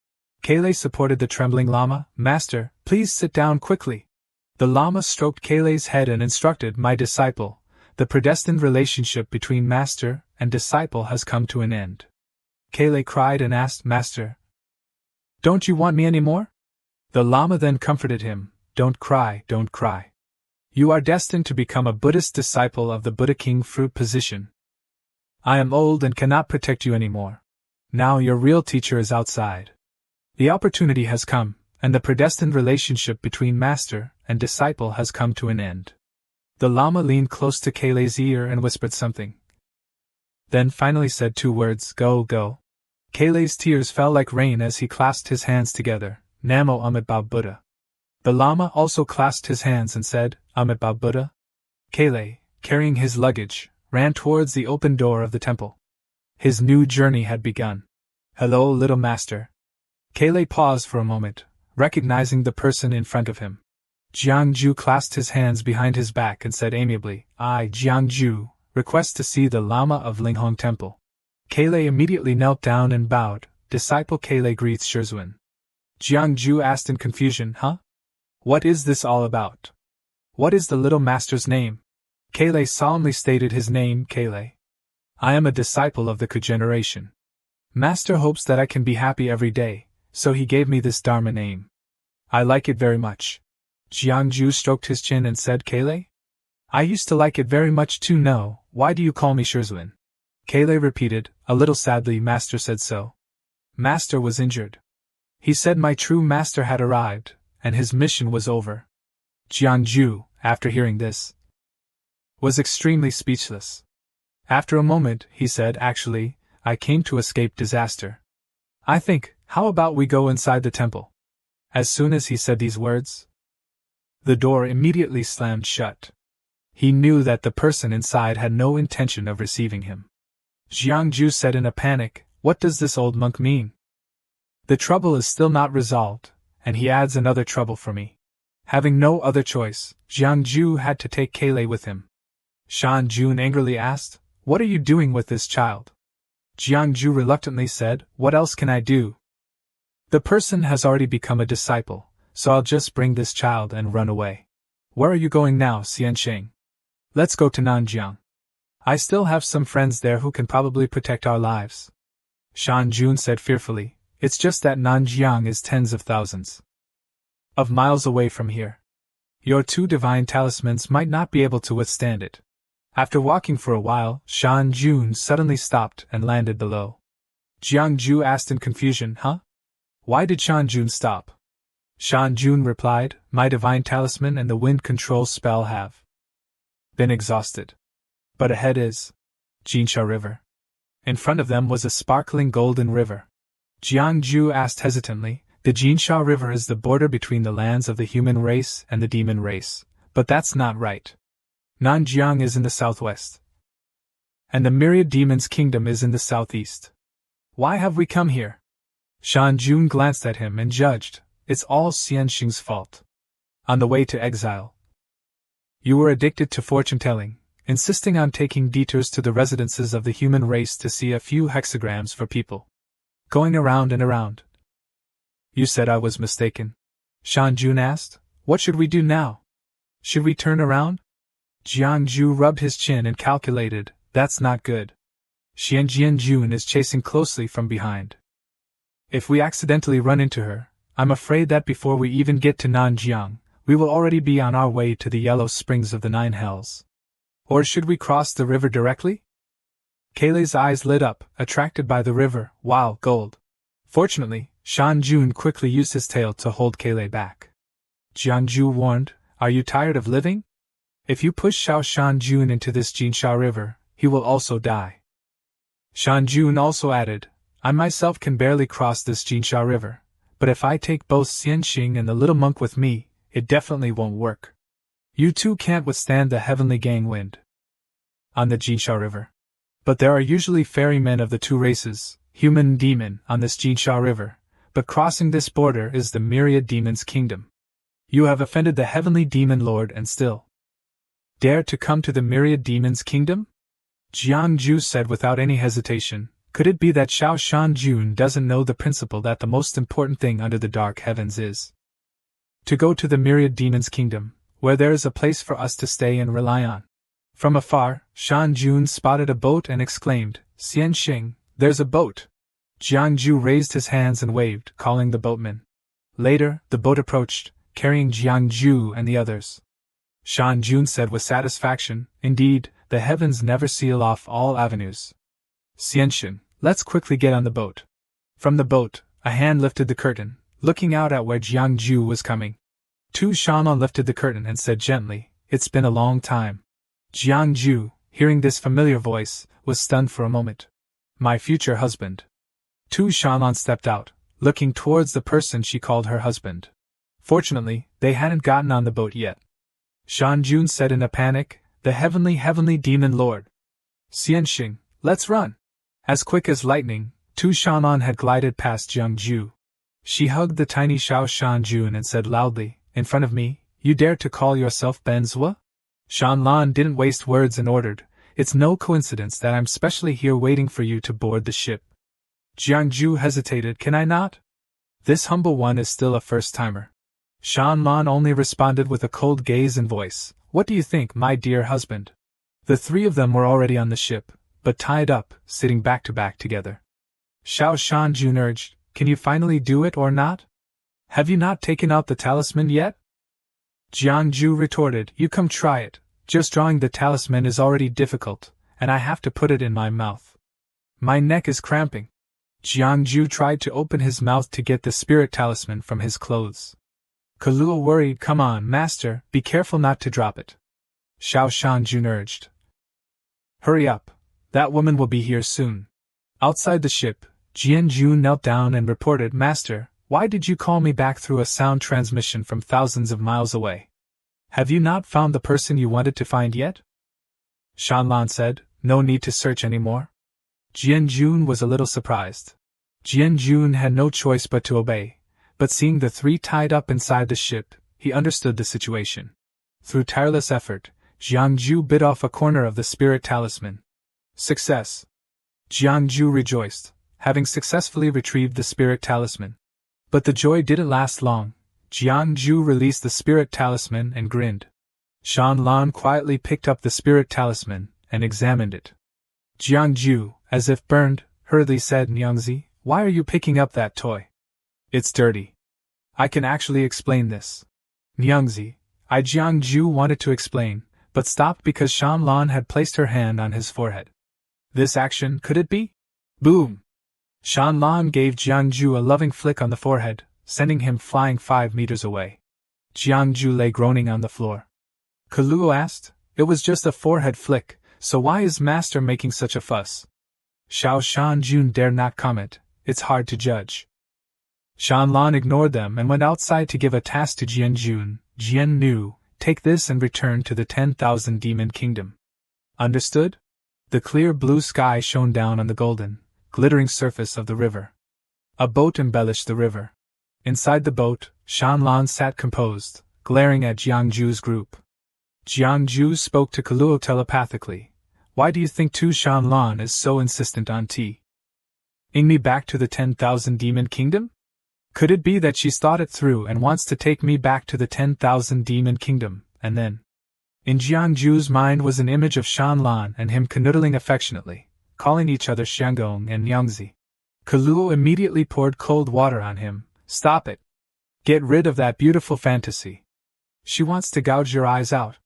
S1: Kailei supported the trembling lama. Master, please sit down quickly. The lama stroked Kailei's head and instructed, my disciple, the predestined relationship between master and disciple has come to an end. Kailei cried and asked, Master, don't you want me anymore? The lama then comforted him, don't cry, don't cry. You are destined to become a Buddhist disciple of the Buddha King fruit position. I am old and cannot protect you anymore. Now your real teacher is outside. The opportunity has come, and the predestined relationship between master and disciple has come to an end. The lama leaned close to Kailei's ear and whispered something. Then finally said 2 words, go, go. Kailei's tears fell like rain as he clasped his hands together, Namo Amitabha Buddha. The lama also clasped his hands and said, Amitabha Buddha. Kailei, carrying his luggage, ran towards the open door of the temple. His new journey had begun. Hello, little master. Kailei paused for a moment, recognizing the person in front of him. Jiang-ju clasped his hands behind his back and said amiably, I, Jiang-ju, request to see the Lama of Linghong Temple. Kailei immediately knelt down and bowed. Disciple Kailei greets Shirzuen. Jiang-ju asked in confusion, huh? What is this all about? What is the little master's name? Kailei solemnly stated his name, Kailei. I am a disciple of the Ku generation. Master hopes that I can be happy every day, so he gave me this Dharma name. I like it very much. Jiangju stroked his chin and said, Kele? I used to like it very much too. No, why do you call me Shirzlin? Kele repeated, a little sadly. Master said so. Master was injured. He said my true master had arrived, and his mission was over. Jiangju, after hearing this, was extremely speechless. After a moment, he said, actually, I came to escape disaster. I think, how about we go inside the temple? As soon as he said these words, the door immediately slammed shut. He knew that the person inside had no intention of receiving him. Jiangju said in a panic, what does this old monk mean? The trouble is still not resolved, and he adds another trouble for me. Having no other choice, Jiangju had to take Kele with him. Shan Jun angrily asked, what are you doing with this child? Jiangju reluctantly said, what else can I do? The person has already become a disciple, so I'll just bring this child and run away. Where are you going now, Xiansheng? Let's go to Nanjiang. I still have some friends there who can probably protect our lives. Shan Jun said fearfully, it's just that Nanjiang is tens of thousands of miles away from here. Your two divine talismans might not be able to withstand it. After walking for a while, Shan Jun suddenly stopped and landed below. Jiangju asked in confusion, huh? Why did Shan Jun stop? Shan Jun replied, my divine talisman and the wind control spell have been exhausted. But ahead is Jinsha River. In front of them was a sparkling golden river. Jiangju asked hesitantly, the Jinsha River is the border between the lands of the human race and the demon race, but that's not right. Nanjiang is in the southwest, and the myriad demons' kingdom is in the southeast. Why have we come here? Shan Jun glanced at him and judged, it's all Xianxing's fault. On the way to exile, you were addicted to fortune-telling, insisting on taking detours to the residences of the human race to see a few hexagrams for people. Going around and around. You said I was mistaken. Shan Jun asked, what should we do now? Should we turn around? Jiangju rubbed his chin and calculated, that's not good. Xianjian Jun is chasing closely from behind. If we accidentally run into her, I'm afraid that before we even get to Nanjiang, we will already be on our way to the yellow springs of the Nine Hells. Or should we cross the river directly? Kele's eyes lit up, attracted by the river, wow, gold. Fortunately, Shan Jun quickly used his tail to hold Kele back. Jiangju warned, are you tired of living? If you push Xiao Shan Jun into this Jinsha River, he will also die. Shan Jun also added, I myself can barely cross this Jinsha River, but if I take both Xianxing and the little monk with me, it definitely won't work. You two can't withstand the heavenly gang wind on the Jinsha River. But there are usually ferrymen of the two races, human and demon, on this Jinsha River, but crossing this border is the myriad demon's kingdom. You have offended the heavenly demon lord and still dare to come to the myriad demon's kingdom? Jiangju said without any hesitation, could it be that Xiao Shan Jun doesn't know the principle that the most important thing under the dark heavens is to go to the myriad demon's kingdom, where there is a place for us to stay and rely on? From afar, Shan Jun spotted a boat and exclaimed, Xianxing, there's a boat. Jiangju raised his hands and waved, calling the boatman. Later, the boat approached, carrying Jiangju and the others. Shan Jun said with satisfaction, indeed, the heavens never seal off all avenues. Xianxing, let's quickly get on the boat. From the boat, a hand lifted the curtain, looking out at where Jiangju was coming. Tu Shaman lifted the curtain and said gently, it's been a long time. Jiangju, hearing this familiar voice, was stunned for a moment. My future husband. Tu Shaman stepped out, looking towards the person she called her husband. Fortunately, they hadn't gotten on the boat yet. Shan Jun said in a panic, the heavenly demon lord. Xianxing, let's run. As quick as lightning, Tu Shaman had glided past Jiangju. She hugged the tiny Xiao Shan Jun and said loudly, in front of me, you dare to call yourself Benzhua? Shan Lan didn't waste words and ordered, it's no coincidence that I'm specially here waiting for you to board the ship. Jiangju hesitated, can I not? This humble one is still a first-timer. Shan Lan only responded with a cold gaze and voice, what do you think, my dear husband? The three of them were already on the ship, but tied up, sitting back to back together. Xiao Shanjun urged, "Can you finally do it or not? Have you not taken out the talisman yet?" Jiangju retorted, "You come try it. Just drawing the talisman is already difficult, and I have to put it in my mouth. My neck is cramping." Jiangju tried to open his mouth to get the spirit talisman from his clothes. Kaluo worried, "Come on, master, be careful not to drop it." Xiao Shanjun urged. "Hurry up, that woman will be here soon." Outside the ship, Jianju knelt down and reported, "Master, why did you call me back through a sound transmission from thousands of miles away? Have you not found the person you wanted to find yet?" Shanlan said, "No need to search any more." Jianjun was a little surprised. Jianjun had no choice but to obey, but seeing the three tied up inside the ship, he understood the situation. Through tireless effort, Jiangju bit off a corner of the spirit talisman. Success! Jiangju rejoiced, having successfully retrieved the spirit talisman. But the joy didn't last long. Jiangju released the spirit talisman and grinned. Shanlan quietly picked up the spirit talisman and examined it. Jiangju, as if burned, hurriedly said, "Nyangzi, why are you picking up that toy? It's dirty. I can actually explain this." Nyangzi, Jiangju wanted to explain, but stopped because Shanlan had placed her hand on his forehead. This action, could it be? Boom! Shanlan gave Jiangju a loving flick on the forehead, sending him flying 5 meters away. Jiangju lay groaning on the floor. Kaluo asked, "It was just a forehead flick, so why is master making such a fuss?" Xiao Shanjun dared not comment, "It's hard to judge." Shanlan ignored them and went outside to give a task to Jianjun. "Jian Nu, take this and return to the 10,000 Demon Kingdom." Understood? The clear blue sky shone down on the golden, glittering surface of the river. A boat embellished the river. Inside the boat, Shanlan sat composed, glaring at Jiangju's group. Jiangju spoke to Kaluo telepathically. "Why do you think Tu Shanlan is so insistent on taking me back to the 10,000 Demon Kingdom? Could it be that she's thought it through and wants to take me back to the 10,000 Demon Kingdom, and then?" In Jiangju's mind was an image of Shanlan and him canoodling affectionately, calling each other Xiangong and Nyangzi. Kaluo immediately poured cold water on him. "Stop it! Get rid of that beautiful fantasy. She wants to gouge your eyes out."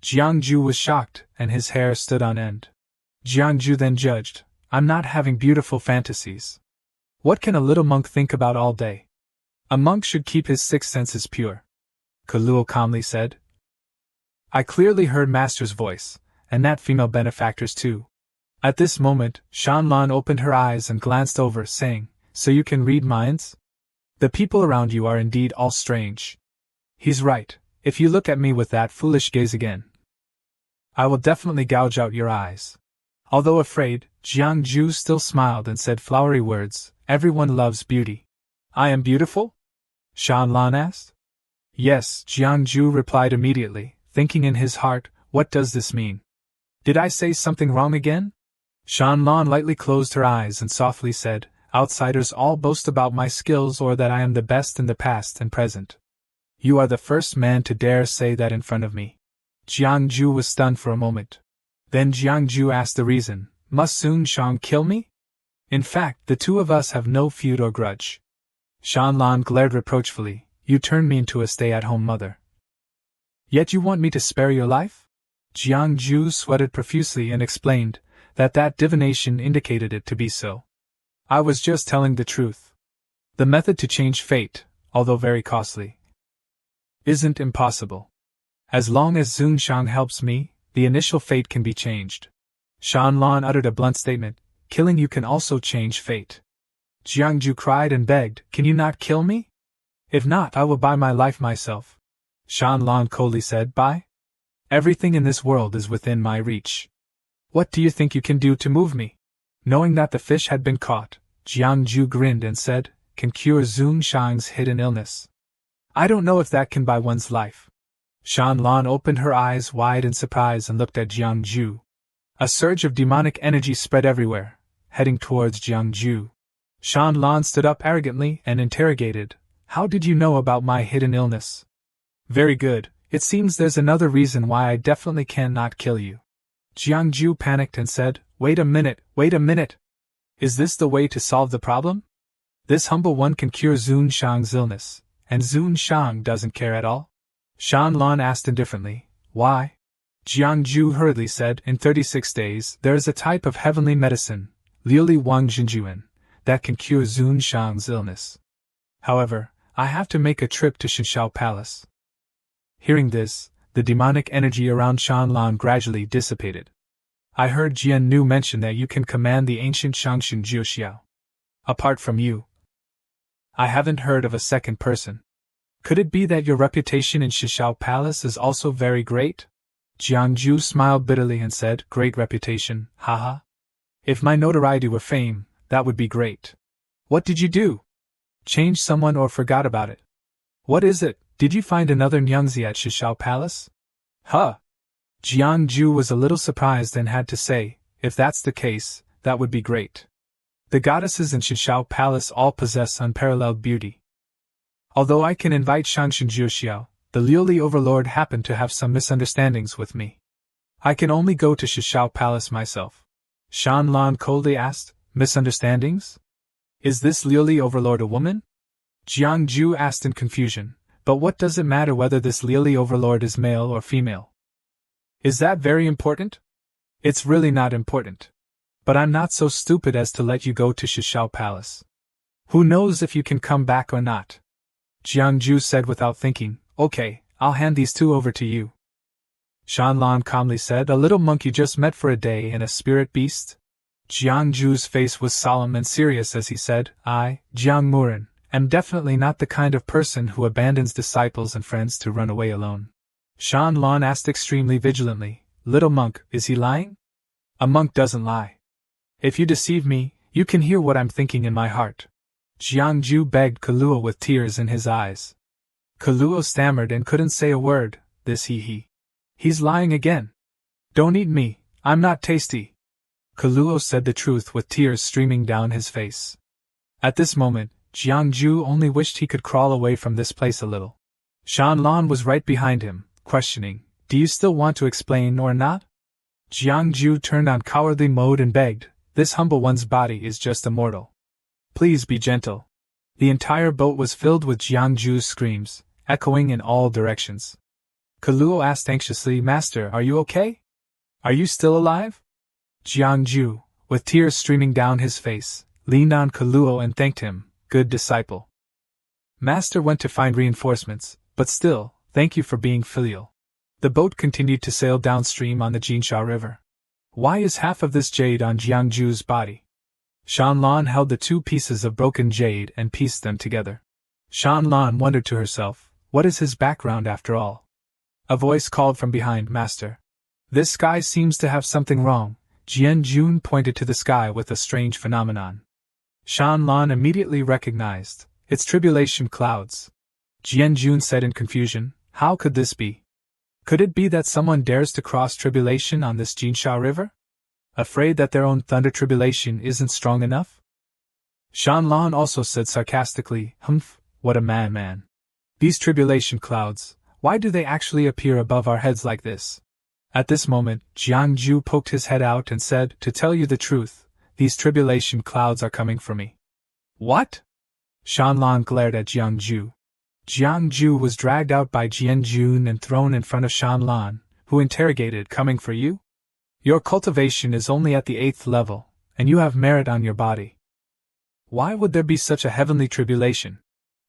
S1: Jiangju was shocked, and his hair stood on end. Jiangju then judged, "I'm not having beautiful fantasies. What can a little monk think about all day? A monk should keep his 6 senses pure." Kaluo calmly said. "I clearly heard Master's voice, and that female benefactor's too." At this moment, Shanlan opened her eyes and glanced over, saying, "So you can read minds? The people around you are indeed all strange. He's right, if you look at me with that foolish gaze again, I will definitely gouge out your eyes." Although afraid, Jiangju still smiled and said flowery words, "Everyone loves beauty." "I am beautiful?" Shanlan asked. "Yes," Jiangju replied immediately, thinking in his heart, "What does this mean? Did I say something wrong again?" Shanlan lightly closed her eyes and softly said, "Outsiders all boast about my skills or that I am the best in the past and present. You are the first man to dare say that in front of me." Jiangju was stunned for a moment. Then Jiangju asked the reason. "Must Sun Shang kill me? In fact, the two of us have no feud or grudge." Shanlan glared reproachfully. "You turned me into a stay-at-home mother. Yet you want me to spare your life?" Jiangju sweated profusely and explained that divination indicated it to be so. "I was just telling the truth. The method to change fate, although very costly, isn't impossible. As long as Zunshang helps me, the initial fate can be changed." Shanlan uttered a blunt statement. "Killing you can also change fate." Jiangju cried and begged, "Can you not kill me? If not, I will buy my life myself." Shanlan coldly said, "Buy? Everything in this world is within my reach. What do you think you can do to move me?" Knowing that the fish had been caught, Jiangju grinned and said, "Can cure Zunshang's hidden illness. I don't know if that can buy one's life." Shanlan opened her eyes wide in surprise and looked at Jiangju. A surge of demonic energy spread everywhere, heading towards Jiangju. Shanlan stood up arrogantly and interrogated, "How did you know about my hidden illness?" "Very good, it seems there's another reason why I definitely cannot kill you. Jiangju panicked and said, wait a minute. Is this the way to solve the problem? This humble one can cure Zun Shang's illness, and Zun Shang doesn't care at all? Shan Lan asked indifferently, why? Jiangju hurriedly said, in 36 days there is a type of heavenly medicine, Liuli Wang Jinjuan, that can cure Zun Shang's illness. However, I have to make a trip to Shinshao Palace. Hearing this, the demonic energy around Shan Lan gradually dissipated. I heard Jian Nu mention that you can command the ancient Shangxun Jiuxiao. Apart from you, I haven't heard of a second person. Could it be that your reputation in Shinshao Palace is also very great? Jiangju smiled bitterly and said, great reputation, haha. If my notoriety were fame, that would be great. What did you do? Change someone or forgot about it? What is it? Did you find another Nyangzi at Shinshao Palace? Huh. Jiangju was a little surprised and had to say, if that's the case, that would be great. The goddesses in Shinshao Palace all possess unparalleled beauty. Although I can invite Shangxun Jiuxiao, the Liuli overlord happened to have some misunderstandings with me. I can only go to Shinshao Palace myself. Shan Lan coldly asked, misunderstandings? Is this Liuli overlord a woman? Jiangju asked in confusion, but what does it matter whether this Liuli overlord is male or female? Is that very important? It's really not important. But I'm not so stupid as to let you go to Shinshao Palace. Who knows if you can come back or not? Jiangju said without thinking, okay, I'll hand these two over to you. Shan Lan calmly said, a little monk you just met for a day and a spirit beast? Jiangju's face was solemn and serious as he said, I, Jiang Muren, am definitely not the kind of person who abandons disciples and friends to run away alone. Shan Lan asked extremely vigilantly, little monk, is he lying? A monk doesn't lie. If you deceive me, you can hear what I'm thinking in my heart. Jiangju begged Kaluo with tears in his eyes. Kaluo stammered and couldn't say a word, this he. He's lying again. Don't eat me, I'm not tasty. Kaluo said the truth with tears streaming down his face. At this moment, Jiangju only wished he could crawl away from this place a little. Shan Lan was right behind him, questioning, do you still want to explain or not? Jiangju turned on cowardly mode and begged, this humble one's body is just a mortal. Please be gentle. The entire boat was filled with Jiangju's screams, echoing in all directions. Kaluo asked anxiously, Master, are you okay? Are you still alive? Jiangju, with tears streaming down his face, leaned on Kaluo and thanked him, good disciple. Master went to find reinforcements, but still, thank you for being filial. The boat continued to sail downstream on the Jinsha River. Why is half of this jade on Jiangju's body? Shan Lan held the two pieces of broken jade and pieced them together. Shan Lan wondered to herself, what is his background after all? A voice called from behind, Master. This sky seems to have something wrong. Jian Jun pointed to the sky with a strange phenomenon. Shan Lan immediately recognized, it's tribulation clouds. Jian Jun said in confusion, how could this be? Could it be that someone dares to cross tribulation on this Jinsha River? Afraid that their own thunder tribulation isn't strong enough? Shan Lan also said sarcastically, humph, what a man. These tribulation clouds, why do they actually appear above our heads like this? At this moment, Jiangju poked his head out and said, to tell you the truth, these tribulation clouds are coming for me. What? Shan Lan glared at Jiangju. Jiangju was dragged out by Jian Jun and thrown in front of Shan Lan, who interrogated, coming for you? Your cultivation is only at the 8th level, and you have merit on your body. Why would there be such a heavenly tribulation?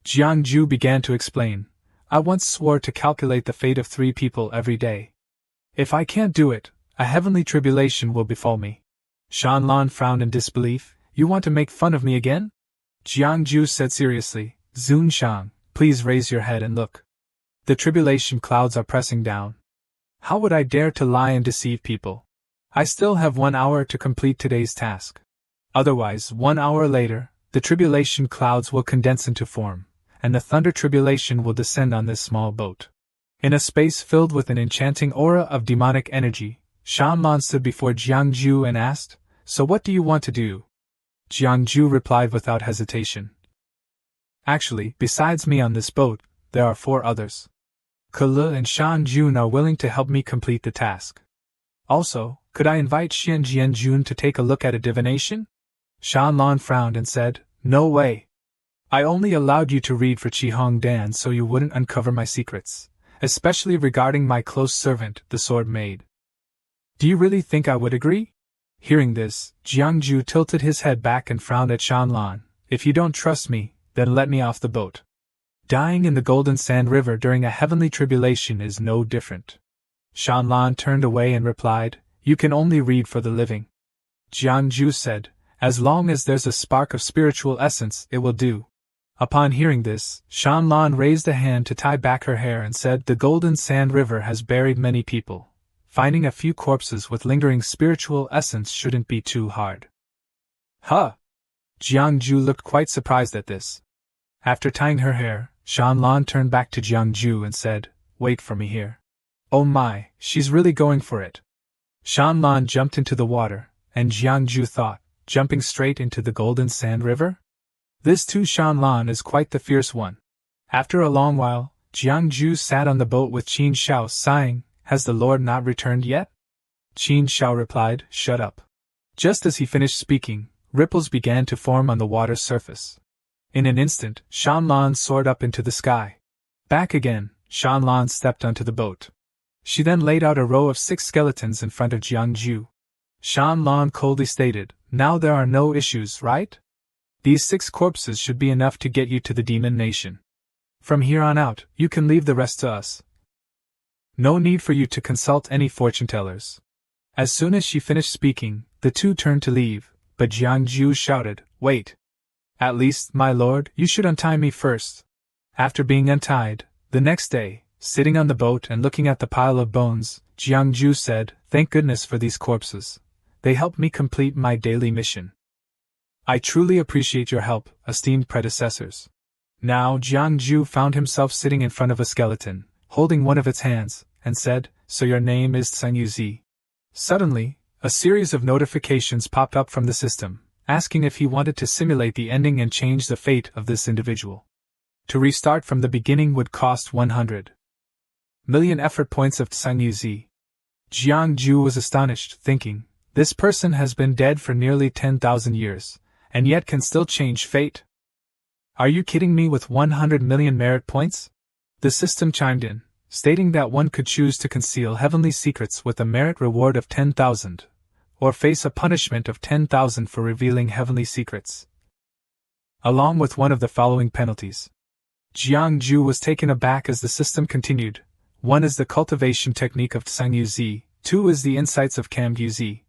S1: Jiangju began to explain, I once swore to calculate the fate of 3 people every day. If I can't do it, a heavenly tribulation will befall me. Shan Lan frowned in disbelief, you want to make fun of me again? Jiangju said seriously, Zun Shang, please raise your head and look. The tribulation clouds are pressing down. How would I dare to lie and deceive people? I still have 1 hour to complete today's task. Otherwise, 1 hour later, the tribulation clouds will condense into form, and the thunder tribulation will descend on this small boat. In a space filled with an enchanting aura of demonic energy, Shan Lan stood before Jiangju and asked, so what do you want to do? Jiangju replied without hesitation. Actually, besides me on this boat, there are 4 others. Ke and Shan Jun are willing to help me complete the task. Also, Could I invite Xian Jianjun to take a look at a divination? Shanlan frowned and said, No way. I only allowed you to read for Qi Hong Dan so you wouldn't uncover my secrets, especially regarding my close servant, the sword maid. Do you really think I would agree? Hearing this, Jiangju tilted his head back and frowned at Shanlan. If you don't trust me, then let me off the boat. Dying in the Golden Sand River during a heavenly tribulation is no different. Shanlan turned away and replied, You can only read for the living. Jiangju said, As long as there's a spark of spiritual essence, it will do. Upon hearing this, Shanlan raised a hand to tie back her hair and said, The Golden Sand River has buried many people. Finding a few corpses with lingering spiritual essence shouldn't be too hard. Huh! Jiangju looked quite surprised at this. After tying her hair, Shanlan turned back to Jiangju and said, Wait for me here. Oh my, she's really going for it. Shanlan jumped into the water, and Jiangju thought, jumping straight into the Golden Sand River? This too Shanlan is quite the fierce one. After a long while, Jiangju sat on the boat with Qin Shao sighing, Has the Lord not returned yet? Qin Shao replied, Shut up. Just as he finished speaking, ripples began to form on the water's surface. In an instant, Shanlan soared up into the sky. Back again, Shanlan stepped onto the boat. She then laid out a row of 6 skeletons in front of Jiangju. Shanlan coldly stated, Now there are no issues, right? These 6 corpses should be enough to get you to the demon nation. From here on out, you can leave the rest to us. No need for you to consult any fortune-tellers. As soon as she finished speaking, the two turned to leave, but Jiangju shouted, Wait! At least, my lord, you should untie me first. After being untied, the next day, sitting on the boat and looking at the pile of bones, Jiangju said, Thank goodness for these corpses. They help me complete my daily mission. I truly appreciate your help, esteemed predecessors. Now Jiangju found himself sitting in front of a skeleton, holding one of its hands, and said, So your name is Tseng Yuzi. Suddenly, a series of notifications popped up from the system, asking if he wanted to simulate the ending and change the fate of this individual. To restart from the beginning would cost 100 million effort points of Tseng Yuzi. Jiangju was astonished, thinking, This person has been dead for nearly 10,000 years, and yet can still change fate? Are you kidding me with 100 million merit points? The system chimed in, stating that one could choose to conceal heavenly secrets with a merit reward of 10,000, or face a punishment of 10,000 for revealing heavenly secrets, along with one of the following penalties. Jiangju was taken aback as the system continued. 1 is the cultivation technique of Tseng Yuzi, 2 is the insights of Kam Yuzi,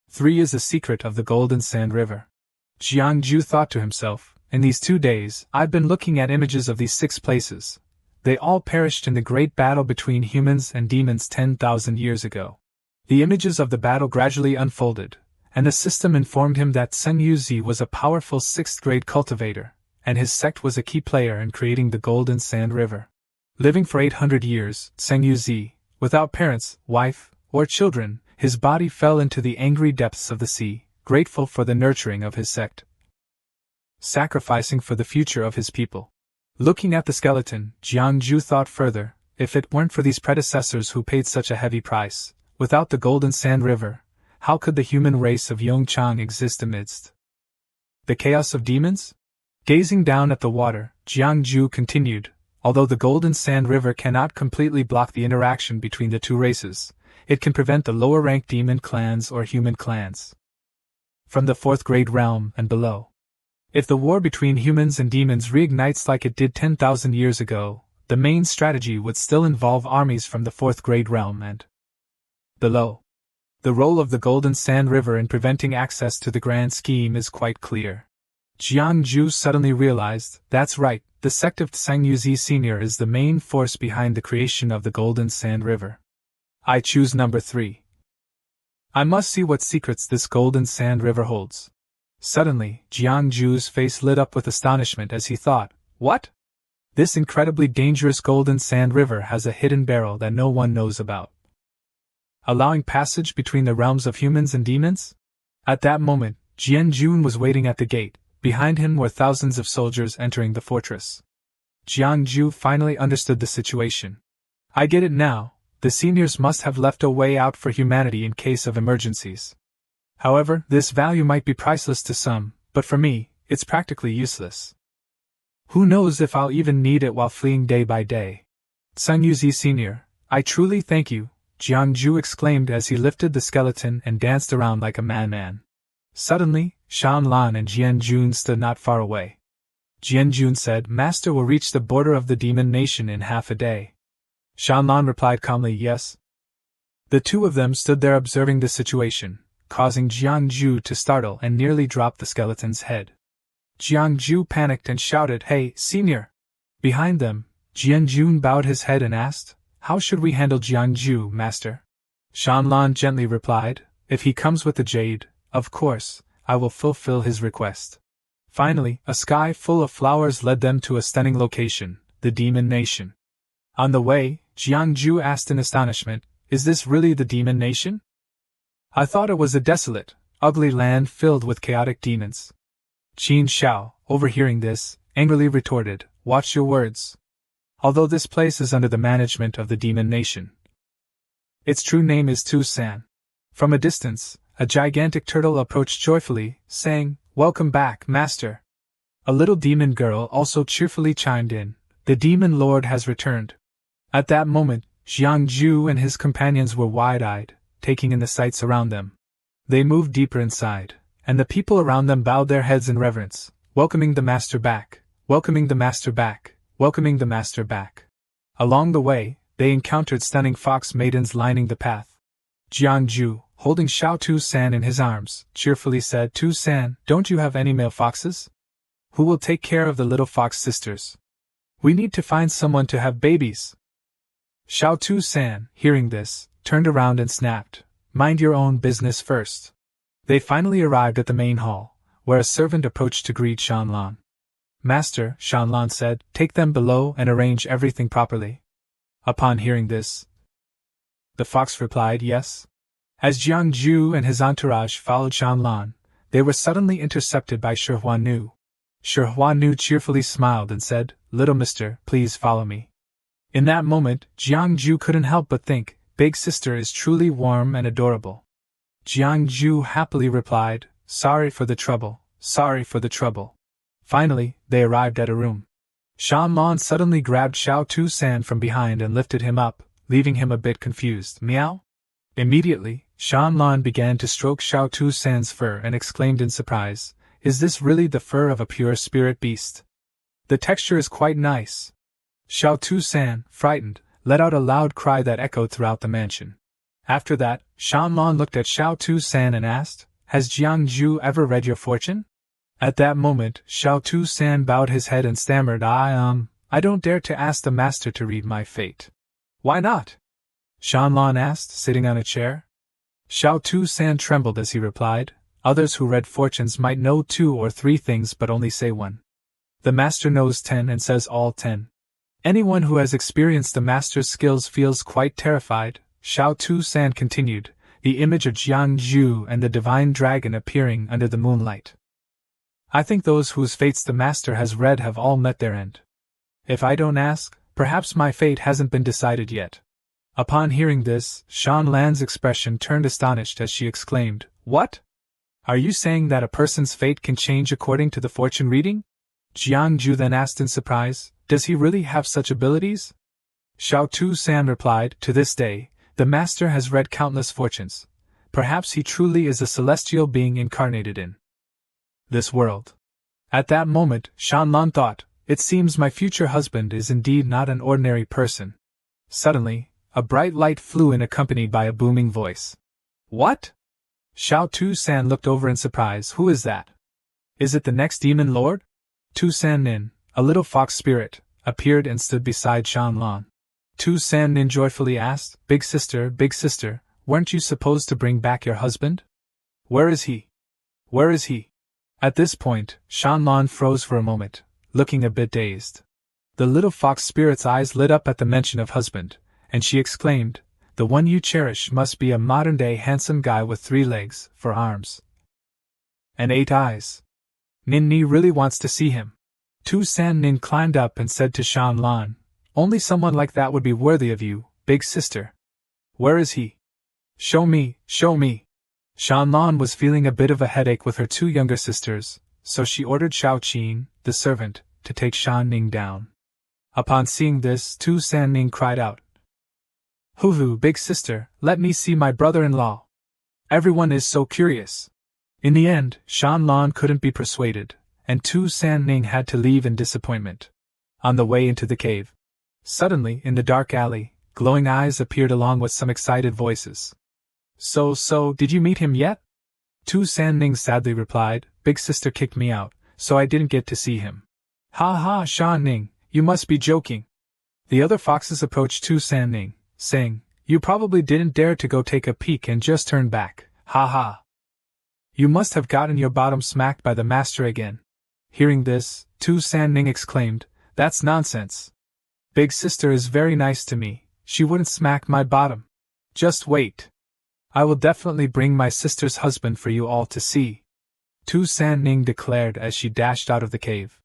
S1: 3 is the secret of the Golden Sand River. Jiangju thought to himself, In these 2 days, I've been looking at images of these 6 places. They all perished in the great battle between humans and demons 10,000 years ago. The images of the battle gradually unfolded, and the system informed him that Tseng Yuzi was a powerful 6th-grade cultivator, and his sect was a key player in creating the Golden Sand River. Living for 800 years, Tseng Yuzi, without parents, wife, or children, his body fell into the angry depths of the sea, grateful for the nurturing of his sect, sacrificing for the future of his people. Looking at the skeleton, Jiangju thought further, if it weren't for these predecessors who paid such a heavy price, without the Golden Sand River, how could the human race of Yongchang exist amidst the chaos of demons? Gazing down at the water, Jiangju continued, Although the Golden Sand River cannot completely block the interaction between the 2 races, it can prevent the lower-ranked demon clans or human clans from the 4th-grade realm and below. If the war between humans and demons reignites like it did 10,000 years ago, the main strategy would still involve armies from the 4th-grade realm and below. The role of the Golden Sand River in preventing access to the grand scheme is quite clear. Jiangju suddenly realized, that's right, the sect of Tseng Yuzi Sr. is the main force behind the creation of the Golden Sand River. I choose number 3. I must see what secrets this Golden Sand River holds. Suddenly, Jiangju's face lit up with astonishment as he thought, What? This incredibly dangerous Golden Sand River has a hidden barrel that no one knows about, allowing passage between the realms of humans and demons? At that moment, Jianjun was waiting at the gate. Behind him were thousands of soldiers entering the fortress. Jiangju finally understood the situation. I get it now, the seniors must have left a way out for humanity in case of emergencies. However, this value might be priceless to some, but for me, it's practically useless. Who knows if I'll even need it while fleeing day by day. Sun Yuzi Sr., I truly thank you, Jiangju exclaimed as he lifted the skeleton and danced around like a madman. Suddenly, Shanlan and Jianjun stood not far away. Jianjun said, Master will reach the border of the demon nation in half a day. Shanlan replied calmly, yes. The two of them stood there observing the situation, causing Jiangju to startle and nearly drop the skeleton's head. Jiangju panicked and shouted, Hey, senior! Behind them, Jianjun bowed his head and asked, How should we handle Jiangju, master? Shanlan gently replied, If he comes with the jade, of course, I will fulfill his request. Finally, a sky full of flowers led them to a stunning location, the Demon Nation. On the way, Jiangju asked in astonishment, Is this really the Demon Nation? I thought it was a desolate, ugly land filled with chaotic demons. Qin Shao, overhearing this, angrily retorted, Watch your words. Although this place is under the management of the Demon Nation, its true name is Tu-San. From a distance, a gigantic turtle approached joyfully, saying, Welcome back, master. A little demon girl also cheerfully chimed in, The demon lord has returned. At that moment, Jiangju and his companions were wide-eyed, taking in the sights around them. They moved deeper inside, and the people around them bowed their heads in reverence, welcoming the master back, welcoming the master back, welcoming the master back. Along the way, they encountered stunning fox maidens lining the path. Jiangju, holding Xiao Tu-San in his arms, cheerfully said, Tu-San, don't you have any male foxes? Who will take care of the little fox sisters? We need to find someone to have babies. Xiao Tu-San, hearing this, turned around and snapped, Mind your own business first. They finally arrived at the main hall, where a servant approached to greet Shanlan. Master, Shanlan said, take them below and arrange everything properly. Upon hearing this, the fox replied yes. As Jiangju and his entourage followed Shanlan, they were suddenly intercepted by Shi Huanu. Shi Huanu cheerfully smiled and said, Little mister, please follow me. In that moment, Jiangju couldn't help but think, Big sister is truly warm and adorable. Jiangju happily replied, Sorry for the trouble, sorry for the trouble. Finally, they arrived at a room. Shanlan suddenly grabbed Xiao Tu-San from behind and lifted him up, leaving him a bit confused. Meow? Immediately, Shanlan began to stroke Xiao Tu-San's fur and exclaimed in surprise, Is this really the fur of a pure spirit beast? The texture is quite nice. Xiao Tu-San, frightened, let out a loud cry that echoed throughout the mansion. After that, Shanlan looked at Xiao Tu-San and asked, Has Jiangju ever read your fortune? At that moment, Xiao Tu-San bowed his head and stammered, I don't dare to ask the master to read my fate. Why not? Shanlan asked, sitting on a chair. Xiao Tu-San trembled as he replied, Others who read fortunes might know 2 or 3 things but only say 1. The master knows 10 and says all 10. Anyone who has experienced the master's skills feels quite terrified, Xiao Tu-San continued, the image of Jiangju and the divine dragon appearing under the moonlight. I think those whose fates the master has read have all met their end. If I don't ask, perhaps my fate hasn't been decided yet. Upon hearing this, Shanlan's expression turned astonished as she exclaimed, What? Are you saying that a person's fate can change according to the fortune reading? Jiangju then asked in surprise, Does he really have such abilities? Xiao Tu-San replied, To this day, the master has read countless fortunes. Perhaps he truly is a celestial being incarnated in this world. At that moment, Shanlan thought, It seems my future husband is indeed not an ordinary person. Suddenly, a bright light flew in accompanied by a booming voice. What? Xiao Tu-San looked over in surprise. Who is that? Is it the next demon lord? Tu-San Nin, a little fox spirit, appeared and stood beside Shanlan. Tu-San Nin joyfully asked, Big sister, weren't you supposed to bring back your husband? Where is he? Where is he? At this point, Shanlan froze for a moment, looking a bit dazed. The little fox spirit's eyes lit up at the mention of husband, and she exclaimed, The one you cherish must be a modern-day handsome guy with 3 legs, 4 arms, and 8 eyes. Ninni really wants to see him. Tu-San Nin climbed up and said to Shanlan, Only someone like that would be worthy of you, big sister. Where is he? Show me, show me. Shanlan was feeling a bit of a headache with her two younger sisters, so she ordered Xiao Qin, the servant, to take Shan Ning down. Upon seeing this, Tu San Ning cried out, Huvu, big sister, let me see my brother-in-law. Everyone is so curious. In the end, Shanlan couldn't be persuaded, and Tu San Ning had to leave in disappointment. On the way into the cave, suddenly, in the dark alley, glowing eyes appeared along with some excited voices. So, did you meet him yet? Tu San Ning sadly replied, Big sister kicked me out, so I didn't get to see him. Ha ha, Shan Ning, you must be joking. The other foxes approached Tu San Ning, saying, You probably didn't dare to go take a peek and just turn back, ha ha. You must have gotten your bottom smacked by the master again. Hearing this, Tu San Ning exclaimed, That's nonsense. Big sister is very nice to me, she wouldn't smack my bottom. Just wait. I will definitely bring my sister's husband for you all to see. Tu San Ning declared as she dashed out of the cave.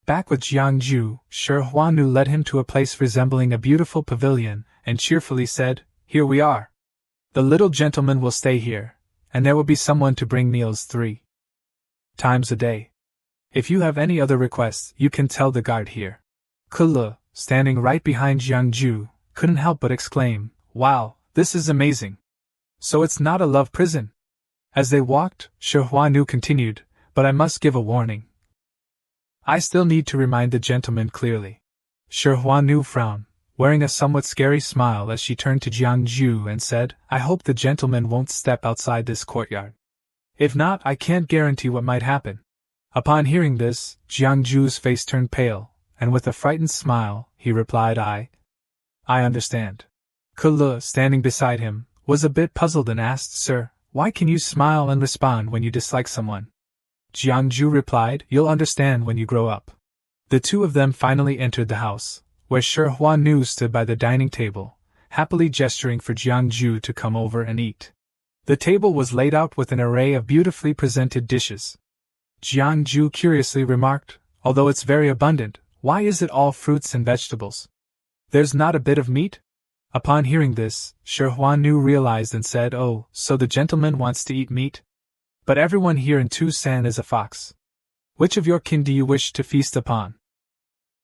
S1: Back with Jiangju, Shi Huanu led him to a place resembling a beautiful pavilion, and cheerfully said, Here we are. The little gentleman will stay here, and there will be someone to bring meals 3 times a day. If you have any other requests, you can tell the guard here. Kulu, standing right behind Jiangju, couldn't help but exclaim, Wow, this is amazing. So it's not a love prison. As they walked, Shi Huanu continued, But I must give a warning. I still need to remind the gentleman clearly. Shi Huanu frowned, wearing a somewhat scary smile as she turned to Jiangju and said, I hope the gentleman won't step outside this courtyard. If not, I can't guarantee what might happen. Upon hearing this, Jiangju's face turned pale, and with a frightened smile, he replied, I understand. Kulu, standing beside him, was a bit puzzled and asked, Sir, why can you smile and respond when you dislike someone? Jiangju replied, You'll understand when you grow up. The two of them finally entered the house, where Shi Huanu stood by the dining table, happily gesturing for Jiangju to come over and eat. The table was laid out with an array of beautifully presented dishes. Jiangju curiously remarked, Although it's very abundant, why is it all fruits and vegetables? There's not a bit of meat? Upon hearing this, Shi Huanu realized and said, Oh, so the gentleman wants to eat meat? But everyone here in Tucson is a fox. Which of your kin do you wish to feast upon?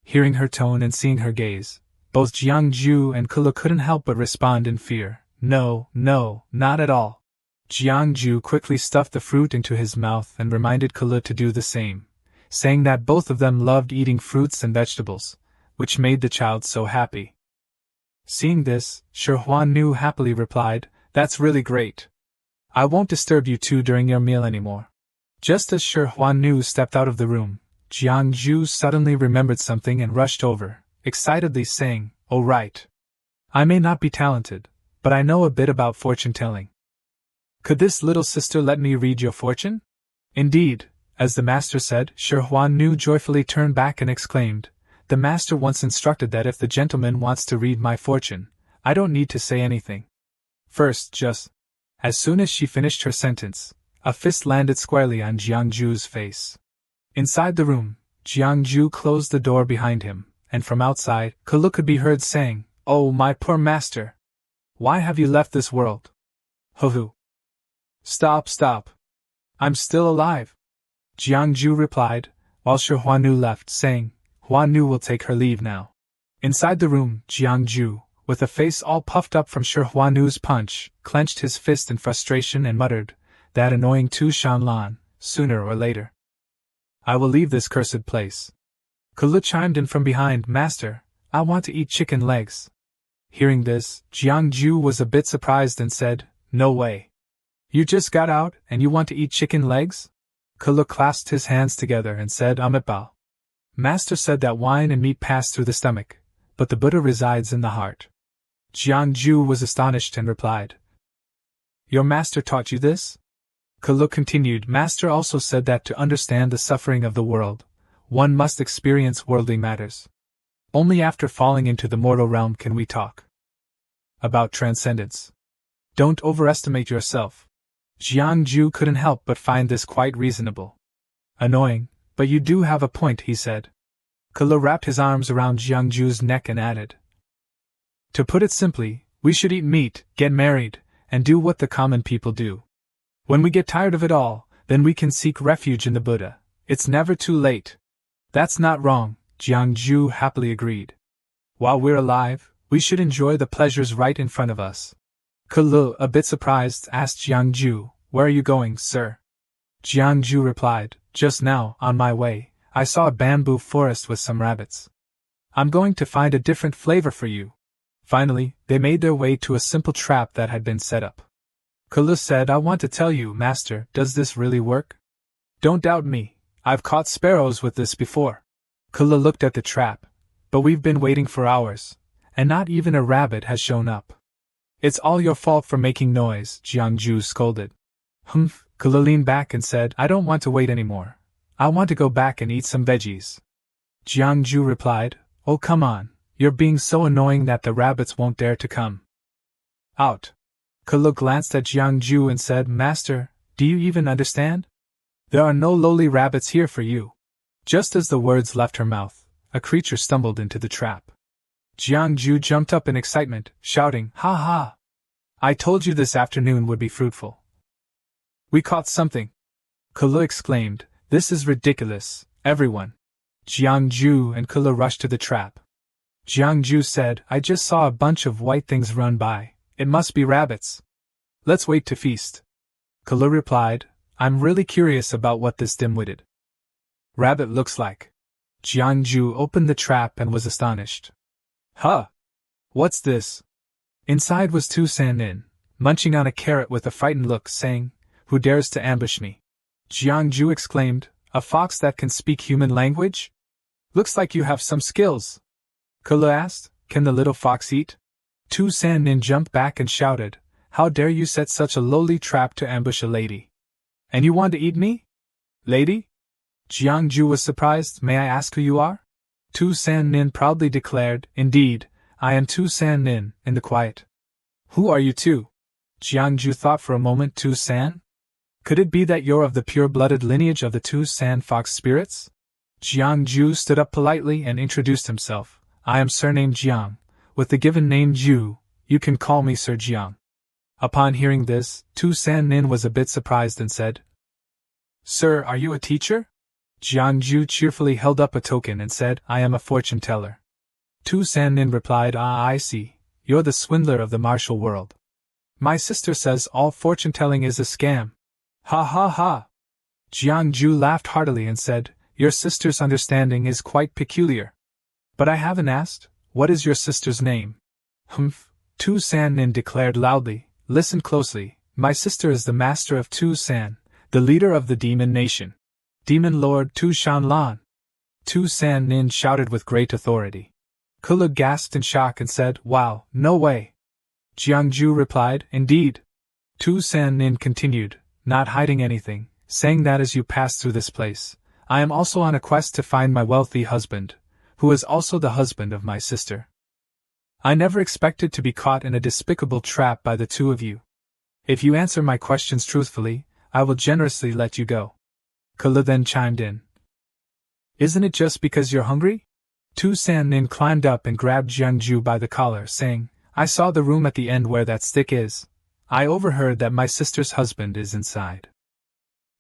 S1: Hearing her tone and seeing her gaze, both Jiangju and Kulu couldn't help but respond in fear. No, not at all. Jiangju quickly stuffed the fruit into his mouth and reminded Kulu to do the same, saying that both of them loved eating fruits and vegetables, which made the child so happy. Seeing this, Shi Huanu happily replied, That's really great. I won't disturb you two during your meal anymore. Just as Shi Huanu stepped out of the room, Jiangju suddenly remembered something and rushed over, excitedly saying, Oh right. I may not be talented, but I know a bit about fortune-telling. Could this little sister let me read your fortune? Indeed, as the master said, Shi Huanu joyfully turned back and exclaimed, The master once instructed that if the gentleman wants to read my fortune, I don't need to say anything. First, just. As soon as she finished her sentence, a fist landed squarely on Jiangju's face. Inside the room, Jiangju closed the door behind him, and from outside, Kulu could be heard saying, Oh, my poor master! Why have you left this world? Ho-hoo! Stop! I'm still alive! Jiangju replied, while Shi Huanu left, saying, Huanu will take her leave now. Inside the room, Jiangju, with a face all puffed up from Shi Huanu's punch, clenched his fist in frustration and muttered, That annoying Tu Shanlan, sooner or later. I will leave this cursed place. Kulu chimed in from behind, Master, I want to eat chicken legs. Hearing this, Jiangju was a bit surprised and said, No way. You just got out, and you want to eat chicken legs? Kulu clasped his hands together and said, Amitbal. Master said that wine and meat pass through the stomach, but the Buddha resides in the heart. Jiangju was astonished and replied, Your master taught you this? Kulu continued, Master also said that to understand the suffering of the world, one must experience worldly matters. Only after falling into the mortal realm can we talk about transcendence. Don't overestimate yourself. Jiangju couldn't help but find this quite reasonable. Annoying, but you do have a point, he said. Kulu wrapped his arms around Jiangju's neck and added, To put it simply, We should eat meat, get married, and do what the common people do. When we get tired of it all, then we can seek refuge in the Buddha. It's never too late. That's not wrong, Jiangju happily agreed. While we're alive, we should enjoy the pleasures right in front of us. Kulu, a bit surprised, asked Jiangju, "Where are you going, sir?" Jiangju replied, "Just now, on my way, I saw a bamboo forest with some rabbits. I'm going to find a different flavor for you." Finally, they made their way to a simple trap that had been set up. Kulu said, "I want to tell you, master, does this really work? Don't doubt me, I've caught sparrows with this before." Kulu looked at the trap, "But we've been waiting for hours, and not even a rabbit has shown up." "It's all your fault for making noise," Jiangju scolded. "Humph," Kulu leaned back and said, "I don't want to wait anymore. I want to go back and eat some veggies." Jiangju replied, "Oh come on, you're being so annoying that the rabbits won't dare to come out." Kulu glanced at Jiangju and said, "Master, do you even understand? There are no lowly rabbits here for you." Just as the words left her mouth, a creature stumbled into the trap. Jiangju jumped up in excitement, shouting, "Ha ha! I told you this afternoon would be fruitful. We caught something!" Kulu exclaimed, "This is ridiculous, everyone!" Jiangju and Kulu rushed to the trap. Jiangju said, "I just saw a bunch of white things run by. It must be rabbits. Let's wait to feast." Kulu replied, "I'm really curious about what this dim-witted rabbit looks like." Jiangju opened the trap and was astonished. "Huh! What's this?" Inside was Tu San Nin, munching on a carrot with a frightened look, saying, "Who dares to ambush me?" Jiangju exclaimed, "A fox that can speak human language? Looks like you have some skills." Kulu asked, "Can the little fox eat?" Tu San Nin jumped back and shouted, "How dare you set such a lowly trap to ambush a lady? And you want to eat me? Lady?" Jiangju was surprised. "May I ask who you are?" Tu San Nin proudly declared, "Indeed, I am Tu San Nin, in the quiet." "Who are you two?" Jiangju thought for a moment. Tu San? Could it be that you're of the pure-blooded lineage of the Tu San fox spirits? Jiangju stood up politely and introduced himself. "I am surnamed Jiang. With the given name Ju, you can call me Sir Jiang." Upon hearing this, Tu San Nin was a bit surprised and said, "Sir, are you a teacher?" Jiangju cheerfully held up a token and said, "I am a fortune-teller." Tu San Nin replied, "Ah, I see. You're the swindler of the martial world. My sister says all fortune-telling is a scam." "Ha ha ha!" Jiangju laughed heartily and said, "Your sister's understanding is quite peculiar. But I haven't asked, what is your sister's name?" "Humph," Tu San Nin declared loudly, "listen closely. My sister is the master of Tu San, the leader of the demon nation. Demon Lord Tu Shanlan." Tu San Nin shouted with great authority. Kulu gasped in shock and said, "Wow, no way." Jiangju replied, "Indeed." Tu San Nin continued, not hiding anything, saying that as you pass through this place, I am also on a quest to find my wealthy husband, who is also the husband of my sister. I never expected to be caught in a despicable trap by the two of you. If you answer my questions truthfully, I will generously let you go." Kulu then chimed in. "Isn't it just because you're hungry?" Tu San Nin climbed up and grabbed Jiangju by the collar, saying, "I saw the room at the end where that stick is. I overheard that my sister's husband is inside."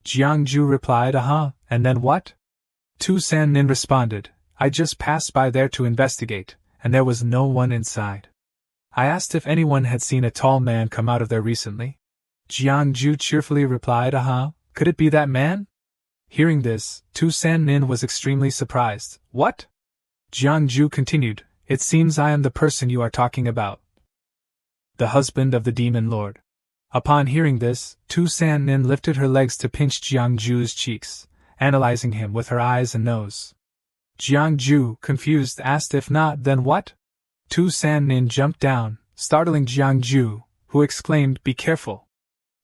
S1: Jiangju replied, "Uh-huh, and then what?" Tu San Nin responded, "I just passed by there to investigate, and there was no one inside. I asked if anyone had seen a tall man come out of there recently." Jiangju cheerfully replied, "Uh-huh, could it be that man?" Hearing this, Tu San Nin was extremely surprised. "What?" Jiangju continued, "It seems I am the person you are talking about. The husband of the demon lord." Upon hearing this, Tu San Nin lifted her legs to pinch Jiangju's cheeks, analyzing him with her eyes and nose. Jiangju, confused, asked if not, then what? Tu San Nin jumped down, startling Jiangju, who exclaimed, "Be careful."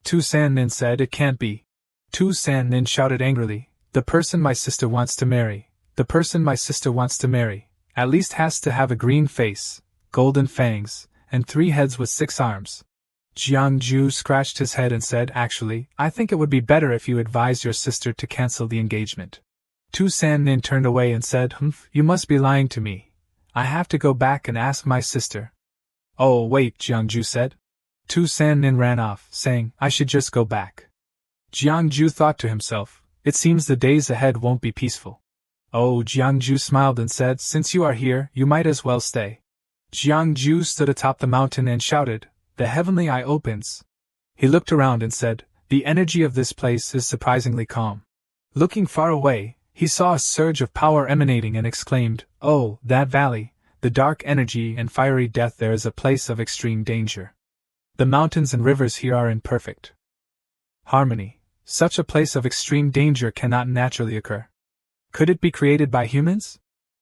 S1: Tu San Nin said, "It can't be." Tu San Nin shouted angrily, "The person my sister wants to marry, the person my sister wants to marry, at least has to have a green face, golden fangs, and 3 heads with 6 arms. Jiangju scratched his head and said, "Actually, I think it would be better if you advise your sister to cancel the engagement." Tu San Nin turned away and said, "Humph, you must be lying to me. I have to go back and ask my sister." Oh, wait, Jiangju said. Tu San Nin ran off, saying, I should just go back. Jiangju thought to himself, it seems the days ahead won't be peaceful. Oh, Jiangju smiled and said, since you are here, you might as well stay. Jiangju stood atop the mountain and shouted, the heavenly eye opens. He looked around and said, the energy of this place is surprisingly calm. Looking far away, he saw a surge of power emanating and exclaimed, oh, that valley, the dark energy and fiery death, there is a place of extreme danger. The mountains and rivers here are in perfect harmony. Such a place of extreme danger cannot naturally occur. Could it be created by humans?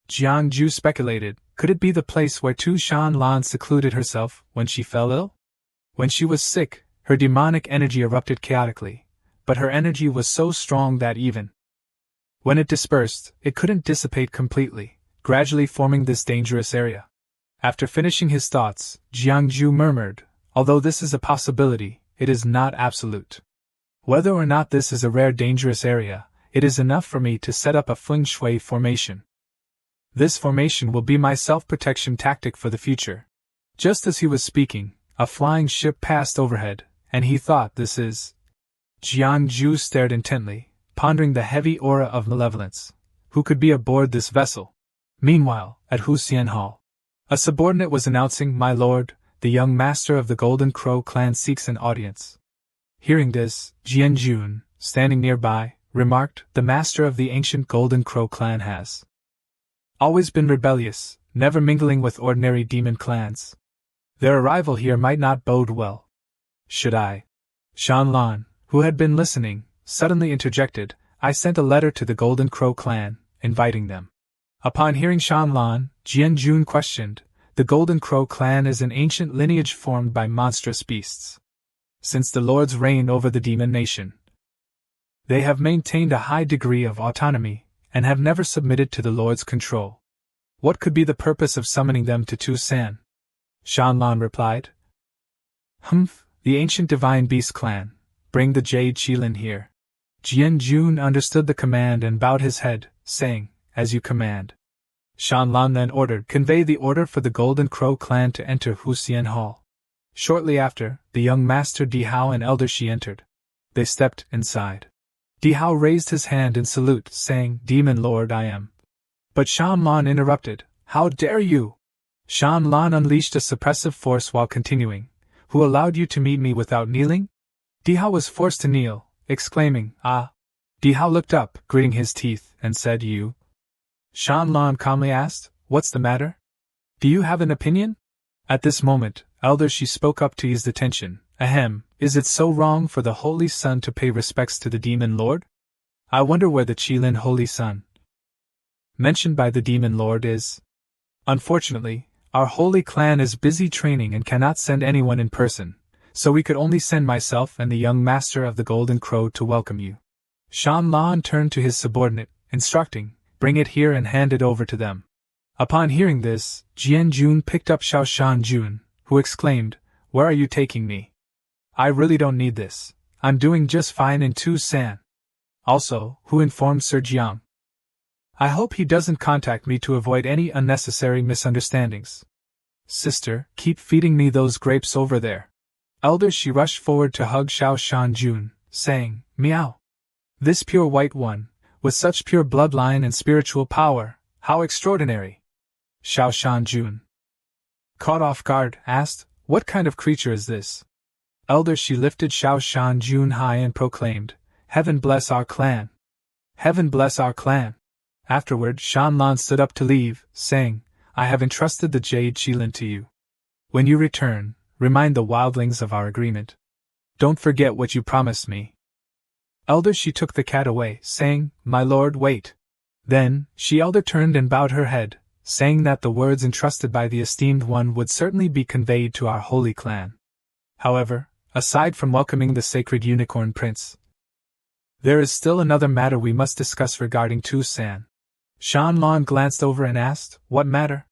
S1: Jiangju speculated, could it be the place where Tu Shanlan secluded herself when she fell ill? When she was sick, her demonic energy erupted chaotically, but her energy was so strong that even when it dispersed, it couldn't dissipate completely, gradually forming this dangerous area. After finishing his thoughts, Jiangju murmured, although this is a possibility, it is not absolute. Whether or not this is a rare dangerous area, it is enough for me to set up a feng shui formation. This formation will be my self-protection tactic for the future. Just as he was speaking, a flying ship passed overhead, and he thought, this is... Jiangju stared intently, pondering the heavy aura of malevolence. Who could be aboard this vessel? Meanwhile, at Huxian Hall, a subordinate was announcing, my lord, the young master of the Golden Crow clan seeks an audience. Hearing this, Jianjun, standing nearby, remarked, the master of the ancient Golden Crow clan has always been rebellious, never mingling with ordinary demon clans. Their arrival here might not bode well. Should I? Shanlan, who had been listening, suddenly interjected, I sent a letter to the Golden Crow clan, inviting them. Upon hearing Shanlan, Jianjun questioned, the Golden Crow clan is an ancient lineage formed by monstrous beasts. Since the Lord's reign over the demon nation, they have maintained a high degree of autonomy, and have never submitted to the Lord's control. What could be the purpose of summoning them to Tu San? Shanlan replied. The ancient divine beast clan. Bring the Jade Qilin here. Jianjun understood the command and bowed his head, saying, as you command. Shanlan then ordered, convey the order for the Golden Crow clan to enter Huxian Hall. Shortly after, the young master Dihao and Elder Shi entered. They stepped inside. Dihao raised his hand in salute, saying, Demon Lord I am. But Shanlan interrupted, how dare you? Shanlan unleashed a suppressive force while continuing, who allowed you to meet me without kneeling? Dihao was forced to kneel, exclaiming, ah. Dihao looked up, gritting his teeth, and said, you? Shanlan calmly asked, what's the matter? Do you have an opinion? At this moment, Elder Shi spoke up to ease the tension. Ahem, is it so wrong for the Holy Sun to pay respects to the Demon Lord? I wonder where the Qilin Holy Sun mentioned by the Demon Lord is. Unfortunately, our holy clan is busy training and cannot send anyone in person, so we could only send myself and the young master of the Golden Crow to welcome you. Shanlan turned to his subordinate, instructing, bring it here and hand it over to them. Upon hearing this, Jianjun picked up Xiao Shanjun, who exclaimed, where are you taking me? I really don't need this. I'm doing just fine in Tu San. Also, who informed Sir Jiang? I hope he doesn't contact me to avoid any unnecessary misunderstandings. Sister, keep feeding me those grapes over there. Elder Shi rushed forward to hug Xiao Shanjun, saying, meow. This pure white one, with such pure bloodline and spiritual power, how extraordinary. Xiao Shanjun, caught off guard, asked, what kind of creature is this? Elder Shi lifted Xiao Shanjun high and proclaimed, heaven bless our clan. Heaven bless our clan. Afterward, Shanlan stood up to leave, saying, I have entrusted the Jade Qilin to you. When you return, remind the wildlings of our agreement. Don't forget what you promised me. Elder Shi took the cat away, saying, my lord, wait. Then, She-Elder turned and bowed her head, saying that the words entrusted by the esteemed one would certainly be conveyed to our holy clan. However, aside from welcoming the sacred unicorn prince, there is still another matter we must discuss regarding Tu San. Shanlan glanced over and asked, what matter?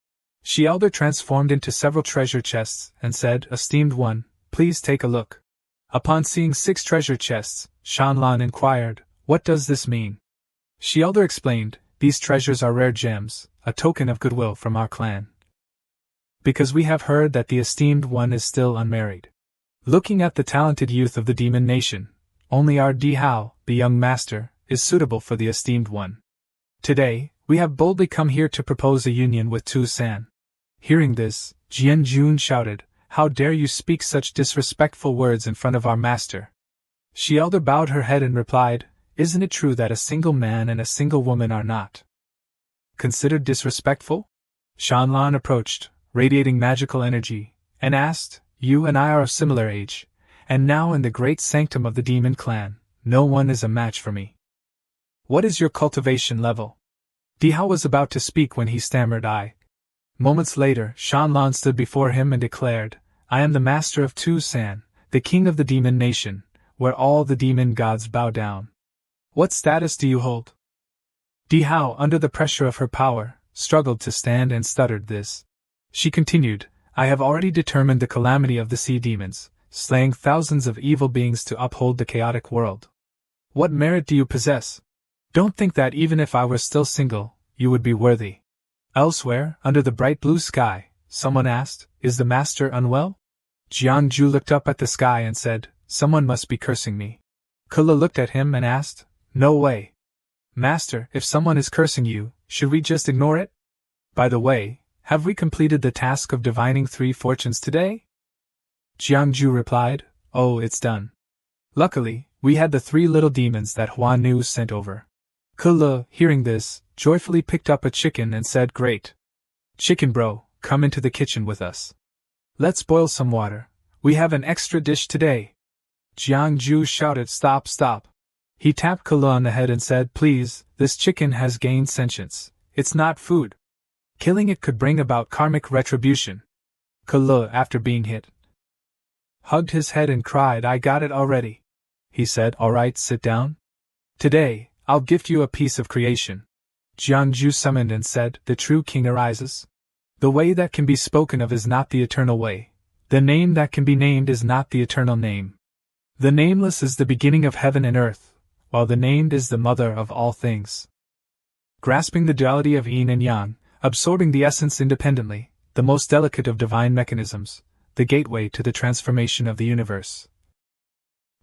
S1: She-Elder transformed into several treasure chests and said, esteemed one, please take a look. Upon seeing 6 treasure chests, Shanlan inquired, what does this mean? She-Elder explained, these treasures are rare gems, a token of goodwill from our clan. Because we have heard that the esteemed one is still unmarried. Looking at the talented youth of the demon nation, only our Di Hao, the young master, is suitable for the esteemed one. Today, we have boldly come here to propose a union with Tu San. Hearing this, Jian Jun shouted, "How dare you speak such disrespectful words in front of our master?" She elder bowed her head and replied, "Isn't it true that a single man and a single woman are not considered disrespectful?" Shanlan approached, radiating magical energy, and asked, "You and I are of similar age, and now in the great sanctum of the demon clan, no one is a match for me. What is your cultivation level?" Di Hao was about to speak when he stammered I. Moments later, Shanlan stood before him and declared, "I am the master of Tu San, the king of the demon nation, where all the demon gods bow down. What status do you hold?" Di Hao, under the pressure of her power, struggled to stand and stuttered this. She continued, "I have already determined the calamity of the sea demons, slaying thousands of evil beings to uphold the chaotic world. What merit do you possess? Don't think that even if I were still single, you would be worthy." Elsewhere, under the bright blue sky, someone asked, "Is the master unwell?" Jiangju looked up at the sky and said, "Someone must be cursing me." Kula looked at him and asked, "No way. Master, if someone is cursing you, should we just ignore it? By the way, have we completed the task of divining 3 fortunes today?" Jiangju replied, "Oh, it's done. Luckily, we had the 3 little demons that Huan Nu sent over." Kula, hearing this, joyfully picked up a chicken and said, "Great. Chicken bro, come into the kitchen with us. Let's boil some water. We have an extra dish today." Jiangju shouted, "Stop, stop." He tapped Kula on the head and said, "Please, this chicken has gained sentience. It's not food. Killing it could bring about karmic retribution." Kula, after being hit, hugged his head and cried, "I got it already." He said, "All right, sit down. Today, I'll gift you a piece of creation." Jiangju summoned and said, "The true king arises. The way that can be spoken of is not the eternal way. The name that can be named is not the eternal name. The nameless is the beginning of heaven and earth, while the named is the mother of all things." Grasping the duality of yin and yang, absorbing the essence independently, the most delicate of divine mechanisms, the gateway to the transformation of the universe.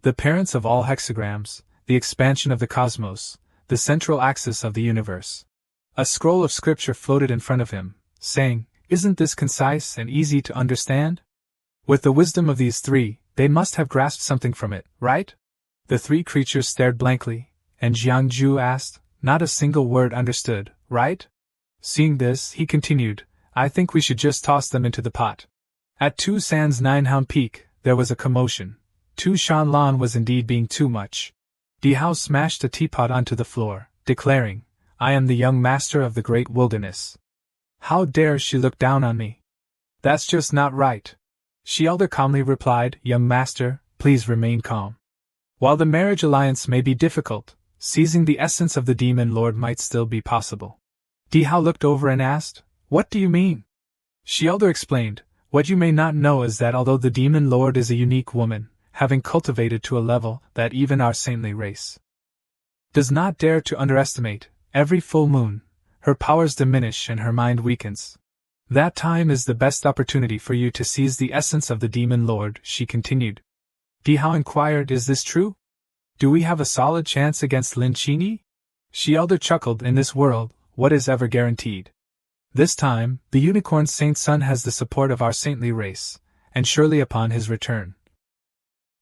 S1: The parents of all hexagrams, the expansion of the cosmos, the central axis of the universe. A scroll of scripture floated in front of him, saying, "Isn't this concise and easy to understand? With the wisdom of these 3, they must have grasped something from it, right?" The 3 creatures stared blankly, and Jiangju asked, "Not a single word understood, right?" Seeing this, he continued, "I think we should just toss them into the pot." At Tu San's 9-hound peak, there was a commotion. Tu Shanlan was indeed being too much. Di Hao smashed a teapot onto the floor, declaring, "I am the young master of the great wilderness. How dare she look down on me? That's just not right." She elder calmly replied, "Young master, please remain calm. While the marriage alliance may be difficult, seizing the essence of the demon lord might still be possible." Di Hao looked over and asked, "What do you mean?" She elder explained, "What you may not know is that although the demon lord is a unique woman, having cultivated to a level that even our saintly race does not dare to underestimate, every full moon, her powers diminish and her mind weakens. That time is the best opportunity for you to seize the essence of the demon lord," she continued. Di Hao inquired, "Is this true? Do we have a solid chance against Lin Qingyi?" She elder chuckled, "In this world, what is ever guaranteed? This time, the unicorn saint's son has the support of our saintly race, and surely upon his return,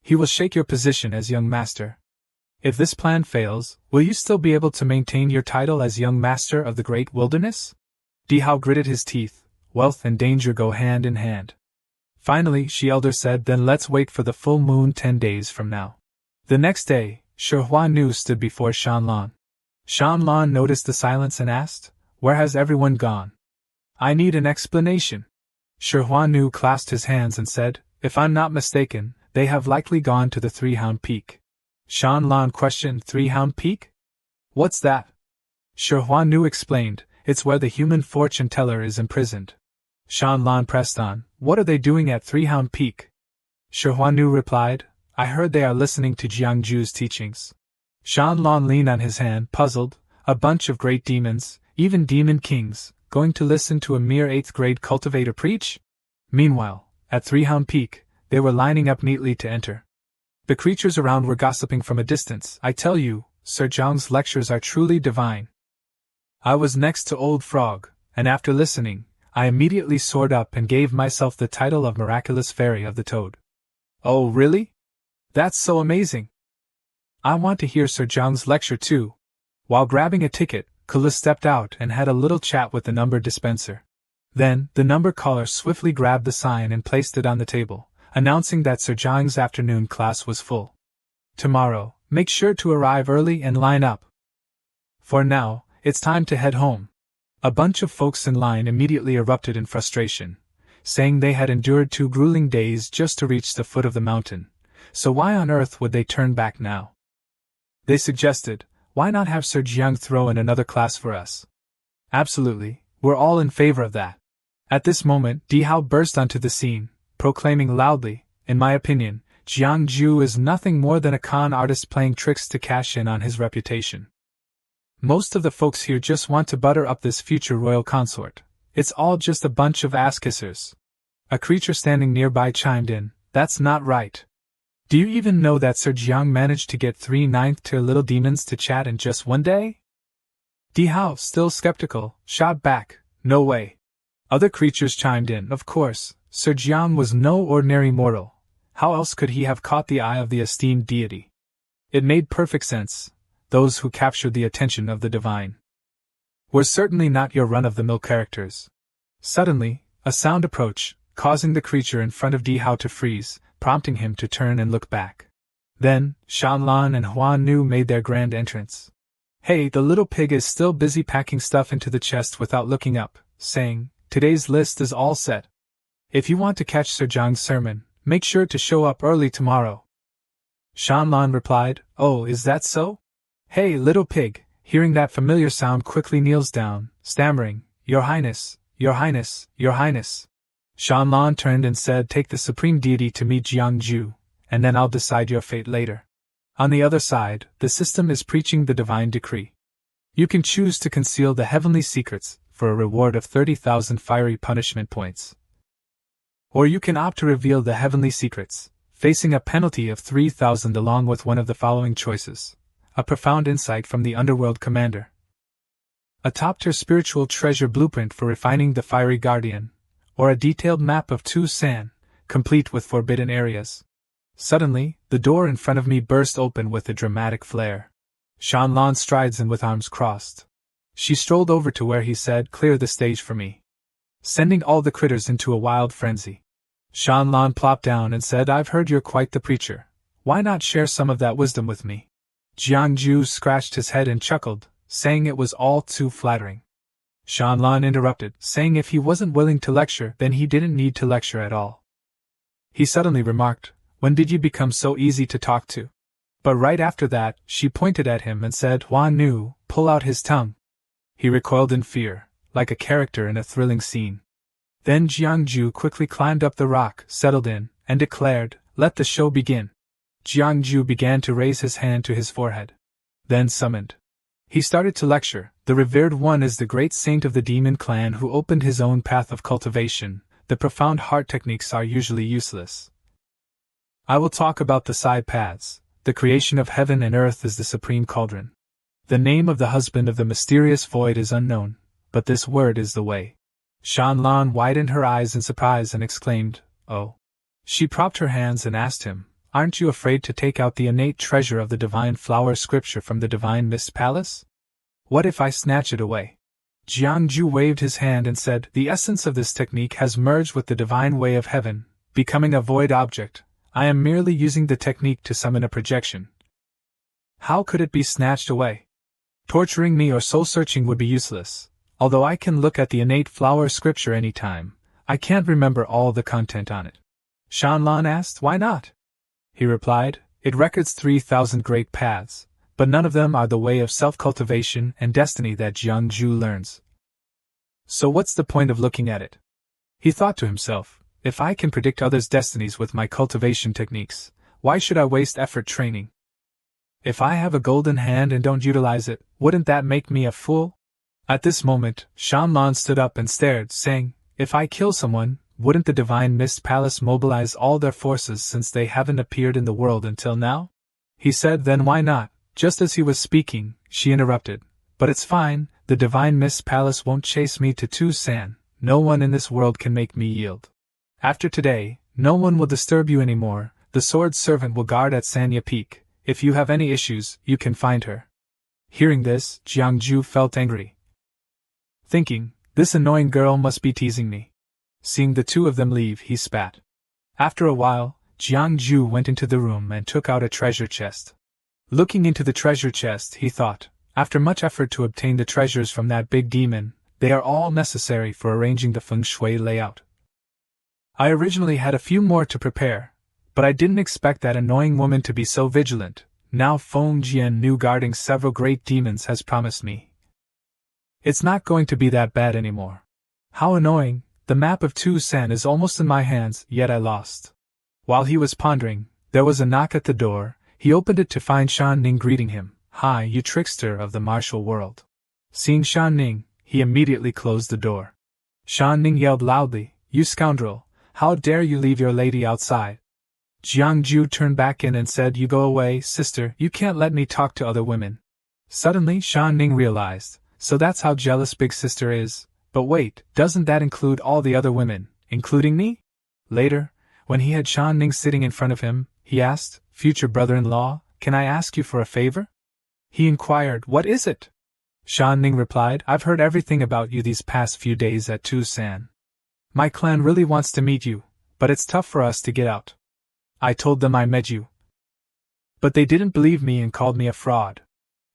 S1: he will shake your position as young master. If this plan fails, will you still be able to maintain your title as young master of the great wilderness?" Di Hao gritted his teeth. Wealth and danger go hand in hand. Finally, she elder said, "Then let's wait for the full moon 10 days from now." The next day, Shi Huan Nu stood before Shanlan. Shanlan noticed the silence and asked, "Where has everyone gone? I need an explanation." Shi Huan Nu clasped his hands and said, "If I'm not mistaken, they have likely gone to the 3-hound peak." Shanlan questioned, "3-hound peak? What's that?" Shi Huan Nu explained, "It's where the human fortune teller is imprisoned." Shanlan pressed on, "What are they doing at 3-hound peak?" Shi Huan Nu replied, "I heard they are listening to Jiangju's teachings." Shanlan leaned on his hand, puzzled. A bunch of great demons, even demon kings, going to listen to a mere 8th grade cultivator preach? Meanwhile, at Three Hound Peak, they were lining up neatly to enter. The creatures around were gossiping from a distance. I tell you, Sir Jiang's lectures are truly divine. I was next to Old Frog, and after listening, I immediately soared up and gave myself the title of Miraculous Fairy of the Toad. Oh, really? That's so amazing! I want to hear Sir Jiang's lecture too. While grabbing a ticket, Kula stepped out and had a little chat with the number dispenser. Then, the number caller swiftly grabbed the sign and placed it on the table, announcing that Sir Jiang's afternoon class was full. Tomorrow, make sure to arrive early and line up. For now, it's time to head home. A bunch of folks in line immediately erupted in frustration, saying they had endured 2 grueling days just to reach the foot of the mountain, so why on earth would they turn back now? They suggested, why not have Sir Jiang throw in another class for us? Absolutely, we're all in favor of that. At this moment, Di Hao burst onto the scene, proclaiming loudly, in my opinion, Jiang Ju is nothing more than a con artist playing tricks to cash in on his reputation. Most of the folks here just want to butter up this future royal consort. It's all just a bunch of ass-kissers. A creature standing nearby chimed in, that's not right. Do you even know that Sir Jiang managed to get 3 ninth-tier little demons to chat in just one day? Di Hao, still skeptical, shot back, no way. Other creatures chimed in, of course, Sir Jiang was no ordinary mortal. How else could he have caught the eye of the esteemed deity? It made perfect sense. Those who captured the attention of the divine were certainly not your run-of-the-mill characters. Suddenly, a sound approached, causing the creature in front of Di Hao to freeze, prompting him to turn and look back. Then, Shanlan and Huan Nu made their grand entrance. Hey, the little pig is still busy packing stuff into the chest without looking up, saying, today's list is all set. If you want to catch Sir Jiang's sermon, make sure to show up early tomorrow. Shanlan replied, oh, is that so? Hey, little pig, hearing that familiar sound quickly kneels down, stammering, Your Highness, Your Highness, Your Highness. Shanlan turned and said, take the supreme deity to meet Jiang Ju, and then I'll decide your fate later. On the other side, the system is preaching the divine decree. You can choose to conceal the heavenly secrets, for a reward of 30,000 fiery punishment points. Or you can opt to reveal the heavenly secrets, facing a penalty of 3,000 along with one of the following choices. A profound insight from the Underworld Commander. A top-tier spiritual treasure blueprint for refining the Fiery Guardian. Or a detailed map of Tucson, complete with forbidden areas. Suddenly, the door in front of me burst open with a dramatic flare. Shanlan strides in with arms crossed. She strolled over to where he said, clear the stage for me. Sending all the critters into a wild frenzy. Shanlan plopped down and said, I've heard you're quite the preacher. Why not share some of that wisdom with me? Jiang Ju scratched his head and chuckled, saying it was all too flattering. Shanlan interrupted, saying if he wasn't willing to lecture, then he didn't need to lecture at all. He suddenly remarked, when did you become so easy to talk to? But right after that, she pointed at him and said, Huan Nu, pull out his tongue. He recoiled in fear, like a character in a thrilling scene. Then Jiang Ju quickly climbed up the rock, settled in, and declared, let the show begin. Jiang Ju began to raise his hand to his forehead. Then summoned. He started to lecture, the revered one is the great saint of the demon clan who opened his own path of cultivation, the profound heart techniques are usually useless. I will talk about the side paths, the creation of heaven and earth is the supreme cauldron. The name of the husband of the mysterious void is unknown, but this word is the way. Shanlan widened her eyes in surprise and exclaimed, oh. She propped her hands and asked him, aren't you afraid to take out the innate treasure of the divine flower scripture from the divine mist palace? What if I snatch it away? Jiang Ju waved his hand and said, the essence of this technique has merged with the divine way of heaven, becoming a void object. I am merely using the technique to summon a projection. How could it be snatched away? Torturing me or soul-searching would be useless. Although I can look at the innate flower scripture any time, I can't remember all the content on it. Shanlan asked, why not? He replied, it records 3,000 great paths, but none of them are the way of self-cultivation and destiny that Jiang Ju learns. So what's the point of looking at it? He thought to himself, if I can predict others' destinies with my cultivation techniques, why should I waste effort training? If I have a golden hand and don't utilize it, wouldn't that make me a fool? At this moment, Shanlan stood up and stared, saying, if I kill someone, wouldn't the Divine Mist Palace mobilize all their forces since they haven't appeared in the world until now? He said, then why not? Just as he was speaking, she interrupted. But it's fine, the Divine Mist Palace won't chase me to Tucson. No one in this world can make me yield. After today, no one will disturb you anymore. The sword servant will guard at Sanya Peak. If you have any issues, you can find her. Hearing this, Jiangju felt angry, thinking, this annoying girl must be teasing me. Seeing the two of them leave, he spat. After a while, Jiangju went into the room and took out a treasure chest. Looking into the treasure chest, he thought, after much effort to obtain the treasures from that big demon, they are all necessary for arranging the feng shui layout. I originally had a few more to prepare, but I didn't expect that annoying woman to be so vigilant. Now Feng Jiannu guarding several great demons has promised me. It's not going to be that bad anymore. How annoying, the map of Tucson is almost in my hands, yet I lost. While he was pondering, there was a knock at the door. He opened it to find Shan Ning greeting him. Hi, you trickster of the martial world. Seeing Shan Ning, he immediately closed the door. Shan Ning yelled loudly, you scoundrel, how dare you leave your lady outside? Jiangju turned back in and said, you go away, sister, you can't let me talk to other women. Suddenly Shan Ning realized, so that's how jealous big sister is. But wait, doesn't that include all the other women, including me? Later, when he had Shan Ning sitting in front of him, he asked, future brother-in-law, can I ask you for a favor? He inquired, what is it? Shan Ning replied, I've heard everything about you these past few days at Tucson. My clan really wants to meet you, but it's tough for us to get out. I told them I met you, but they didn't believe me and called me a fraud.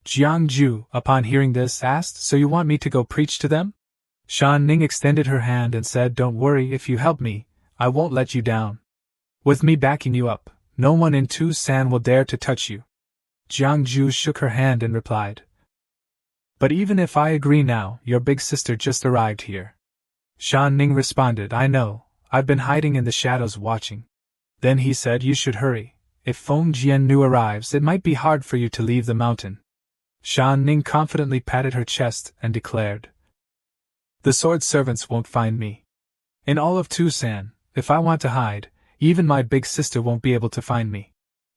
S1: Jiangju, upon hearing this, asked, so you want me to go preach to them? Shan Ning extended her hand and said, don't worry, if you help me, I won't let you down. With me backing you up, no one in Tucson will dare to touch you. Jiangju shook her hand and replied, but even if I agree now, your big sister just arrived here. Shan Ning responded, I know, I've been hiding in the shadows watching. Then he said, you should hurry. If Feng Jiannu arrives, it might be hard for you to leave the mountain. Shan Ning confidently patted her chest and declared, the sword servants won't find me. In all of Tucson, if I want to hide, even my big sister won't be able to find me.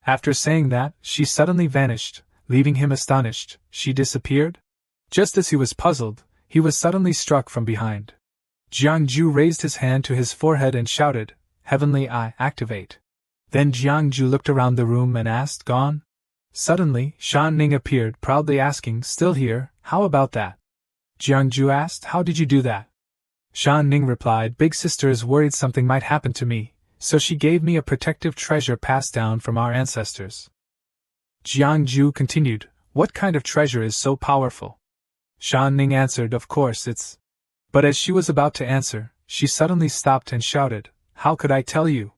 S1: After saying that, she suddenly vanished, leaving him astonished. She disappeared? Just as he was puzzled, he was suddenly struck from behind. Jiangju raised his hand to his forehead and shouted, Heavenly Eye, activate. Then Jiangju looked around the room and asked, gone? Suddenly, Shan Ning appeared, proudly asking, still here, how about that? Jiangju asked, how did you do that? Shan Ning replied, big sister is worried something might happen to me, so she gave me a protective treasure passed down from our ancestors. Jiangju continued, what kind of treasure is so powerful? Shan Ning answered, of course it's... But as she was about to answer, she suddenly stopped and shouted, how could I tell you?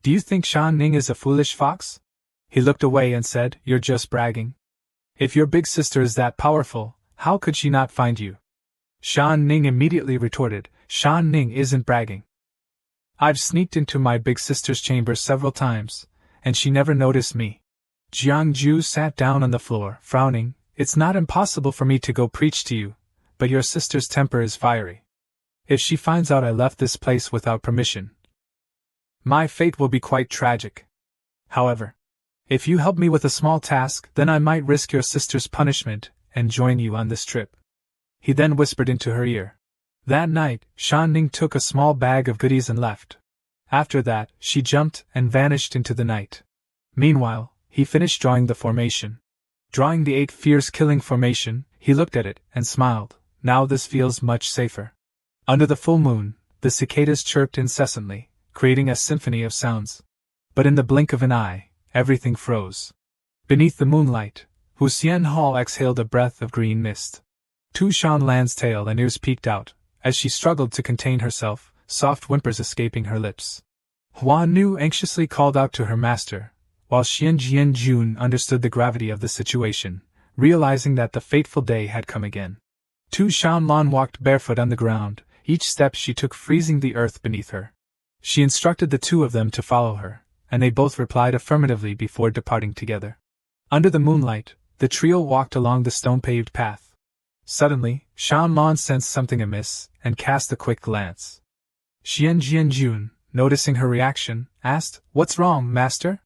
S1: Do you think Shan Ning is a foolish fox? He looked away and said, you're just bragging. If your big sister is that powerful, how could she not find you? Shan Ning immediately retorted, Shan Ning isn't bragging. I've sneaked into my big sister's chamber several times, and she never noticed me. Jiangju sat down on the floor, frowning, it's not impossible for me to go preach to you, but your sister's temper is fiery. If she finds out I left this place without permission, my fate will be quite tragic. However, if you help me with a small task, then I might risk your sister's punishment and join you on this trip. He then whispered into her ear. That night, Shan Ning took a small bag of goodies and left. After that, she jumped and vanished into the night. Meanwhile, he finished drawing the formation. Drawing the 8 fierce killing formation, he looked at it and smiled. Now this feels much safer. Under the full moon, the cicadas chirped incessantly, creating a symphony of sounds. But in the blink of an eye, everything froze. Beneath the moonlight, Hu Xian Hall exhaled a breath of green mist. Tu Shanlan's tail and ears peeked out, as she struggled to contain herself, soft whimpers escaping her lips. Huan Nu anxiously called out to her master, while Xian Jianjun understood the gravity of the situation, realizing that the fateful day had come again. Tu Shanlan walked barefoot on the ground, each step she took freezing the earth beneath her. She instructed the two of them to follow her, and they both replied affirmatively before departing together. Under the moonlight, the trio walked along the stone-paved path. Suddenly, Shanlan sensed something amiss, and cast a quick glance. Jianjun, noticing her reaction, asked, "What's wrong, master?"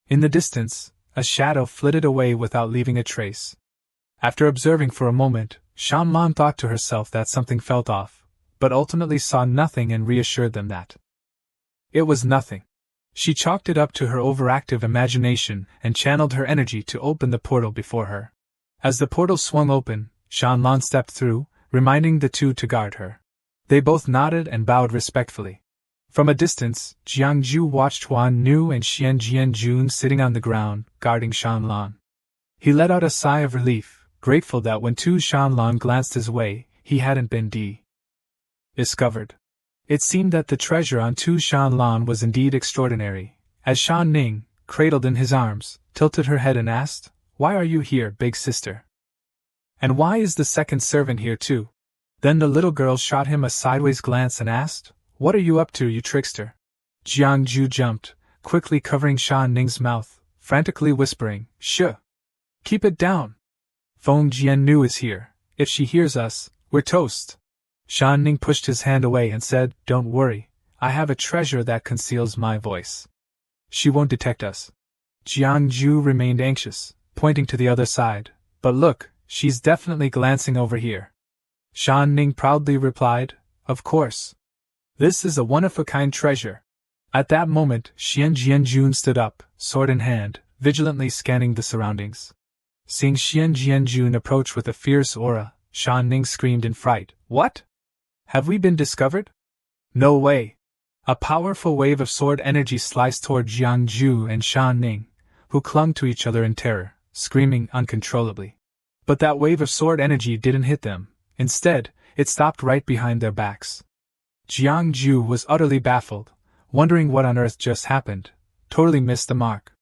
S1: In the distance, a shadow flitted away without leaving a trace. After observing for a moment, Shanlan thought to herself that something felt off, but ultimately saw nothing and reassured them that it was nothing. She chalked it up to her overactive imagination and channeled her energy to open the portal before her. As the portal swung open, Shanlan stepped through, reminding the two to guard her. They both nodded and bowed respectfully. From a distance, Jiangju watched Huan Nu and Jianjun sitting on the ground, guarding Shanlan. He let out a sigh of relief, grateful that when Tu Shanlan glanced his way, he hadn't been discovered. It seemed that the treasure on Tu Shanlan was indeed extraordinary, as Shan Ning, cradled in his arms, tilted her head and asked, "Why are you here, big sister? And why is the second servant here too?" Then the little girl shot him a sideways glance and asked, "What are you up to, you trickster?" Jiangju jumped, quickly covering Shan Ning's mouth, frantically whispering, "Shh! Keep it down! Feng Jiannu is here. If she hears us, we're toast." Shan Ning pushed his hand away and said, "Don't worry, I have a treasure that conceals my voice. She won't detect us." Jiangju remained anxious, pointing to the other side, "But look, she's definitely glancing over here." Shan Ning proudly replied, "Of course. This is a one-of-a-kind treasure." At that moment, Jianjun stood up, sword in hand, vigilantly scanning the surroundings. Seeing Jianjun approach with a fierce aura, Shan Ning screamed in fright, "What? Have we been discovered?" "No way!" A powerful wave of sword energy sliced toward Jiangju and Shan Ning, who clung to each other in terror, screaming uncontrollably. But that wave of sword energy didn't hit them. Instead, it stopped right behind their backs. Jiangju was utterly baffled, wondering what on earth just happened, totally missed the mark.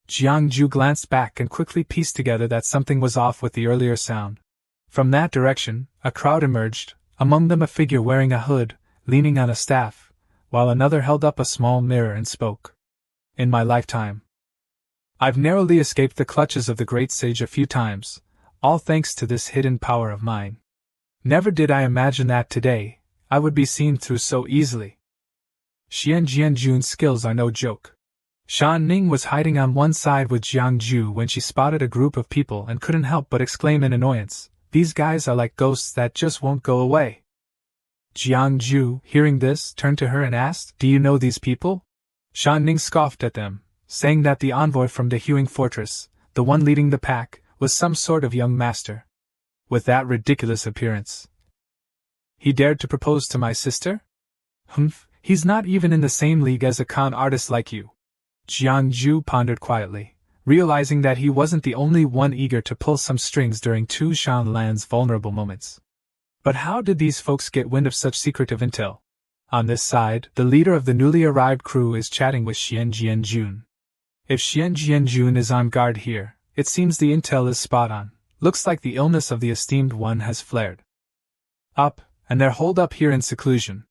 S1: Jiangju glanced back and quickly pieced together that something was off with the earlier sound. From that direction, a crowd emerged, among them a figure wearing a hood, leaning on a staff, while another held up a small mirror and spoke. "In my lifetime, I've narrowly escaped the clutches of the great sage a few times, all thanks to this hidden power of mine. Never did I imagine that today, I would be seen through so easily. Jianjun's skills are no joke." Shan Ning was hiding on one side with Jiangju when she spotted a group of people and couldn't help but exclaim in annoyance, "These guys are like ghosts that just won't go away." Jiangju, hearing this, turned to her and asked, "Do you know these people?" Shan Ning scoffed at them, saying that the envoy from the Hewing Fortress, the one leading the pack, was some sort of young master. With that ridiculous appearance, he dared to propose to my sister? Humph, he's not even in the same league as a con artist like you. Jiangju pondered quietly, realizing that he wasn't the only one eager to pull some strings during Tu Shanlan's vulnerable moments. But how did these folks get wind of such secretive intel? On this side, the leader of the newly arrived crew is chatting with Jianjun. If Jianjun is on guard here, it seems the intel is spot on. Looks like the illness of the esteemed one has flared up, and they're holed up here in seclusion.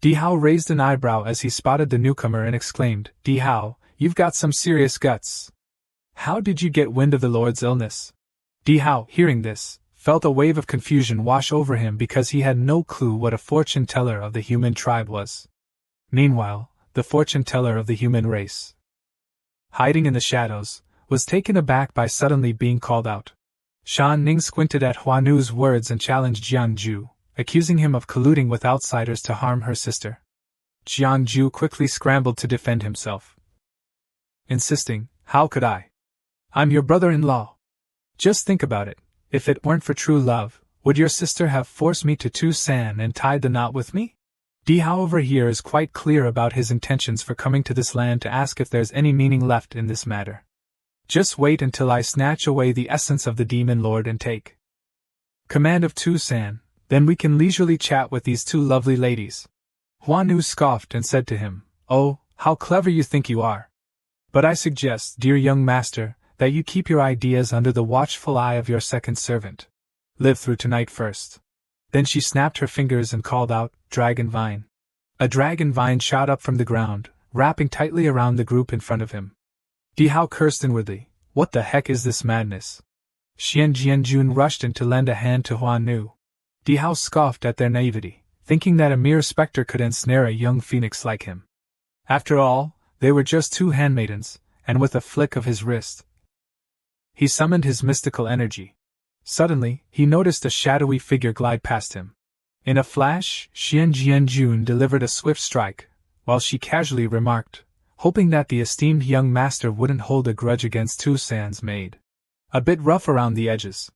S1: Di Hao raised an eyebrow as he spotted the newcomer and exclaimed, "Di Hao, you've got some serious guts. How did you get wind of the Lord's illness?" Di Hao, hearing this, felt a wave of confusion wash over him because he had no clue what a fortune teller of the human tribe was. Meanwhile, the fortune teller of the human race, hiding in the shadows, was taken aback by suddenly being called out. Shan Ning squinted at Huanu's words and challenged Jiangju, accusing him of colluding with outsiders to harm her sister. Jiangju quickly scrambled to defend himself, insisting, "How could I? I'm your brother-in-law. Just think about it. If it weren't for true love, would your sister have forced me to Tucson and tied the knot with me?" Di Hao over here is quite clear about his intentions for coming to this land to ask if there's any meaning left in this matter. Just wait until I snatch away the essence of the demon lord and take command of Tucson, then we can leisurely chat with these two lovely ladies. Huanu scoffed and said to him, "Oh, how clever you think you are. But I suggest, dear young master, that you keep your ideas under the watchful eye of your second servant. Live through tonight first." Then she snapped her fingers and called out, "Dragon vine." A dragon vine shot up from the ground, wrapping tightly around the group in front of him. Di Hao cursed inwardly, "What the heck is this madness?" Jianjun rushed in to lend a hand to Huan Nu. Di Hao scoffed at their naivety, thinking that a mere specter could ensnare a young phoenix like him. After all, they were just two handmaidens, and with a flick of his wrist, he summoned his mystical energy. Suddenly, he noticed a shadowy figure glide past him. In a flash, Xian Jianjun delivered a swift strike, while she casually remarked, hoping that the esteemed young master wouldn't hold a grudge against Tu San's maid. A bit rough around the edges.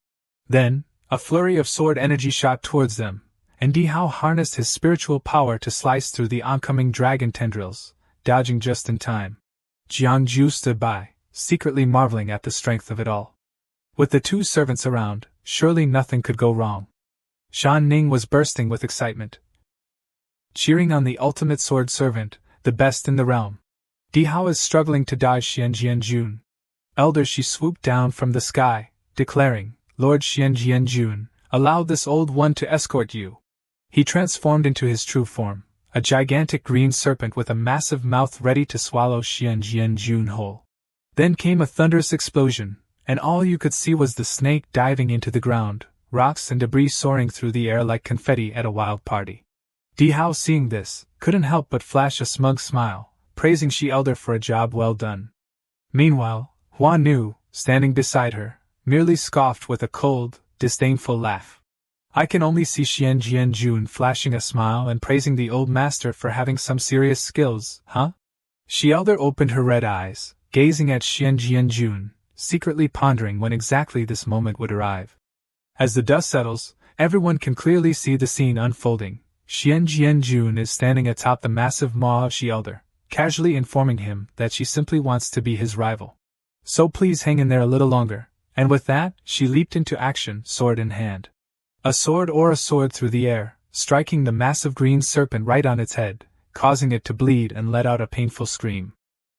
S1: Then, a flurry of sword energy shot towards them, and Di Hao harnessed his spiritual power to slice through the oncoming dragon tendrils, dodging just in time. Jiangju stood by, secretly marveling at the strength of it all. With the two servants around, surely nothing could go wrong. Shan Ning was bursting with excitement, cheering on the ultimate sword servant, the best in the realm. Di Hao is struggling to dodge Xian Jianjun. Elder, she swooped down from the sky, declaring, Lord Xian Jianjun, allow this old one to escort you. He transformed into his true form, a gigantic green serpent with a massive mouth ready to swallow Xian Jianjun whole. Then came a thunderous explosion, and all you could see was the snake diving into the ground, rocks and debris soaring through the air like confetti at a wild party. Di Hao, seeing this, couldn't help but flash a smug smile, praising Shi Elder for a job well done. Meanwhile, Hua Nu, standing beside her, merely scoffed with a cold, disdainful laugh. I can only see Xian Jianjun flashing a smile and praising the old master for having some serious skills, huh? Shi Elder opened her red eyes, gazing at Xian Jianjun, secretly pondering when exactly this moment would arrive. As the dust settles, everyone can clearly see the scene unfolding. Xian Jianjun is standing atop the massive maw of Shi Elder, casually informing him that she simply wants to be his rival. So please hang in there a little longer, and with that, she leaped into action, sword in hand. A sword through the air, striking the massive green serpent right on its head, causing it to bleed and let out a painful scream.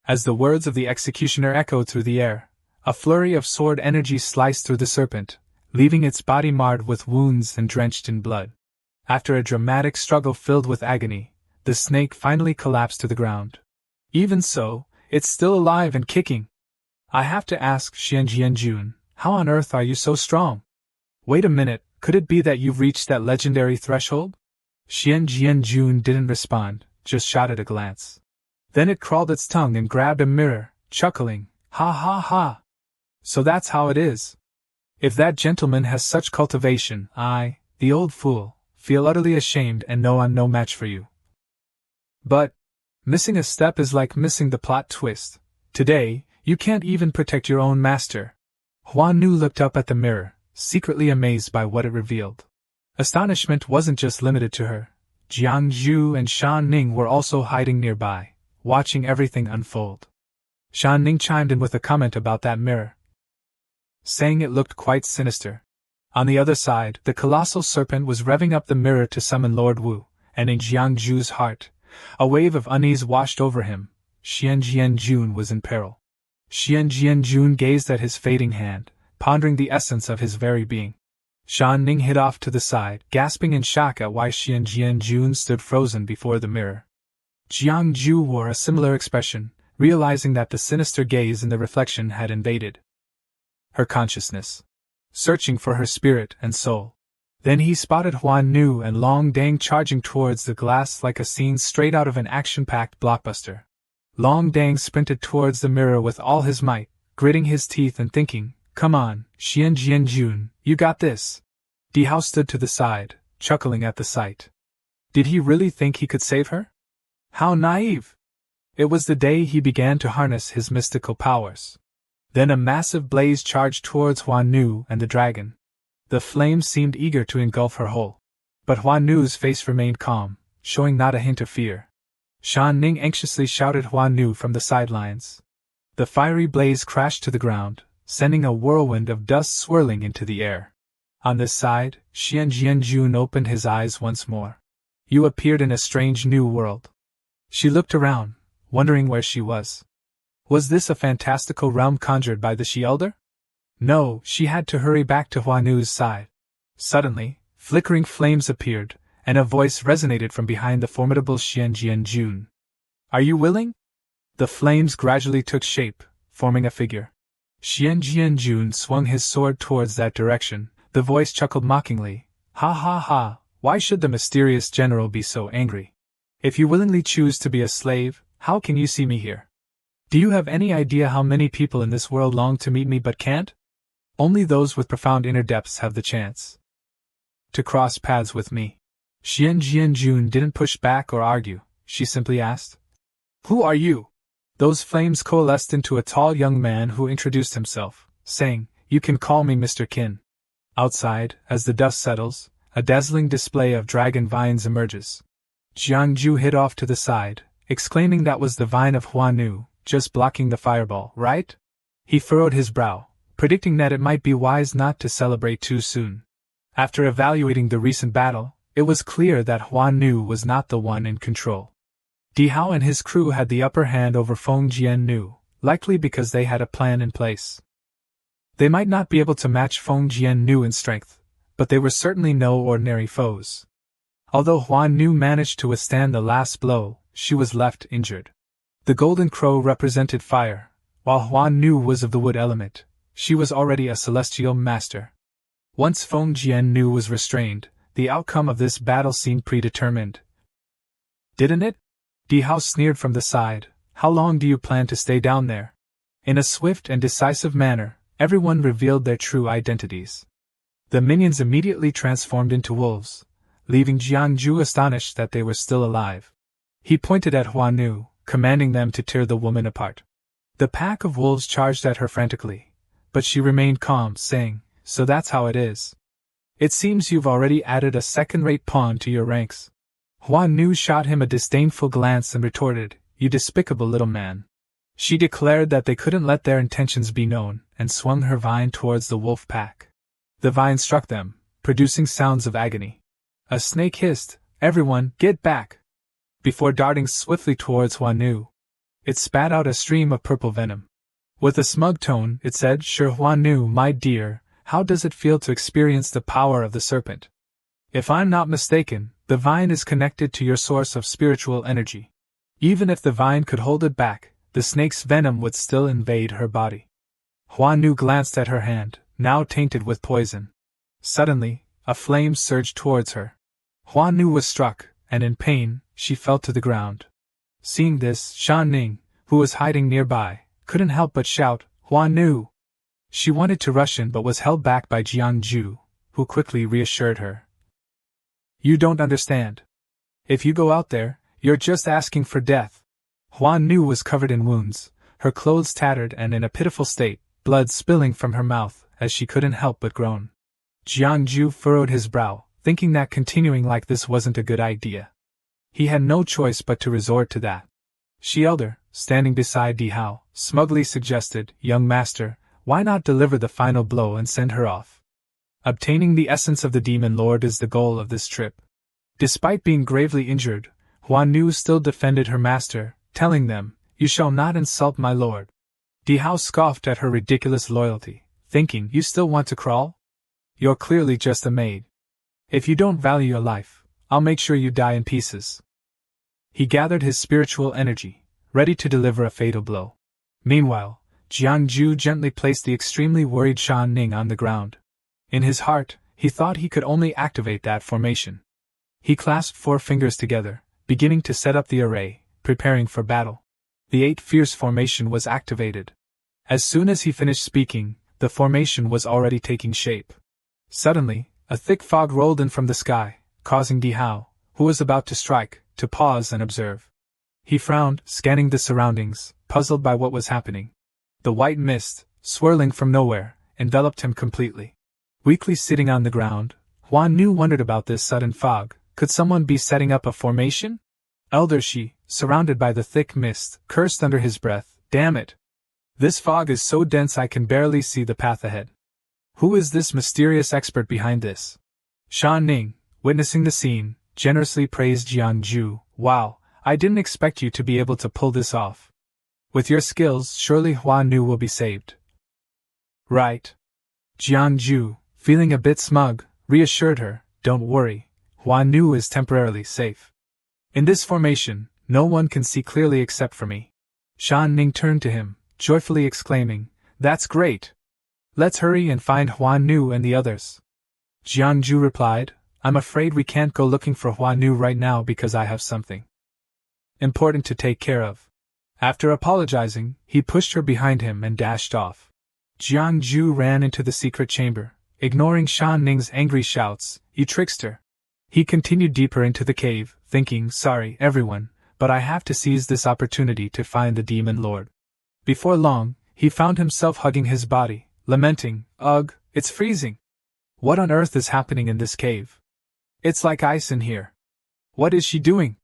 S1: As the words of the executioner echoed through the air, a flurry of sword energy sliced through the serpent, leaving its body marred with wounds and drenched in blood. After a dramatic struggle filled with agony, the snake finally collapsed to the ground. Even so, it's still alive and kicking. I have to ask, Xian Jianjun, how on earth are you so strong? Wait a minute, could it be that you've reached that legendary threshold? Xian Jianjun didn't respond, just shot at a glance. Then it crawled its tongue and grabbed a mirror, chuckling, ha ha ha. So that's how it is. If that gentleman has such cultivation, I, the old fool, feel utterly ashamed and know I'm no match for you. But missing a step is like missing the plot twist. Today, you can't even protect your own master. Hua Nu looked up at the mirror, secretly amazed by what it revealed. Astonishment wasn't just limited to her. Jiang Zhu and Shan Ning were also hiding nearby, watching everything unfold. Shan Ning chimed in with a comment about that mirror, saying it looked quite sinister. On the other side, the colossal serpent was revving up the mirror to summon Lord Wu, and in Jiang Zhu's heart, a wave of unease washed over him. Xian Jianjun was in peril. Xian Jianjun gazed at his fading hand, pondering the essence of his very being. Shan Ning hid off to the side, gasping in shock at why Xian Jianjun stood frozen before the mirror. Jiang Zhu wore a similar expression, realizing that the sinister gaze in the reflection had invaded her consciousness, searching for her spirit and soul. Then he spotted Huan Nu and Long Dang charging towards the glass like a scene straight out of an action-packed blockbuster. Long Dang sprinted towards the mirror with all his might, gritting his teeth and thinking, "Come on, Xian Jianjun, you got this." Di Hao stood to the side, chuckling at the sight. Did he really think he could save her? How naive! It was the day he began to harness his mystical powers. Then a massive blaze charged towards Huan Nu and the dragon. The flames seemed eager to engulf her whole. But Huan Nu's face remained calm, showing not a hint of fear. Shan Ning anxiously shouted Huan Nu from the sidelines. The fiery blaze crashed to the ground, sending a whirlwind of dust swirling into the air. On this side, Xian Jianjun opened his eyes once more. You appeared in a strange new world. She looked around, wondering where she was. Was this a fantastical realm conjured by the Shi Elder? No, she had to hurry back to Hua Nu's side. Suddenly, flickering flames appeared, and a voice resonated from behind the formidable Xian Jianjun. Are you willing? The flames gradually took shape, forming a figure. Xian Jianjun swung his sword towards that direction. The voice chuckled mockingly. Ha ha ha, Why should the mysterious general be so angry? If you willingly choose to be a slave, how can you see me here? Do you have any idea how many people in this world long to meet me but can't? Only those with profound inner depths have the chance to cross paths with me. Xian Jianjun didn't push back or argue, she simply asked, "Who are you?" Those flames coalesced into a tall young man who introduced himself, saying, "You can call me Mr. Qin." Outside, as the dust settles, a dazzling display of dragon vines emerges. Jiangju hid off to the side, exclaiming that was the vine of Huanu, just blocking the fireball, right? He furrowed his brow, predicting that it might be wise not to celebrate too soon. After evaluating the recent battle, it was clear that Huanu was not the one in control. Di Hao and his crew had the upper hand over Feng Jiannu, likely because they had a plan in place. They might not be able to match Feng Jiannu in strength, but they were certainly no ordinary foes. Although Huanu managed to withstand the last blow, she was left injured. The golden crow represented fire, while Huanu was of the wood element. She was already a celestial master. Once Feng Jiannu was restrained, the outcome of this battle seemed predetermined. Didn't it? Di Hao sneered from the side. How long do you plan to stay down there? In a swift and decisive manner, everyone revealed their true identities. The minions immediately transformed into wolves, leaving Jiangju astonished that they were still alive. He pointed at Huanu, commanding them to tear the woman apart. The pack of wolves charged at her frantically, but she remained calm, saying, "So that's how it is. It seems you've already added a second-rate pawn to your ranks." Huanu shot him a disdainful glance and retorted, "You despicable little man." She declared that they couldn't let their intentions be known, and swung her vine towards the wolf pack. The vine struck them, producing sounds of agony. A snake hissed, "Everyone, get back!" before darting swiftly towards Huanu. It spat out a stream of purple venom. With a smug tone, it said, "Sure, Huanu, my dear, how does it feel to experience the power of the serpent? If I'm not mistaken, the vine is connected to your source of spiritual energy. Even if the vine could hold it back, the snake's venom would still invade her body." Huanu glanced at her hand, now tainted with poison. Suddenly, a flame surged towards her. Huanu was struck, and in pain, she fell to the ground. Seeing this, Shan Ning, who was hiding nearby, couldn't help but shout, "Huanu!" She wanted to rush in but was held back by Jiangju, who quickly reassured her. "You don't understand. If you go out there, you're just asking for death." Huanu was covered in wounds, her clothes tattered and in a pitiful state, blood spilling from her mouth, as she couldn't help but groan. Jiangju furrowed his brow, thinking that continuing like this wasn't a good idea. He had no choice but to resort to that. Shi Elder, standing beside Di Hao, smugly suggested, "Young master, why not deliver the final blow and send her off? Obtaining the essence of the Demon Lord is the goal of this trip." Despite being gravely injured, Huanu still defended her master, telling them, "You shall not insult my lord." Di Hao scoffed at her ridiculous loyalty, thinking, "You still want to crawl? You're clearly just a maid. If you don't value your life, I'll make sure you die in pieces." He gathered his spiritual energy, ready to deliver a fatal blow. Meanwhile, Jiangju gently placed the extremely worried Shan Ning on the ground. In his heart, he thought he could only activate that formation. He clasped 4 fingers together, beginning to set up the array, preparing for battle. The 8 fierce formation was activated. As soon as he finished speaking, the formation was already taking shape. Suddenly, a thick fog rolled in from the sky, causing Di Hao, who was about to strike, to pause and observe. He frowned, scanning the surroundings, puzzled by what was happening. The white mist, swirling from nowhere, enveloped him completely. Weakly sitting on the ground, Huanu wondered about this sudden fog. Could someone be setting up a formation? Elder Shi, surrounded by the thick mist, cursed under his breath, "Damn it! This fog is so dense I can barely see the path ahead. Who is this mysterious expert behind this?" Shan Ning, witnessing the scene, generously praised Jiangju. "Wow, I didn't expect you to be able to pull this off. With your skills, surely Huanu will be saved." "Right." Jiangju, feeling a bit smug, reassured her, "Don't worry, Huanu is temporarily safe. In this formation, no one can see clearly except for me." Shan Ning turned to him, joyfully exclaiming, "That's great! Let's hurry and find Huanu and the others." Jiangju replied, I'm afraid we can't go looking for Hua Nu right now because I have something important to take care of. After apologizing, he pushed her behind him and dashed off. Jiang Ju ran into the secret chamber, ignoring Shan Ning's angry shouts, "You trickster!" He continued deeper into the cave, thinking, "Sorry, everyone, but I have to seize this opportunity to find the Demon Lord." Before long, he found himself hugging his body, lamenting, "Ugh, it's freezing. What on earth is happening in this cave? It's like ice in here. What is she doing?"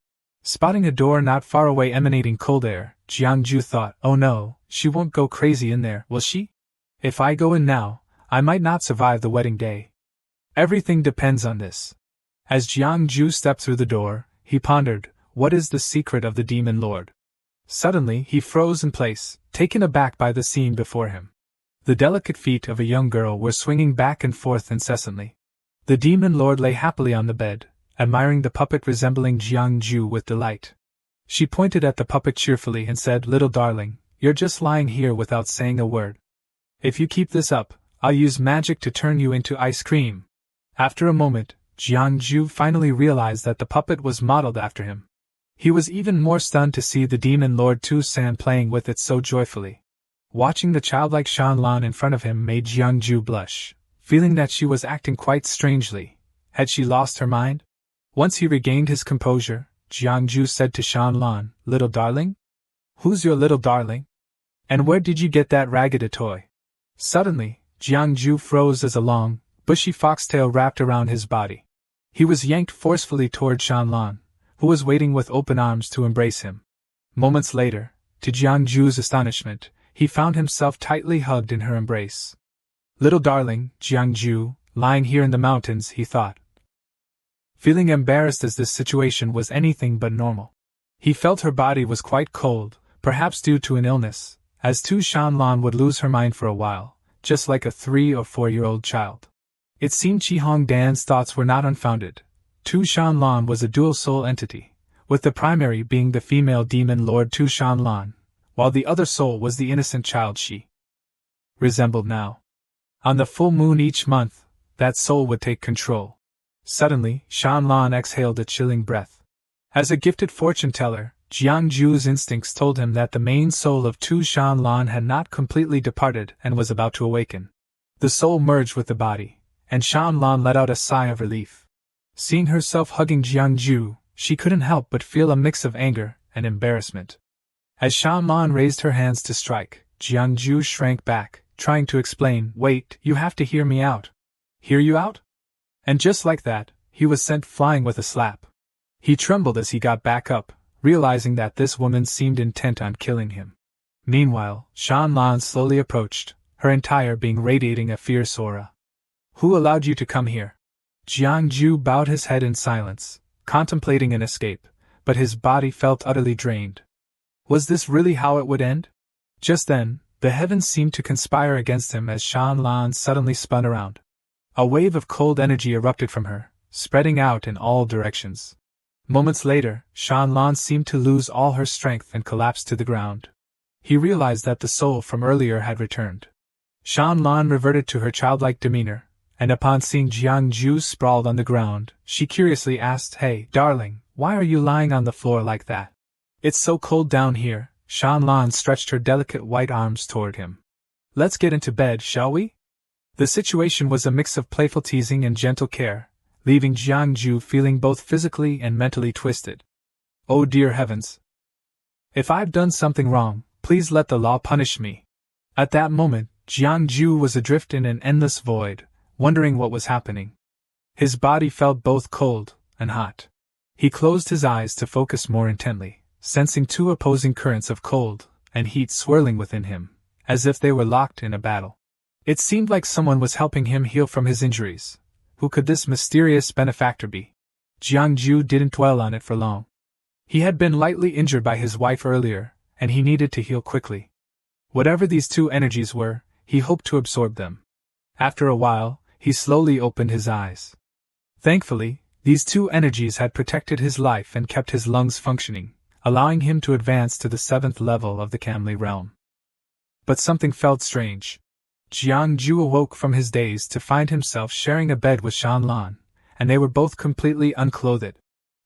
S1: Spotting a door not far away emanating cold air, Jiang Ju thought, "Oh no, she won't go crazy in there, will she? If I go in now, I might not survive the wedding day. Everything depends on this." As Jiang Ju stepped through the door, he pondered, what is the secret of the Demon Lord? Suddenly he froze in place, taken aback by the scene before him. The delicate feet of a young girl were swinging back and forth incessantly. The Demon Lord lay happily on the bed, admiring the puppet resembling Jiang Ju with delight. She pointed at the puppet cheerfully and said, "Little darling, you're just lying here without saying a word. If you keep this up, I'll use magic to turn you into ice cream." After a moment, Jiang Ju finally realized that the puppet was modeled after him. He was even more stunned to see the Demon Lord Tu San playing with it so joyfully. Watching the childlike Shan Lan in front of him made Jiang Ju blush, feeling that she was acting quite strangely. Had she lost her mind? Once he regained his composure, Jiang Ju said to Shan Lan, "Little darling? Who's your little darling? And where did you get that ragged toy?" Suddenly, Jiang Ju froze as a long, bushy foxtail wrapped around his body. He was yanked forcefully toward Shan Lan, who was waiting with open arms to embrace him. Moments later, to Jiang Ju's astonishment, he found himself tightly hugged in her embrace. "Little darling, Jiang Ju, lying here in the mountains," he thought, feeling embarrassed as this situation was anything but normal. He felt her body was quite cold, perhaps due to an illness, as Tu Shan Lan would lose her mind for a while, just like a 3 or 4-year-old child. It seemed Chi Hong Dan's thoughts were not unfounded. Tu Shan Lan was a dual-soul entity, with the primary being the female demon lord Tu Shan Lan, while the other soul was the innocent child she resembled now. On the full moon each month, that soul would take control. Suddenly, Shan Lan exhaled a chilling breath. As a gifted fortune-teller, Jiang Ju's instincts told him that the main soul of Tu Shan Lan had not completely departed and was about to awaken. The soul merged with the body, and Shan Lan let out a sigh of relief. Seeing herself hugging Jiang Ju, she couldn't help but feel a mix of anger and embarrassment. As Shan Lan raised her hands to strike, Jiang Ju shrank back, trying to explain, "Wait, you have to hear me out." "Hear you out?" And just like that, he was sent flying with a slap. He trembled as he got back up, realizing that this woman seemed intent on killing him. Meanwhile, Shan Lan slowly approached, her entire being radiating a fierce aura. "Who allowed you to come here?" Jiang Ju bowed his head in silence, contemplating an escape, but his body felt utterly drained. Was this really how it would end? Just then, the heavens seemed to conspire against him as Shan Lan suddenly spun around. A wave of cold energy erupted from her, spreading out in all directions. Moments later, Shan Lan seemed to lose all her strength and collapsed to the ground. He realized that the soul from earlier had returned. Shan Lan reverted to her childlike demeanor, and upon seeing Jiang Ju sprawled on the ground, she curiously asked, "Hey, darling, why are you lying on the floor like that?" "It's so cold down here." Shan Lan stretched her delicate white arms toward him. "Let's get into bed, shall we?" The situation was a mix of playful teasing and gentle care, leaving Jiang Ju feeling both physically and mentally twisted. "Oh dear heavens! If I've done something wrong, please let the law punish me." At that moment, Jiang Ju was adrift in an endless void, wondering what was happening. His body felt both cold and hot. He closed his eyes to focus more intently, sensing two opposing currents of cold and heat swirling within him, as if they were locked in a battle. It seemed like someone was helping him heal from his injuries. Who could this mysterious benefactor be? Jiang Ju didn't dwell on it for long. He had been lightly injured by his wife earlier, and he needed to heal quickly. Whatever these two energies were, he hoped to absorb them. After a while, he slowly opened his eyes. Thankfully, these two energies had protected his life and kept his lungs functioning, allowing him to advance to the 7th level of the Kamli realm. But something felt strange. Jiang Ju awoke from his daze to find himself sharing a bed with Shan Lan, and they were both completely unclothed.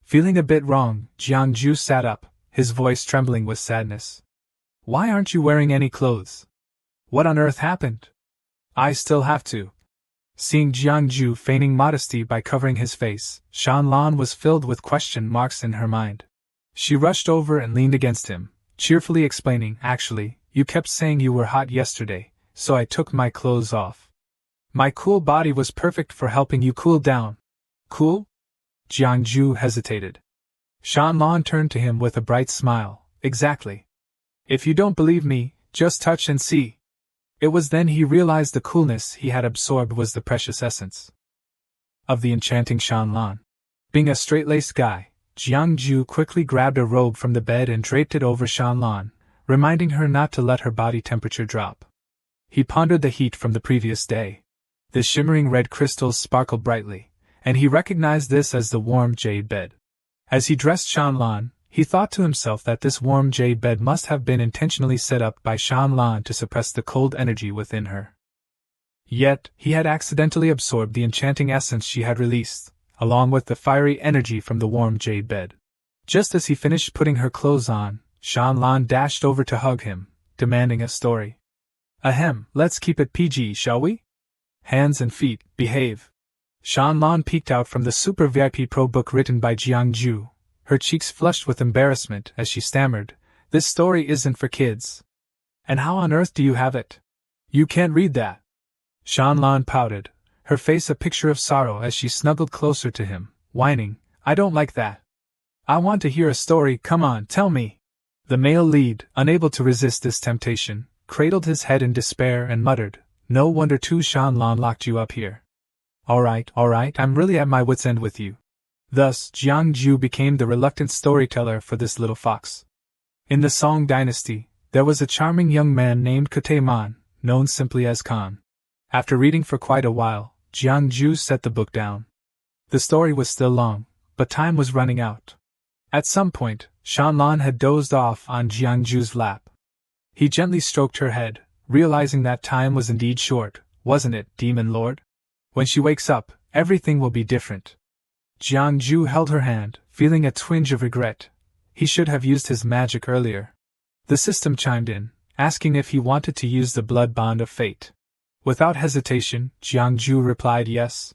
S1: Feeling a bit wrong, Jiangju sat up, his voice trembling with sadness. Why aren't you wearing any clothes? What on earth happened? I still have to. Seeing Jiangju feigning modesty by covering his face, Shanlan was filled with question marks in her mind. She rushed over and leaned against him, cheerfully explaining, Actually, you kept saying you were hot yesterday, so I took my clothes off. My cool body was perfect for helping you cool down. Cool? Jiangju hesitated. Shanlan turned to him with a bright smile. Exactly. If you don't believe me, just touch and see. It was then he realized the coolness he had absorbed was the precious essence of the enchanting Shanlan. Being a straight-laced guy, Jiangju quickly grabbed a robe from the bed and draped it over Shanlan, reminding her not to let her body temperature drop. He pondered the heat from the previous day. The shimmering red crystals sparkled brightly, and he recognized this as the warm jade bed. As he dressed Shanlan, he thought to himself that this warm jade bed must have been intentionally set up by Shanlan to suppress the cold energy within her. Yet, he had accidentally absorbed the enchanting essence she had released, along with the fiery energy from the warm jade bed. Just as he finished putting her clothes on, Shanlan dashed over to hug him, demanding a story. Ahem, let's keep it PG, shall we? Hands and feet, behave. Shanlan peeked out from the Super VIP Pro book written by Jiangju, her cheeks flushed with embarrassment as she stammered, This story isn't for kids. And how on earth do you have it? You can't read that. Shanlan pouted, her face a picture of sorrow as she snuggled closer to him, whining, I don't like that. I want to hear a story, come on, tell me. The male lead, unable to resist this temptation, cradled his head in despair and muttered, No wonder Shanlan locked you up here. Alright, I'm really at my wit's end with you. Thus, Jiangju became the reluctant storyteller for this little fox. In the Song dynasty, there was a charming young man named Kote-man, known simply as Khan. After reading for quite a while, Jiangju set the book down. The story was still long, but time was running out. At some point, Shanlan had dozed off on Jiangju's lap. He gently stroked her head, realizing that time was indeed short, wasn't it, Demon Lord? When she wakes up, everything will be different. Jiangju held her hand, feeling a twinge of regret. He should have used his magic earlier. The system chimed in, asking if he wanted to use the blood bond of fate. Without hesitation, Jiangju replied yes.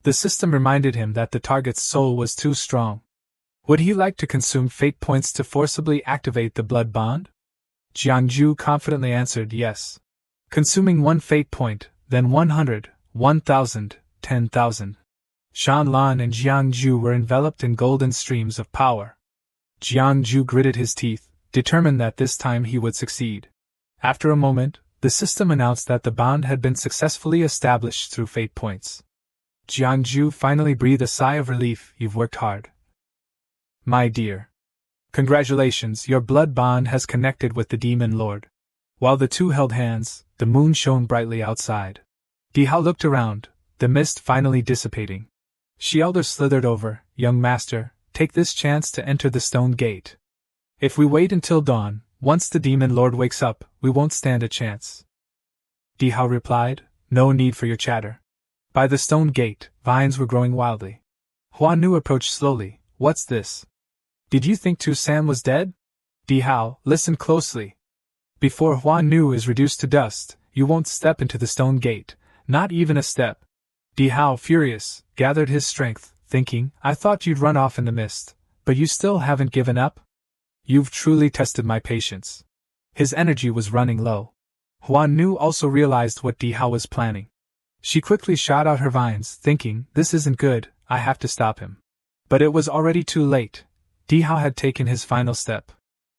S1: The system reminded him that the target's soul was too strong. Would he like to consume fate points to forcibly activate the blood bond? Jiangju confidently answered yes. Consuming one fate point, then 100, 1,000, 10,000. Shanlan and Jiangju were enveloped in golden streams of power. Jiangju gritted his teeth, determined that this time he would succeed. After a moment, the system announced that the bond had been successfully established through fate points. Jiangju finally breathed a sigh of relief. You've worked hard, my dear. Congratulations, your blood bond has connected with the Demon Lord. While the two held hands, the moon shone brightly outside. Dihao looked around, the mist finally dissipating. She elder slithered over, Young master, take this chance to enter the stone gate. If we wait until dawn, once the Demon Lord wakes up, we won't stand a chance. Dihao replied, No need for your chatter. By the stone gate, vines were growing wildly. Hua Nu approached slowly. What's this? Did you think Tu San was dead? Dihao, listen closely. Before Hua Nu is reduced to dust, you won't step into the stone gate, not even a step. Dihao, furious, gathered his strength, thinking, I thought you'd run off in the mist, but you still haven't given up? You've truly tested my patience. His energy was running low. Hua Nu also realized what Dihao was planning. She quickly shot out her vines, thinking, this isn't good, I have to stop him. But it was already too late. Dihao had taken his final step.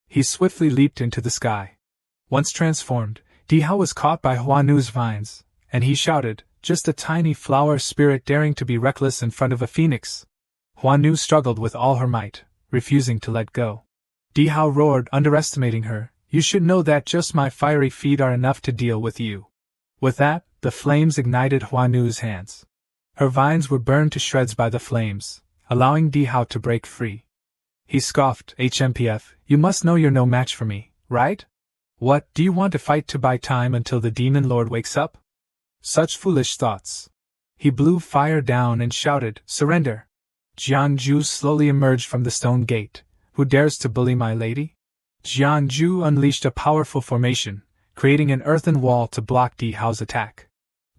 S1: He swiftly leaped into the sky. Once transformed, Dihao was caught by Hua Nu's vines, and he shouted, just a tiny flower spirit daring to be reckless in front of a phoenix. Hua Nu struggled with all her might, refusing to let go. Dihao roared, underestimating her, you should know that just my fiery feet are enough to deal with you. With that, the flames ignited Hua Nu's hands. Her vines were burned to shreds by the flames, allowing Dihao to break free. He scoffed, HMPF, you must know you're no match for me, right? What, do you want to fight to buy time until the Demon Lord wakes up? Such foolish thoughts. He blew fire down and shouted, "Surrender!" Jiangju slowly emerged from the stone gate. "Who dares to bully my lady?" Jiangju unleashed a powerful formation, creating an earthen wall to block Di Hao's attack.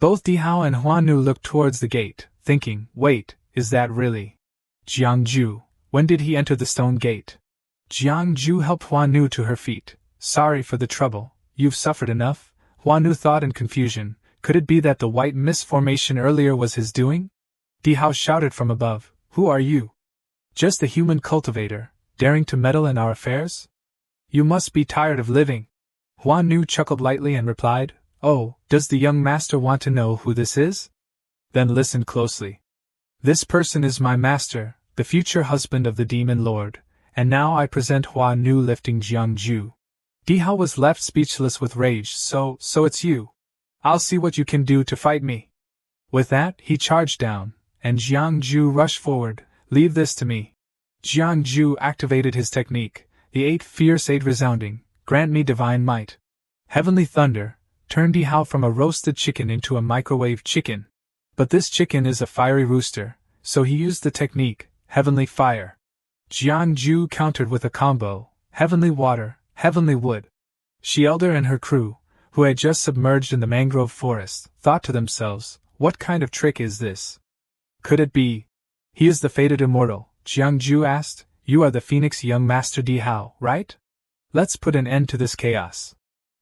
S1: Both Di Hao and Huanu looked towards the gate, thinking, "Wait, is that really Jiangju? When did he enter the stone gate?" Jiangju helped Huanu to her feet. "Sorry for the trouble, you've suffered enough," Huanu thought in confusion. Could it be that the white mist formation earlier was his doing? Di Hao shouted from above, "Who are you?" "Just a human cultivator, daring to meddle in our affairs?" "You must be tired of living." Huanu chuckled lightly and replied, "Oh, does the young master want to know who this is? Then listen closely. This person is my master, the future husband of the demon lord, and now I present Huanu," lifting Jiangju. Di Hao was left speechless with rage. So it's you. I'll see what you can do to fight me." With that, he charged down, and Jiangju rushed forward. "Leave this to me." Jiangju activated his technique, the eight resounding, "Grant me divine might." Heavenly thunder turned Di Hao from a roasted chicken into a microwave chicken. But this chicken is a fiery rooster, so he used the technique, heavenly fire. Jiangju countered with a combo, heavenly water, heavenly wood. She Elder and her crew, who had just submerged in the mangrove forest, thought to themselves, "What kind of trick is this? Could it be he is the fated immortal?" Jiangju asked. "You are the Phoenix young master Di Hao, right? Let's put an end to this chaos."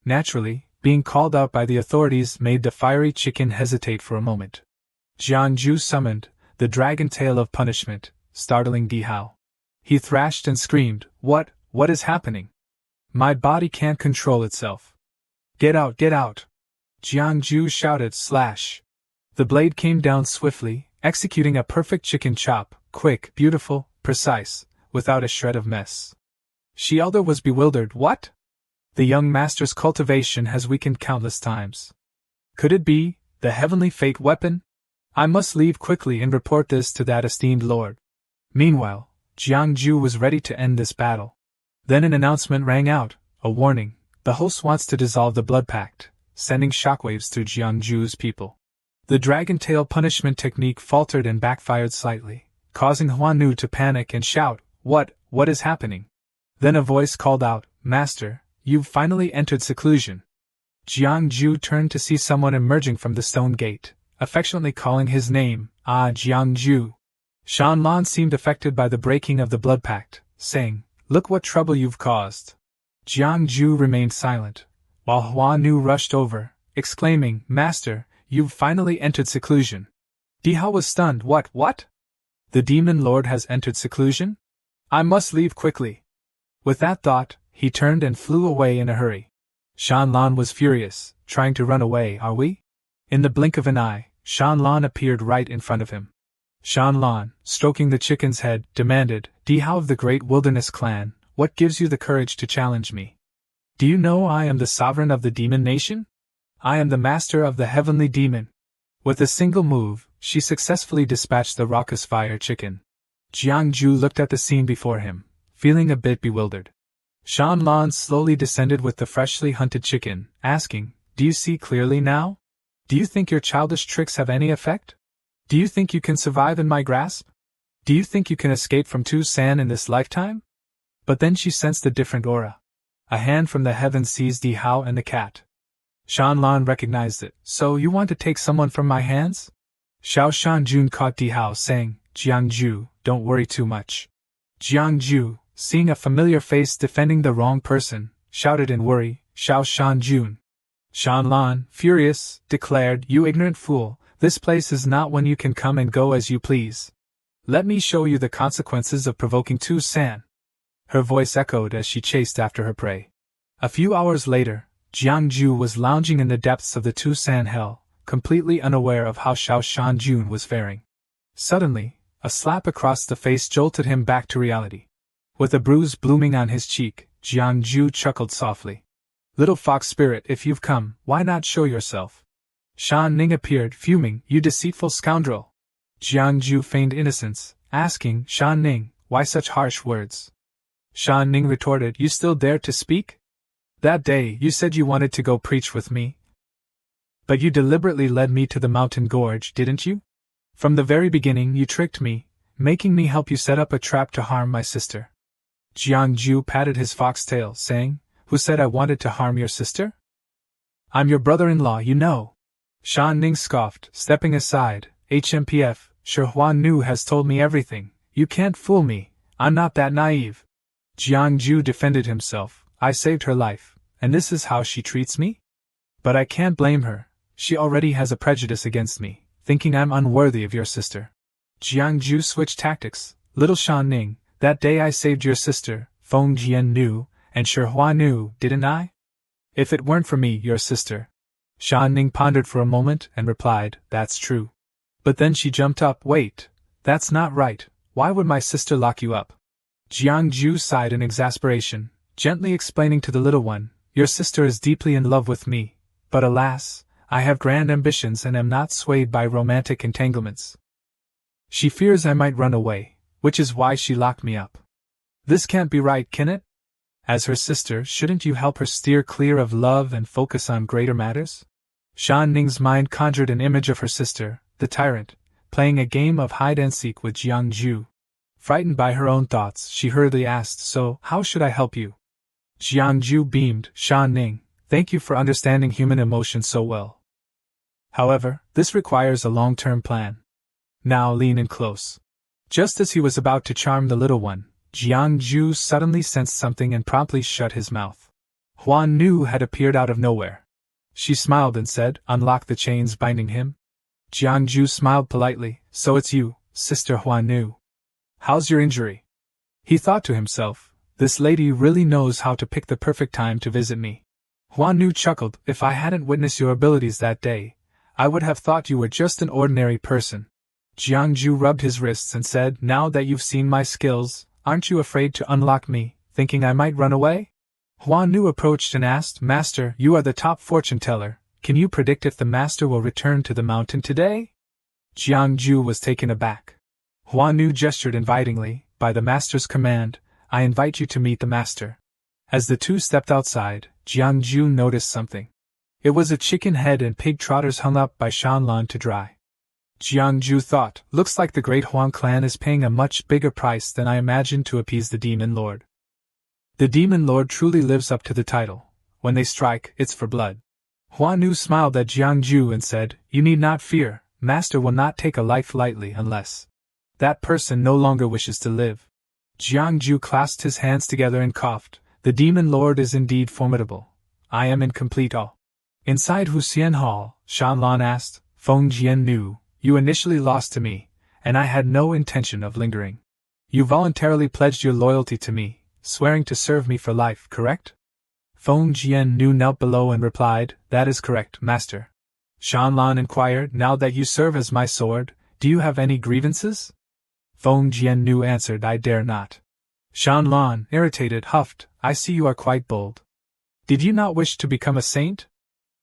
S1: Naturally, being called out by the authorities made the fiery chicken hesitate for a moment. Jiangju summoned the dragon tail of punishment, startling Di Hao. He thrashed and screamed, What is happening? My body can't control itself. Get out, get out!" Jiangju shouted, slash. The blade came down swiftly, executing a perfect chicken chop, quick, beautiful, precise, without a shred of mess. She Elder was bewildered. "What? The young master's cultivation has weakened countless times. Could it be the heavenly fate weapon? I must leave quickly and report this to that esteemed lord." Meanwhile, Jiangju was ready to end this battle. Then an announcement rang out, a warning. The host wants to dissolve the blood pact, sending shockwaves through Jiangju's people. The dragon tail punishment technique faltered and backfired slightly, causing Huanu to panic and shout, What is happening?" Then a voice called out, "Master, you've finally entered seclusion." Jiangju turned to see someone emerging from the stone gate, affectionately calling his name, Jiangju. Shanlan seemed affected by the breaking of the blood pact, saying, "Look what trouble you've caused." Jiangju remained silent, while Huanu rushed over, exclaiming, "Master, you've finally entered seclusion." Di Hao was stunned. What? The demon lord has entered seclusion? I must leave quickly." With that thought, he turned and flew away in a hurry. Shanlan was furious, trying to run away. "Are we?" In the blink of an eye, Shanlan appeared right in front of him. Shanlan, stroking the chicken's head, demanded, "Di Hao of the Great Wilderness Clan, what gives you the courage to challenge me? Do you know I am the sovereign of the demon nation? I am the master of the heavenly demon." With a single move, she successfully dispatched the raucous fire chicken. Jiangju looked at the scene before him, feeling a bit bewildered. Shanlan slowly descended with the freshly hunted chicken, asking, "Do you see clearly now? Do you think your childish tricks have any effect? Do you think you can survive in my grasp? Do you think you can escape from Tu San in this lifetime?" But then she sensed a different aura. A hand from the heavens seized Di Hao and the cat. Shanlan recognized it. "So you want to take someone from my hands?" Xiao Shanjun caught Di Hao, saying, "Jiangju, don't worry too much." Jiangju, seeing a familiar face defending the wrong person, shouted in worry, "Xiao Shanjun." Shanlan, furious, declared, "You ignorant fool, this place is not one you can come and go as you please. Let me show you the consequences of provoking Tu San." Her voice echoed as she chased after her prey. A few hours later, Jiangju was lounging in the depths of the Tu San hell, completely unaware of how Xiao Shanjun was faring. Suddenly, a slap across the face jolted him back to reality. With a bruise blooming on his cheek, Jiangju chuckled softly. "Little fox spirit, if you've come, why not show yourself?" Shan Ning appeared, fuming, "You deceitful scoundrel!" Jiangju feigned innocence, asking, "Shan Ning, why such harsh words?" Shan Ning retorted, "You still dare to speak? That day you said you wanted to go preach with me. But you deliberately led me to the mountain gorge, didn't you? From the very beginning you tricked me, making me help you set up a trap to harm my sister. Jiangju patted his foxtail, saying, Who said I wanted to harm your sister? I'm your brother-in-law, you know. Shan Ning scoffed, stepping aside. HMPF, Shi Huanu has told me everything. You can't fool me, I'm not that naive. Jiangju defended himself. I saved her life, and this is how she treats me? But I can't blame her. She already has a prejudice against me, thinking I'm unworthy of your sister. Jiangju switched tactics. Little Shan Ning, that day I saved your sister, Feng Jian knew, and Shi Hua knew, didn't I? If it weren't for me, your sister. Shan Ning pondered for a moment and replied, That's true. But then she jumped up. Wait, that's not right. Why would my sister lock you up? Jiangju sighed in exasperation, gently explaining to the little one, Your sister is deeply in love with me, but alas, I have grand ambitions and am not swayed by romantic entanglements. She fears I might run away, which is why she locked me up. This can't be right, can it? As her sister, shouldn't you help her steer clear of love and focus on greater matters? Shan Ning's mind conjured an image of her sister, the tyrant, playing a game of hide-and-seek with Jiangju. Frightened by her own thoughts, she hurriedly asked, So, how should I help you? Jiangju beamed. Shan Ning, thank you for understanding human emotions so well. However, this requires a long-term plan. Now lean in close. Just as he was about to charm the little one, Jiangju suddenly sensed something and promptly shut his mouth. Huan Nu had appeared out of nowhere. She smiled and said, Unlock the chains binding him. Jiangju smiled politely, So it's you, Sister Huan Nu. How's your injury? He thought to himself, This lady really knows how to pick the perfect time to visit me. Huan Nu chuckled, If I hadn't witnessed your abilities that day, I would have thought you were just an ordinary person. Jiangju rubbed his wrists and said, Now that you've seen my skills, aren't you afraid to unlock me, thinking I might run away? Huan Nu approached and asked, Master, you are the top fortune teller. Can you predict if the master will return to the mountain today? Jiangju was taken aback. Huan Nu gestured invitingly, By the master's command, I invite you to meet the master. As the two stepped outside, Jiangju noticed something. It was a chicken head and pig trotters hung up by Shanlan to dry. Jiangju thought, Looks like the great Huang clan is paying a much bigger price than I imagined to appease the demon lord. The demon lord truly lives up to the title. When they strike, it's for blood. Huan Nu smiled at Jiangju and said, You need not fear, master will not take a life lightly unless that person no longer wishes to live. Jiangju clasped his hands together and coughed, The demon lord is indeed formidable. I am in complete awe. Inside Huxian Hall, Shanlan asked, Feng Jian knew, You initially lost to me, and I had no intention of lingering. You voluntarily pledged your loyalty to me, swearing to serve me for life, correct? Feng Jian Nu knelt below and replied, That is correct, master. Shanlan inquired, Now that you serve as my sword, do you have any grievances? Feng Jian Nu answered, I dare not. Shanlan, irritated, huffed, I see you are quite bold. Did you not wish to become a saint?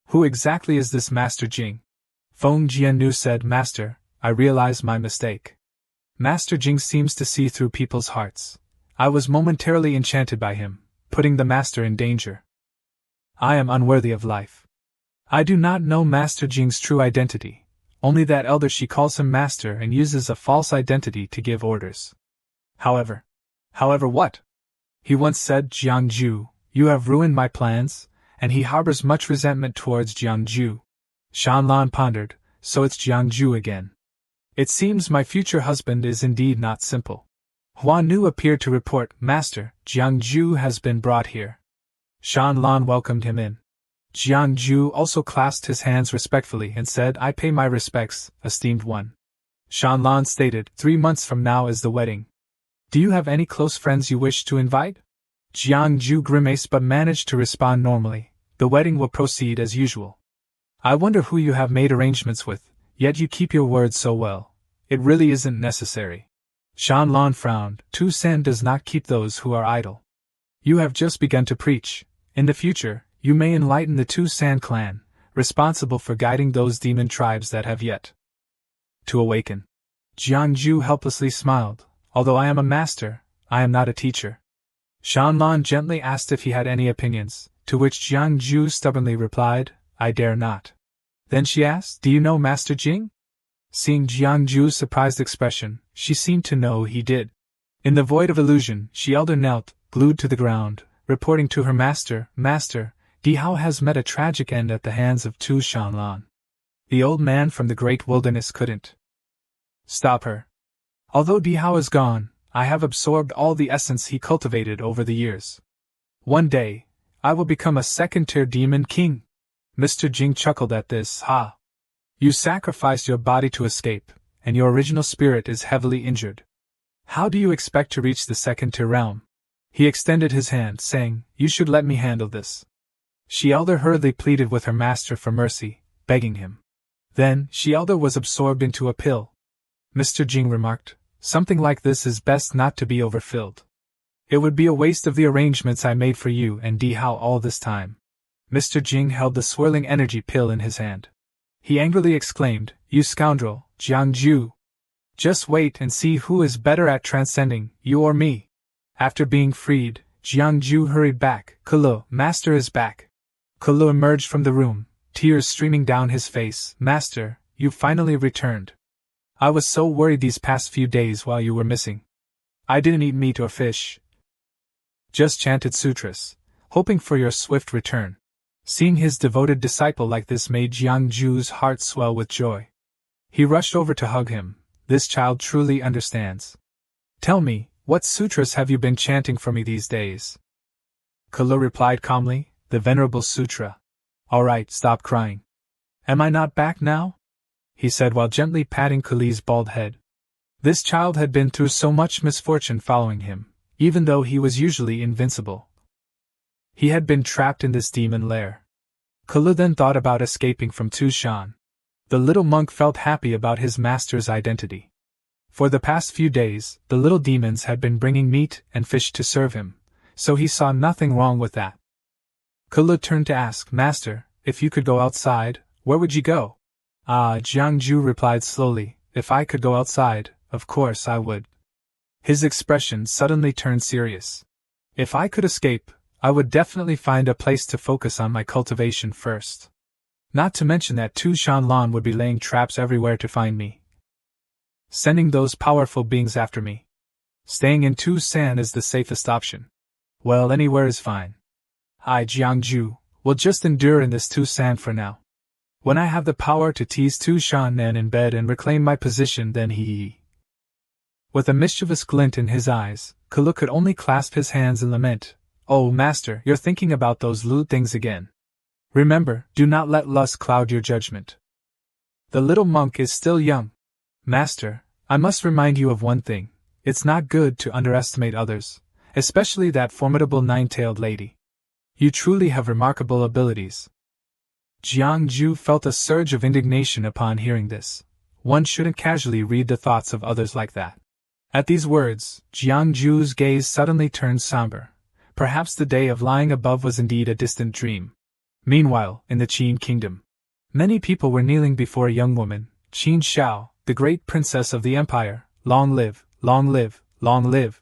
S1: Who exactly is this Master Jing? Feng Jian Nu said, Master, I realize my mistake. Master Jing seems to see through people's hearts. I was momentarily enchanted by him, putting the master in danger. I am unworthy of life. I do not know Master Jing's true identity, only that elder she calls him master and uses a false identity to give orders. However what? He once said, Jiangju, you have ruined my plans, and he harbors much resentment towards Jiangju. Shanlan pondered, So it's Jiangju again. It seems my future husband is indeed not simple. Huan Nu appeared to report, Master, Jiangju has been brought here. Shanlan welcomed him in. Jiangju also clasped his hands respectfully and said, I pay my respects, esteemed one. Shanlan stated, 3 months from now is the wedding. Do you have any close friends you wish to invite? Jiangju grimaced but managed to respond normally, The wedding will proceed as usual. I wonder who you have made arrangements with, yet you keep your word so well. It really isn't necessary. Shanlan frowned, Tu San does not keep those who are idle. You have just begun to preach. In the future, you may enlighten the Tu San clan, responsible for guiding those demon tribes that have yet to awaken. Jiangju helplessly smiled, Although I am a master, I am not a teacher. Shanlan gently asked if he had any opinions, to which Jiangju stubbornly replied, I dare not. Then she asked, Do you know Master Jing? Seeing Jiangju's surprised expression, she seemed to know he did. In the void of illusion, she elder knelt, glued to the ground, reporting to her master, Master, Di Hao has met a tragic end at the hands of Tu Shanlan. The old man from the great wilderness couldn't stop her. Although Di Hao is gone, I have absorbed all the essence he cultivated over the years. One day, I will become a second-tier demon king. Mr. Jing chuckled at this. Ha! You sacrificed your body to escape, and your original spirit is heavily injured. How do you expect to reach the second-tier realm? He extended his hand, saying, You should let me handle this. She elder hurriedly pleaded with her master for mercy, begging him. Then, she elder was absorbed into a pill. Mr. Jing remarked, Something like this is best not to be overfilled. It would be a waste of the arrangements I made for you and Di Hao all this time. Mr. Jing held the swirling energy pill in his hand. He angrily exclaimed, You scoundrel, Jiangju! Just wait and see who is better at transcending, you or me. After being freed, Jiangju hurried back. Kulu, Master is back. Kulu emerged from the room, tears streaming down his face. Master, you finally returned. I was so worried these past few days while you were missing. I didn't eat meat or fish. Just chanted sutras, hoping for your swift return. Seeing his devoted disciple like this made Jiangju's heart swell with joy. He rushed over to hug him. This child truly understands. Tell me, what sutras have you been chanting for me these days? Kulu replied calmly, The Venerable Sutra. All right, stop crying. Am I not back now? He said while gently patting Kulu's bald head. This child had been through so much misfortune following him, even though he was usually invincible. He had been trapped in this demon lair. Kulu then thought about escaping from Tu Shan. The little monk felt happy about his master's identity. For the past few days, the little demons had been bringing meat and fish to serve him, so he saw nothing wrong with that. Kulu turned to ask, Master, if you could go outside, where would you go? Jiangju replied slowly, If I could go outside, of course I would. His expression suddenly turned serious. If I could escape, I would definitely find a place to focus on my cultivation first. Not to mention that Tu Shanlan would be laying traps everywhere to find me, sending those powerful beings after me. Staying in Tu San is the safest option. Well, anywhere is fine. I, Jiangju, will just endure in this Tu San for now. When I have the power to tease Tu Shan in bed and reclaim my position, then he. With a mischievous glint in his eyes, Kulu could only clasp his hands and lament, Oh, Master, you're thinking about those lewd things again. Remember, do not let lust cloud your judgment. The little monk is still young. Master, I must remind you of one thing. It's not good to underestimate others, especially that formidable nine-tailed lady. You truly have remarkable abilities. Jiangju felt a surge of indignation upon hearing this. One shouldn't casually read the thoughts of others like that. At these words, Jiangju's gaze suddenly turned somber. Perhaps the day of lying above was indeed a distant dream. Meanwhile, in the Qin kingdom, many people were kneeling before a young woman, Qin Shao, the great princess of the empire. Long live, long live, long live.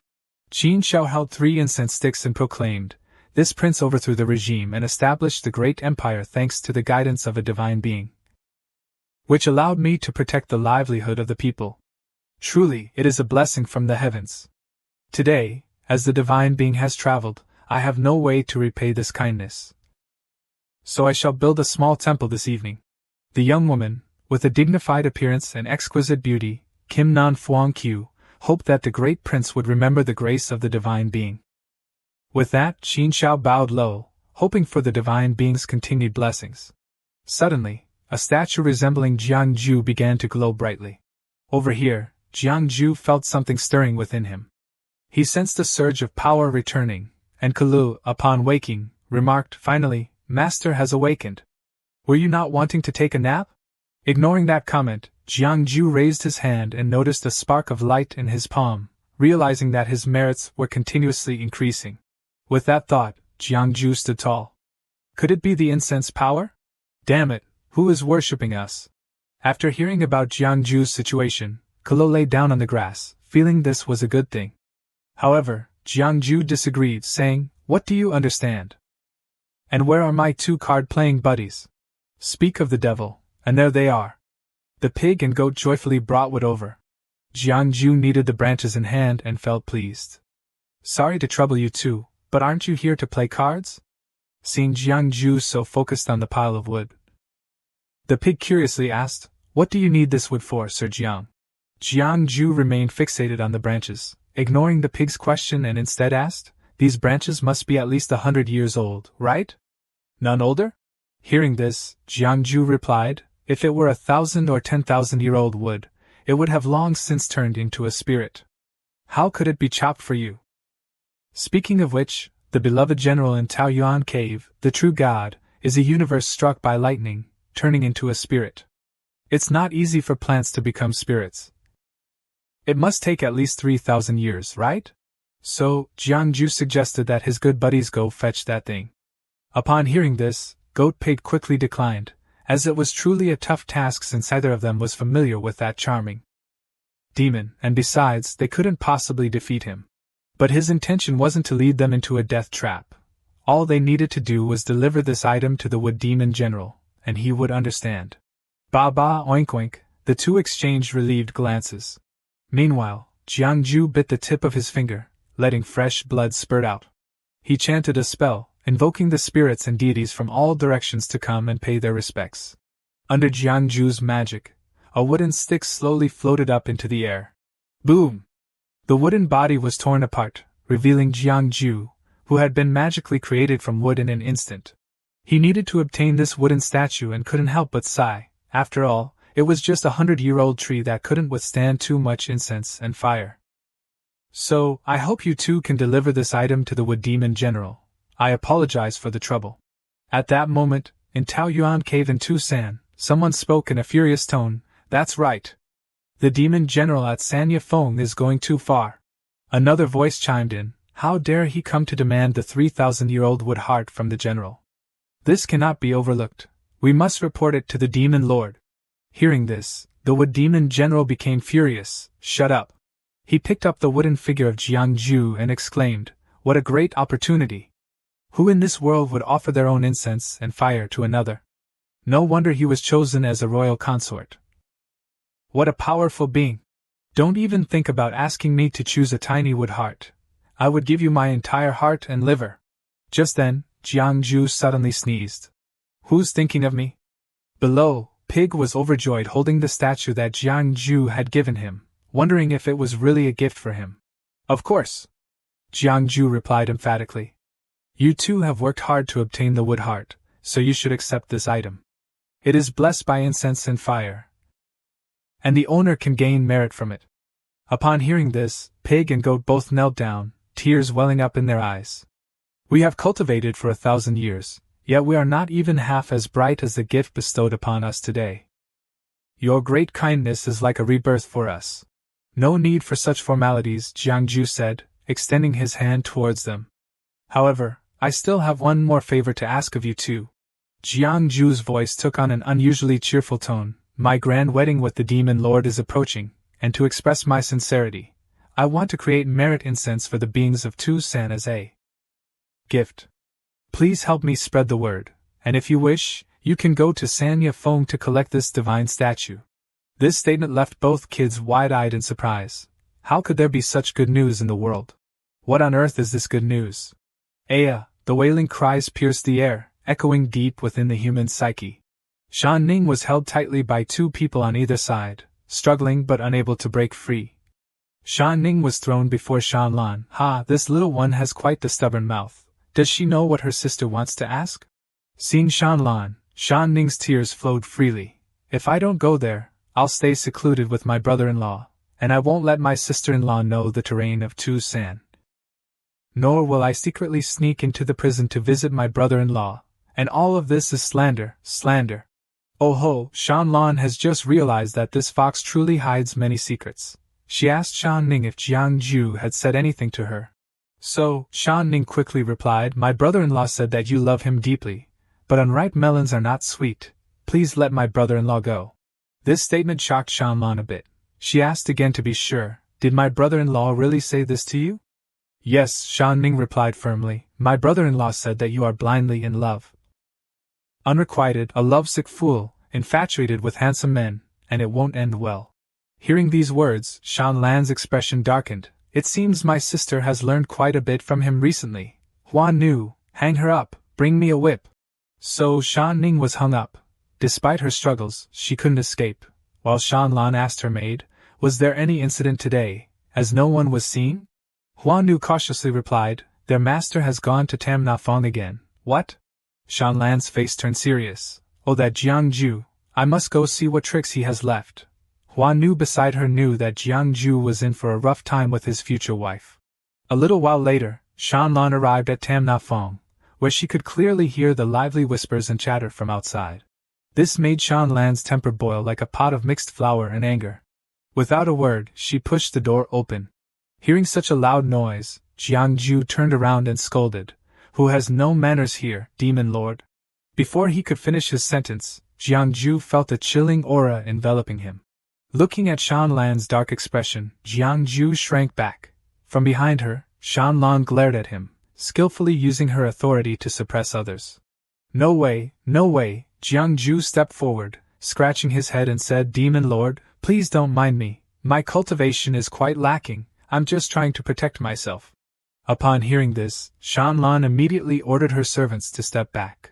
S1: Qin Shao held 3 incense sticks and proclaimed, This prince overthrew the regime and established the great empire thanks to the guidance of a divine being, which allowed me to protect the livelihood of the people. Truly, it is a blessing from the heavens. Today, as the divine being has traveled, I have no way to repay this kindness. So I shall build a small temple this evening. The young woman, with a dignified appearance and exquisite beauty, Kim Nan Fuang Qiu, hoped that the great prince would remember the grace of the divine being. With that, Qin Shao bowed low, hoping for the divine being's continued blessings. Suddenly, a statue resembling Jiangju began to glow brightly. Over here, Jiangju felt something stirring within him. He sensed a surge of power returning, and Kulu, upon waking, remarked, Finally, Master has awakened. Were you not wanting to take a nap? Ignoring that comment, Jiangju raised his hand and noticed a spark of light in his palm, realizing that his merits were continuously increasing. With that thought, Jiangju stood tall. Could it be the incense power? Damn it, who is worshipping us? After hearing about Jiangju's situation, Kulu lay down on the grass, feeling this was a good thing. However, Jiangju disagreed, saying, What do you understand? And where are my 2 card-playing buddies? Speak of the devil, and there they are. The pig and goat joyfully brought wood over. Jiangju kneaded the branches in hand and felt pleased. Sorry to trouble you too, but aren't you here to play cards? Seeing Jiangju so focused on the pile of wood, the pig curiously asked, What do you need this wood for, Sir Jiang? Jiangju remained fixated on the branches, ignoring the pig's question, and instead asked, These branches must be at least 100 years old, right? None older? Hearing this, Jiangju replied, If it were 1,000 or 10,000-year-old wood, it would have long since turned into a spirit. How could it be chopped for you? Speaking of which, the beloved general in Taoyuan Cave, the true god, is a universe struck by lightning, turning into a spirit. It's not easy for plants to become spirits. It must take at least 3,000 years, right? So, Jiangju suggested that his good buddies go fetch that thing. Upon hearing this, Goat Pig quickly declined, as it was truly a tough task since either of them was familiar with that charming demon, and besides, they couldn't possibly defeat him. But his intention wasn't to lead them into a death trap. All they needed to do was deliver this item to the Wood Demon General, and he would understand. Ba ba oink oink, the two exchanged relieved glances. Meanwhile, Jiangju bit the tip of his finger, letting fresh blood spurt out. He chanted a spell, invoking the spirits and deities from all directions to come and pay their respects. Under Jiangju's magic, a wooden stick slowly floated up into the air. Boom! The wooden body was torn apart, revealing Jiangju, who had been magically created from wood in an instant. He needed to obtain this wooden statue and couldn't help but sigh. After all, it was just 100-year-old tree that couldn't withstand too much incense and fire. So, I hope you two can deliver this item to the Wood Demon General. I apologize for the trouble. At that moment, in Taoyuan Cave in Tucson, someone spoke in a furious tone, That's right. The Demon General at Sanya Feng is going too far. Another voice chimed in, How dare he come to demand the 3,000-year-old wood heart from the General? This cannot be overlooked. We must report it to the Demon Lord. Hearing this, the Wood Demon General became furious. Shut up. He picked up the wooden figure of Jiangju and exclaimed, What a great opportunity! Who in this world would offer their own incense and fire to another? No wonder he was chosen as a royal consort. What a powerful being! Don't even think about asking me to choose a tiny wood heart. I would give you my entire heart and liver. Just then, Jiangju suddenly sneezed. Who's thinking of me? Below, Pig was overjoyed holding the statue that Jiangju had given him, wondering if it was really a gift for him. Of course! Jiangju replied emphatically. You two have worked hard to obtain the wood heart, so you should accept this item. It is blessed by incense and fire, and the owner can gain merit from it. Upon hearing this, Pig and Goat both knelt down, tears welling up in their eyes. We have cultivated for 1,000 years, yet we are not even half as bright as the gift bestowed upon us today. Your great kindness is like a rebirth for us. No need for such formalities, Jiangju said, extending his hand towards them. However, I still have one more favor to ask of you two. Jiangju's voice took on an unusually cheerful tone. My grand wedding with the Demon Lord is approaching, and to express my sincerity, I want to create merit incense for the beings of Tucson as a gift. Please help me spread the word, and if you wish, you can go to Sanya Feng to collect this divine statue. This statement left both kids wide-eyed in surprise. How could there be such good news in the world? What on earth is this good news? Aya, the wailing cries pierced the air, echoing deep within the human psyche. Shan Ning was held tightly by two people on either side, struggling but unable to break free. Shan Ning was thrown before Shan Lan. Ha, this little one has quite the stubborn mouth. Does she know what her sister wants to ask? Seeing Shan Lan, Shan Ning's tears flowed freely. If I don't go there, I'll stay secluded with my brother-in-law, and I won't let my sister-in-law know the terrain of Tucson. Nor will I secretly sneak into the prison to visit my brother-in-law, and all of this is slander, slander. Oh ho, Shan Lan has just realized that this fox truly hides many secrets. She asked Shan Ning if Jiangju had said anything to her. So, Shan Ning quickly replied, My brother-in-law said that you love him deeply, but unripe melons are not sweet. Please let my brother-in-law go. This statement shocked Shan Lan a bit. She asked again to be sure, Did my brother-in-law really say this to you? Yes, Shan Ning replied firmly, My brother-in-law said that you are blindly in love. Unrequited, a lovesick fool, infatuated with handsome men, and it won't end well." Hearing these words, Shan Lan's expression darkened. "It seems my sister has learned quite a bit from him recently. Hua Nu, hang her up, bring me a whip." So Shan Ning was hung up. Despite her struggles, she couldn't escape, while Shan Lan asked her maid, "Was there any incident today, as no one was seen?" Hua Nu cautiously replied, "Their master has gone to Tam Na Fong again." "What?" Shan Lan's face turned serious. "Oh, that Jiang Ju, I must go see what tricks he has left." Hua Nu beside her knew that Jiang Ju was in for a rough time with his future wife. A little while later, Shan Lan arrived at Tam Na Fong, where she could clearly hear the lively whispers and chatter from outside. This made Shan Lan's temper boil like a pot of mixed flour and anger. Without a word, she pushed the door open. Hearing such a loud noise, Jiang Ju turned around and scolded, "Who has no manners here, demon lord?" Before he could finish his sentence, Jiang Ju felt a chilling aura enveloping him. Looking at Shan Lan's dark expression, Jiang Ju shrank back. From behind her, Shan Lan glared at him, skillfully using her authority to suppress others. "No way, no way," Jiang Ju stepped forward, scratching his head and said, "Demon lord, please don't mind me. My cultivation is quite lacking, I'm just trying to protect myself." Upon hearing this, Shan Lan immediately ordered her servants to step back.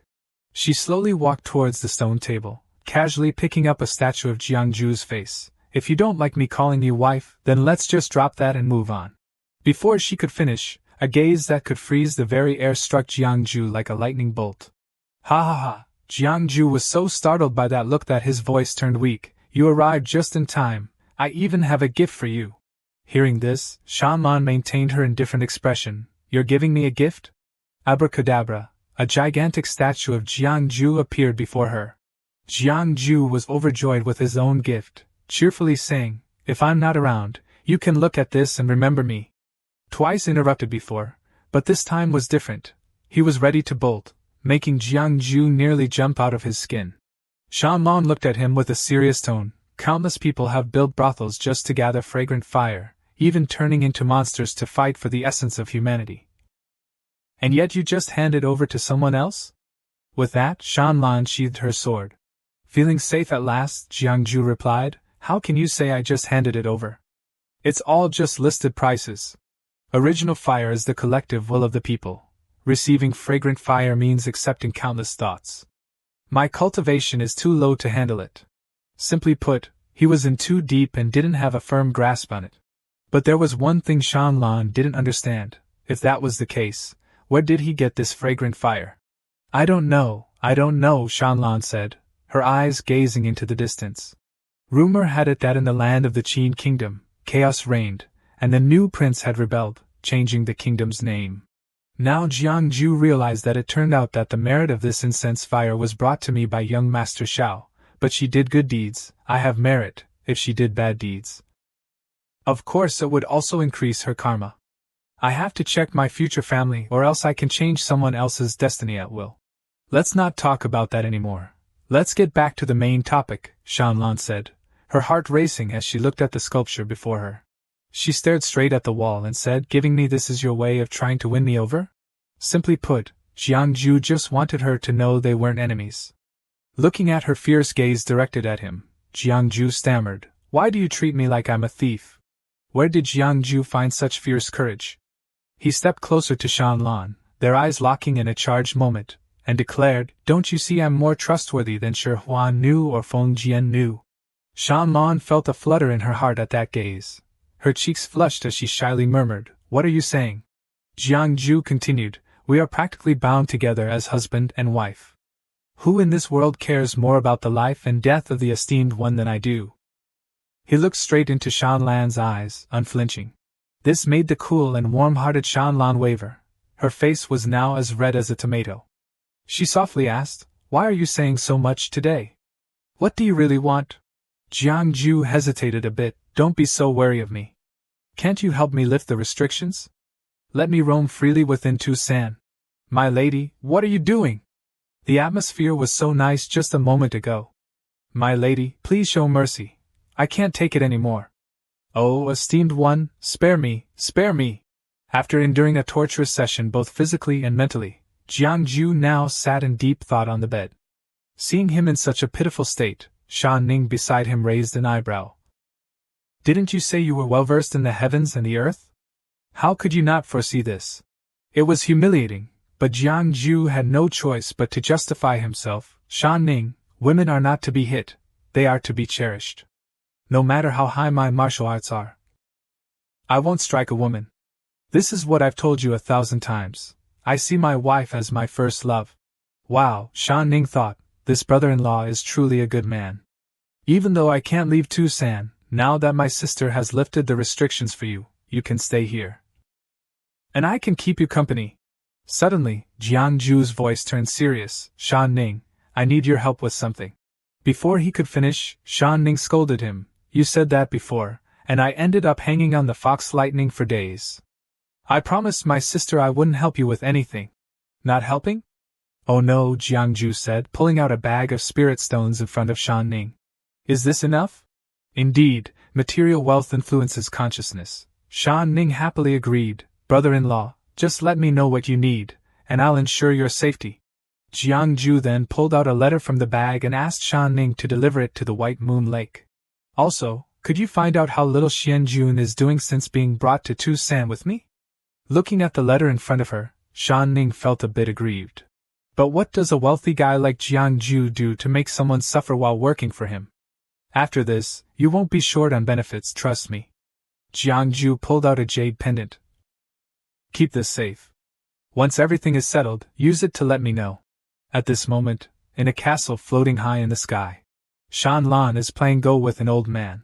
S1: She slowly walked towards the stone table, casually picking up a statue of Jiang Ju's face. "If you don't like me calling you wife, then let's just drop that and move on." Before she could finish, a gaze that could freeze the very air struck Jiang Ju like a lightning bolt. "Ha ha ha!" Jiang Ju was so startled by that look that his voice turned weak. "You arrived just in time. I even have a gift for you." Hearing this, Shan Lan maintained her indifferent expression. "You're giving me a gift?" Abracadabra, a gigantic statue of Jiang Ju appeared before her. Jiang Ju was overjoyed with his own gift, cheerfully saying, "If I'm not around, you can look at this and remember me." Twice interrupted before, but this time was different. He was ready to bolt, making Jiang Ju nearly jump out of his skin. Shan Lan looked at him with a serious tone. "Countless people have built brothels just to gather fragrant fire, even turning into monsters to fight for the essence of humanity. And yet you just hand it over to someone else?" With that, Shan Lan sheathed her sword. "Feeling safe at last," Jiang Ju replied, "How can you say I just handed it over? It's all just listed prices. Original fire is the collective will of the people. Receiving fragrant fire means accepting countless thoughts. My cultivation is too low to handle it." Simply put, he was in too deep and didn't have a firm grasp on it. But there was one thing Shan Lan didn't understand. If that was the case, where did he get this fragrant fire? I don't know, Shan Lan said, her eyes gazing into the distance. Rumor had it that in the land of the Qin kingdom, chaos reigned, and the new prince had rebelled, changing the kingdom's name. Now Jiang Ju realized that it turned out that the merit of this incense fire was brought to me by young Master Xiao, but she did good deeds, I have merit, if she did bad deeds. Of course it would also increase her karma. I have to check my future family or else I can change someone else's destiny at will. Let's not talk about that anymore. Let's get back to the main topic, Shan Lan said, her heart racing as she looked at the sculpture before her. She stared straight at the wall and said, "Giving me this is your way of trying to win me over?" Simply put, Jiang Ju just wanted her to know they weren't enemies. Looking at her fierce gaze directed at him, Jiang Ju stammered, "Why do you treat me like I'm a thief?" Where did Jiang Ju find such fierce courage? He stepped closer to Shan Lan, their eyes locking in a charged moment, and declared, "Don't you see I'm more trustworthy than Shi Huan Nu or Feng Jian Nu?" Shan Lan felt a flutter in her heart at that gaze. Her cheeks flushed as she shyly murmured, "What are you saying?" Jiang Ju continued, "We are practically bound together as husband and wife. Who in this world cares more about the life and death of the esteemed one than I do?" He looked straight into Shan Lan's eyes, unflinching. This made the cool and warm-hearted Shan Lan waver. Her face was now as red as a tomato. She softly asked, "Why are you saying so much today? What do you really want?" Jiang Ju hesitated a bit. "Don't be so wary of me. Can't you help me lift the restrictions? Let me roam freely within Tucson. My lady, what are you doing? The atmosphere was so nice just a moment ago. My lady, please show mercy. I can't take it anymore. Oh, esteemed one, spare me, spare me." After enduring a torturous session both physically and mentally, Jiang Ju now sat in deep thought on the bed. Seeing him in such a pitiful state, Shan Ning beside him raised an eyebrow. Didn't you say you were well versed in the heavens and the earth? How could you not foresee this? It was humiliating, but Jiang Ju had no choice but to justify himself. Shan Ning, women are not to be hit, they are to be cherished. No matter how high my martial arts are, I won't strike a woman. This is what I've told you 1,000 times. I see my wife as my first love. Wow, Shan Ning thought, this brother-in-law is truly a good man. Even though I can't leave Tucson, now that my sister has lifted the restrictions for you, you can stay here. And I can keep you company. Suddenly, Jiang Ju's voice turned serious. Shan Ning, I need your help with something. Before he could finish, Shan Ning scolded him. You said that before, and I ended up hanging on the fox lightning for days. I promised my sister I wouldn't help you with anything. Not helping? Oh no, Jiang Ju said, pulling out a bag of spirit stones in front of Shan Ning. Is this enough? Indeed, material wealth influences consciousness. Shan Ning happily agreed. Brother-in-law, just let me know what you need, and I'll ensure your safety. Jiang Ju then pulled out a letter from the bag and asked Shan Ning to deliver it to the White Moon Lake. Also, could you find out how little Xian Jun is doing since being brought to Tucson with me? Looking at the letter in front of her, Shan Ning felt a bit aggrieved. But what does a wealthy guy like Jiang Ju do to make someone suffer while working for him? After this, you won't be short on benefits, trust me. Jiang Ju pulled out a jade pendant. Keep this safe. Once everything is settled, use it to let me know. At this moment, in a castle floating high in the sky, Shan Lan is playing Go with an old man.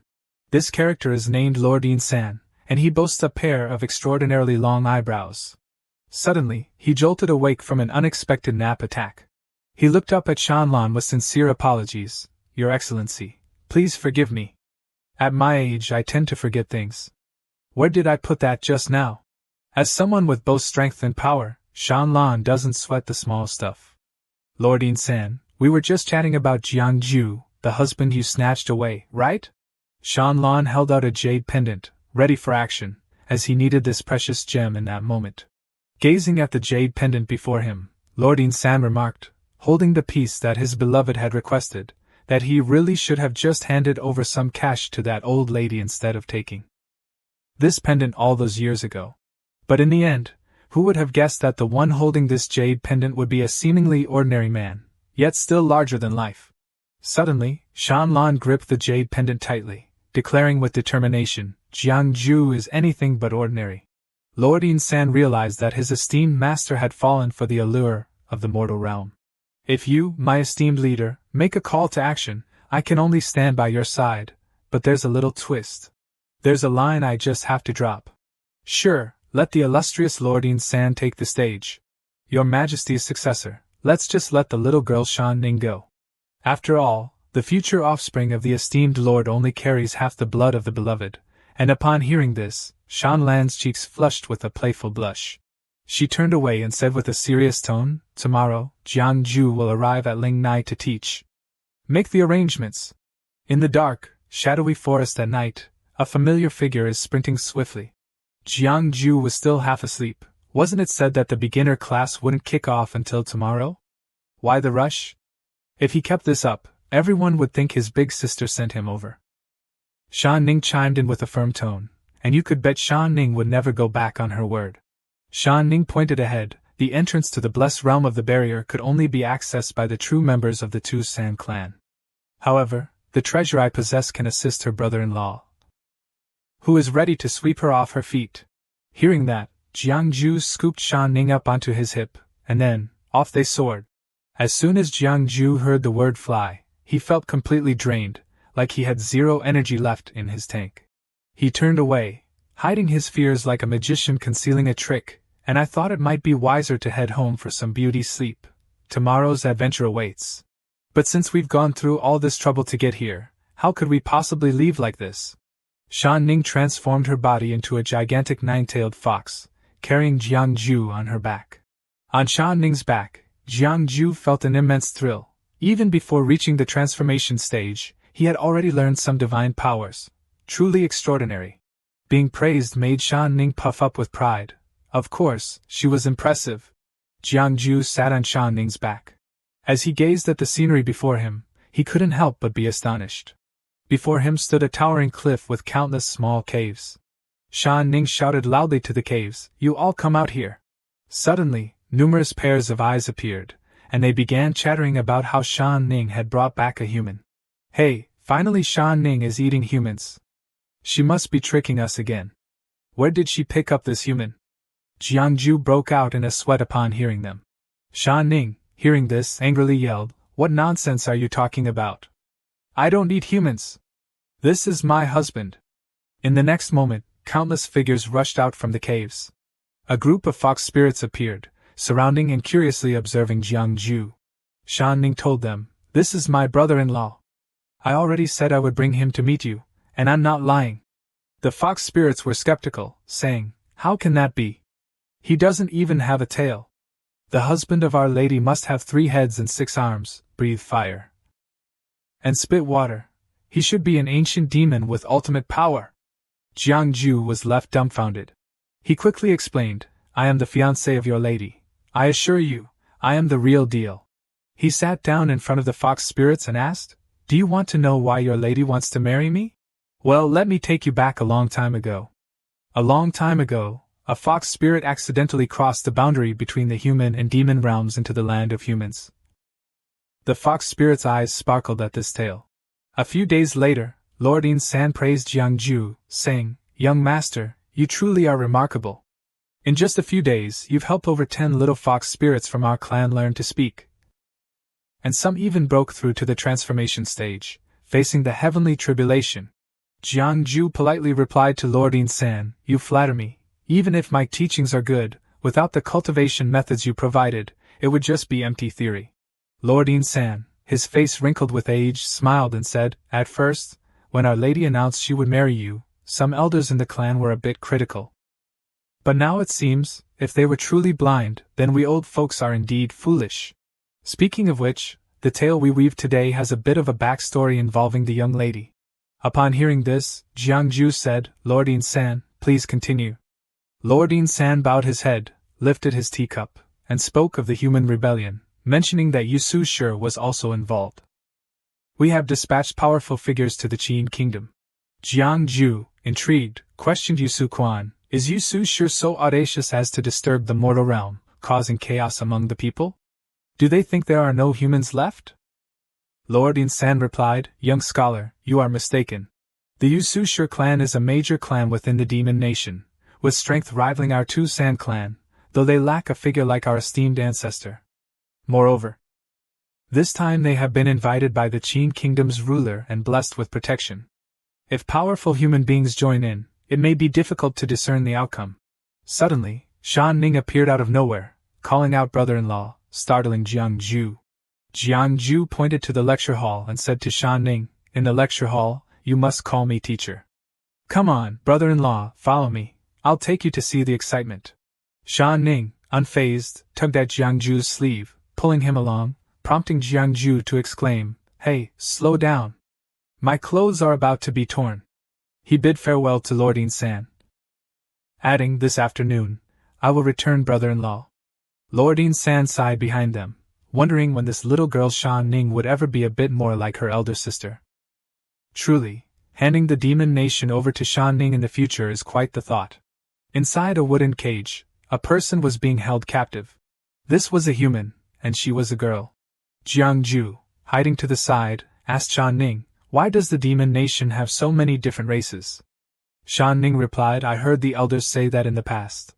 S1: This character is named Lord Yin San, and he boasts a pair of extraordinarily long eyebrows. Suddenly, he jolted awake from an unexpected nap attack. He looked up at Shan Lan with sincere apologies. Your Excellency, please forgive me. At my age I tend to forget things. Where did I put that just now? As someone with both strength and power, Shan Lan doesn't sweat the small stuff. Lord Yin San, we were just chatting about Jiang Ju, the husband you snatched away, right? Shan Lan held out a jade pendant, ready for action, as he needed this precious gem in that moment. Gazing at the jade pendant before him, Lord Yin San remarked, holding the piece that his beloved had requested, that he really should have just handed over some cash to that old lady instead of taking this pendant all those years ago. But in the end, who would have guessed that the one holding this jade pendant would be a seemingly ordinary man, yet still larger than life? Suddenly, Shan Lan gripped the jade pendant tightly, declaring with determination, Jiang Ju is anything but ordinary. Lord Yin San realized that his esteemed master had fallen for the allure of the mortal realm. If you, my esteemed leader, make a call to action, I can only stand by your side, but there's a little twist. There's a line I just have to drop. Sure, let the illustrious Lord Yin San take the stage. Your Majesty's successor, let's just let the little girl Shan Ning go. After all, the future offspring of the esteemed lord only carries half the blood of the beloved, and upon hearing this, Shan Lan's cheeks flushed with a playful blush. She turned away and said with a serious tone, tomorrow, Jiang Ju will arrive at Ling Nai to teach. Make the arrangements. In the dark, shadowy forest at night, a familiar figure is sprinting swiftly. Jiang Ju was still half asleep. Wasn't it said that the beginner class wouldn't kick off until tomorrow? Why the rush? If he kept this up, everyone would think his big sister sent him over. Shan Ning chimed in with a firm tone, and you could bet Shan Ning would never go back on her word. Shan Ning pointed ahead. The entrance to the blessed realm of the barrier could only be accessed by the true members of the Tucson clan. However, the treasure I possess can assist her brother-in-law, who is ready to sweep her off her feet. Hearing that, Jiang Ju scooped Shan Ning up onto his hip, and then, off they soared. As soon as Jiang Ju heard the word fly, he felt completely drained, like he had zero energy left in his tank. He turned away, hiding his fears like a magician concealing a trick, and I thought it might be wiser to head home for some beauty sleep. Tomorrow's adventure awaits. But since we've gone through all this trouble to get here, how could we possibly leave like this? Shan Ning transformed her body into a gigantic nine-tailed fox, carrying Jiang Ju on her back. On Shan Ning's back, Jiang Ju felt an immense thrill. Even before reaching the transformation stage, he had already learned some divine powers. Truly extraordinary. Being praised made Shan Ning puff up with pride. Of course, she was impressive. Jiang Ju sat on Shan Ning's back. As he gazed at the scenery before him, he couldn't help but be astonished. Before him stood a towering cliff with countless small caves. Shan Ning shouted loudly to the caves, "You all come out here!" Suddenly, numerous pairs of eyes appeared, and they began chattering about how Shan Ning had brought back a human. "Hey, finally Shan Ning is eating humans. She must be tricking us again. Where did she pick up this human?" Jiangju broke out in a sweat upon hearing them. Shan Ning, hearing this, angrily yelled, "What nonsense are you talking about? I don't eat humans. This is my husband." In the next moment, countless figures rushed out from the caves. A group of fox spirits appeared, surrounding and curiously observing Jiangju. Shan Ning told them, "This is my brother-in-law. I already said I would bring him to meet you, and I'm not lying." The fox spirits were skeptical, saying, "How can that be? He doesn't even have a tail. The husband of Our Lady must have 3 heads and 6 arms, breathe fire, and spit water. He should be an ancient demon with ultimate power." Jiangju was left dumbfounded. He quickly explained, "I am the fiancé of Your Lady. I assure you, I am the real deal." He sat down in front of the fox spirits and asked, "Do you want to know why Your Lady wants to marry me? Well, let me take you back a long time ago. A long time ago, a fox spirit accidentally crossed the boundary between the human and demon realms into the land of humans." The fox spirit's eyes sparkled at this tale. A few days later, Lord In-san praised Jiangju, saying, "Young master, you truly are remarkable. In just a few days, you've helped over 10 little fox spirits from our clan learn to speak. And some even broke through to the transformation stage, facing the heavenly tribulation." Jiangju politely replied to Lord In-san, "You flatter me. Even if my teachings are good, without the cultivation methods you provided, it would just be empty theory." Lord In-san, his face wrinkled with age, smiled and said, "At first, when Our Lady announced she would marry you, some elders in the clan were a bit critical. But now it seems, if they were truly blind, then we old folks are indeed foolish. Speaking of which, the tale we weave today has a bit of a backstory involving the young lady." Upon hearing this, Jiangju said, "Lord In-san, please continue." Lord In-san bowed his head, lifted his teacup, and spoke of the human rebellion, mentioning that Yusu Shi was also involved. "We have dispatched powerful figures to the Qin kingdom." Jiangju, intrigued, questioned Yusu Quan, "Is Yusu Shi so audacious as to disturb the mortal realm, causing chaos among the people? Do they think there are no humans left?" Lord In-san replied, "Young scholar, you are mistaken. The Yusu Shi clan is a major clan within the demon nation, with strength rivaling our Tu San clan, though they lack a figure like our esteemed ancestor. Moreover, this time they have been invited by the Qin kingdom's ruler and blessed with protection. If powerful human beings join in, it may be difficult to discern the outcome." Suddenly, Shan Ning appeared out of nowhere, calling out brother-in-law, startling Jiangju. Jiangju pointed to the lecture hall and said to Shan Ning, "In the lecture hall, you must call me teacher. Come on, brother-in-law, follow me, I'll take you to see the excitement." Shan Ning, unfazed, tugged at Jiangju's sleeve, pulling him along, prompting Jiangju to exclaim, "Hey, slow down. My clothes are about to be torn." He bid farewell to Lord In-san, adding, "This afternoon, I will return, brother-in-law." Lord In-san sighed behind them, wondering when this little girl Shan Ning would ever be a bit more like her elder sister. Truly, handing the demon nation over to Shan Ning in the future is quite the thought. Inside a wooden cage, a person was being held captive. This was a human, and she was a girl. Jiangju, hiding to the side, asked Shan Ning, "Why does the demon nation have so many different races?" Shan Ning replied, "I heard the elders say that in the past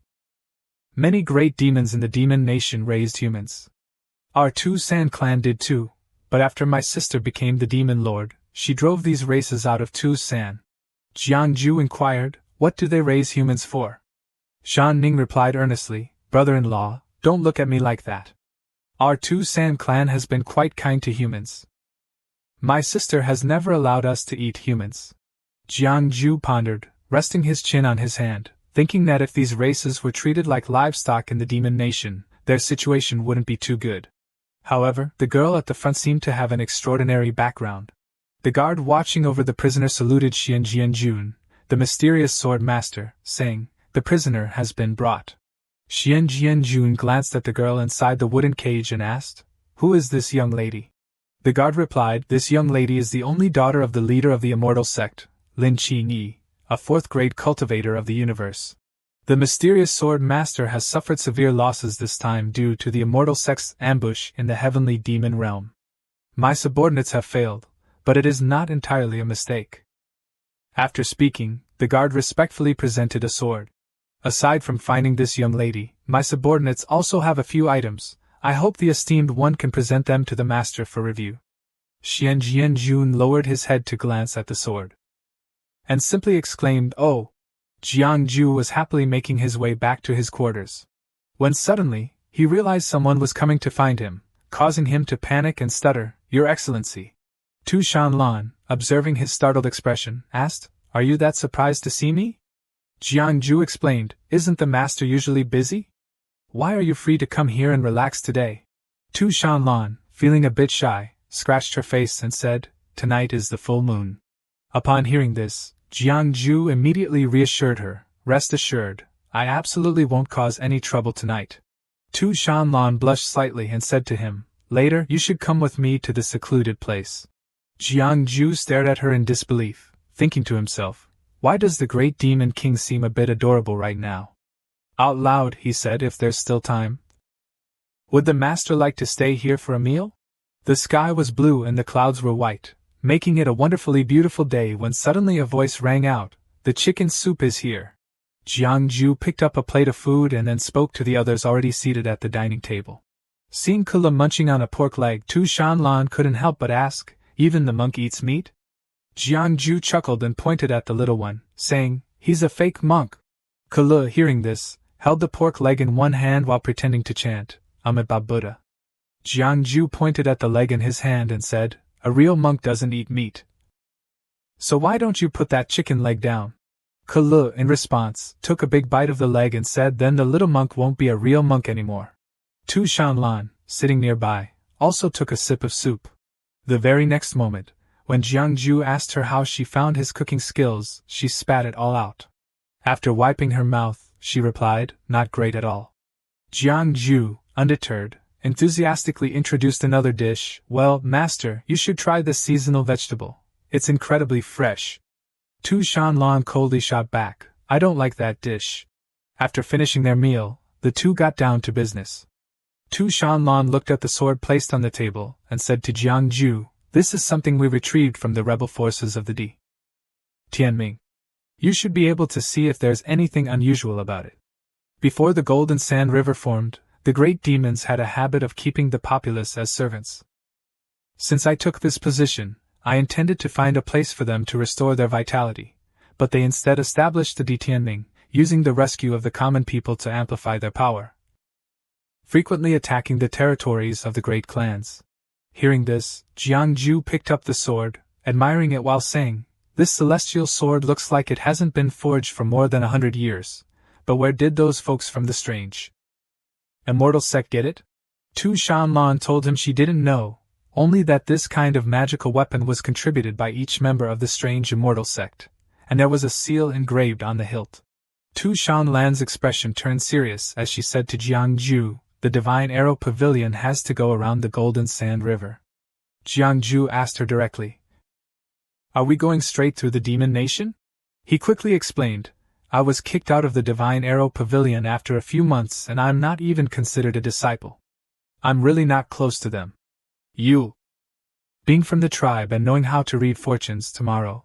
S1: many great demons in the demon nation raised humans. Our Tu San clan did too, but after my sister became the demon lord, she drove these races out of Tu San." Jiangju inquired, "What do they raise humans for?" Shan Ning replied earnestly, "Brother-in-law, don't look at me like that. Our Tu San clan has been quite kind to humans. My sister has never allowed us to eat humans." Jiangju pondered, resting his chin on his hand, thinking that if these races were treated like livestock in the demon nation, their situation wouldn't be too good. However, the girl at the front seemed to have an extraordinary background. The guard watching over the prisoner saluted Xian Jianjun, the mysterious sword master, saying, "The prisoner has been brought." Xian Jianjun glanced at the girl inside the wooden cage and asked, "Who is this young lady?" The guard replied, "This young lady is the only daughter of the leader of the immortal sect, Lin Qi, a fourth-grade cultivator of the universe. The mysterious sword master has suffered severe losses this time due to the immortal sect's ambush in the heavenly demon realm. My subordinates have failed, but it is not entirely a mistake." After speaking, the guard respectfully presented a sword. "Aside from finding this young lady, my subordinates also have a few items. I hope the esteemed one can present them to the master for review." Xian Jianjun lowered his head to glance at the sword, and simply exclaimed, "Oh!" Jiangju was happily making his way back to his quarters, when suddenly, he realized someone was coming to find him, causing him to panic and stutter, "Your Excellency." Tu Shanlan, observing his startled expression, asked, "Are you that surprised to see me?" Jiangju explained, "Isn't the master usually busy? Why are you free to come here and relax today?" Tu Shanlan, feeling a bit shy, scratched her face and said, "Tonight is the full moon." Upon hearing this, Jiangju immediately reassured her, "Rest assured, I absolutely won't cause any trouble tonight." Tu Shanlan blushed slightly and said to him, "Later you should come with me to the secluded place." Jiangju stared at her in disbelief, thinking to himself, "Why does the great demon king seem a bit adorable right now?" Out loud, he said, "If there's still time, would the master like to stay here for a meal?" The sky was blue and the clouds were white, making it a wonderfully beautiful day when suddenly a voice rang out, "The chicken soup is here." Jiangju picked up a plate of food and then spoke to the others already seated at the dining table. Seeing Kula munching on a pork leg, Tu Shanlan couldn't help but ask, "Even the monk eats meat?" Jiangju chuckled and pointed at the little one, saying, "He's a fake monk." Kula, hearing this, held the pork leg in one hand while pretending to chant, Amitabha Buddha. Jiangju pointed at the leg in his hand and said, "A real monk doesn't eat meat. So why don't you put that chicken leg down?" Kulu, in response, took a big bite of the leg and said, "Then the little monk won't be a real monk anymore." Tu Shanlan, sitting nearby, also took a sip of soup. The very next moment, when Jiangju asked her how she found his cooking skills, she spat it all out. After wiping her mouth, she replied, "Not great at all." Jiangju, undeterred, enthusiastically introduced another dish. "Well, master, you should try this seasonal vegetable. It's incredibly fresh." Tu Shanlan coldly shot back, "I don't like that dish." After finishing their meal, the two got down to business. Tu Shanlan looked at the sword placed on the table, and said to Jiangju, "This is something we retrieved from the rebel forces of the D. Tianming. You should be able to see if there's anything unusual about it." Before the Golden Sand River formed, the great demons had a habit of keeping the populace as servants. Since I took this position, I intended to find a place for them to restore their vitality, but they instead established the Tianming, using the rescue of the common people to amplify their power, frequently attacking the territories of the great clans. Hearing this, Jiangju picked up the sword, admiring it while saying, "This celestial sword looks like it hasn't been forged for more than 100 years, but where did those folks from the strange immortal sect get it?" Tu Shanlan told him she didn't know, only that this kind of magical weapon was contributed by each member of the strange immortal sect, and there was a seal engraved on the hilt. Tu Shanlan's expression turned serious as she said to Jiangju, "The Divine Arrow Pavilion has to go around the Golden Sand River." Jiangju asked her directly, "Are we going straight through the Demon Nation?" He quickly explained, "I was kicked out of the Divine Arrow Pavilion after a few months and I'm not even considered a disciple. I'm really not close to them. You, being from the tribe and knowing how to read fortunes tomorrow."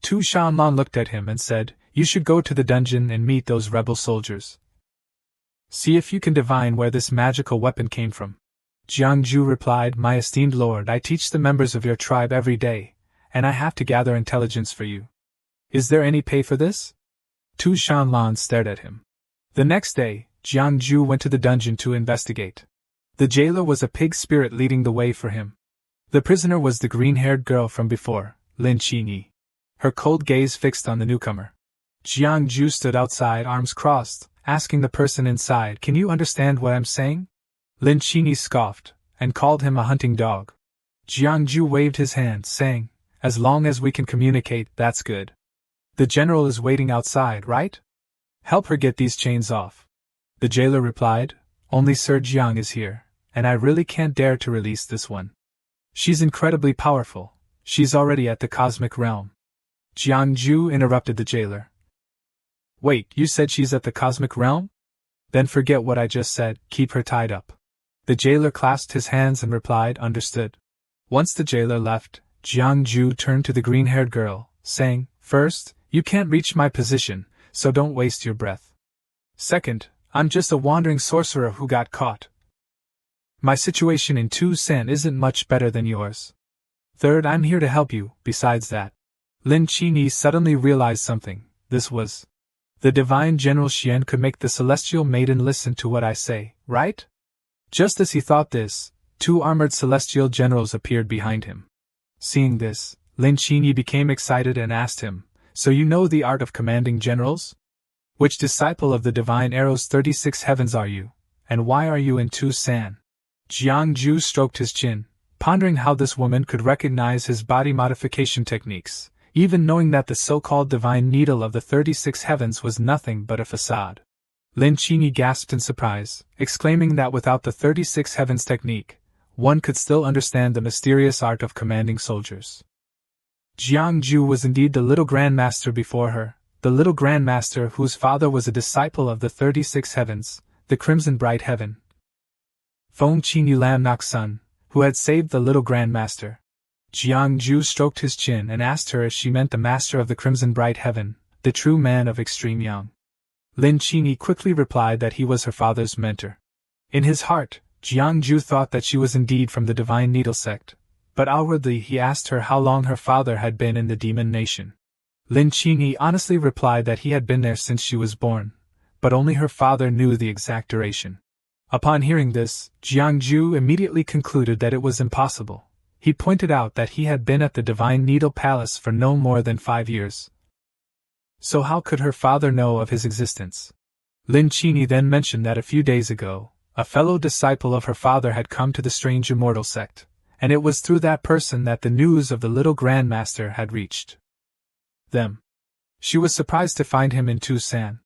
S1: Tu Shanlan looked at him and said, "You should go to the dungeon and meet those rebel soldiers. See if you can divine where this magical weapon came from." Jiangju replied, "My esteemed lord, I teach the members of your tribe every day, and I have to gather intelligence for you. Is there any pay for this?" Tu Shanlan stared at him. The next day, Jiangju went to the dungeon to investigate. The jailer was a pig spirit leading the way for him. The prisoner was the green-haired girl from before, Lin Qi, her cold gaze fixed on the newcomer. Jiangju stood outside, arms crossed, asking the person inside, "Can you understand what I'm saying?" Lin Qi scoffed, and called him a hunting dog. Jiangju waved his hand, saying, "As long as we can communicate, that's good. The general is waiting outside, right? Help her get these chains off." The jailer replied, "Only Sir Jiang is here, and I really can't dare to release this one." She's incredibly powerful. She's already at the cosmic realm. Jiangju interrupted the jailer. Wait, you said she's at the cosmic realm? Then forget what I just said, keep her tied up. The jailer clasped his hands and replied, understood. Once the jailer left, Jiangju turned to the green-haired girl, saying, First, you can't reach my position, so don't waste your breath. Second, I'm just a wandering sorcerer who got caught. My situation in Tucson isn't much better than yours. Third, I'm here to help you. Besides that, Lin Qinyi suddenly realized something. This was the divine General Xian could make the celestial maiden listen to what I say, right? Just as he thought this, 2 armored celestial generals appeared behind him. Seeing this, Lin Qinyi became excited and asked him, So you know the art of commanding generals? Which disciple of the divine arrow's 36 heavens are you, and why are you in Tucson? Jiangju stroked his chin, pondering how this woman could recognize his body modification techniques, even knowing that the so-called divine needle of the 36 heavens was nothing but a facade. Lin Qinyi gasped in surprise, exclaiming that without the 36 heavens technique, one could still understand the mysterious art of commanding soldiers. Jiangju was indeed the little grandmaster before her, the little grandmaster whose father was a disciple of the 36 heavens, the crimson bright heaven. Feng Qinyi Lamnok's son, who had saved the little grandmaster. Jiangju stroked his chin and asked her if she meant the master of the crimson bright heaven, the true man of extreme yang. Lin Qinyi quickly replied that he was her father's mentor. In his heart, Jiangju thought that she was indeed from the divine needle sect, but outwardly he asked her how long her father had been in the demon nation. Lin Qinyi honestly replied that he had been there since she was born, but only her father knew the exact duration. Upon hearing this, Jiangju immediately concluded that it was impossible. He pointed out that he had been at the Divine Needle Palace for no more than 5 years. So how could her father know of his existence? Lin Qinyi then mentioned that a few days ago, a fellow disciple of her father had come to the strange immortal sect, and it was through that person that the news of the little grandmaster had reached them. She was surprised to find him in Tucson.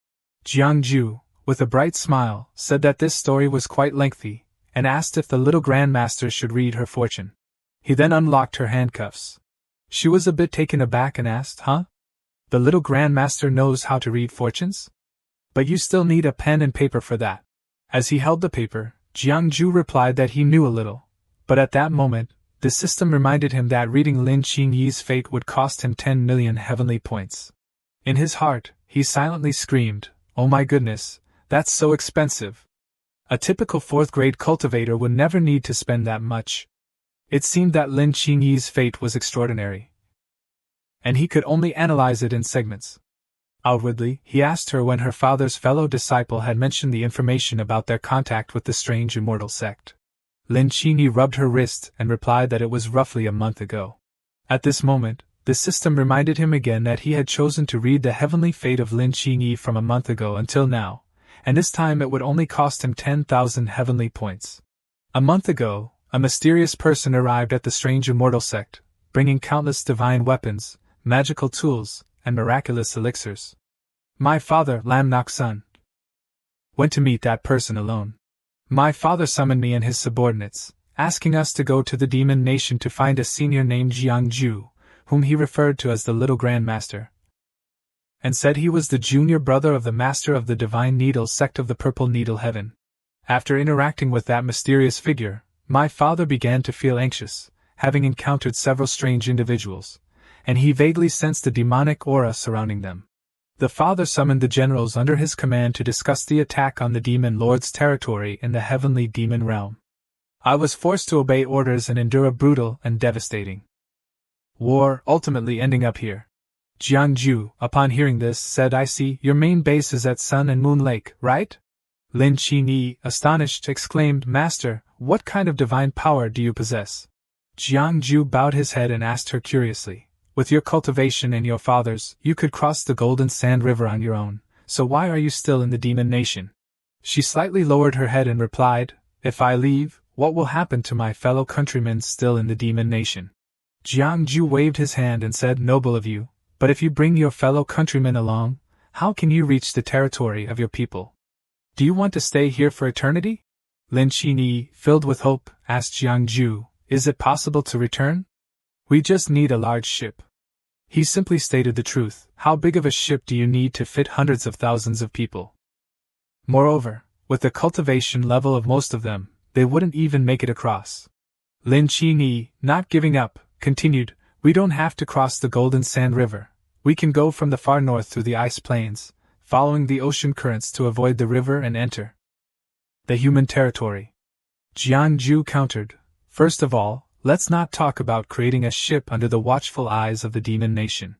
S1: Jiangju, with a bright smile, said that this story was quite lengthy, and asked if the little grandmaster should read her fortune. He then unlocked her handcuffs. She was a bit taken aback and asked, Huh? The little grandmaster knows how to read fortunes? But you still need a pen and paper for that. As he held the paper, Jiangju replied that he knew a little, but at that moment, the system reminded him that reading Lin Qinyi's fate would cost him 10 million heavenly points. In his heart, he silently screamed, Oh my goodness, that's so expensive. A typical 4th-grade cultivator would never need to spend that much. It seemed that Lin Qinyi's fate was extraordinary, and he could only analyze it in segments. Outwardly, he asked her when her father's fellow disciple had mentioned the information about their contact with the strange immortal sect. Lin Qinyi rubbed her wrist and replied that it was roughly a month ago. At this moment, the system reminded him again that he had chosen to read the heavenly fate of Lin Qinyi from a month ago until now, and this time it would only cost him 10,000 heavenly points. A month ago, a mysterious person arrived at the strange immortal sect, bringing countless divine weapons, magical tools, and miraculous elixirs. My father, Lamnok's son, went to meet that person alone. My father summoned me and his subordinates, asking us to go to the demon nation to find a senior named Jiangju, whom he referred to as the Little Grandmaster, and said he was the junior brother of the master of the Divine Needle sect of the Purple Needle Heaven. After interacting with that mysterious figure, my father began to feel anxious, having encountered several strange individuals, and he vaguely sensed a demonic aura surrounding them. The father summoned the generals under his command to discuss the attack on the demon lord's territory in the heavenly demon realm. I was forced to obey orders and endure a brutal and devastating war, ultimately ending up here. Jiangju, upon hearing this, said, I see, your main base is at Sun and Moon Lake, right? Lin Qinyi, astonished, exclaimed, Master, what kind of divine power do you possess? Jiangju bowed his head and asked her curiously, With your cultivation and your father's, you could cross the Golden Sand River on your own, so why are you still in the demon nation? She slightly lowered her head and replied, If I leave, what will happen to my fellow countrymen still in the demon nation? Jiangju waved his hand and said, Noble of you, but if you bring your fellow countrymen along, how can you reach the territory of your people? Do you want to stay here for eternity? Lin Qinyi, filled with hope, asked Jiangju, Is it possible to return? We just need a large ship. He simply stated the truth. How big of a ship do you need to fit hundreds of thousands of people? Moreover, with the cultivation level of most of them, they wouldn't even make it across. Lin Qingyi, not giving up, continued, we don't have to cross the Golden Sand River. We can go from the far north through the ice plains, following the ocean currents to avoid the river and enter the human territory. Jiangju countered, first of all, let's not talk about creating a ship under the watchful eyes of the demon nation.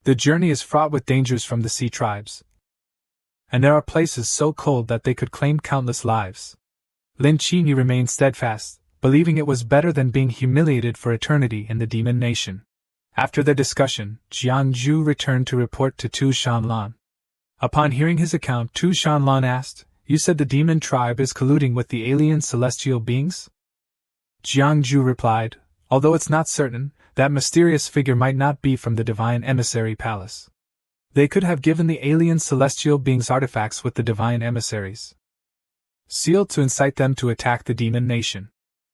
S1: The journey is fraught with dangers from the sea tribes, and there are places so cold that they could claim countless lives. Lin Qingyi remained steadfast, believing it was better than being humiliated for eternity in the demon nation. After their discussion, Jiangju returned to report to Tu Shanlan. Upon hearing his account, Tu Shanlan asked, you said the demon tribe is colluding with the alien celestial beings? Jiangju replied, although it's not certain, that mysterious figure might not be from the divine emissary palace. They could have given the alien celestial beings artifacts with the divine emissaries, sealed to incite them to attack the demon nation.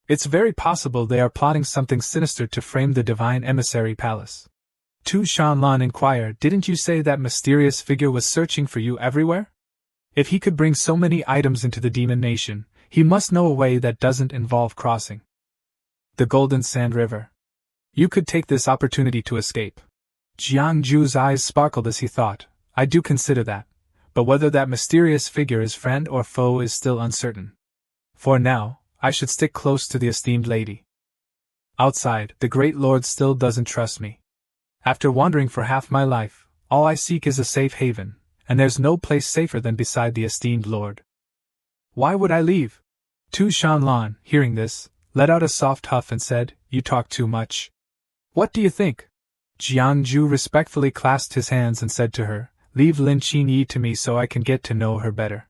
S1: It's very possible they are plotting something sinister to frame the divine emissary palace. Tu Shanlan inquired, didn't you say that mysterious figure was searching for you everywhere? If he could bring so many items into the demon nation, he must know a way that doesn't involve crossing the Golden Sand River. You could take this opportunity to escape. Jiangju's eyes sparkled as he thought, I do consider that, but whether that mysterious figure is friend or foe is still uncertain. For now, I should stick close to the esteemed lady. Outside, the great lord still doesn't trust me. After wandering for half my life, all I seek is a safe haven, and there's no place safer than beside the esteemed lord. Why would I leave? Tu Shanlan, hearing this, let out a soft huff and said, you talk too much. What do you think? Jiangju respectfully clasped his hands and said to her, leave Lin Qingyi to me so I can get to know her better.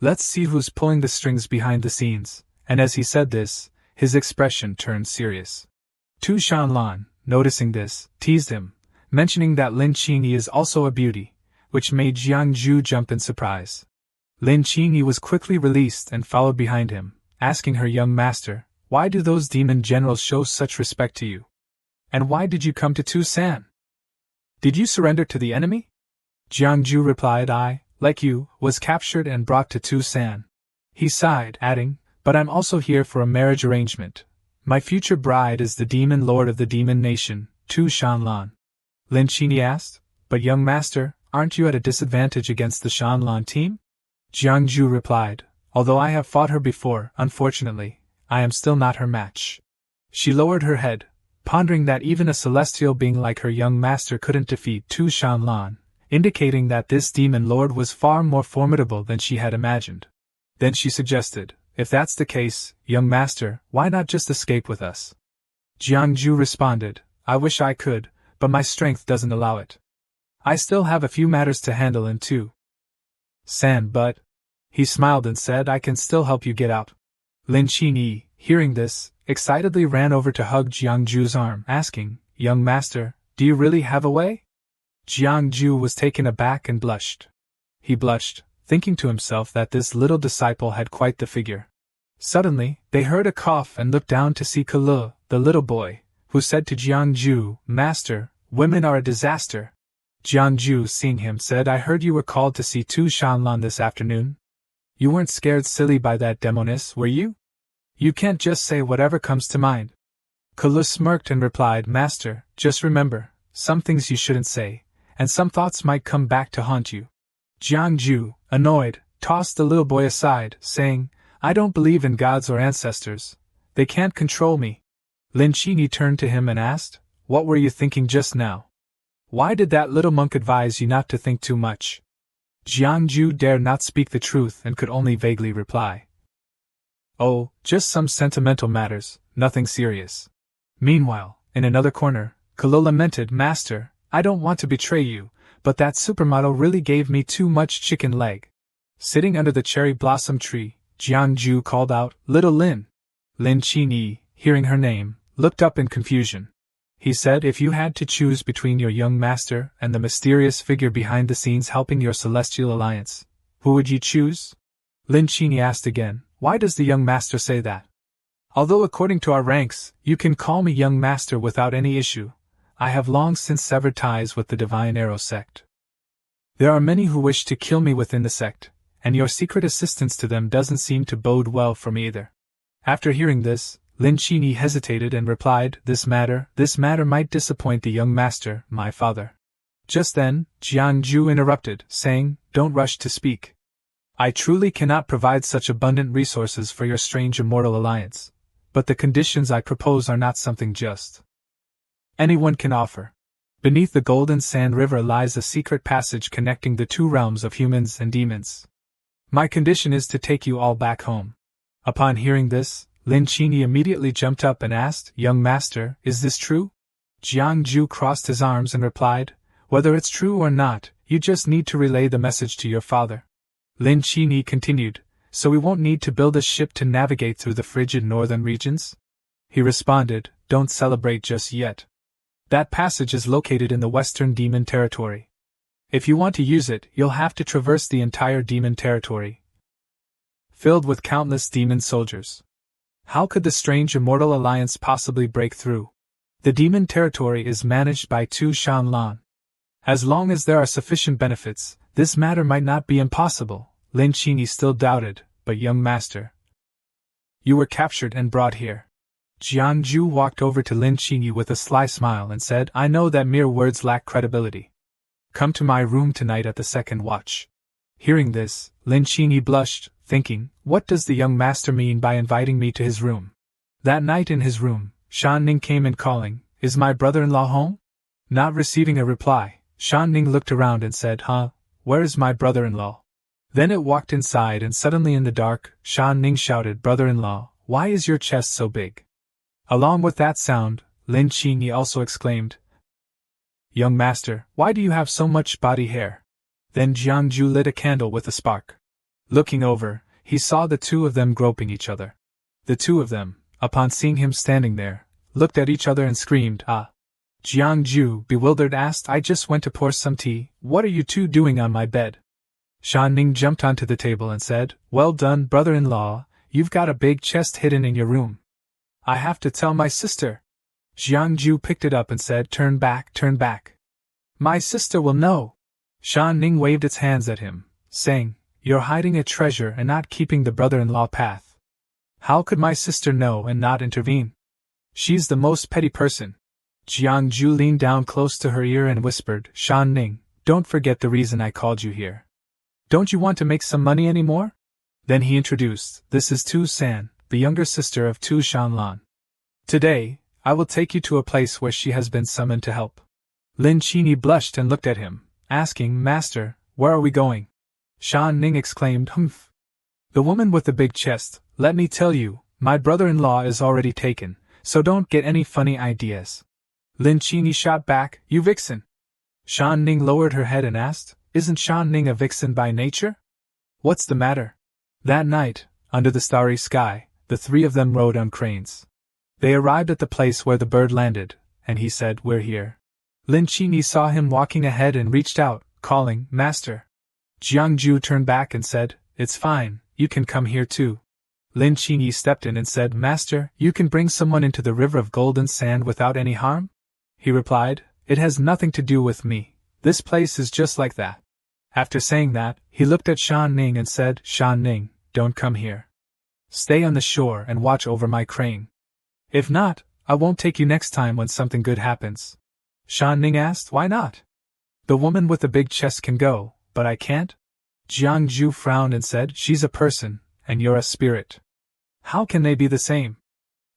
S1: Let's see who's pulling the strings behind the scenes, and as he said this, his expression turned serious. Tu Shanlan, noticing this, teased him, mentioning that Lin Qingyi is also a beauty, which made Jiangju jump in surprise. Lin Qingyi was quickly released and followed behind him, asking her young master, why do those demon generals show such respect to you? And why did you come to Tu-san? Did you surrender to the enemy? Jiangju replied, I, like you, was captured and brought to Tu-san. He sighed, adding, but I'm also here for a marriage arrangement. My future bride is the demon lord of the demon nation, Tu Shanlan. Lin Qingyi asked, but young master, aren't you at a disadvantage against the Shanlan team? Jiangju replied, although I have fought her before, unfortunately, I am still not her match. She lowered her head, pondering that even a celestial being like her young master couldn't defeat Tu Shanlan, indicating that this demon lord was far more formidable than she had imagined. Then she suggested, if that's the case, young master, why not just escape with us? Jiangju responded, I wish I could, but my strength doesn't allow it. I still have a few matters to handle in Tu-san, but he smiled and said, I can still help you get out. Lin Qingyi, hearing this, excitedly ran over to hug Jiangju's arm, asking, young master, do you really have a way? Jiangju was taken aback and blushed. He blushed, thinking to himself that this little disciple had quite the figure. Suddenly, they heard a cough and looked down to see Kalu, the little boy, who said to Jiangju, Master, women are a disaster. Jiangju, seeing him, said, I heard you were called to see Tu Shanlan this afternoon. You weren't scared silly by that demoness, were you? You can't just say whatever comes to mind. Kalu smirked and replied, Master, just remember, some things you shouldn't say, and some thoughts might come back to haunt you. Jiangju, annoyed, tossed the little boy aside, saying, I don't believe in gods or ancestors. They can't control me. Lin Qingyi turned to him and asked, what were you thinking just now? Why did that little monk advise you not to think too much? Jiangju dared not speak the truth and could only vaguely reply, oh, just some sentimental matters, nothing serious. Meanwhile, in another corner, Kalu lamented, Master, I don't want to betray you, but that supermodel really gave me too much chicken leg. Sitting under the cherry blossom tree, Jiangju called out, Little Lin. Lin Qingyi, hearing her name, looked up in confusion. He said, if you had to choose between your young master and the mysterious figure behind the scenes helping your celestial alliance, who would you choose? Lin Qingyi asked again, why does the young master say that? Although according to our ranks, you can call me young master without any issue, I have long since severed ties with the Divine Arrow sect. There are many who wish to kill me within the sect, and your secret assistance to them doesn't seem to bode well for me either. After hearing this, Lin Qingyi hesitated and replied, This matter might disappoint the young master, my father. Just then, Jiangju interrupted, saying, Don't rush to speak. I truly cannot provide such abundant resources for your strange immortal alliance, but the conditions I propose are not something just anyone can offer. Beneath the Golden Sand River lies a secret passage connecting the two realms of humans and demons. My condition is to take you all back home. Upon hearing this, Lin Qingyi immediately jumped up and asked, Young master, is this true? Jiangju crossed his arms and replied, Whether it's true or not, you just need to relay the message to your father. Lin Qingyi continued, So we won't need to build a ship to navigate through the frigid northern regions? He responded, Don't celebrate just yet. That passage is located in the Western Demon Territory. If you want to use it, you'll have to traverse the entire Demon Territory, filled with countless demon soldiers. How could the strange immortal alliance possibly break through? The Demon Territory is managed by Tu Shanlan. As long as there are sufficient benefits, this matter might not be impossible. Lin Qingyi still doubted, but young master, you were captured and brought here. Jiangju walked over to Lin Qingyi with a sly smile and said, I know that mere words lack credibility. Come to my room tonight at the second watch. Hearing this, Lin Qingyi blushed, thinking, What does the young master mean by inviting me to his room? That night in his room, Shan Ning came in calling, Is my brother-in-law home? Not receiving a reply, Shan Ning looked around and said, Where is my brother-in-law? Then it walked inside and suddenly in the dark, Shan Ning shouted, Brother-in-law, why is your chest so big? Along with that sound, Lin Qingyi also exclaimed, Young master, why do you have so much body hair? Then Jiangju lit a candle with a spark. Looking over, he saw the two of them groping each other. The two of them, upon seeing him standing there, looked at each other and screamed, Ah! Jiangju, bewildered, asked, I just went to pour some tea, what are you two doing on my bed? Shan Ning jumped onto the table and said, Well done, brother-in-law, you've got a big chest hidden in your room. I have to tell my sister. Jiangju picked it up and said, Turn back, turn back. My sister will know. Shan Ning waved its hands at him, saying, You're hiding a treasure and not keeping the brother-in-law path. How could my sister know and not intervene? She's the most petty person. Jiangju leaned down close to her ear and whispered, Shan Ning, don't forget the reason I called you here. Don't you want to make some money anymore? Then he introduced, This is Tu San, the younger sister of Tu Shanlan. Today, I will take you to a place where she has been summoned to help. Lin Qingyi blushed and looked at him, asking, Master, where are we going? Shan Ning exclaimed, Humph! The woman with the big chest, let me tell you, my brother-in-law is already taken, so don't get any funny ideas. Lin Qingyi shot back, You vixen! Shan Ning lowered her head and asked, Isn't Shan Ning a vixen by nature? What's the matter? That night, under the starry sky, the three of them rode on cranes. They arrived at the place where the bird landed, and he said, We're here. Lin Qingyi saw him walking ahead and reached out, calling, Master. Jiangju turned back and said, It's fine, you can come here too. Lin Qingyi stepped in and said, Master, you can bring someone into the river of golden sand without any harm? He replied, It has nothing to do with me. This place is just like that. After saying that, he looked at Shan Ning and said, Shan Ning, don't come here. Stay on the shore and watch over my crane. If not, I won't take you next time when something good happens. Shan Ning asked, Why not? The woman with the big chest can go, but I can't? Jiangju frowned and said, She's a person, and you're a spirit. How can they be the same?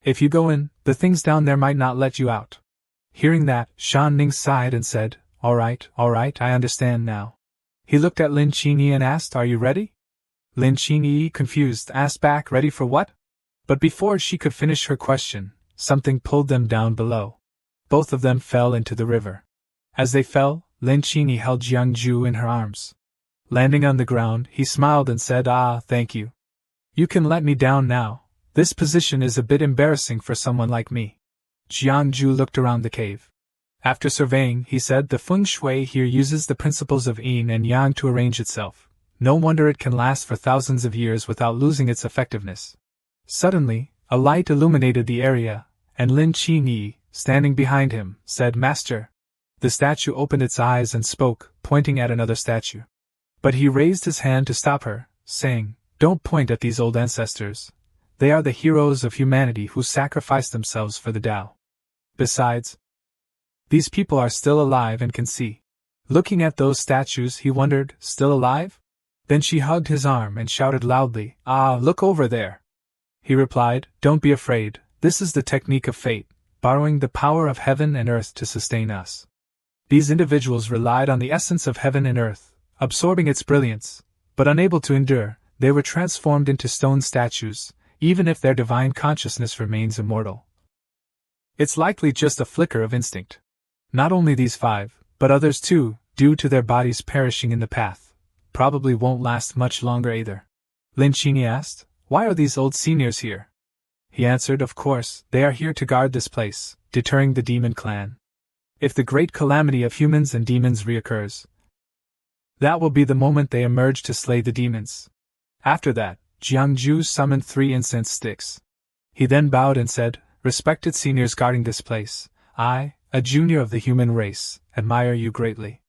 S1: If you go in, the things down there might not let you out. Hearing that, Shan Ning sighed and said, All right, I understand now. He looked at Lin Qingyi and asked, Are you ready? Lin Qingyi, confused, asked back, Ready for what? But before she could finish her question, something pulled them down below. Both of them fell into the river. As they fell, Lin Qingyi held Jiangju in her arms. Landing on the ground, he smiled and said, Ah, thank you. You can let me down now. This position is a bit embarrassing for someone like me. Jiangju looked around the cave. After surveying, he said, The feng shui here uses the principles of yin and yang to arrange itself. No wonder it can last for thousands of years without losing its effectiveness. Suddenly, A light illuminated the area, and Lin Qingyi, standing behind him, said, "Master." The statue opened its eyes and spoke, pointing at another statue. But he raised his hand to stop her, saying, "Don't point at these old ancestors. They are the heroes of humanity who sacrificed themselves for the Tao. Besides, these people are still alive and can see." Looking at those statues, he wondered, still alive? Then she hugged his arm and shouted loudly, "Ah, look over there!" He replied, "Don't be afraid, this is the technique of fate, borrowing the power of heaven and earth to sustain us." These individuals relied on the essence of heaven and earth, absorbing its brilliance, but unable to endure, they were transformed into stone statues, even if their divine consciousness remains immortal. It's likely just a flicker of instinct. Not only these 5, but others too, due to their bodies perishing in the path, probably won't last much longer either. Lin Qingyi asked, "Why are these old seniors here?" He answered, "Of course, they are here to guard this place, deterring the demon clan. If the great calamity of humans and demons reoccurs, that will be the moment they emerge to slay the demons." After that, Jiangju summoned 3 incense sticks. He then bowed and said, "Respected seniors guarding this place, I, a junior of the human race, admire you greatly.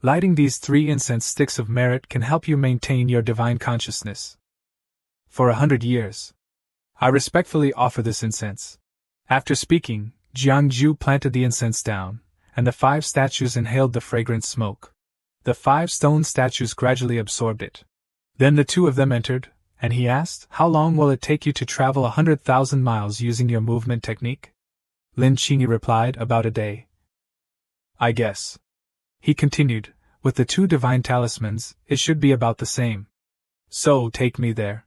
S1: Lighting these 3 incense sticks of merit can help you maintain your divine consciousness for 100 years. I respectfully offer this incense." After speaking, Jiangju planted the incense down, and the 5 statues inhaled the fragrant smoke. The 5 stone statues gradually absorbed it. Then the 2 of them entered, and he asked, "How long will it take you to travel 100,000 miles using your movement technique?" Lin Qingyi replied, "About a day. I guess." He continued, "With the 2 divine talismans, it should be about the same. So take me there."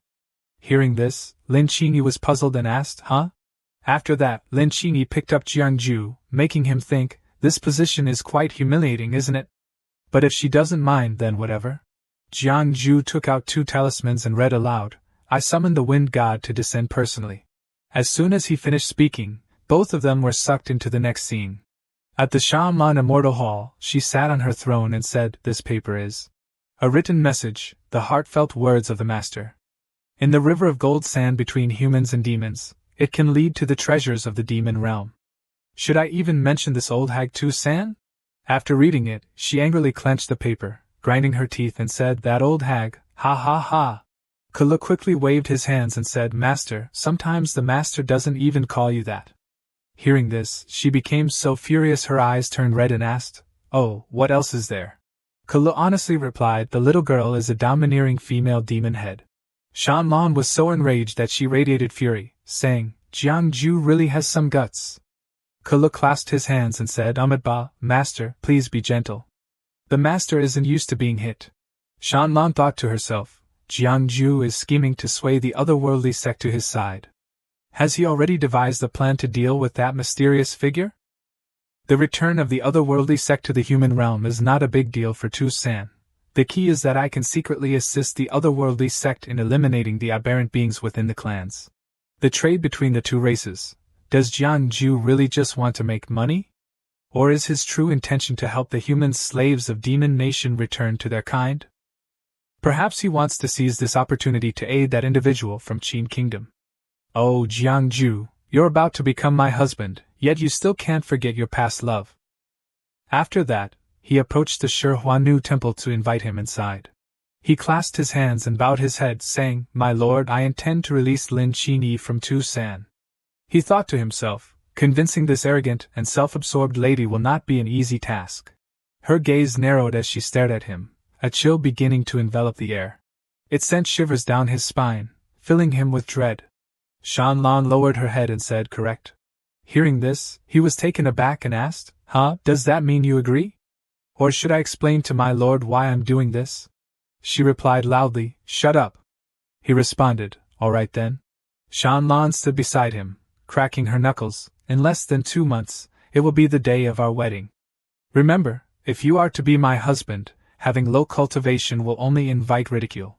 S1: Hearing this, Lin Qingyi was puzzled and asked, "Huh?" After that, Lin Qingyi picked up Jiangju, making him think, "This position is quite humiliating, isn't it? But if she doesn't mind, then whatever." Jiangju took out 2 talismans and read aloud, "I summon the wind god to descend personally." As soon as he finished speaking, both of them were sucked into the next scene. At the Shamlan Immortal Hall, she sat on her throne and said, "This paper is a written message, the heartfelt words of the Master. In the river of gold sand between humans and demons, it can lead to the treasures of the demon realm. Should I even mention this old hag to San?" After reading it, she angrily clenched the paper, grinding her teeth, and said, "That old hag, ha ha ha." Kala quickly waved his hands and said, "Master, sometimes the Master doesn't even call you that." Hearing this, she became so furious her eyes turned red and asked, "Oh, what else is there?" Kala honestly replied, "The little girl is a domineering female demon head." Shanlan was so enraged that she radiated fury, saying, "Jiangju really has some guts." Kala clasped his hands and said, "Ahmedba, Master, please be gentle. The Master isn't used to being hit." Shanlan thought to herself, Jiangju is scheming to sway the otherworldly sect to his side. Has he already devised a plan to deal with that mysterious figure? The return of the otherworldly sect to the human realm is not a big deal for Tu San. The key is that I can secretly assist the otherworldly sect in eliminating the aberrant beings within the clans. The trade between the 2 races. Does Jiangju really just want to make money? Or is his true intention to help the human slaves of Demon Nation return to their kind? Perhaps he wants to seize this opportunity to aid that individual from Qin Kingdom. Oh, Jiangju, you're about to become my husband, yet you still can't forget your past love. After that, he approached the Shi Huanu temple to invite him inside. He clasped his hands and bowed his head, saying, "My lord, I intend to release Lin Qingyi from Tu San." He thought to himself, convincing this arrogant and self-absorbed lady will not be an easy task. Her gaze narrowed as she stared at him, a chill beginning to envelop the air. It sent shivers down his spine, filling him with dread. Shanlan lowered her head and said, "Correct." Hearing this, he was taken aback and asked, "Huh, does that mean you agree? Or should I explain to my lord why I'm doing this?" She replied loudly, "Shut up." He responded, "All right then." Shanlan stood beside him, cracking her knuckles. "In less than 2 months, it will be the day of our wedding. Remember, if you are to be my husband, having low cultivation will only invite ridicule.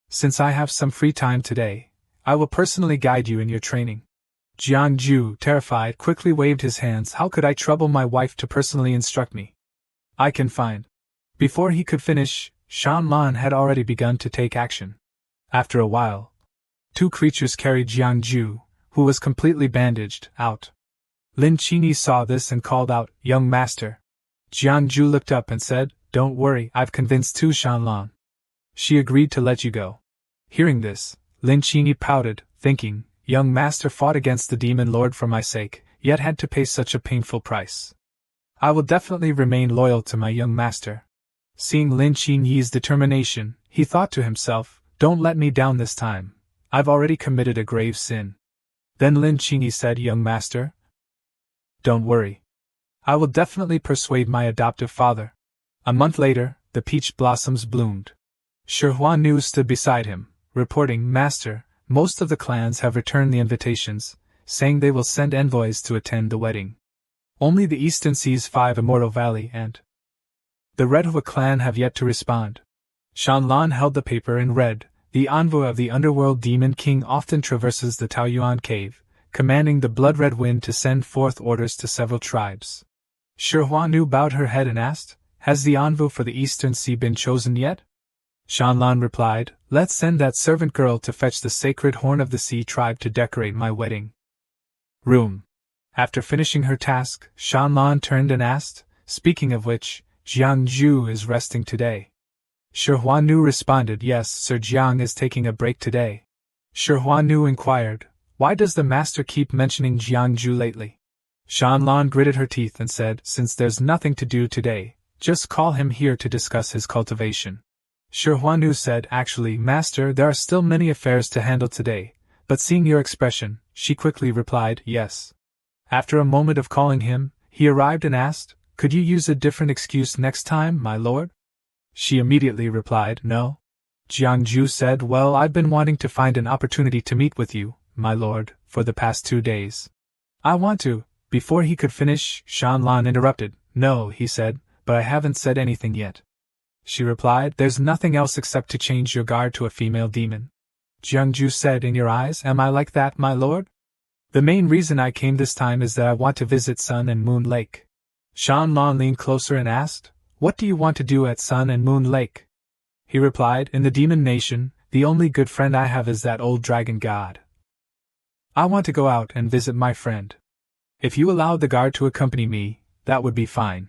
S1: Since I have some free time today, I will personally guide you in your training." Jiangju, terrified, quickly waved his hands. "How could I trouble my wife to personally instruct me? I can find." Before he could finish, Shanlan had already begun to take action. After a while, 2 creatures carried Jiangju, who was completely bandaged, out. Lin Qingyi saw this and called out, "Young master." Jiangju looked up and said, "Don't worry, I've convinced Tu Shanlan. She agreed to let you go." Hearing this, Lin Qingyi pouted, thinking, "Young master fought against the demon lord for my sake, yet had to pay such a painful price. I will definitely remain loyal to my young master." Seeing Lin Qingyi's determination, he thought to himself, "Don't let me down this time. I've already committed a grave sin." Then Lin Qingyi said, "Young master, don't worry. I will definitely persuade my adoptive father." A month later, the peach blossoms bloomed. Shi Huanu stood beside him, reporting, "Master, most of the clans have returned the invitations, saying they will send envoys to attend the wedding. Only the Eastern Sea's 5 Immortal Valley and the Red Hua clan have yet to respond." Shanlan held the paper and read, "The envoy of the underworld demon king often traverses the Taoyuan cave, commanding the blood-red wind to send forth orders to several tribes." Shi Huanu bowed her head and asked, "Has the envoy for the Eastern Sea been chosen yet?" Shanlan replied, "Let's send that servant girl to fetch the sacred horn of the sea tribe to decorate my wedding room." After finishing her task, Shanlan turned and asked, "Speaking of which, Jiangju is resting today?" Shi Huanu responded, "Yes, Sir Jiang is taking a break today." Shi Huanu inquired, "Why does the master keep mentioning Jiangju lately?" Shanlan gritted her teeth and said, "Since there's nothing to do today, just call him here to discuss his cultivation." Shi Huanu said, "Actually, master, there are still many affairs to handle today," but seeing your expression, she quickly replied, "Yes." After a moment of calling him, he arrived and asked, "Could you use a different excuse next time, my lord?" She immediately replied, "No." Jiangju said, "Well, I've been wanting to find an opportunity to meet with you, my lord, for the past 2 days. I want to." Before he could finish, Shanlan interrupted. "No," he said, "but I haven't said anything yet." She replied, "There's nothing else except to change your guard to a female demon." Jiangju said, "In your eyes, am I like that, my lord? The main reason I came this time is that I want to visit Sun and Moon Lake." Shanlan leaned closer and asked, "What do you want to do at Sun and Moon Lake?" He replied, "In the demon nation, the only good friend I have is that old dragon god. I want to go out and visit my friend. If you allowed the guard to accompany me, that would be fine."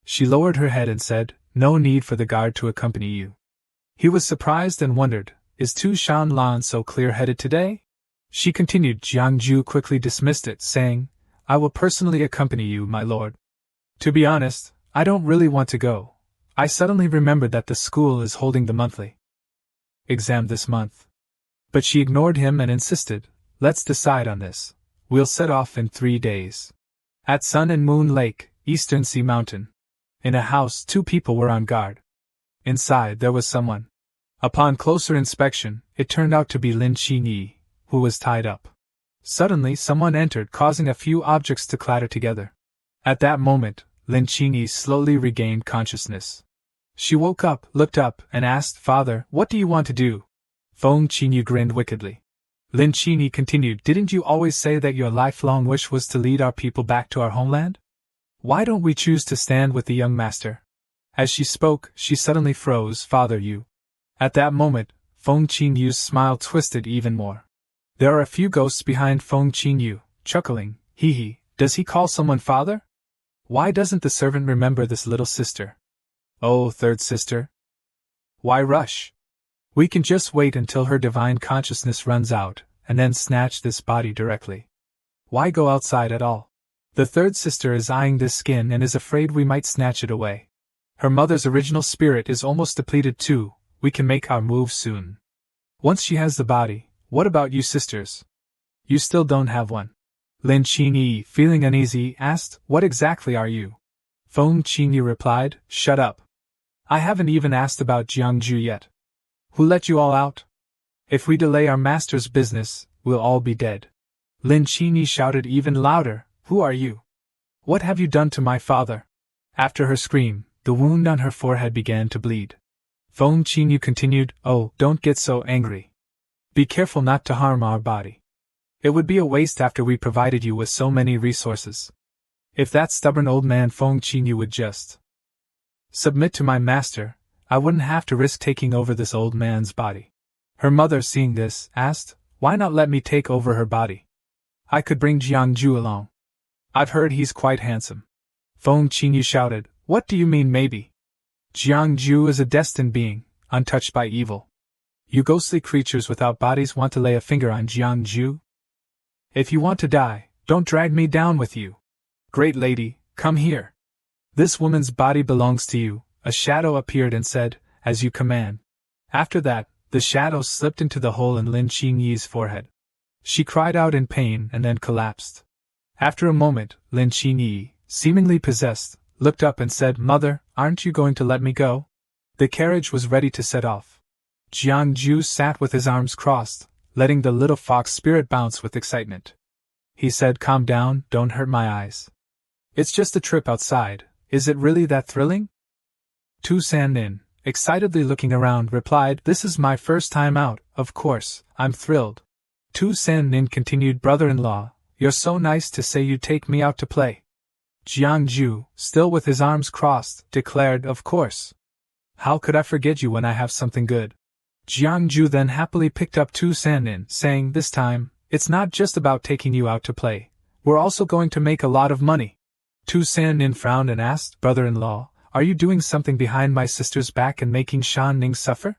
S1: She lowered her head and said, "No need for the guard to accompany you." He was surprised and wondered, "Is Tu Shanlan so clear-headed today?" She continued. Jiangju quickly dismissed it, saying, "I will personally accompany you, my lord. To be honest, I don't really want to go. I suddenly remembered that the school is holding the monthly exam this month." But she ignored him and insisted, "Let's decide on this. We'll set off in 3 days. At Sun and Moon Lake, Eastern Sea Mountain. In a house, 2 people were on guard. Inside there was someone. Upon closer inspection, it turned out to be Lin Qingyi, who was tied up. Suddenly someone entered, causing a few objects to clatter together. At that moment, Lin Qingyi slowly regained consciousness. She woke up, looked up, and asked, "Father, what do you want to do?" Feng Qingyi grinned wickedly. Lin Qingyi continued, "Didn't you always say that your lifelong wish was to lead our people back to our homeland? Why don't we choose to stand with the young master?" As she spoke, she suddenly froze. "Father, you..." At that moment, Feng Qingyu's smile twisted even more. There are a few ghosts behind Feng Qingyu, chuckling, "Hee hee, does he call someone father? Why doesn't the servant remember this little sister? Oh, third sister? Why rush? We can just wait until her divine consciousness runs out, and then snatch this body directly. Why go outside at all? The third sister is eyeing this skin and is afraid we might snatch it away. Her mother's original spirit is almost depleted too. We can make our move soon. Once she has the body, what about you sisters? You still don't have one." Lin Qingyi, feeling uneasy, asked, "What exactly are you?" Feng Qingyu replied, "Shut up. I haven't even asked about Jiangju yet. Who let you all out? If we delay our master's business, we'll all be dead." Lin Qingyi shouted even louder, "Who are you? What have you done to my father?" After her scream, the wound on her forehead began to bleed. Feng Qingyu continued, "Oh, don't get so angry. Be careful not to harm our body. It would be a waste after we provided you with so many resources. If that stubborn old man Feng Qingyu would just submit to my master, I wouldn't have to risk taking over this old man's body." Her mother, seeing this, asked, "Why not let me take over her body?" I could bring Jiangju along. I've heard he's quite handsome. Feng Qingyu shouted, What do you mean maybe? Jiangju is a destined being, untouched by evil. You ghostly creatures without bodies want to lay a finger on Jiangju? If you want to die, don't drag me down with you. Great lady, come here. This woman's body belongs to you. A shadow appeared and said, As you command. After that, the shadow slipped into the hole in Lin Qingyi's forehead. She cried out in pain and then collapsed. After a moment, Lin Qingyi, seemingly possessed, looked up and said, Mother, aren't you going to let me go? The carriage was ready to set off. Jiangju sat with his arms crossed, letting the little fox spirit bounce with excitement. He said, Calm down, don't hurt my eyes. It's just a trip outside, is it really that thrilling? Tu Sannin, excitedly looking around, replied, This is my first time out, of course, I'm thrilled. Tu Sannin continued, Brother-in-law, you're so nice to say you'd take me out to play. Jiangju, still with his arms crossed, declared, Of course. How could I forget you when I have something good? Jiangju then happily picked up Tu Sannin, saying, This time, it's not just about taking you out to play. We're also going to make a lot of money. Tu Sannin frowned and asked, Brother-in-law, are you doing something behind my sister's back and making Shan Ning suffer?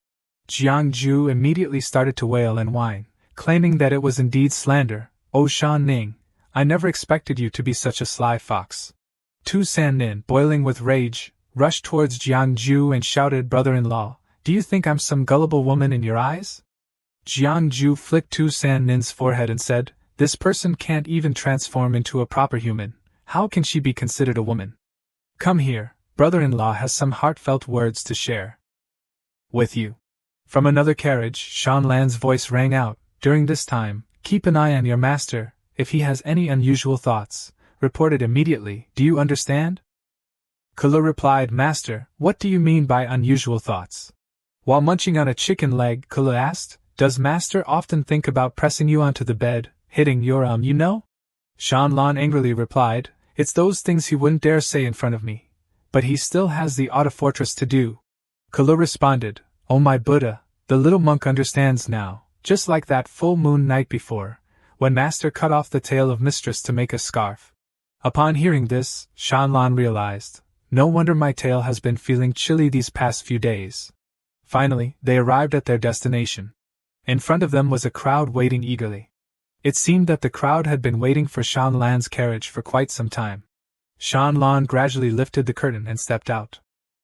S1: Jiangju immediately started to wail and whine, claiming that it was indeed slander. Oh Shan Ning, I never expected you to be such a sly fox. Tu Sannin, boiling with rage, rushed towards Jiangju and shouted, Brother-in-law, do you think I'm some gullible woman in your eyes? Jiangju flicked Tu Sannin's forehead and said, This person can't even transform into a proper human. How can she be considered a woman? Come here, brother-in-law has some heartfelt words to share with you. From another carriage, Shan Lan's voice rang out. During this time, keep an eye on your master. If he has any unusual thoughts, report it immediately. Do you understand? Kulu replied, Master, what do you mean by unusual thoughts? While munching on a chicken leg, Kulu asked, Does Master often think about pressing you onto the bed, hitting your you know? Shan Lan angrily replied, It's those things he wouldn't dare say in front of me. But he still has the outer fortress to do. Kulu responded, Oh my Buddha, the little monk understands now, just like that full moon night before, when Master cut off the tail of Mistress to make a scarf. Upon hearing this, Shan Lan realized, No wonder my tail has been feeling chilly these past few days. Finally, they arrived at their destination. In front of them was a crowd waiting eagerly. It seemed that the crowd had been waiting for Shan Lan's carriage for quite some time. Shan Lan gradually lifted the curtain and stepped out.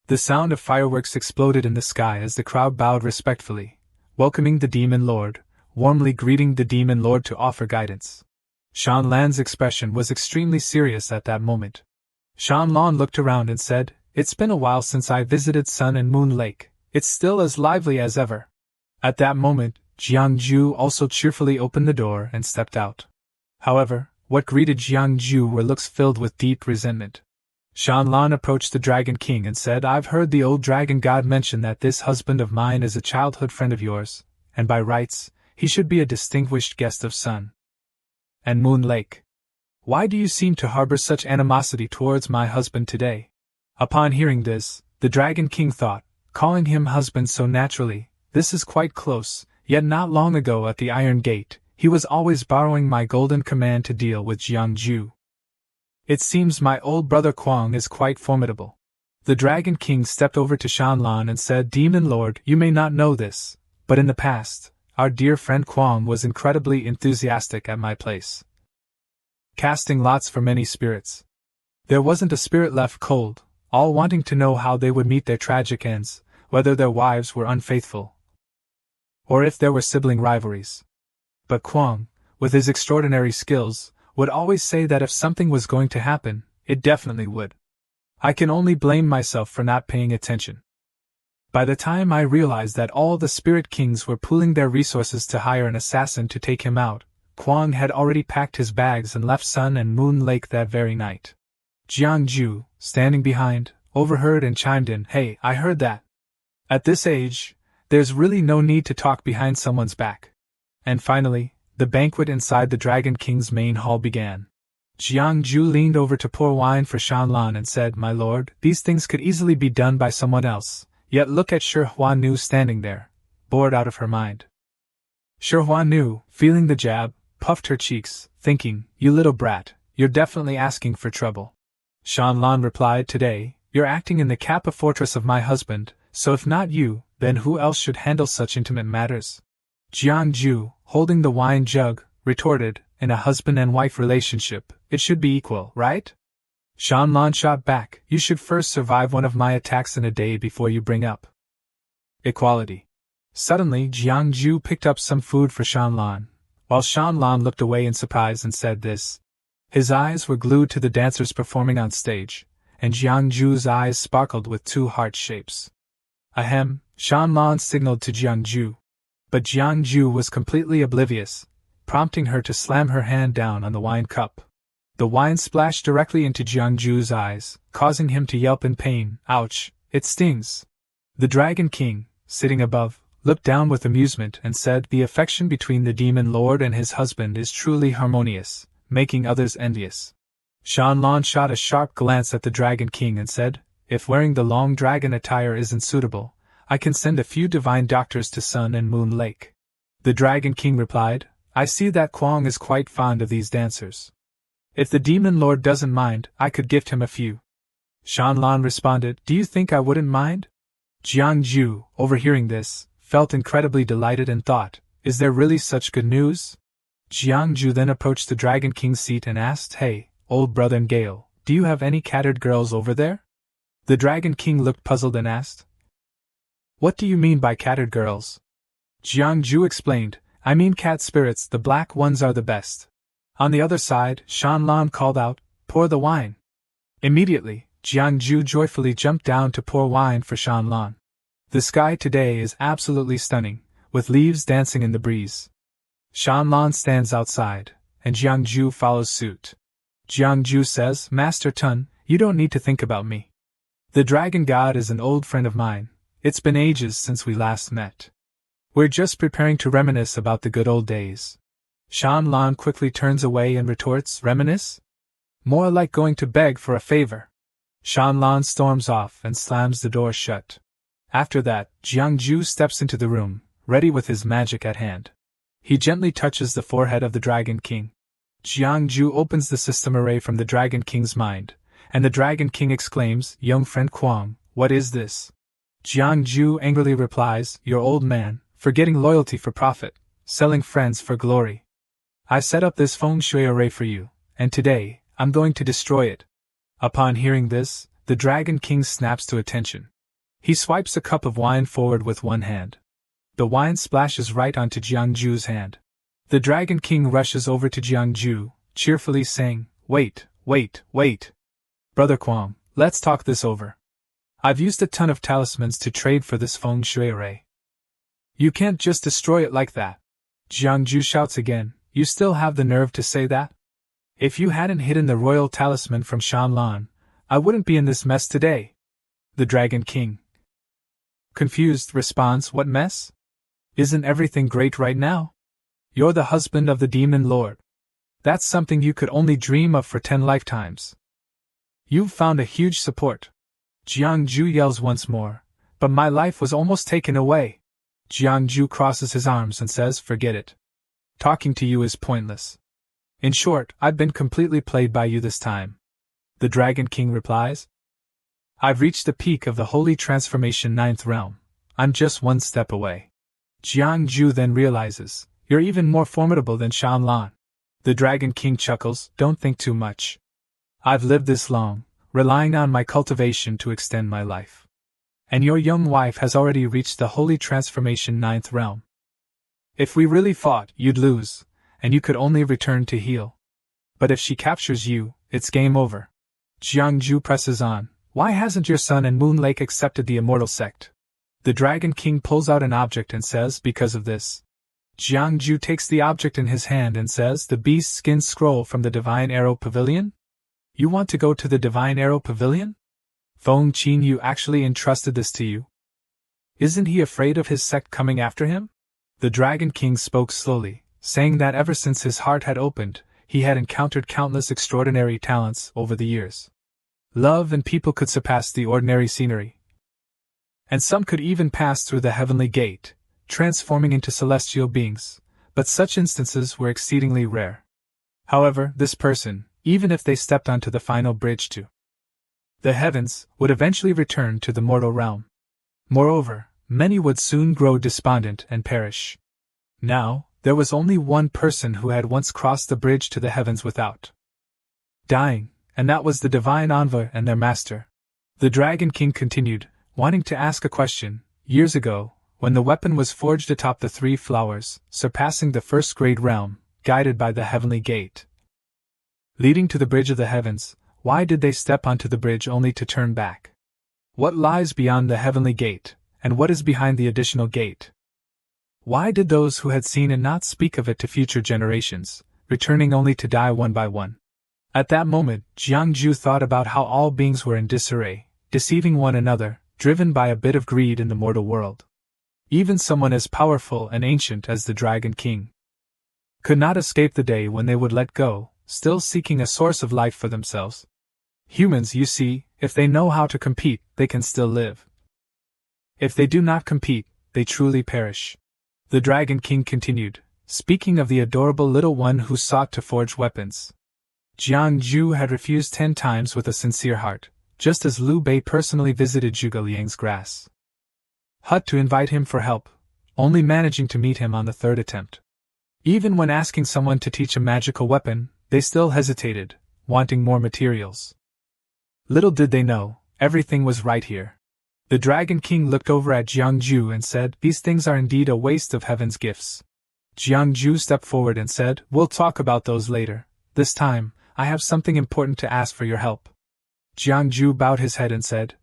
S1: The sound of fireworks exploded in the sky as the crowd bowed respectfully, welcoming the Demon Lord, warmly greeting the Demon Lord to offer guidance. Shan Lan's expression was extremely serious at that moment. Shan Lan looked around and said, It's been a while since I visited Sun and Moon Lake. It's still as lively as ever. At that moment, Jiangju also cheerfully opened the door and stepped out. However, what greeted Jiangju were looks filled with deep resentment. Shan Lan approached the Dragon King and said, I've heard the old dragon god mention that this husband of mine is a childhood friend of yours, and by rights, he should be a distinguished guest of Sun and Moon Lake. Why do you seem to harbor such animosity towards my husband today? Upon hearing this, the Dragon King thought, calling him husband so naturally, this is quite close, yet not long ago at the Iron Gate, he was always borrowing my golden command to deal with Jiangju. It seems my old brother Kwang is quite formidable. The Dragon King stepped over to Shan Lan and said, Demon Lord, you may not know this, but in the past, our dear friend Kwang was incredibly enthusiastic at my place, casting lots for many spirits. There wasn't a spirit left cold, all wanting to know how they would meet their tragic ends, whether their wives were unfaithful, or if there were sibling rivalries. But Kwang, with his extraordinary skills, would always say that if something was going to happen, it definitely would. I can only blame myself for not paying attention. By the time I realized that all the spirit kings were pooling their resources to hire an assassin to take him out, Kwang had already packed his bags and left Sun and Moon Lake that very night. Jiangju, standing behind, overheard and chimed in, Hey, I heard that. At this age, there's really no need to talk behind someone's back. And finally, the banquet inside the Dragon King's main hall began. Jiangju leaned over to pour wine for Shan Lan and said, My lord, these things could easily be done by someone else, yet look at Shi Huanu standing there, bored out of her mind. Shi Huanu, feeling the jab, puffed her cheeks, thinking, "You little brat, you're definitely asking for trouble." Shanlan replied, "Today, you're acting in the Kappa fortress of my husband, so if not you, then who else should handle such intimate matters?" Jiangju, holding the wine jug, retorted, "In a husband and wife relationship, it should be equal, right?" Shanlan shot back, "You should first survive one of my attacks in a day before you bring up equality." Suddenly, Jiangju picked up some food for Shanlan, while Shanlan looked away in surprise and said this. His eyes were glued to the dancers performing on stage, and Jiangju's eyes sparkled with two heart shapes. Ahem, Shanlan signaled to Jiangju. But Jiangju was completely oblivious, prompting her to slam her hand down on the wine cup. The wine splashed directly into Jiangju's eyes, causing him to yelp in pain. "Ouch, it stings." The Dragon King, sitting above, looked down with amusement and said, "The affection between the demon lord and his husband is truly harmonious, making others envious." Shanlan shot a sharp glance at the Dragon King and said, "If wearing the long dragon attire isn't suitable, I can send a few divine doctors to Sun and Moon Lake." The Dragon King replied, "I see that Kwong is quite fond of these dancers. If the demon lord doesn't mind, I could gift him a few." Shanlan responded, "Do you think I wouldn't mind?" Jiangju, overhearing this, felt incredibly delighted and thought, "Is there really such good news?" Jiangju then approached the Dragon King's seat and asked, "Hey, old brother Gale, do you have any cattered girls over there?" The Dragon King looked puzzled and asked, "What do you mean by cattered girls?" Jiangju explained, "I mean cat spirits, the black ones are the best." On the other side, Shanlan called out, "Pour the wine." Immediately, Jiangju joyfully jumped down to pour wine for Shanlan. The sky today is absolutely stunning, with leaves dancing in the breeze. Shanlan stands outside, and Jiangju follows suit. Jiangju says, "Master Tun, you don't need to think about me. The Dragon God is an old friend of mine. It's been ages since we last met. We're just preparing to reminisce about the good old days." Shanlan quickly turns away and retorts, "Reminisce? More like going to beg for a favor." Shanlan storms off and slams the door shut. After that, Jiangju steps into the room, ready with his magic at hand. He gently touches the forehead of the Dragon King. Jiangju opens the system array from the Dragon King's mind, and the Dragon King exclaims, "Young friend Kwong, what is this?" Jiangju angrily replies, "Your old man, forgetting loyalty for profit, selling friends for glory. I set up this feng shui array for you, and today, I'm going to destroy it." Upon hearing this, the Dragon King snaps to attention. He swipes a cup of wine forward with one hand. The wine splashes right onto Jiangju's hand. The Dragon King rushes over to Jiangju, cheerfully saying, Wait. Brother Kwong, let's talk this over. I've used a ton of talismans to trade for this feng shui array. You can't just destroy it like that." Jiangju shouts again, "You still have the nerve to say that? If you hadn't hidden the royal talisman from Shanlan, I wouldn't be in this mess today." The Dragon King, confused, responds, "What mess? Isn't everything great right now? You're the husband of the Demon Lord. That's something you could only dream of for 10 lifetimes. You've found a huge support." Jiangju yells once more, "But my life was almost taken away." Jiangju crosses his arms and says, "Forget it. Talking to you is pointless. In short, I've been completely played by you this time." The Dragon King replies, "I've reached the peak of the holy transformation 9th realm. I'm just one step away." Jiangju then realizes, "You're even more formidable than Shanlan." The Dragon King chuckles, "Don't think too much. I've lived this long, relying on my cultivation to extend my life. And your young wife has already reached the holy transformation 9th realm. If we really fought, you'd lose, and you could only return to heal. But if she captures you, it's game over." Jiangju presses on, "Why hasn't your Sun and Moon Lake accepted the immortal sect?" The Dragon King pulls out an object and says, "Because of this." Jiangju takes the object in his hand and says, "The beast skin scroll from the Divine Arrow Pavilion? You want to go to the Divine Arrow Pavilion? Feng Qin Yu actually entrusted this to you? Isn't he afraid of his sect coming after him?" The Dragon King spoke slowly, saying that ever since his heart had opened, he had encountered countless extraordinary talents over the years. Love and people could surpass the ordinary scenery. And some could even pass through the heavenly gate, transforming into celestial beings, but such instances were exceedingly rare. However, this person, even if they stepped onto the final bridge to the heavens, would eventually return to the mortal realm. Moreover, many would soon grow despondent and perish. Now, there was only one person who had once crossed the bridge to the heavens without dying, and that was the divine envoy and their master. The Dragon King continued, wanting to ask a question. Years ago, when the weapon was forged atop the three flowers, surpassing the first great realm, guided by the heavenly gate leading to the bridge of the heavens, why did they step onto the bridge only to turn back? What lies beyond the heavenly gate, and what is behind the additional gate? Why did those who had seen and not speak of it to future generations, returning only to die one by one? At that moment, Jiangju thought about how all beings were in disarray, deceiving one another, driven by a bit of greed in the mortal world. Even someone as powerful and ancient as the Dragon King could not escape the day when they would let go, still seeking a source of life for themselves. Humans, you see, if they know how to compete, they can still live. If they do not compete, they truly perish. The Dragon King continued, speaking of the adorable little one who sought to forge weapons. Jiangju had refused 10 times with a sincere heart, just as Liu Bei personally visited Zhuge Liang's grass hut to invite him for help, only managing to meet him on the 3rd attempt. Even when asking someone to teach a magical weapon, they still hesitated, wanting more materials. Little did they know, everything was right here. The Dragon King looked over at Jiangju and said, "These things are indeed a waste of heaven's gifts." Jiangju stepped forward and said, "We'll talk about those later. This time, I have something important to ask for your help." Jiangju bowed his head and said,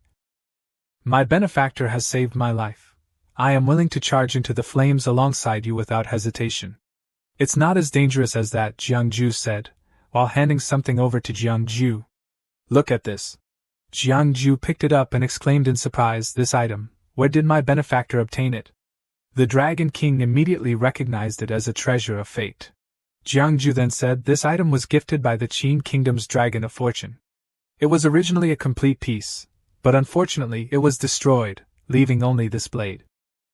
S1: "My benefactor has saved my life. I am willing to charge into the flames alongside you without hesitation." "It's not as dangerous as that," Jiangju said, while handing something over to Jiangju. "Look at this." Jiangju picked it up and exclaimed in surprise, "This item, where did my benefactor obtain it?" The Dragon King immediately recognized it as a treasure of fate. Jiangju then said, "This item was gifted by the Qin Kingdom's Dragon of Fortune. It was originally a complete piece, but unfortunately it was destroyed, leaving only this blade."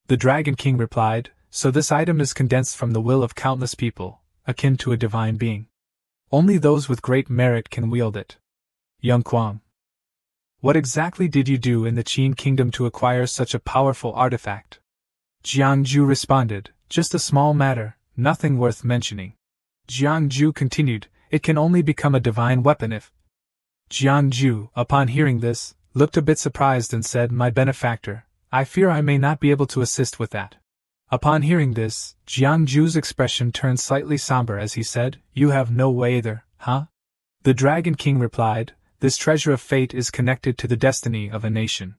S1: The Dragon King replied, "So this item is condensed from the will of countless people, akin to a divine being. Only those with great merit can wield it." "Young Kuang, what exactly did you do in the Qin Kingdom to acquire such a powerful artifact?" Jiangju responded, "Just a small matter, nothing worth mentioning." Jiangju continued, "It can only become a divine weapon if—" Jiangju, upon hearing this, looked a bit surprised and said, "My benefactor, I fear I may not be able to assist with that." Upon hearing this, Jiangju's expression turned slightly somber as he said, "You have no way either, huh?" The Dragon King replied, "This treasure of fate is connected to the destiny of a nation.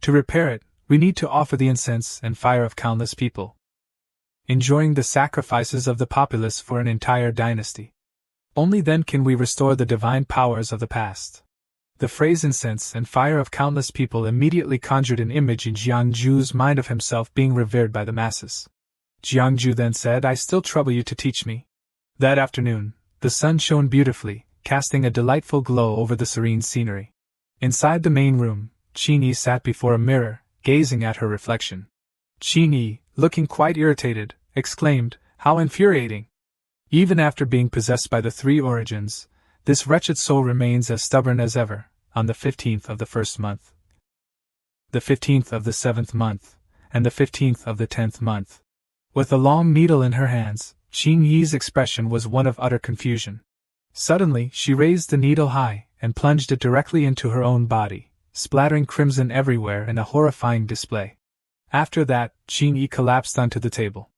S1: To repair it, we need to offer the incense and fire of countless people, enjoying the sacrifices of the populace for an entire dynasty. Only then can we restore the divine powers of the past." The phrase incense and fire of countless people immediately conjured an image in Jiangju's mind of himself being revered by the masses. Jiangju then said, "I still trouble you to teach me." That afternoon, the sun shone beautifully, casting a delightful glow over the serene scenery. Inside the main room, Qin Yi sat before a mirror, gazing at her reflection. Qin Yi, looking quite irritated, exclaimed, "How infuriating! Even after being possessed by the 3 origins, this wretched soul remains as stubborn as ever." On the 15th of the 1st month, the 15th of the 7th month, and the 15th of the 10th month. With a long needle in her hands, Qin Yi's expression was one of utter confusion. Suddenly, she raised the needle high and plunged it directly into her own body, splattering crimson everywhere in a horrifying display. After that, Qin Yi collapsed onto the table.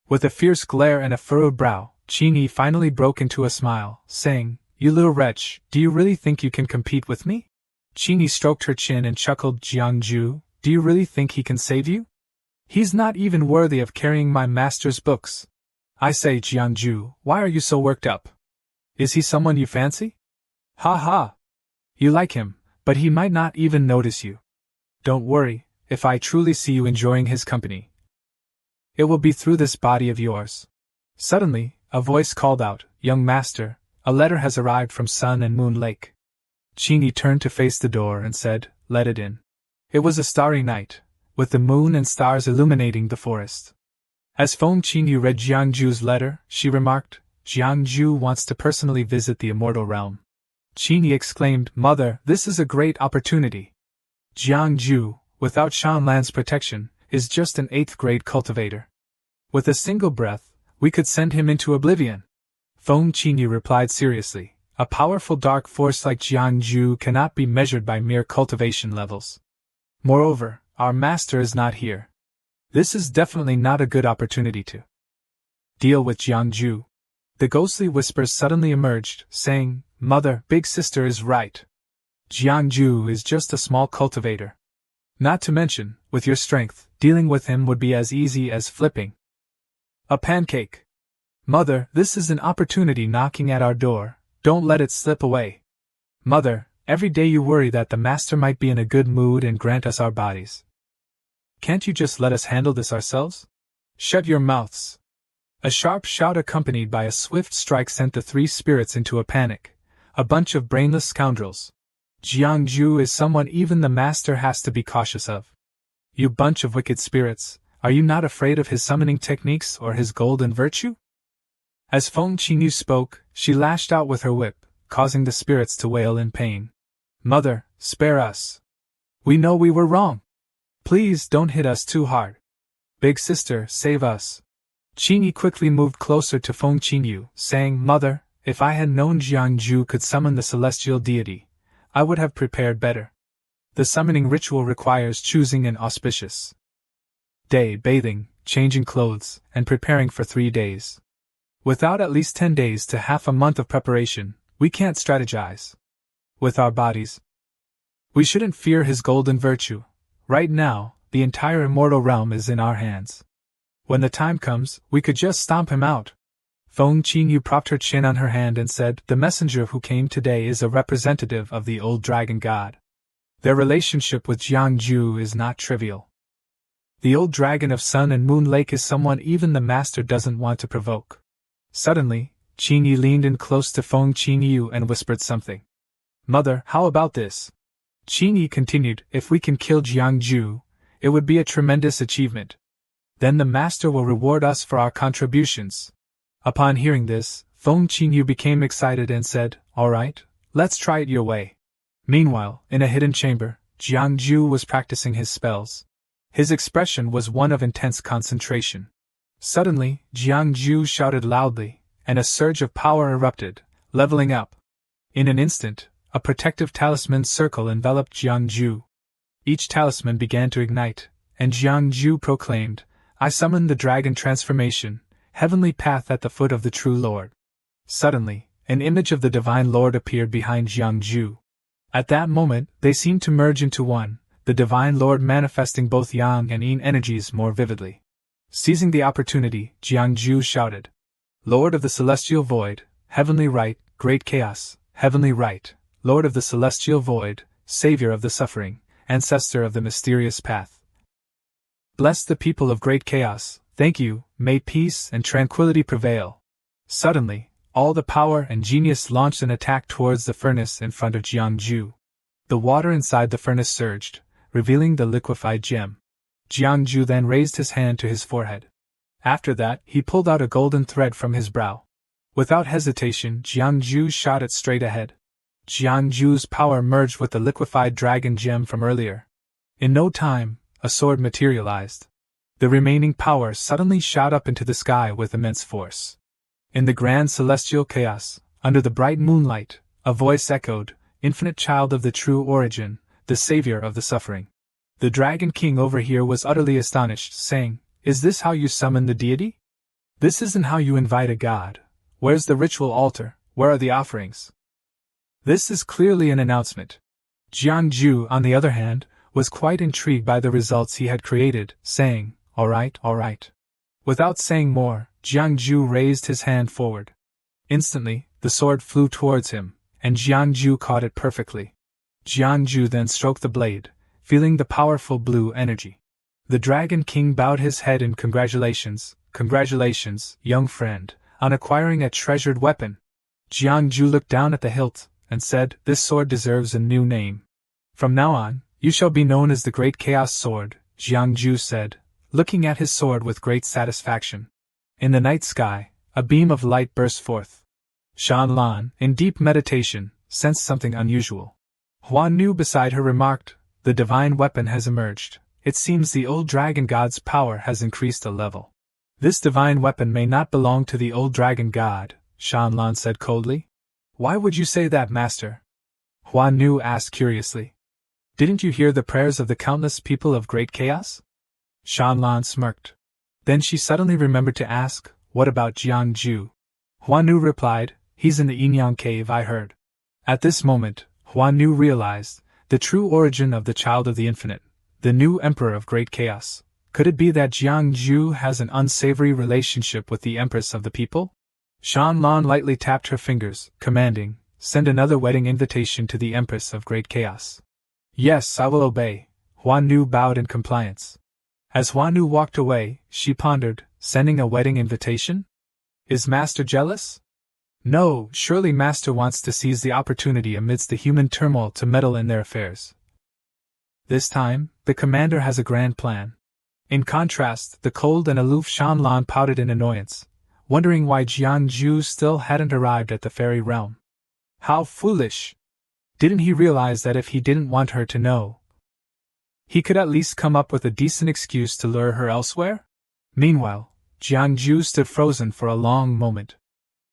S1: With a fierce glare and a furrowed brow, Qin Yi finally broke into a smile, saying, "You little wretch, do you really think you can compete with me?" Qin Yi stroked her chin and chuckled. "Jiangju, do you really think he can save you? He's not even worthy of carrying my master's books. I say, Jiangju, why are you so worked up? Is he someone you fancy? Ha ha! You like him, but he might not even notice you. Don't worry, if I truly see you enjoying his company, it will be through this body of yours." Suddenly, a voice called out, "Young master, a letter has arrived from Sun and Moon Lake." Qin Yi turned to face the door and said, "Let it in." It was a starry night, with the moon and stars illuminating the forest. As Feng Qin Yi read Jiangju's letter, she remarked, Jiangju wants to personally visit the immortal realm. Qingyi exclaimed, Mother, this is a great opportunity. Jiangju, without Shanlan's protection, is just an 8th grade cultivator. With a single breath, we could send him into oblivion. Feng Qingyi replied seriously, a powerful dark force like Jiangju cannot be measured by mere cultivation levels. Moreover, our master is not here. This is definitely not a good opportunity to deal with Jiangju. The ghostly whispers suddenly emerged, saying, Mother, big sister is right. Jiangju is just a small cultivator. Not to mention, with your strength, dealing with him would be as easy as flipping a pancake. Mother, this is an opportunity knocking at our door, don't let it slip away. Mother, every day you worry that the master might be in a good mood and grant us our bodies. Can't you just let us handle this ourselves? Shut your mouths. A sharp shout accompanied by a swift strike sent the 3 spirits into a panic. A bunch of brainless scoundrels. Jiangju is someone even the master has to be cautious of. You bunch of wicked spirits, are you not afraid of his summoning techniques or his golden virtue? As Feng Qingyu spoke, she lashed out with her whip, causing the spirits to wail in pain. Mother, spare us. We know we were wrong. Please don't hit us too hard. Big sister, save us. Qingyi quickly moved closer to Feng Qingyu, saying, Mother, if I had known Jiangju could summon the celestial deity, I would have prepared better. The summoning ritual requires choosing an auspicious day, bathing, changing clothes, and preparing for 3 days. Without at least 10 days to half a month of preparation, we can't strategize with our bodies. We shouldn't fear his golden virtue. Right now, the entire immortal realm is in our hands. When the time comes, we could just stomp him out. Feng Qingyu propped her chin on her hand and said, The messenger who came today is a representative of the old dragon god. Their relationship with Jiangju is not trivial. The old dragon of Sun and Moon Lake is someone even the master doesn't want to provoke. Suddenly, Qingyi leaned in close to Feng Qingyu and whispered something. Mother, how about this? Qingyi continued, If we can kill Jiangju, it would be a tremendous achievement. Then the master will reward us for our contributions. Upon hearing this, Feng Qingyu became excited and said, All right, let's try it your way. Meanwhile, in a hidden chamber, Jiangju was practicing his spells. His expression was one of intense concentration. Suddenly, Jiangju shouted loudly, and a surge of power erupted, leveling up. In an instant, a protective talisman circle enveloped Jiangju. Each talisman began to ignite, and Jiangju proclaimed, I summon the dragon transformation, heavenly path at the foot of the true Lord. Suddenly, an image of the divine Lord appeared behind Jiangju. At that moment, they seemed to merge into one, the divine Lord manifesting both yang and yin energies more vividly. Seizing the opportunity, Jiangju shouted, Lord of the celestial void, heavenly right, great chaos, heavenly right, Lord of the celestial void, savior of the suffering, ancestor of the mysterious path. Bless the people of great chaos, thank you, may peace and tranquility prevail. Suddenly, all the power and genius launched an attack towards the furnace in front of Jiangju. The water inside the furnace surged, revealing the liquefied gem. Jiangju then raised his hand to his forehead. After that, he pulled out a golden thread from his brow. Without hesitation, Jiangju shot it straight ahead. Jiangju's power merged with the liquefied dragon gem from earlier. In no time, a sword materialized. The remaining power suddenly shot up into the sky with immense force. In the grand celestial chaos, under the bright moonlight, a voice echoed, Infinite child of the true origin, the savior of the suffering. The Dragon King over here was utterly astonished, saying, Is this how you summon the deity? This isn't how you invite a god. Where's the ritual altar? Where are the offerings? This is clearly an announcement. Jiangju, on the other hand, was quite intrigued by the results he had created, saying, All right, all right. Without saying more, Jiangju raised his hand forward. Instantly, the sword flew towards him, and Jiangju caught it perfectly. Jiangju then stroked the blade, feeling the powerful blue energy. The Dragon King bowed his head in congratulations, young friend, on acquiring a treasured weapon. Jiangju looked down at the hilt, and said, This sword deserves a new name. From now on, you shall be known as the Great Chaos Sword, Jiangju said, looking at his sword with great satisfaction. In the night sky, a beam of light burst forth. Shan Lan, in deep meditation, sensed something unusual. Huan Nu beside her remarked, "The divine weapon has emerged. It seems the old dragon god's power has increased a level." "This divine weapon may not belong to the old dragon god," Shan Lan said coldly. "Why would you say that, master?" Huan Nu asked curiously. "Didn't you hear the prayers of the countless people of Great Chaos?" Shan Lan smirked. Then she suddenly remembered to ask, "What about Jiang Ju?" Huan Nu replied, "He's in the Yin-Yang cave, I heard." At this moment, Huan Nu realized the true origin of the Child of the Infinite, the new Emperor of Great Chaos. Could it be that Jiang Ju has an unsavory relationship with the Empress of the People? Shan Lan lightly tapped her fingers, commanding, "Send another wedding invitation to the Empress of Great Chaos." "Yes, I will obey." Huan Nu bowed in compliance. As Huan Nu walked away, she pondered, sending a wedding invitation? Is Master jealous? No, surely Master wants to seize the opportunity amidst the human turmoil to meddle in their affairs. This time, the commander has a grand plan. In contrast, the cold and aloof Shan Lan pouted in annoyance, wondering why Jiang Ju still hadn't arrived at the fairy realm. How foolish! Didn't he realize that if he didn't want her to know, he could at least come up with a decent excuse to lure her elsewhere? Meanwhile, Jiang Ju stood frozen for a long moment.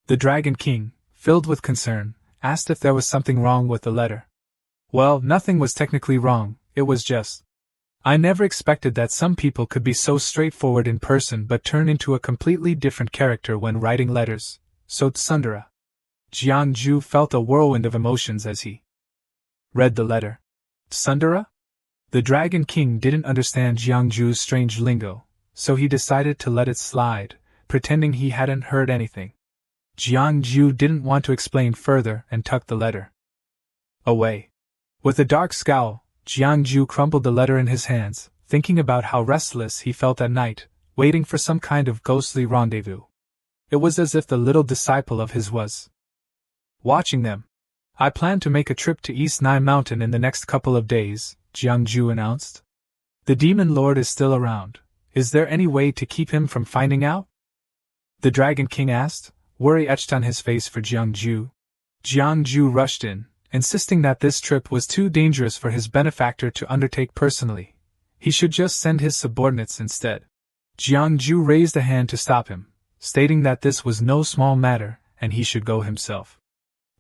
S1: The Dragon King, filled with concern, asked if there was something wrong with the letter. Well, nothing was technically wrong, it was just, "I never expected that some people could be so straightforward in person but turn into a completely different character when writing letters," so Tsundere. Jiang Ju felt a whirlwind of emotions as he read the letter. Tsundere? The Dragon King didn't understand Jiang Ju's strange lingo, so he decided to let it slide, pretending he hadn't heard anything. Jiang Ju didn't want to explain further and tucked the letter away. With a dark scowl, Jiang Ju crumpled the letter in his hands, thinking about how restless he felt at night, waiting for some kind of ghostly rendezvous. It was as if the little disciple of his was watching them. "I plan to make a trip to East Nai Mountain in the next couple of days," Jiang Ju announced. "The Demon Lord is still around. Is there any way to keep him from finding out?" The Dragon King asked, worry etched on his face for Jiang Ju. Jiang Ju rushed in, insisting that this trip was too dangerous for his benefactor to undertake personally. He should just send his subordinates instead. Jiang Ju raised a hand to stop him, stating that this was no small matter, and he should go himself.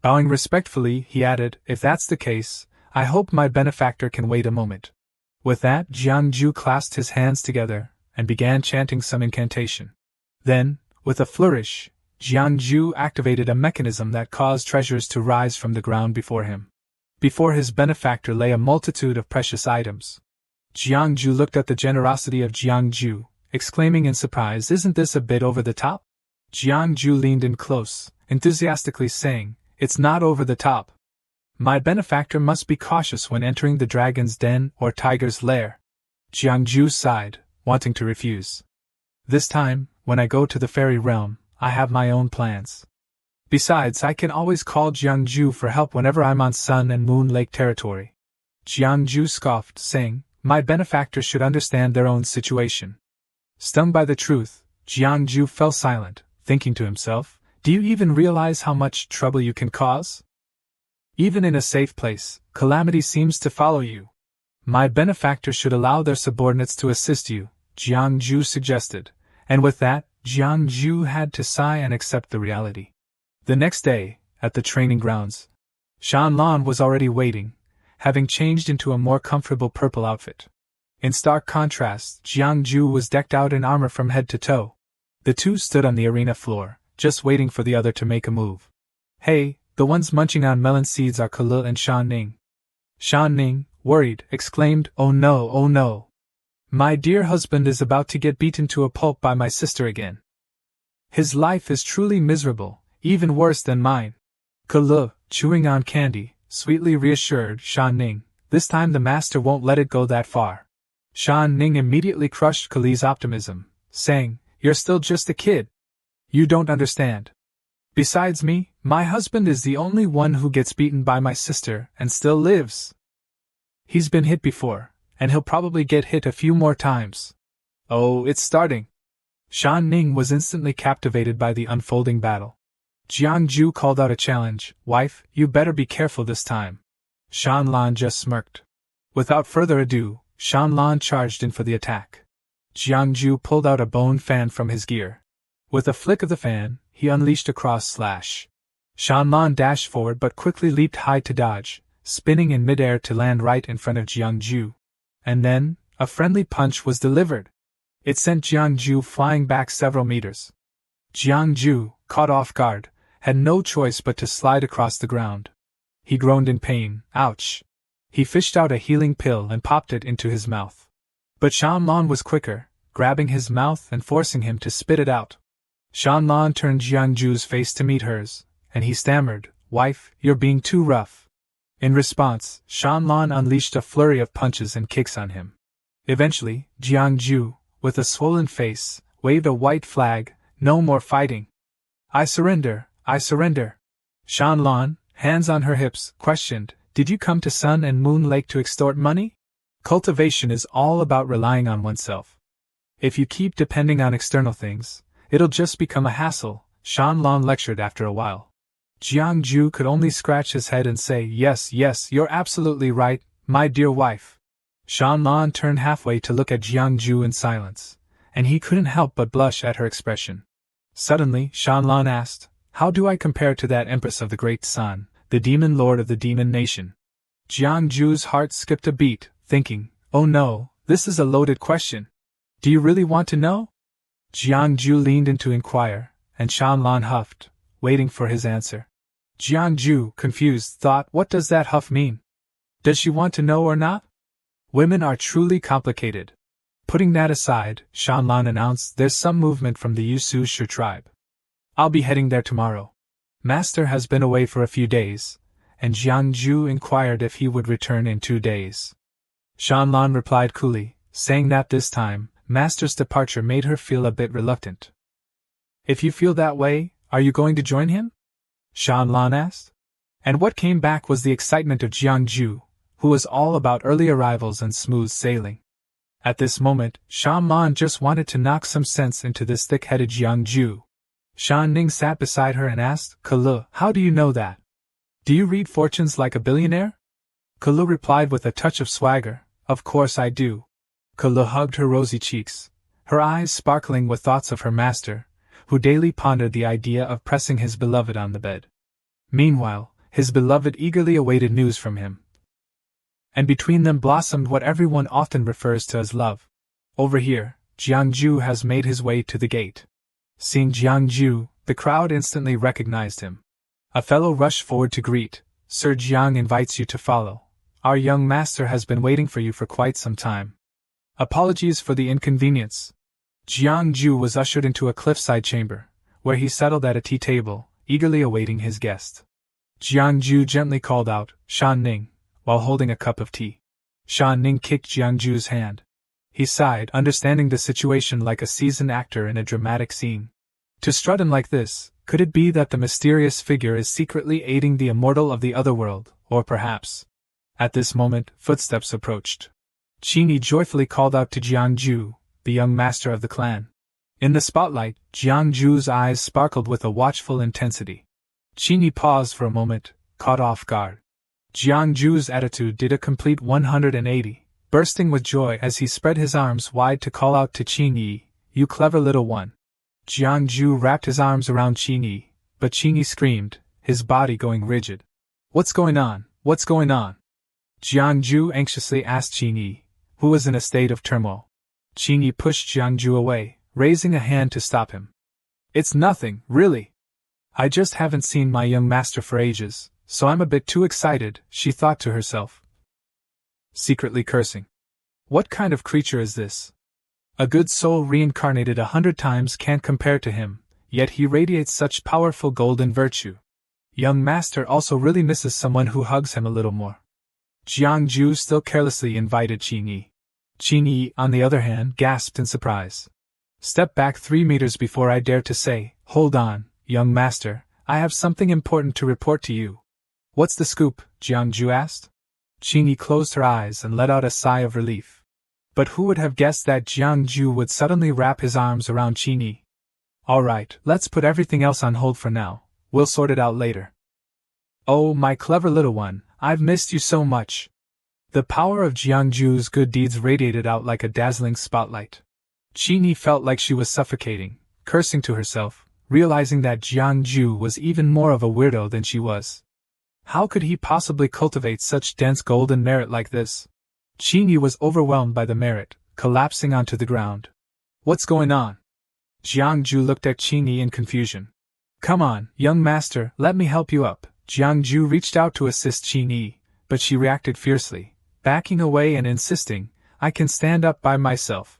S1: Bowing respectfully, he added, "If that's the case, I hope my benefactor can wait a moment." With that, Jiang Ju clasped his hands together, and began chanting some incantation. Then, with a flourish, Jiang Ju activated a mechanism that caused treasures to rise from the ground before him. Before his benefactor lay a multitude of precious items. Jiang Ju looked at the generosity of Jiang Ju, exclaiming in surprise, "Isn't this a bit over the top?" Jiang Ju leaned in close, enthusiastically saying, "It's not over the top. My benefactor must be cautious when entering the dragon's den or tiger's lair." Jiang Ju sighed, wanting to refuse. "This time, when I go to the fairy realm, I have my own plans. Besides, I can always call Jiang Ju for help whenever I'm on Sun and Moon Lake territory." Jiang Ju scoffed, saying, "My benefactors should understand their own situation." Stung by the truth, Jiang Ju fell silent, thinking to himself, "Do you even realize how much trouble you can cause? Even in a safe place, calamity seems to follow you. My benefactors should allow their subordinates to assist you," Jiang Ju suggested, and with that, Jiang Ju had to sigh and accept the reality. The next day, at the training grounds, Shan Lan was already waiting, having changed into a more comfortable purple outfit. In stark contrast, Jiang Ju was decked out in armor from head to toe. The two stood on the arena floor, just waiting for the other to make a move. "Hey, the ones munching on melon seeds are Kalil and Shan Ning." Shan Ning, worried, exclaimed, "Oh no, oh no. My dear husband is about to get beaten to a pulp by my sister again. His life is truly miserable, even worse than mine." Kalil, chewing on candy, sweetly reassured Shan Ning, "This time the master won't let it go that far." Shan Ning immediately crushed Kalil's optimism, saying, "You're still just a kid. You don't understand. Besides me, my husband is the only one who gets beaten by my sister and still lives. He's been hit before, and he'll probably get hit a few more times. Oh, it's starting." Shan Ning was instantly captivated by the unfolding battle. Jiang Ju called out a challenge, "Wife, you better be careful this time." Shan Lan just smirked. Without further ado, Shan Lan charged in for the attack. Jiang Ju pulled out a bone fan from his gear. With a flick of the fan, he unleashed a cross slash. Shan Lan dashed forward but quickly leaped high to dodge, spinning in midair to land right in front of Jiang Ju. And then, a friendly punch was delivered. It sent Jiang Ju flying back several meters. Jiang Ju, caught off guard, had no choice but to slide across the ground. He groaned in pain. Ouch! He fished out a healing pill and popped it into his mouth. But Shan Lan was quicker, grabbing his mouth and forcing him to spit it out. Shan Lan turned Jiang Ju's face to meet hers, and he stammered, "Wife, you're being too rough." In response, Shan Lan unleashed a flurry of punches and kicks on him. Eventually, Jiang Ju, with a swollen face, waved a white flag. "No more fighting. I surrender, I surrender." Shan Lan, hands on her hips, questioned, "Did you come to Sun and Moon Lake to extort money? Cultivation is all about relying on oneself. If you keep depending on external things, it'll just become a hassle," Shan Lan lectured after a while. Jiang Ju could only scratch his head and say, "Yes, yes, you're absolutely right, my dear wife." Shan Lan turned halfway to look at Jiang Ju in silence, and he couldn't help but blush at her expression. Suddenly, Shan Lan asked, "How do I compare to that Empress of the Great Sun, the demon lord of the demon nation?" Jiang Ju's heart skipped a beat, thinking, "Oh no, this is a loaded question. Do you really want to know?" Jiang Ju leaned in to inquire, and Shan Lan huffed, waiting for his answer. Jiang Ju, confused, thought, what does that huff mean? Does she want to know or not? Women are truly complicated. Putting that aside, Shan Lan announced, "There's some movement from the Yusu Shi tribe. I'll be heading there tomorrow. Master has been away for a few days," and Jiang Ju inquired if he would return in 2 days. Shan Lan replied coolly, saying that this time, Master's departure made her feel a bit reluctant. "If you feel that way, are you going to join him?" Shan Lan asked. And what came back was the excitement of Jiang Ju, who was all about early arrivals and smooth sailing. At this moment, Shan Lan just wanted to knock some sense into this thick-headed Jiang Ju. Shan Ning sat beside her and asked, "Kalu, how do you know that? Do you read fortunes like a billionaire?" Kalu replied with a touch of swagger, "Of course I do." Kalu hugged her rosy cheeks, her eyes sparkling with thoughts of her master, who daily pondered the idea of pressing his beloved on the bed. Meanwhile, his beloved eagerly awaited news from him. And between them blossomed what everyone often refers to as love. Over here, Jiang Ju has made his way to the gate. Seeing Jiang Ju, the crowd instantly recognized him. A fellow rushed forward to greet, "Sir Jiang invites you to follow. Our young master has been waiting for you for quite some time. Apologies for the inconvenience." Jiang Ju was ushered into a cliffside chamber, where he settled at a tea table, eagerly awaiting his guest. Jiang Ju gently called out, "Shan Ning," while holding a cup of tea. Shan Ning kicked Jiang Ju's hand. He sighed, understanding the situation like a seasoned actor in a dramatic scene. To strut in like this, could it be that the mysterious figure is secretly aiding the immortal of the otherworld, or perhaps... At this moment, footsteps approached. Qingyi joyfully called out to Jiang Ju, the young master of the clan. In the spotlight, Jiang Ju's eyes sparkled with a watchful intensity. Qingyi paused for a moment, caught off guard. Jiang Ju's attitude did a complete 180, bursting with joy as he spread his arms wide to call out to Qingyi, "You clever little one." Jiang Ju wrapped his arms around Qingyi, but Qingyi screamed, his body going rigid. "What's going on? What's going on?" Jiang Ju anxiously asked Qingyi, who was in a state of turmoil. Qingyi pushed Jiang Ju away, raising a hand to stop him. "It's nothing, really. I just haven't seen my young master for ages, so I'm a bit too excited," she thought to herself, secretly cursing. What kind of creature is this? A good soul reincarnated 100 times can't compare to him, yet he radiates such powerful golden virtue. Young master also really misses someone who hugs him a little more. Jiang Ju still carelessly invited Qingyi. Qingyi, on the other hand, gasped in surprise. "Step back 3 meters before I dare to say, 'Hold on, young master, I have something important to report to you.'" "What's the scoop?" Jiang Ju asked. Qingyi closed her eyes and let out a sigh of relief. But who would have guessed that Jiang Ju would suddenly wrap his arms around Qin Yi? Alright, let's put everything else on hold for now, we'll sort it out later. Oh, my clever little one, I've missed you so much. The power of Jiang Ju's good deeds radiated out like a dazzling spotlight. Qin Yi felt like she was suffocating, cursing to herself, realizing that Jiang Ju was even more of a weirdo than she was. How could he possibly cultivate such dense golden merit like this? Qin Yi was overwhelmed by the merit, collapsing onto the ground. What's going on? Jiang Ju looked at Qin Yi in confusion. Come on, young master, let me help you up. Jiang Ju reached out to assist Qin Yi, but she reacted fiercely, backing away and insisting, I can stand up by myself.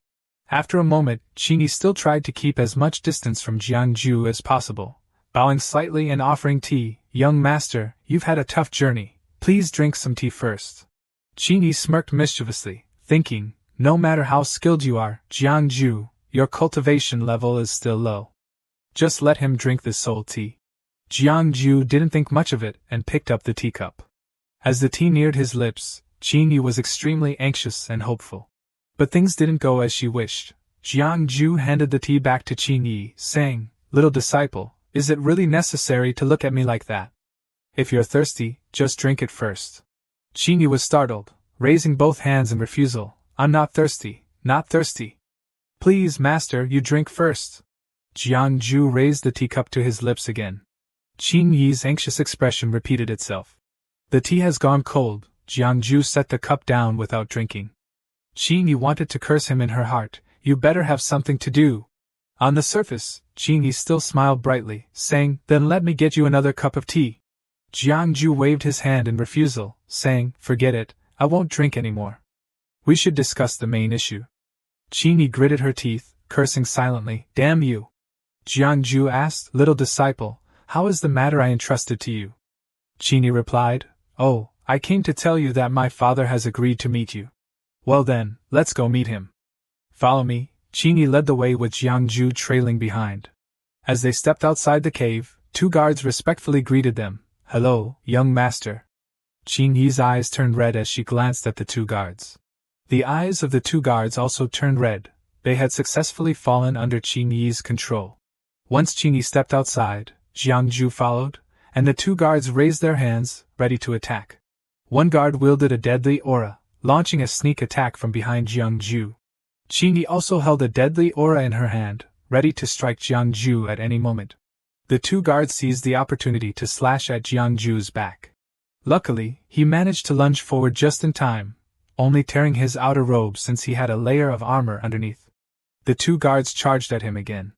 S1: After a moment, Qin Yi still tried to keep as much distance from Jiang Ju as possible, bowing slightly and offering tea. Young master, you've had a tough journey, please drink some tea first. Qin Yi smirked mischievously, thinking, no matter how skilled you are, Jiang Ju, your cultivation level is still low. Just let him drink this soul tea. Jiang Ju didn't think much of it and picked up the teacup. As the tea neared his lips, Qin Yi was extremely anxious and hopeful. But things didn't go as she wished. Jiang Ju handed the tea back to Qin Yi, saying, Little disciple, is it really necessary to look at me like that? If you're thirsty, just drink it first. Qin Yi was startled, raising both hands in refusal. I'm not thirsty, not thirsty. Please, master, you drink first. Jiang Ju raised the teacup to his lips again. Qin Yi's anxious expression repeated itself. The tea has gone cold. Jiang Ju set the cup down without drinking. Qin Yi wanted to curse him in her heart. You better have something to do. On the surface, Qin Yi still smiled brightly, saying, Then let me get you another cup of tea. Jiang Ju waved his hand in refusal, saying, Forget it, I won't drink anymore. We should discuss the main issue. Qin Yi gritted her teeth, cursing silently, Damn you! Jiang Ju asked, Little disciple, how is the matter I entrusted to you? Qin Yi replied, Oh, I came to tell you that my father has agreed to meet you. Well then, let's go meet him. Follow me. Qin Yi led the way with Jiang Ju trailing behind. As they stepped outside the cave, 2 guards respectfully greeted them. Hello, young master. Qin Yi's eyes turned red as she glanced at the 2 guards. The eyes of the 2 guards also turned red. They had successfully fallen under Qin Yi's control. Once Qin Yi stepped outside, Jiang Ju followed, and the 2 guards raised their hands, ready to attack. One guard wielded a deadly aura, launching a sneak attack from behind Jiang Ju. Qin Yi also held a deadly aura in her hand, ready to strike Jiang Ju at any moment. The 2 guards seized the opportunity to slash at Jiang Ju's back. Luckily, he managed to lunge forward just in time, only tearing his outer robe since he had a layer of armor underneath. The 2 guards charged at him again.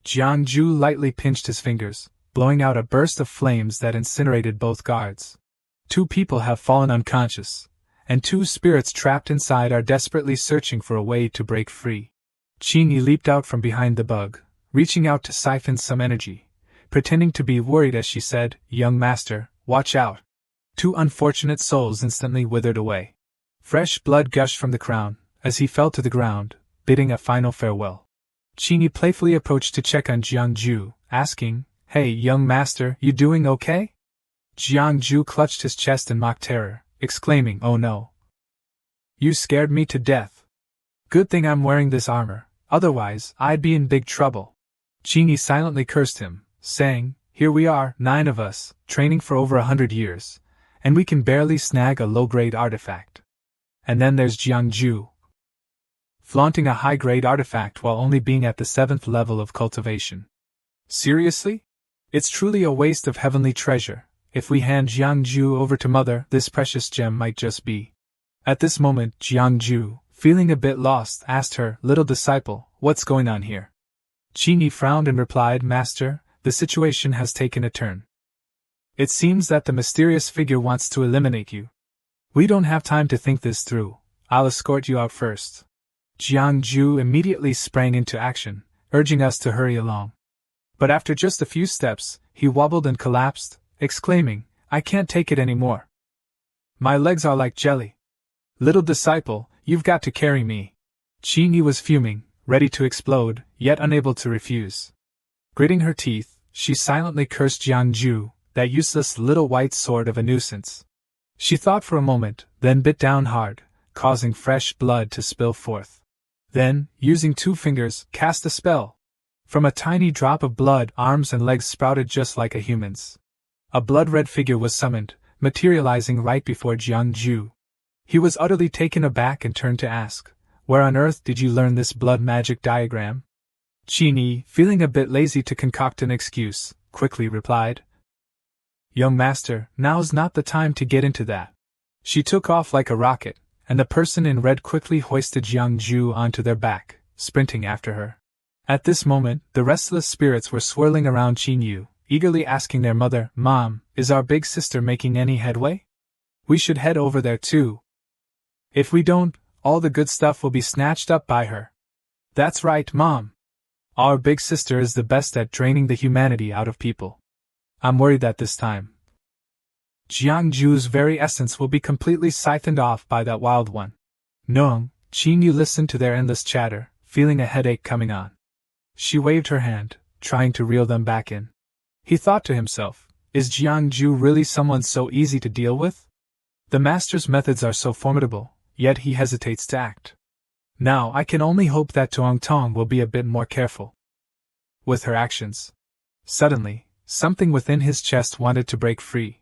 S1: Jiang Ju lightly pinched his fingers, blowing out a burst of flames that incinerated both guards. 2 people have fallen unconscious, and 2 spirits trapped inside are desperately searching for a way to break free. Qin Yi leaped out from behind the bug, reaching out to siphon some energy, pretending to be worried as she said, Young master, watch out. 2 unfortunate souls instantly withered away. Fresh blood gushed from the crown, as he fell to the ground, bidding a final farewell. Qin Yi playfully approached to check on Jiang Ju, asking, Hey, young master, you doing okay? Jiang Ju clutched his chest in mock terror, exclaiming, Oh no. You scared me to death. Good thing I'm wearing this armor, otherwise I'd be in big trouble. Qin Yi silently cursed him, saying, Here we are, 9 of us, training for over 100 years, and we can barely snag a low-grade artifact. And then there's Jiang Ju, flaunting a high-grade artifact while only being at the 7th level of cultivation. Seriously? It's truly a waste of heavenly treasure. If we hand Jiang Ju over to Mother, this precious gem might just be. At this moment, Jiang Ju, feeling a bit lost, asked her, Little disciple, what's going on here? Qin Yi frowned and replied, Master, the situation has taken a turn. It seems that the mysterious figure wants to eliminate you. We don't have time to think this through. I'll escort you out first. Jiang Ju immediately sprang into action, urging us to hurry along. But after just a few steps, he wobbled and collapsed, exclaiming, I can't take it anymore. My legs are like jelly. Little disciple, you've got to carry me. Qin Yi was fuming, ready to explode, yet unable to refuse. Gritting her teeth, she silently cursed Jiang Ju, that useless little white sword of a nuisance. She thought for a moment, then bit down hard, causing fresh blood to spill forth. Then, using 2 fingers, cast a spell. From a tiny drop of blood, arms and legs sprouted just like a human's. A blood-red figure was summoned, materializing right before Jiangju. He was utterly taken aback and turned to ask, "Where on earth did you learn this blood magic diagram?" Qin Yi, feeling a bit lazy to concoct an excuse, quickly replied, "Young master, now's not the time to get into that." She took off like a rocket, and the person in red quickly hoisted Jiangju onto their back, sprinting after her. At this moment, the restless spirits were swirling around Qin Yu, eagerly asking their mother, "Mom, is our big sister making any headway? We should head over there too. If we don't, all the good stuff will be snatched up by her." "That's right, Mom. Our big sister is the best at draining the humanity out of people. I'm worried that this time Jiangju's very essence will be completely siphoned off by that wild one." Knowing, Qin Yu listened to their endless chatter, feeling a headache coming on. She waved her hand, trying to reel them back in. He thought to himself, is Jiangju really someone so easy to deal with? The master's methods are so formidable, yet he hesitates to act. Now I can only hope that Tuong Tong will be a bit more careful with her actions. Suddenly, something within his chest wanted to break free.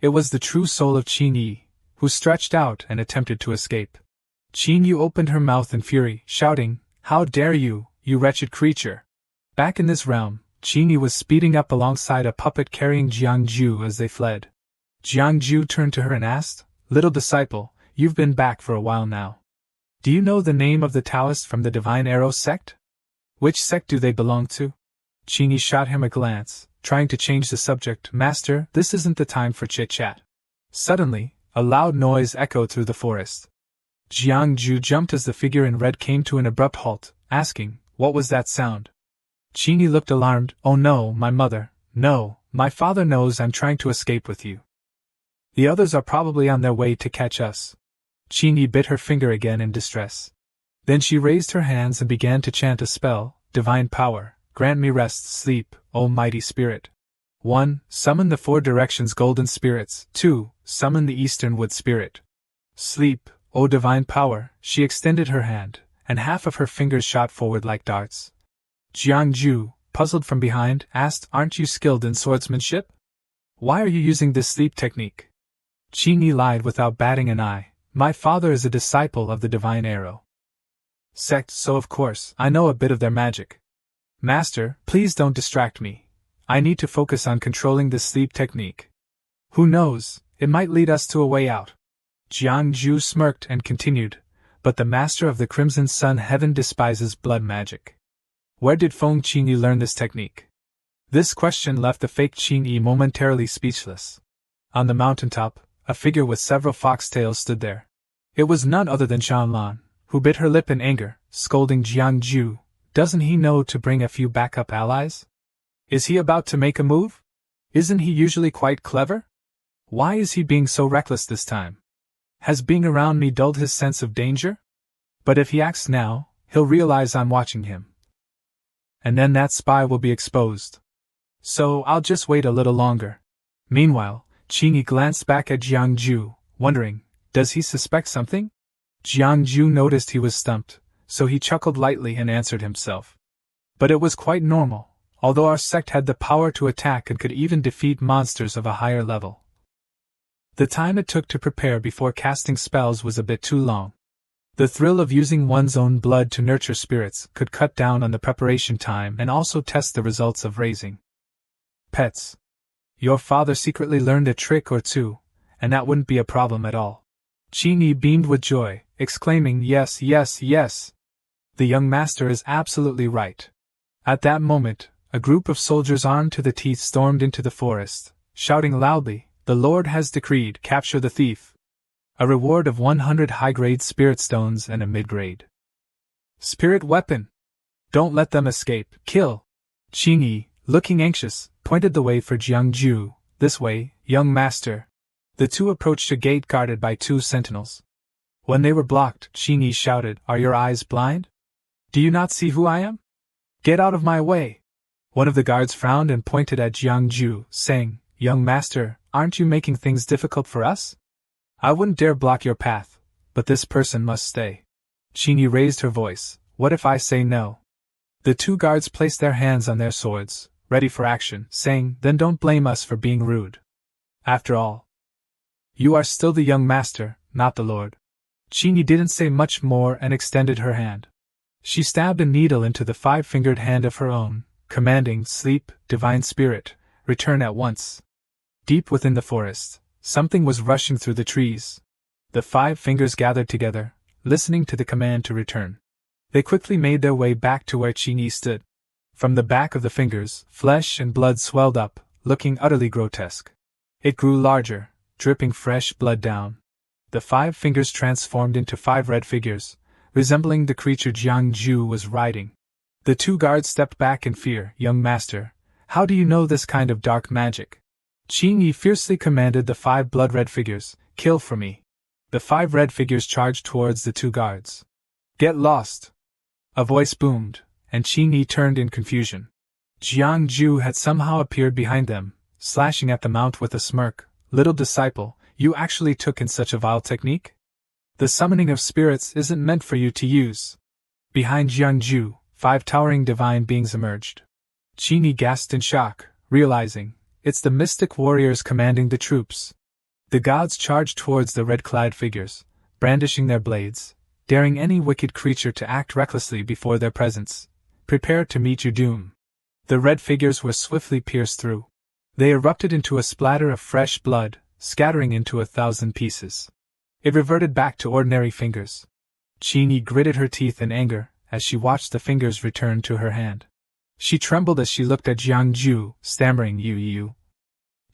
S1: It was the true soul of Qin Yi, who stretched out and attempted to escape. Qin Yu opened her mouth in fury, shouting, "How dare you, you wretched creature!" Back in this realm, Qin Yi was speeding up alongside a puppet carrying Jiangju as they fled. Jiangju turned to her and asked, "Little disciple, you've been back for a while now. Do you know the name of the Taoists from the Divine Arrow sect? Which sect do they belong to?" Qin Yi shot him a glance, trying to change the subject. "Master, this isn't the time for chit-chat." Suddenly, a loud noise echoed through the forest. Jiangju jumped as the figure in red came to an abrupt halt, asking, "What was that sound?" Qin Yi looked alarmed. "Oh no, my mother, no, my father knows I'm trying to escape with you. The others are probably on their way to catch us." Qin Yi bit her finger again in distress. Then she raised her hands and began to chant a spell. "Divine power, grant me rest, sleep, O mighty spirit. 1. Summon the 4 directions golden spirits. 2. Summon the eastern wood spirit. Sleep, O divine power." She extended her hand, and half of her fingers shot forward like darts. Jiangju, puzzled from behind, asked, "Aren't you skilled in swordsmanship? Why are you using this sleep technique?" Qin Yi lied without batting an eye. "My father is a disciple of the Divine Arrow sect, so of course I know a bit of their magic. Master, please don't distract me. I need to focus on controlling this sleep technique. Who knows, it might lead us to a way out." Jiangju smirked and continued, "But the master of the Crimson Sun Heaven despises blood magic. Where did Feng Qin Yi learn this technique?" This question left the fake Qin Yi momentarily speechless. On the mountaintop, a figure with several foxtails stood there. It was none other than Shanlan, who bit her lip in anger, scolding Jiangju. Doesn't he know to bring a few backup allies? Is he about to make a move? Isn't he usually quite clever? Why is he being so reckless this time? Has being around me dulled his sense of danger? But if he acts now, he'll realize I'm watching him. And then that spy will be exposed. So I'll just wait a little longer. Meanwhile, Qin Yi glanced back at Jiangju, wondering, does he suspect something? Jiangju noticed he was stumped, so he chuckled lightly and answered himself. But it was quite normal, although our sect had the power to attack and could even defeat monsters of a higher level. The time it took to prepare before casting spells was a bit too long. The thrill of using one's own blood to nurture spirits could cut down on the preparation time and also test the results of raising pets. Your father secretly learned a trick or two, and that wouldn't be a problem at all. Qin Yi beamed with joy, exclaiming, "Yes, yes, yes! The young master is absolutely right." At that moment, a group of soldiers armed to the teeth stormed into the forest, shouting loudly, "The Lord has decreed, capture the thief! A reward of 100 high-grade spirit stones and a mid-grade spirit weapon! Don't let them escape, kill!" Qin Yi, looking anxious, pointed the way for Jiangju. "This way, young master." The two approached a gate guarded by 2 sentinels. When they were blocked, Qin Yi shouted, "Are your eyes blind? Do you not see who I am? Get out of my way!" One of the guards frowned and pointed at Jiangju, saying, "Young master, aren't you making things difficult for us? I wouldn't dare block your path. but this person must stay. Qingyi raised her voice. What if I say no? The two guards placed their hands on their swords, ready for action, saying, Then don't blame us for being rude. After all, you are still the young master, not the lord. Qingyi didn't say much more and extended her hand. She stabbed a needle into the five-fingered hand of her own, commanding, Sleep, divine spirit, return at once. Deep within the forest, something was rushing through the trees. The five fingers gathered together, listening to the command to return. They quickly made their way back to where Qingyi stood. From the back of the fingers, flesh and blood swelled up, looking utterly grotesque. It grew larger, dripping fresh blood down. The five fingers transformed into five red figures, resembling the creature Jiang Ju was riding. The two guards stepped back in fear. Young master, how do you know this kind of dark magic? Qingyi fiercely commanded the five blood-red figures, Kill for me. The five red figures charged towards the two guards. Get lost! A voice boomed, and Qingyi turned in confusion. Jiang Ju had somehow appeared behind them, slashing at the mount with a smirk. Little disciple, you actually took in such a vile technique? The summoning of spirits isn't meant for you to use. Behind Jiang Ju, five towering divine beings emerged. Qingyi gasped in shock, realizing, it's the mystic warriors commanding the troops. The gods charged towards the red-clad figures, brandishing their blades, daring any wicked creature to act recklessly before their presence. Prepare to meet your doom. The red figures were swiftly pierced through. They erupted into a splatter of fresh blood, scattering into 1,000 pieces. It reverted back to ordinary fingers. Qingyi gritted her teeth in anger as she watched the fingers return to her hand. She trembled as she looked at Jiang Ju, stammering, You.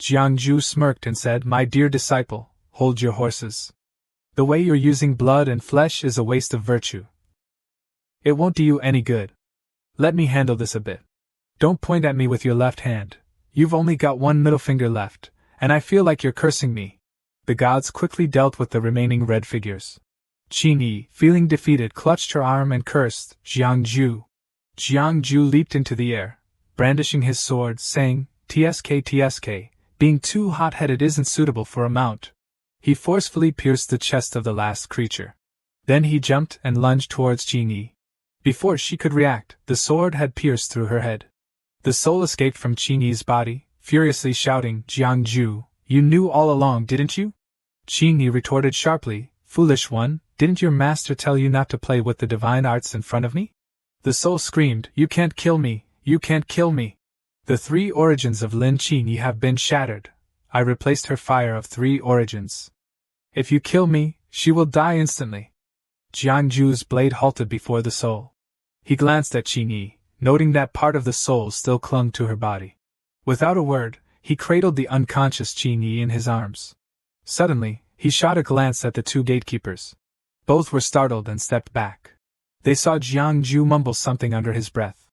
S1: Jiang Ju smirked and said, My dear disciple, hold your horses. The way you're using blood and flesh is a waste of virtue. It won't do you any good. Let me handle this a bit. Don't point at me with your left hand. You've only got one middle finger left, and I feel like you're cursing me. The gods quickly dealt with the remaining red figures. Qingyi, feeling defeated, clutched her arm and cursed, Jiang Ju. Jiang Ju leaped into the air, brandishing his sword, saying, TSK, being too hot-headed isn't suitable for a mount. He forcefully pierced the chest of the last creature. Then he jumped and lunged towards Qingyi. Before she could react, the sword had pierced through her head. The soul escaped from Qingyi's body, furiously shouting, Jiang Ju, you knew all along, didn't you? Qingyi retorted sharply, Foolish one, didn't your master tell you not to play with the divine arts in front of me? The soul screamed, You can't kill me, you can't kill me. The three origins of Lin Qingyi have been shattered. I replaced her fire of three origins. If you kill me, she will die instantly. Jiang Ju's blade halted before the soul. He glanced at Qingyi, noting that part of the soul still clung to her body. Without a word, he cradled the unconscious Qingyi in his arms. Suddenly, he shot a glance at the two gatekeepers. Both were startled and stepped back. They saw Jiang Ju mumble something under his breath.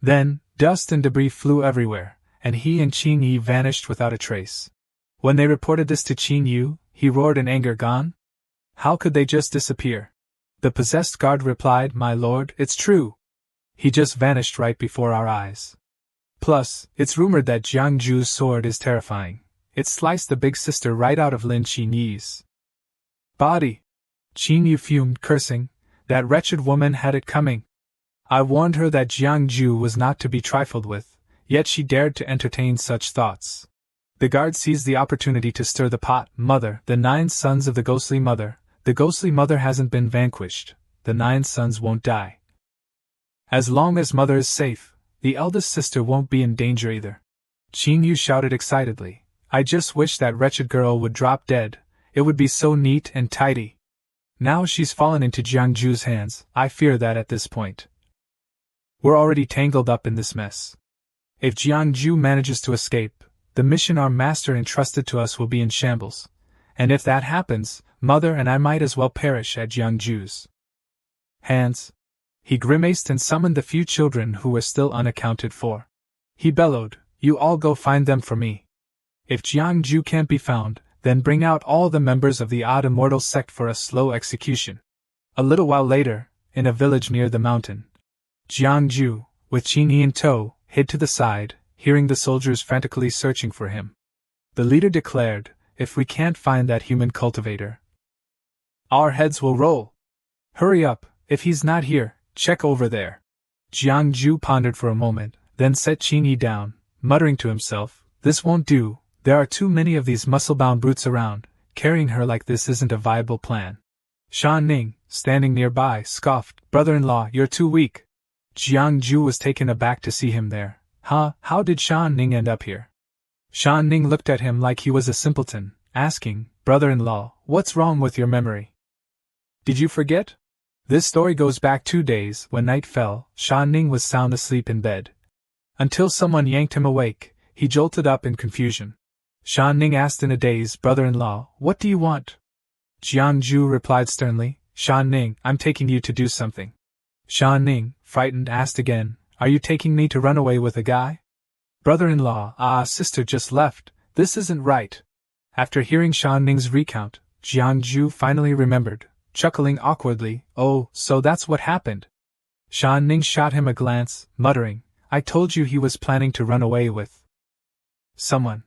S1: Then, dust and debris flew everywhere, and he and Qingyi vanished without a trace. When they reported this to Qingyi, he roared in anger, Gone? How could they just disappear? The possessed guard replied, My lord, it's true. He just vanished right before our eyes. Plus, it's rumored that Jiang Ju's sword is terrifying. It sliced the big sister right out of Lin Qingyi's body. Qingyi fumed, cursing. That wretched woman had it coming. I warned her that Jiang Ju was not to be trifled with, yet she dared to entertain such thoughts. The guard seized the opportunity to stir the pot. Mother, the 9 sons of the ghostly mother. The ghostly mother hasn't been vanquished. The 9 sons won't die. As long as mother is safe, the eldest sister won't be in danger either. Qingyi shouted excitedly. I just wish that wretched girl would drop dead. It would be so neat and tidy. Now she's fallen into Jiang Ju's hands. I fear that at this point, we're already tangled up in this mess. If Jiang Ju manages to escape, the mission our master entrusted to us will be in shambles. And if that happens, mother and I might as well perish at Jiang Ju's hands. He grimaced and summoned the few children who were still unaccounted for. He bellowed, You all go find them for me. If Jiang Ju can't be found, then bring out all the members of the odd immortal sect for a slow execution. A little while later, in a village near the mountain, Jiang Ju, with Qingyi in tow, hid to the side, hearing the soldiers frantically searching for him. The leader declared, If we can't find that human cultivator, Our heads will roll. Hurry up, if he's not here, check over there. Jiang Ju pondered for a moment, then set Qingyi down, muttering to himself, this won't do, there are too many of these muscle-bound brutes around, carrying her like this isn't a viable plan. Shan Ning, standing nearby, scoffed, brother-in-law, you're too weak. Jiang Ju was taken aback to see him there. Huh, how did Shan Ning end up here? Shan Ning looked at him like he was a simpleton, asking, brother-in-law, what's wrong with your memory? Did you forget? This story goes back 2 days. When night fell, Shan Ning was sound asleep in bed. Until someone yanked him awake, he jolted up in confusion. Shan Ning asked in a daze, brother-in-law, what do you want? Jiang Ju replied sternly, Shan Ning, I'm taking you to do something. Shan Ning, frightened, asked again, are you taking me to run away with a guy? Brother-in-law, sister just left, this isn't right. After hearing Shan Ning's recount, Jiang Ju finally remembered, chuckling awkwardly, oh, so that's what happened. Shan Ning shot him a glance, muttering, I told you he was planning to run away with someone.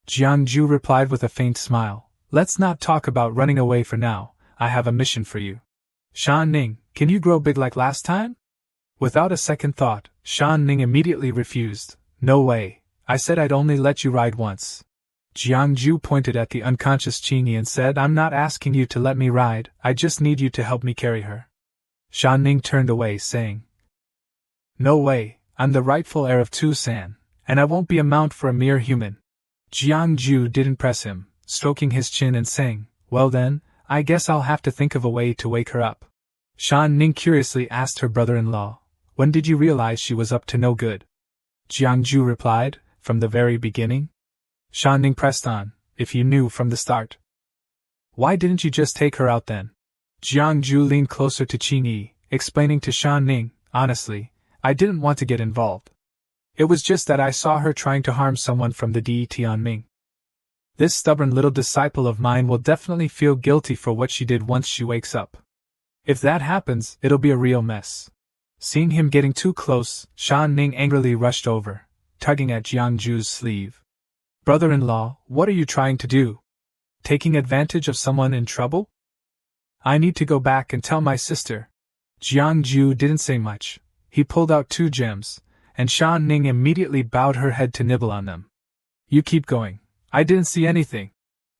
S1: Jiang Ju replied with a faint smile, let's not talk about running away for now, I have a mission for you. Shan Ning, can you grow big like last time? Without a second thought, Shan Ning immediately refused, no way, I said I'd only let you ride once. Jiang Ju pointed at the unconscious Qingyi and said, I'm not asking you to let me ride, I just need you to help me carry her. Shan Ning turned away, saying, no way, I'm the rightful heir of Tu San, and I won't be a mount for a mere human. Jiang Ju didn't press him, stroking his chin and saying, well then, I guess I'll have to think of a way to wake her up. Shan Ning curiously asked her brother-in-law, when did you realize she was up to no good? Jiang Ju replied, from the very beginning. Shan Ning pressed on, if you knew from the start. Why didn't you just take her out then? Jiang Ju leaned closer to Qingyi, explaining to Shan Ning, honestly, I didn't want to get involved. It was just that I saw her trying to harm someone from the Tianming. This stubborn little disciple of mine will definitely feel guilty for what she did once she wakes up. If that happens, it'll be a real mess. Seeing him getting too close, Shan Ning angrily rushed over, tugging at Jiang Ju's sleeve. Brother-in-law, what are you trying to do? Taking advantage of someone in trouble? I need to go back and tell my sister. Jiang Ju didn't say much. He pulled out 2 gems, and Shan Ning immediately bowed her head to nibble on them. You keep going. I didn't see anything.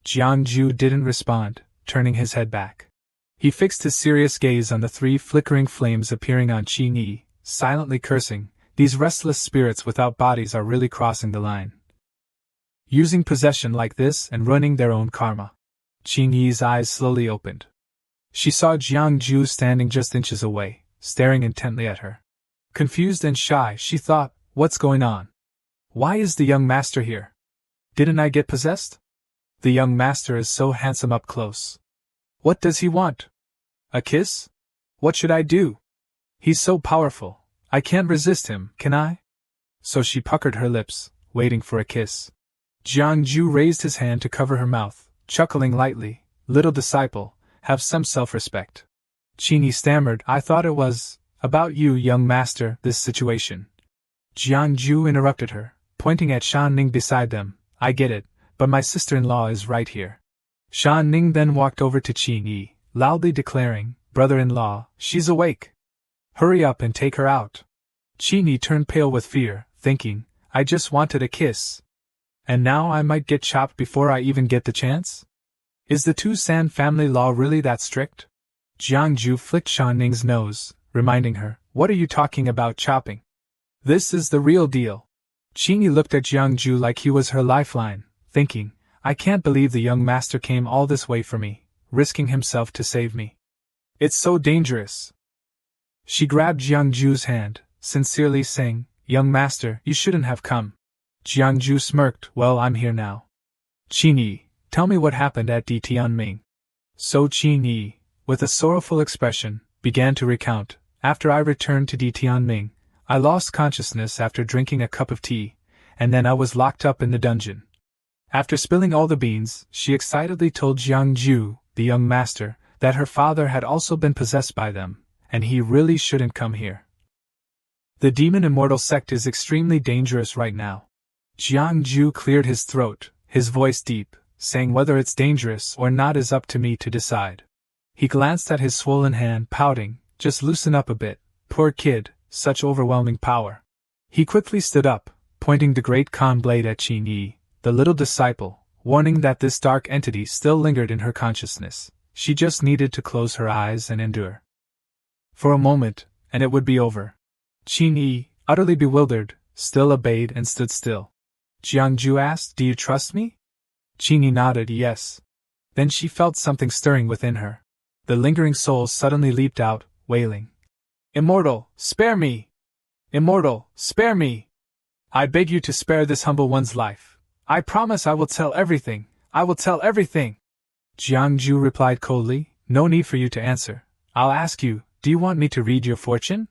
S1: Jiang Ju didn't respond, turning his head back. He fixed his serious gaze on the 3 flickering flames appearing on Qingyi, silently cursing, these restless spirits without bodies are really crossing the line. Using possession like this and ruining their own karma. Qingyi's eyes slowly opened. She saw Jiang Ju standing just inches away, staring intently at her. Confused and shy, she thought, what's going on? Why is the young master here? Didn't I get possessed? The young master is so handsome up close. What does he want? A kiss? What should I do? He's so powerful, I can't resist him, can I? So she puckered her lips, waiting for a kiss. Jiang Ju raised his hand to cover her mouth, chuckling lightly, little disciple, have some self-respect. Qingyi stammered, I thought it was about you, young master, this situation. Jiang Ju interrupted her, pointing at Shan Ning beside them, I get it, but my sister-in-law is right here. Shan Ning then walked over to Qingyi, loudly declaring, brother-in-law, she's awake. Hurry up and take her out. Qingyi turned pale with fear, thinking, I just wanted a kiss. And now I might get chopped before I even get the chance? Is the Tu San family law really that strict? Jiang Ju flicked Shan Ning's nose, reminding her, what are you talking about chopping? This is the real deal. Qingyi looked at Jiang Ju like he was her lifeline, thinking, I can't believe the young master came all this way for me, risking himself to save me. It's so dangerous. She grabbed Jiang Ju's hand, sincerely saying, young master, you shouldn't have come. Jiang Ju smirked, well, I'm here now. Qingyi, tell me what happened at Tianming. So Qingyi, with a sorrowful expression, began to recount, after I returned to Tianming, I lost consciousness after drinking a cup of tea, and then I was locked up in the dungeon. After spilling all the beans, she excitedly told Jiang Ju, the young master, that her father had also been possessed by them, and he really shouldn't come here. The demon immortal sect is extremely dangerous right now. Jiang Ju cleared his throat, his voice deep, saying whether it's dangerous or not is up to me to decide. He glanced at his swollen hand, pouting, "Just loosen up a bit, poor kid, such overwhelming power." He quickly stood up, pointing the great Khan blade at Qin Yi, the little disciple, warning that this dark entity still lingered in her consciousness. She just needed to close her eyes and endure. For a moment, and it would be over. Qin Yi, utterly bewildered, still obeyed and stood still. Jiangju asked, "Do you trust me?" Qin Yi nodded yes. Then she felt something stirring within her. The lingering soul suddenly leaped out, wailing, "Immortal, spare me! Immortal, spare me! I beg you to spare this humble one's life. I promise I will tell everything, I will tell everything." Jiangju replied coldly, "No need for you to answer. I'll ask you, do you want me to read your fortune?"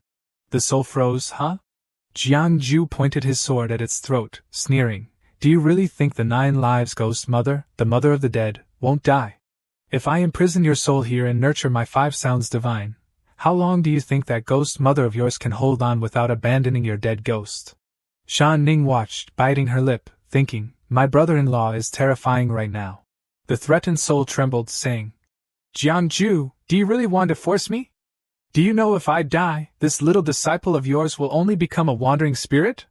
S1: The soul froze, "Huh?" Jiangju pointed his sword at its throat, sneering, "Do you really think the 9 lives ghost mother, the mother of the dead, won't die? If I imprison your soul here and nurture my 5 sounds divine, how long do you think that ghost mother of yours can hold on without abandoning your dead ghost?" Shan Ning watched, biting her lip, thinking, "My brother-in-law is terrifying right now." The threatened soul trembled, saying, "Jiangju, do you really want to force me? Do you know if I die, this little disciple of yours will only become a wandering spirit?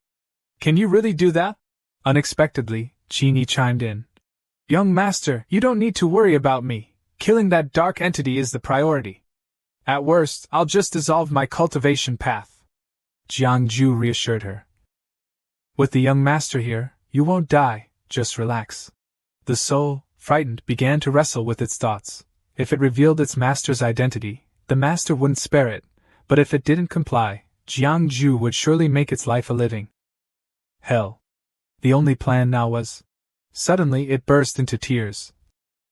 S1: Can you really do that?" Unexpectedly, Qin Yi chimed in. "Young master, you don't need to worry about me. Killing that dark entity is the priority. At worst, I'll just dissolve my cultivation path." Jiangju reassured her. "With the young master here, you won't die, just relax." The soul, frightened, began to wrestle with its thoughts. If it revealed its master's identity, the master wouldn't spare it, but if it didn't comply, Jiangju would surely make its life a living hell. The only plan now was... Suddenly it burst into tears.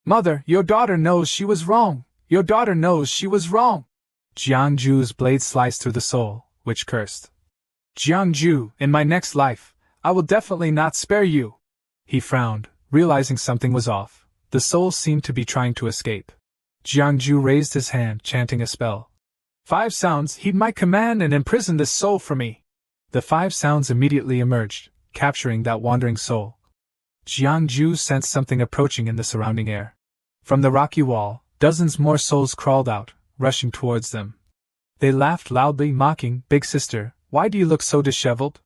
S1: "Mother, your daughter knows she was wrong! Your daughter knows she was wrong!" Jiangju's blade sliced through the soul, which cursed. "Jiangju, in my next life, I will definitely not spare you!" He frowned, realizing something was off. The soul seemed to be trying to escape. Jiangju raised his hand, chanting a spell. 5 sounds, heed my command and imprison this soul for me." The 5 sounds immediately emerged, capturing that wandering soul. Jiangju sensed something approaching in the surrounding air. From the rocky wall, dozens more souls crawled out, rushing towards them. They laughed loudly, mocking, "Big sister, why do you look so disheveled?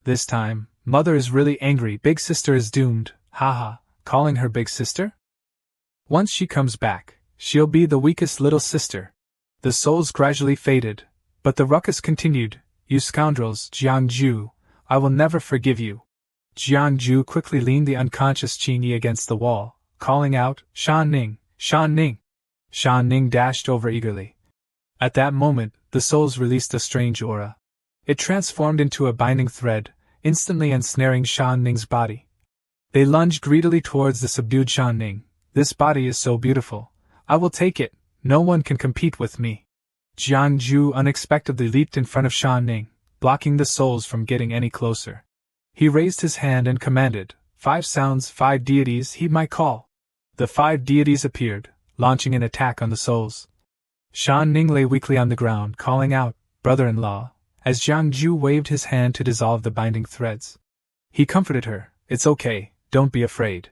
S1: This time, mother is really angry, big sister is doomed, haha, calling her big sister? Once she comes back, she'll be the weakest little sister." The souls gradually faded, but the ruckus continued. "You scoundrels, Jiangju, I will never forgive you." Jiangju quickly leaned the unconscious Qin Yi against the wall, calling out, "Shan Ning, Shan Ning!" Shan Ning dashed over eagerly. At that moment, the souls released a strange aura. It transformed into a binding thread, instantly ensnaring Shan Ning's body. They lunged greedily towards the subdued Shan Ning. "This body is so beautiful. I will take it. No one can compete with me." Jiangju unexpectedly leaped in front of Shan Ning, blocking the souls from getting any closer. He raised his hand and commanded, 5 sounds, 5 deities, heed my call." The 5 deities appeared, launching an attack on the souls. Shan Ning lay weakly on the ground, calling out, "Brother-in-law," as Jiangju waved his hand to dissolve the binding threads. He comforted her, "It's okay, don't be afraid."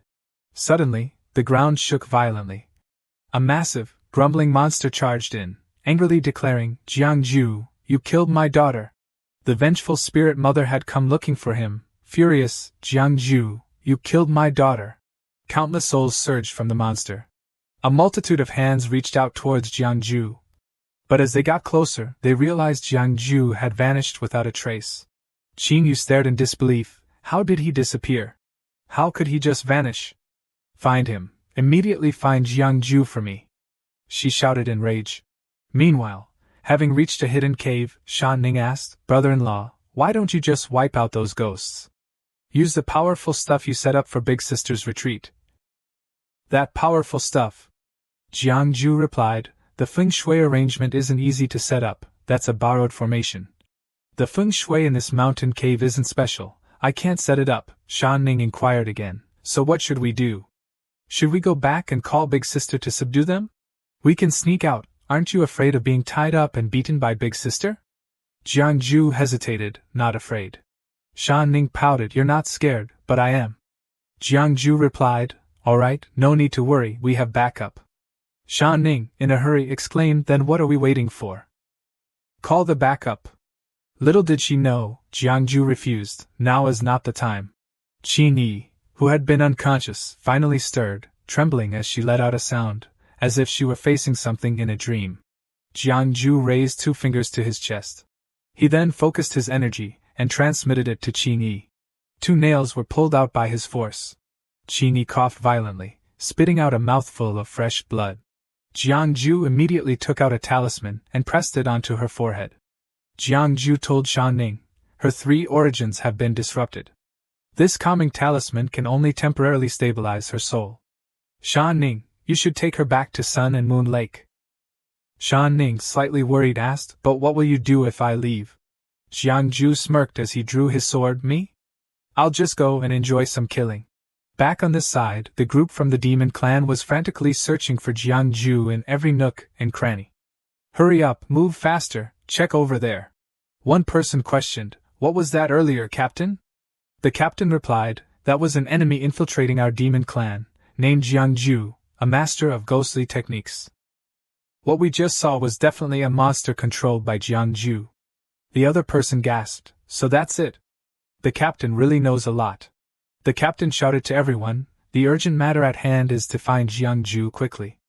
S1: Suddenly, the ground shook violently. A massive, grumbling monster charged in, angrily declaring, "Jiangju, you killed my daughter." The vengeful spirit mother had come looking for him, furious, "Jiangju, you killed my daughter." Countless souls surged from the monster. A multitude of hands reached out towards Jiangju. But as they got closer, they realized Jiangju had vanished without a trace. Qin Yu stared in disbelief. How did he disappear? How could he just vanish? "Find him. Immediately find Jiangju for me," she shouted in rage. Meanwhile, having reached a hidden cave, Shan Ning asked, "Brother-in-law, why don't you just wipe out those ghosts? Use the powerful stuff you set up for Big Sister's retreat." "That powerful stuff?" Jiangju replied, "The feng shui arrangement isn't easy to set up, that's a borrowed formation. The feng shui in this mountain cave isn't special, I can't set it up." Shan Ning inquired again, "So what should we do? Should we go back and call Big Sister to subdue them? We can sneak out, aren't you afraid of being tied up and beaten by Big Sister?" Jiangju hesitated, not afraid. Shan Ning pouted, "You're not scared, but I am." Jiangju replied, "All right, no need to worry, we have backup." Sha Ning, in a hurry, exclaimed, then what are we waiting for? Call the backup. Little did she know, Jiangju refused, now is not the time. Qin Yi, who had been unconscious, finally stirred, trembling as she let out a sound, as if she were facing something in a dream. Jiangju raised 2 fingers to his chest. He then focused his energy, and transmitted it to Qin Yi. 2 nails were pulled out by his force. Qin Yi coughed violently, spitting out a mouthful of fresh blood. Jiangju immediately took out a talisman and pressed it onto her forehead. Jiangju told Sha Ning, her 3 origins have been disrupted. This calming talisman can only temporarily stabilize her soul. Sha Ning, you should take her back to Sun and Moon Lake. Sha Ning, slightly worried, asked, but what will you do if I leave? Jiangju smirked as he drew his sword. Me? I'll just go and enjoy some killing. Back on this side, the group from the demon clan was frantically searching for Jiangju in every nook and cranny. Hurry up, move faster, check over there. One person questioned, what was that earlier, Captain? The captain replied, that was an enemy infiltrating our demon clan, named Jiangju, a master of ghostly techniques. What we just saw was definitely a monster controlled by Jiangju. The other person gasped, so that's it. The captain really knows a lot. The captain shouted to everyone, the urgent matter at hand is to find Jiangju quickly.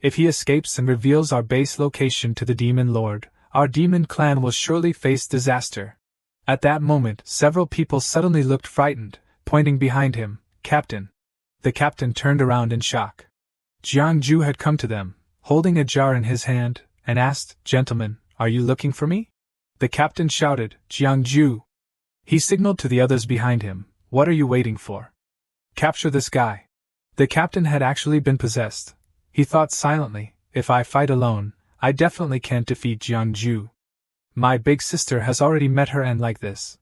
S1: If he escapes and reveals our base location to the demon lord, our demon clan will surely face disaster. At that moment, several people suddenly looked frightened, pointing behind him. Captain. The captain turned around in shock. Jiangju had come to them, holding a jar in his hand, and asked, Gentlemen, are you looking for me? The captain shouted, Jiangju. He signaled to the others behind him, what are you waiting for? Capture this guy. The captain had actually been possessed. He thought silently, if I fight alone, I definitely can't defeat Jiangju. My big sister has already met her end like this.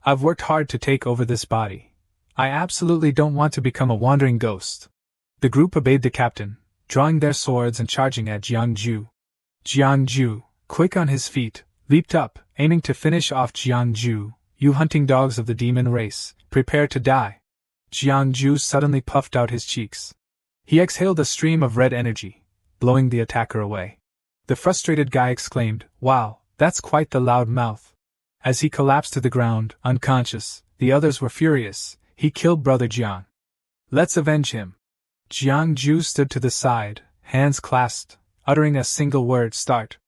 S1: I've worked hard to take over this body. I absolutely don't want to become a wandering ghost. The group obeyed the captain, drawing their swords and charging at Jiangju. Jiangju, quick on his feet, leaped up, aiming to finish off Jiangju. You hunting dogs of the demon race, prepare to die. Jiangju suddenly puffed out his cheeks. He exhaled a stream of red energy, blowing the attacker away. The frustrated guy exclaimed, wow, that's quite the loud mouth. As he collapsed to the ground, unconscious, the others were furious. He killed Brother Jiang. Let's avenge him. Jiangju stood to the side, hands clasped, uttering a single word, start.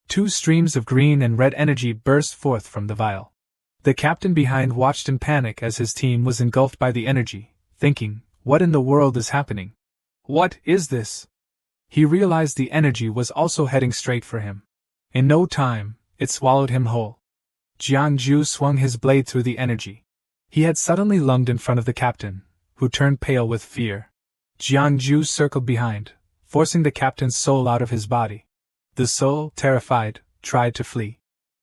S1: 2 streams of green and red energy burst forth from the vial. The captain behind watched in panic as his team was engulfed by the energy, thinking, what in the world is happening? What is this? He realized the energy was also heading straight for him. In no time, it swallowed him whole. Jiangju swung his blade through the energy. He had suddenly lunged in front of the captain, who turned pale with fear. Jiangju circled behind, forcing the captain's soul out of his body. The soul, terrified, tried to flee.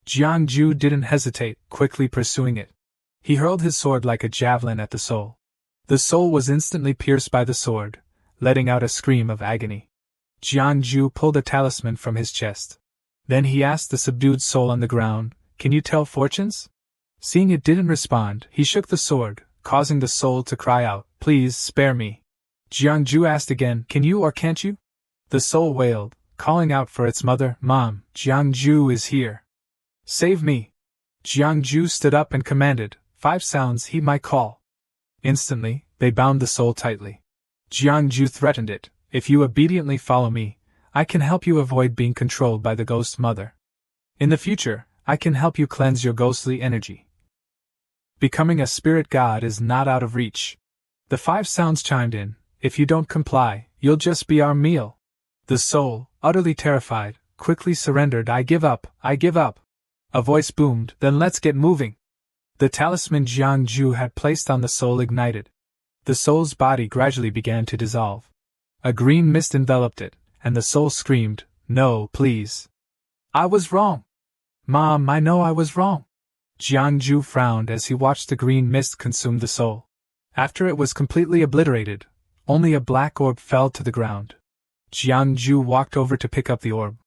S1: Jiangju didn't hesitate, quickly pursuing it. He hurled his sword like a javelin at the soul. The soul was instantly pierced by the sword, letting out a scream of agony. Jiangju pulled a talisman from his chest. Then he asked the subdued soul on the ground, can you tell fortunes? Seeing it didn't respond, he shook the sword, causing the soul to cry out, please spare me. Jiangju asked again, can you or can't you? The soul wailed, calling out for its mother, Mom, Jiangju is here. Save me. Jiangju stood up and commanded, 5 sounds he might call. Instantly, they bound the soul tightly. Jiangju threatened it, if you obediently follow me, I can help you avoid being controlled by the ghost mother. In the future, I can help you cleanse your ghostly energy. Becoming a spirit god is not out of reach. The 5 sounds chimed in, if you don't comply, you'll just be our meal. The soul, utterly terrified, quickly surrendered. I give up, I give up. A voice boomed, then let's get moving. The talisman Jiangju had placed on the soul ignited. The soul's body gradually began to dissolve. A green mist enveloped it, and the soul screamed, no, please. I was wrong. Mom, I know I was wrong. Jiangju frowned as he watched the green mist consume the soul. After it was completely obliterated, only a black orb fell to the ground. Jiangju walked over to pick up the orb.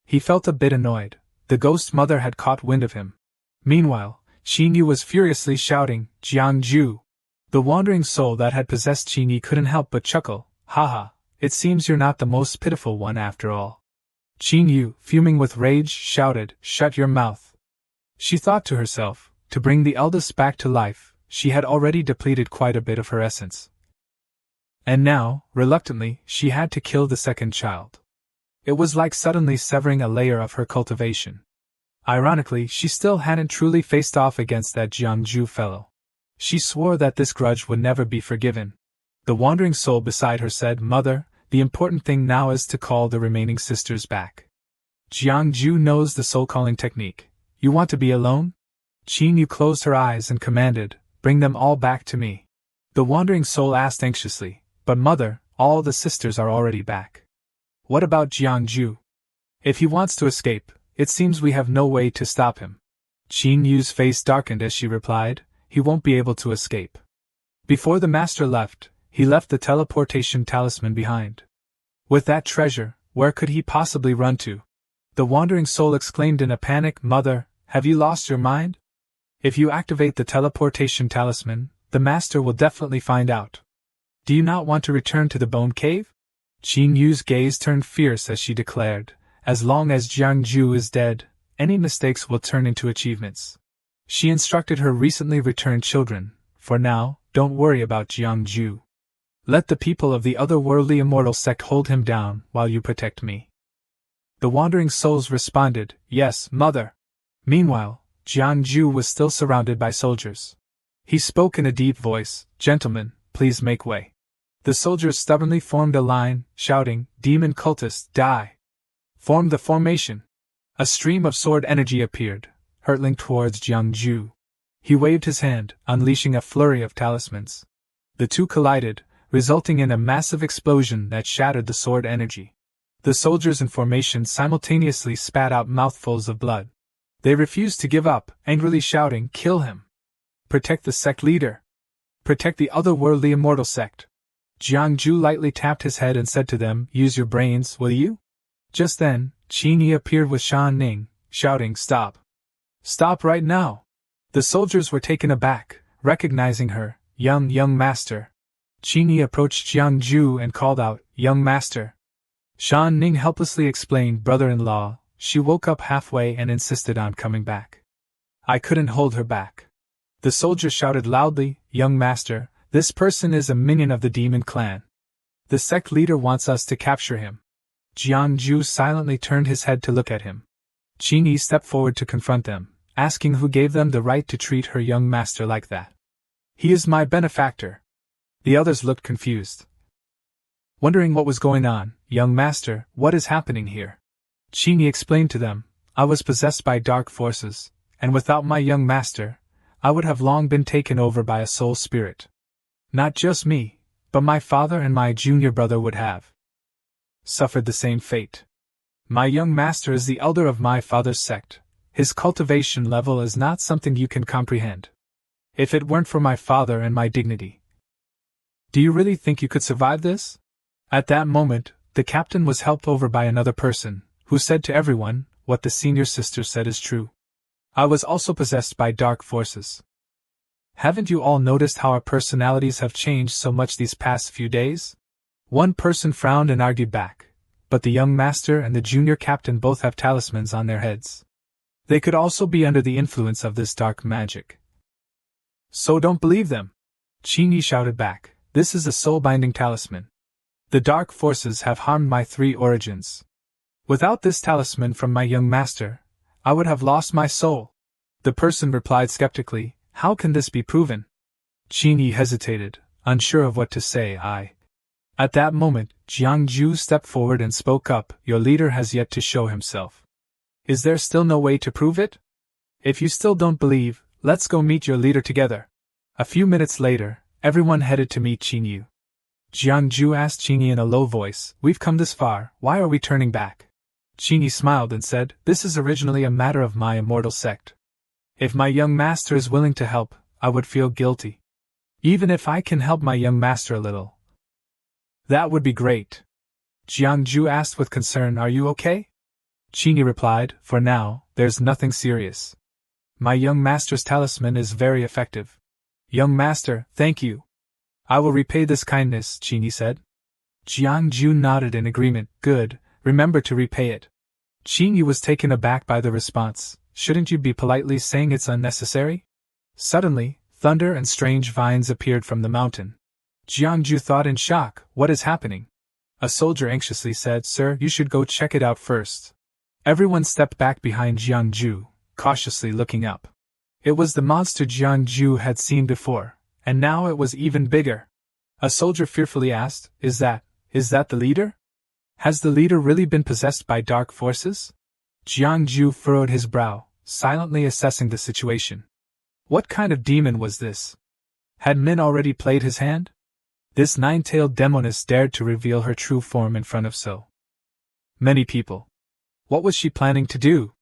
S1: He felt a bit annoyed. The ghost mother had caught wind of him. Meanwhile, Qin Yi was furiously shouting, Jiangju. The wandering soul that had possessed Qin Yi couldn't help but chuckle, haha, it seems you're not the most pitiful one after all. Qin Yu, fuming with rage, shouted, "Shut your mouth." She thought to herself, to bring the eldest back to life, she had already depleted quite a bit of her essence. And now, reluctantly, she had to kill the second child. It was like suddenly severing a layer of her cultivation. Ironically, she still hadn't truly faced off against that Jiangju fellow. She swore that this grudge would never be forgiven. The wandering soul beside her said, "Mother, the important thing now is to call the remaining sisters back. Jiangju knows the soul-calling technique. You want to be alone?" Qin Yu closed her eyes and commanded, "Bring them all back to me." The wandering soul asked anxiously, "But mother, all the sisters are already back. What about Jiangju? If he wants to escape, it seems we have no way to stop him." Qin Yu's face darkened as she replied, "He won't be able to escape. Before the master left, he left the teleportation talisman behind. With that treasure, where could he possibly run to?" The wandering soul exclaimed in a panic, "Mother, have you lost your mind? If you activate the teleportation talisman, the master will definitely find out. Do you not want to return to the bone cave?" Qin Yu's gaze turned fierce as she declared, "As long as Jiangju is dead, any mistakes will turn into achievements." She instructed her recently returned children, "For now, don't worry about Jiangju. Let the people of the otherworldly immortal sect hold him down while you protect me." The wandering souls responded, "Yes, mother." Meanwhile, Jiangju was still surrounded by soldiers. He spoke in a deep voice, "Gentlemen, please make way." The soldiers stubbornly formed a line, shouting, "Demon cultists, die!" Formed the formation. A stream of sword energy appeared, hurtling towards Jiangju. He waved his hand, unleashing a flurry of talismans. The two collided, resulting in a massive explosion that shattered the sword energy. The soldiers in formation simultaneously spat out mouthfuls of blood. They refused to give up, angrily shouting, "Kill him! Protect the sect leader! Protect the otherworldly immortal sect!" Jiangju lightly tapped his head and said to them, "Use your brains, will you?" Just then, Qin Yi appeared with Shan Ning, shouting, "Stop! Stop right now!" The soldiers were taken aback, recognizing her, young master." Qin Yi approached Jiangju and called out, "Young master." Shan Ning helplessly explained, "Brother-in-law." She woke up halfway and insisted on coming back. I couldn't hold her back. The soldier shouted loudly, "Young master, this person is a minion of the demon clan. The sect leader wants us to capture him." Jiangju silently turned his head to look at him. Qin Yi stepped forward to confront them, asking who gave them the right to treat her young master like that. "He is my benefactor." The others looked confused, wondering what was going on. "Young master, what is happening here?" Qin Yi explained to them, "I was possessed by dark forces, and without my young master, I would have long been taken over by a soul spirit. Not just me, but my father and my junior brother would have suffered the same fate. My young master is the elder of my father's sect. His cultivation level is not something you can comprehend. If it weren't for my father and my dignity, do you really think you could survive this?" At that moment, the captain was helped over by another person, who said to everyone, "What the senior sister said is true. I was also possessed by dark forces. Haven't you all noticed how our personalities have changed so much these past few days?" One person frowned and argued back, "But the young master and the junior captain both have talismans on their heads. They could also be under the influence of this dark magic." "So don't believe them!" Qin Yi shouted back, "This is a soul-binding talisman. The dark forces have harmed my three origins. Without this talisman from my young master, I would have lost my soul." The person replied skeptically, "How can this be proven?" Qin Yi hesitated, unsure of what to say. At that moment, Jiangju stepped forward and spoke up, "Your leader has yet to show himself. Is there still no way to prove it? If you still don't believe, let's go meet your leader together." A few minutes later, everyone headed to meet Qin Yu. Jiangju asked Qin Yi in a low voice, "We've come this far, why are we turning back?" Qin Yi smiled and said, "This is originally a matter of my immortal sect. If my young master is willing to help, I would feel guilty. Even if I can help my young master a little, that would be great." Jiangju asked with concern, "Are you okay?" Qin Yi replied, "For now, there's nothing serious. My young master's talisman is very effective." "Young master, thank you. I will repay this kindness," Qin Yi said. Jiang Ju nodded in agreement. Good, remember to repay it. Qin Yu was taken aback by the response. Shouldn't you be politely saying it's unnecessary? Suddenly, thunder and strange vines appeared from the mountain. Jiang Ju thought in shock, what is happening? A soldier anxiously said, Sir, you should go check it out first. Everyone stepped back behind Jiang Ju, cautiously looking up. It was the monster Jiang Ju had seen before, and now it was even bigger. A soldier fearfully asked, Is that the leader? Has the leader really been possessed by dark forces? Jiang Ju furrowed his brow, silently assessing the situation. What kind of demon was this? Had Min already played his hand? This nine-tailed demoness dared to reveal her true form in front of so many people. What was she planning to do?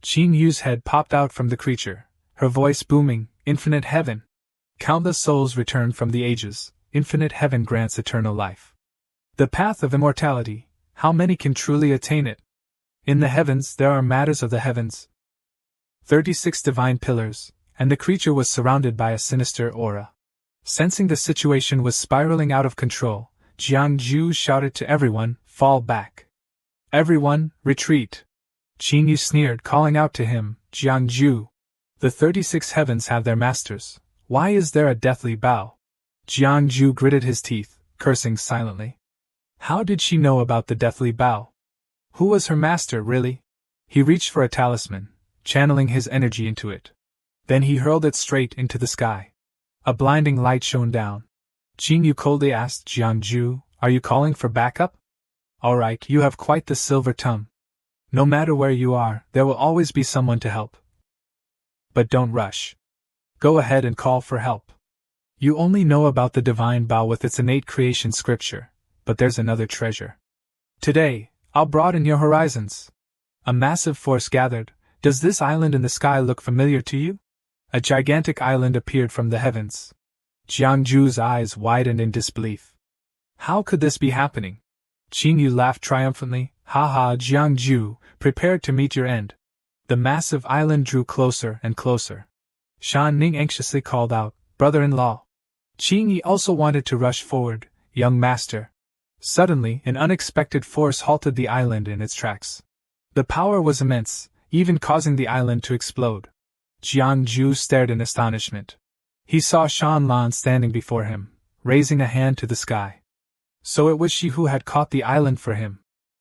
S1: Qin Yu's head popped out from the creature, her voice booming, Infinite heaven. Countless souls return from the ages, infinite heaven grants eternal life. The path of immortality, how many can truly attain it? In the heavens there are matters of the heavens. 36 divine pillars, and the creature was surrounded by a sinister aura. Sensing the situation was spiraling out of control, Jiang Ju shouted to everyone, Fall back. Everyone, retreat. Qin Yu sneered, calling out to him, Jiang Ju. The 36 heavens have their masters. Why is there a deathly bow? Jiang Ju gritted his teeth, cursing silently. How did she know about the deathly bow? Who was her master, really? He reached for a talisman, channeling his energy into it. Then he hurled it straight into the sky. A blinding light shone down. Qin Yu coldly asked Jiang Ju, Are you calling for backup? All right, you have quite the silver tongue. No matter where you are, there will always be someone to help. But don't rush. Go ahead and call for help. You only know about the divine bow with its innate creation scripture, but there's another treasure. Today, I'll broaden your horizons. A massive force gathered. Does this island in the sky look familiar to you? A gigantic island appeared from the heavens. Jiang Ju's eyes widened in disbelief. How could this be happening? Qin Yu laughed triumphantly. Ha ha, Jiang Ju, prepare to meet your end. The massive island drew closer and closer. Shan Ning anxiously called out, Brother-in-law. Qin Yi also wanted to rush forward, Young master. Suddenly, an unexpected force halted the island in its tracks. The power was immense, even causing the island to explode. Jiang Ju stared in astonishment. He saw Shan Lan standing before him, raising a hand to the sky. So it was she who had caught the island for him.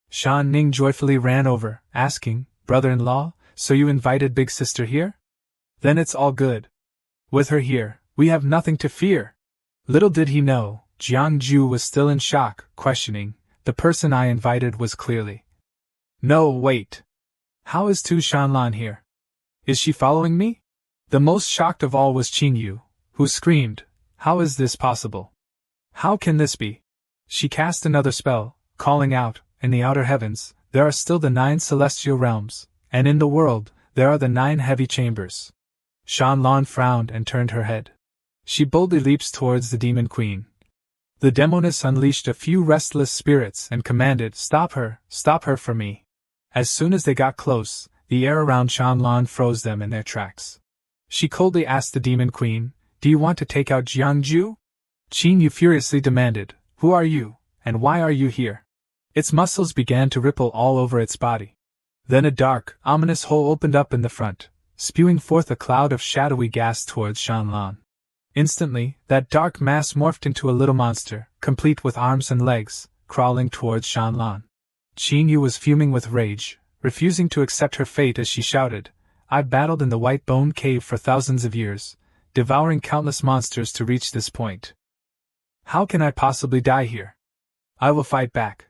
S1: Shan Ning joyfully ran over, asking, Brother-in-law, so you invited Big Sister here? Then it's all good. With her here, we have nothing to fear. Little did he know, Jiang Ju was still in shock, questioning, the person I invited was clearly. No, wait. How is Tu Shanlan here? Is she following me? The most shocked of all was Qin Yu, who screamed, How is this possible? How can this be? She cast another spell, calling out, In the outer heavens, there are still the 9 celestial realms, and in the world, there are the 9 heavy chambers. Shanlan frowned and turned her head. She boldly leaps towards the demon queen. The demoness unleashed a few restless spirits and commanded, Stop her for me. As soon as they got close, the air around Shanlan froze them in their tracks. She coldly asked the demon queen, Do you want to take out Jiang Ju? Qin Yu furiously demanded, Who are you, and why are you here? Its muscles began to ripple all over its body. Then a dark, ominous hole opened up in the front, spewing forth a cloud of shadowy gas towards Shanlan. Instantly, that dark mass morphed into a little monster, complete with arms and legs, crawling towards Shanlan. Qin Yu was fuming with rage, refusing to accept her fate as she shouted, I've battled in the White Bone Cave for thousands of years, devouring countless monsters to reach this point. How can I possibly die here? I will fight back.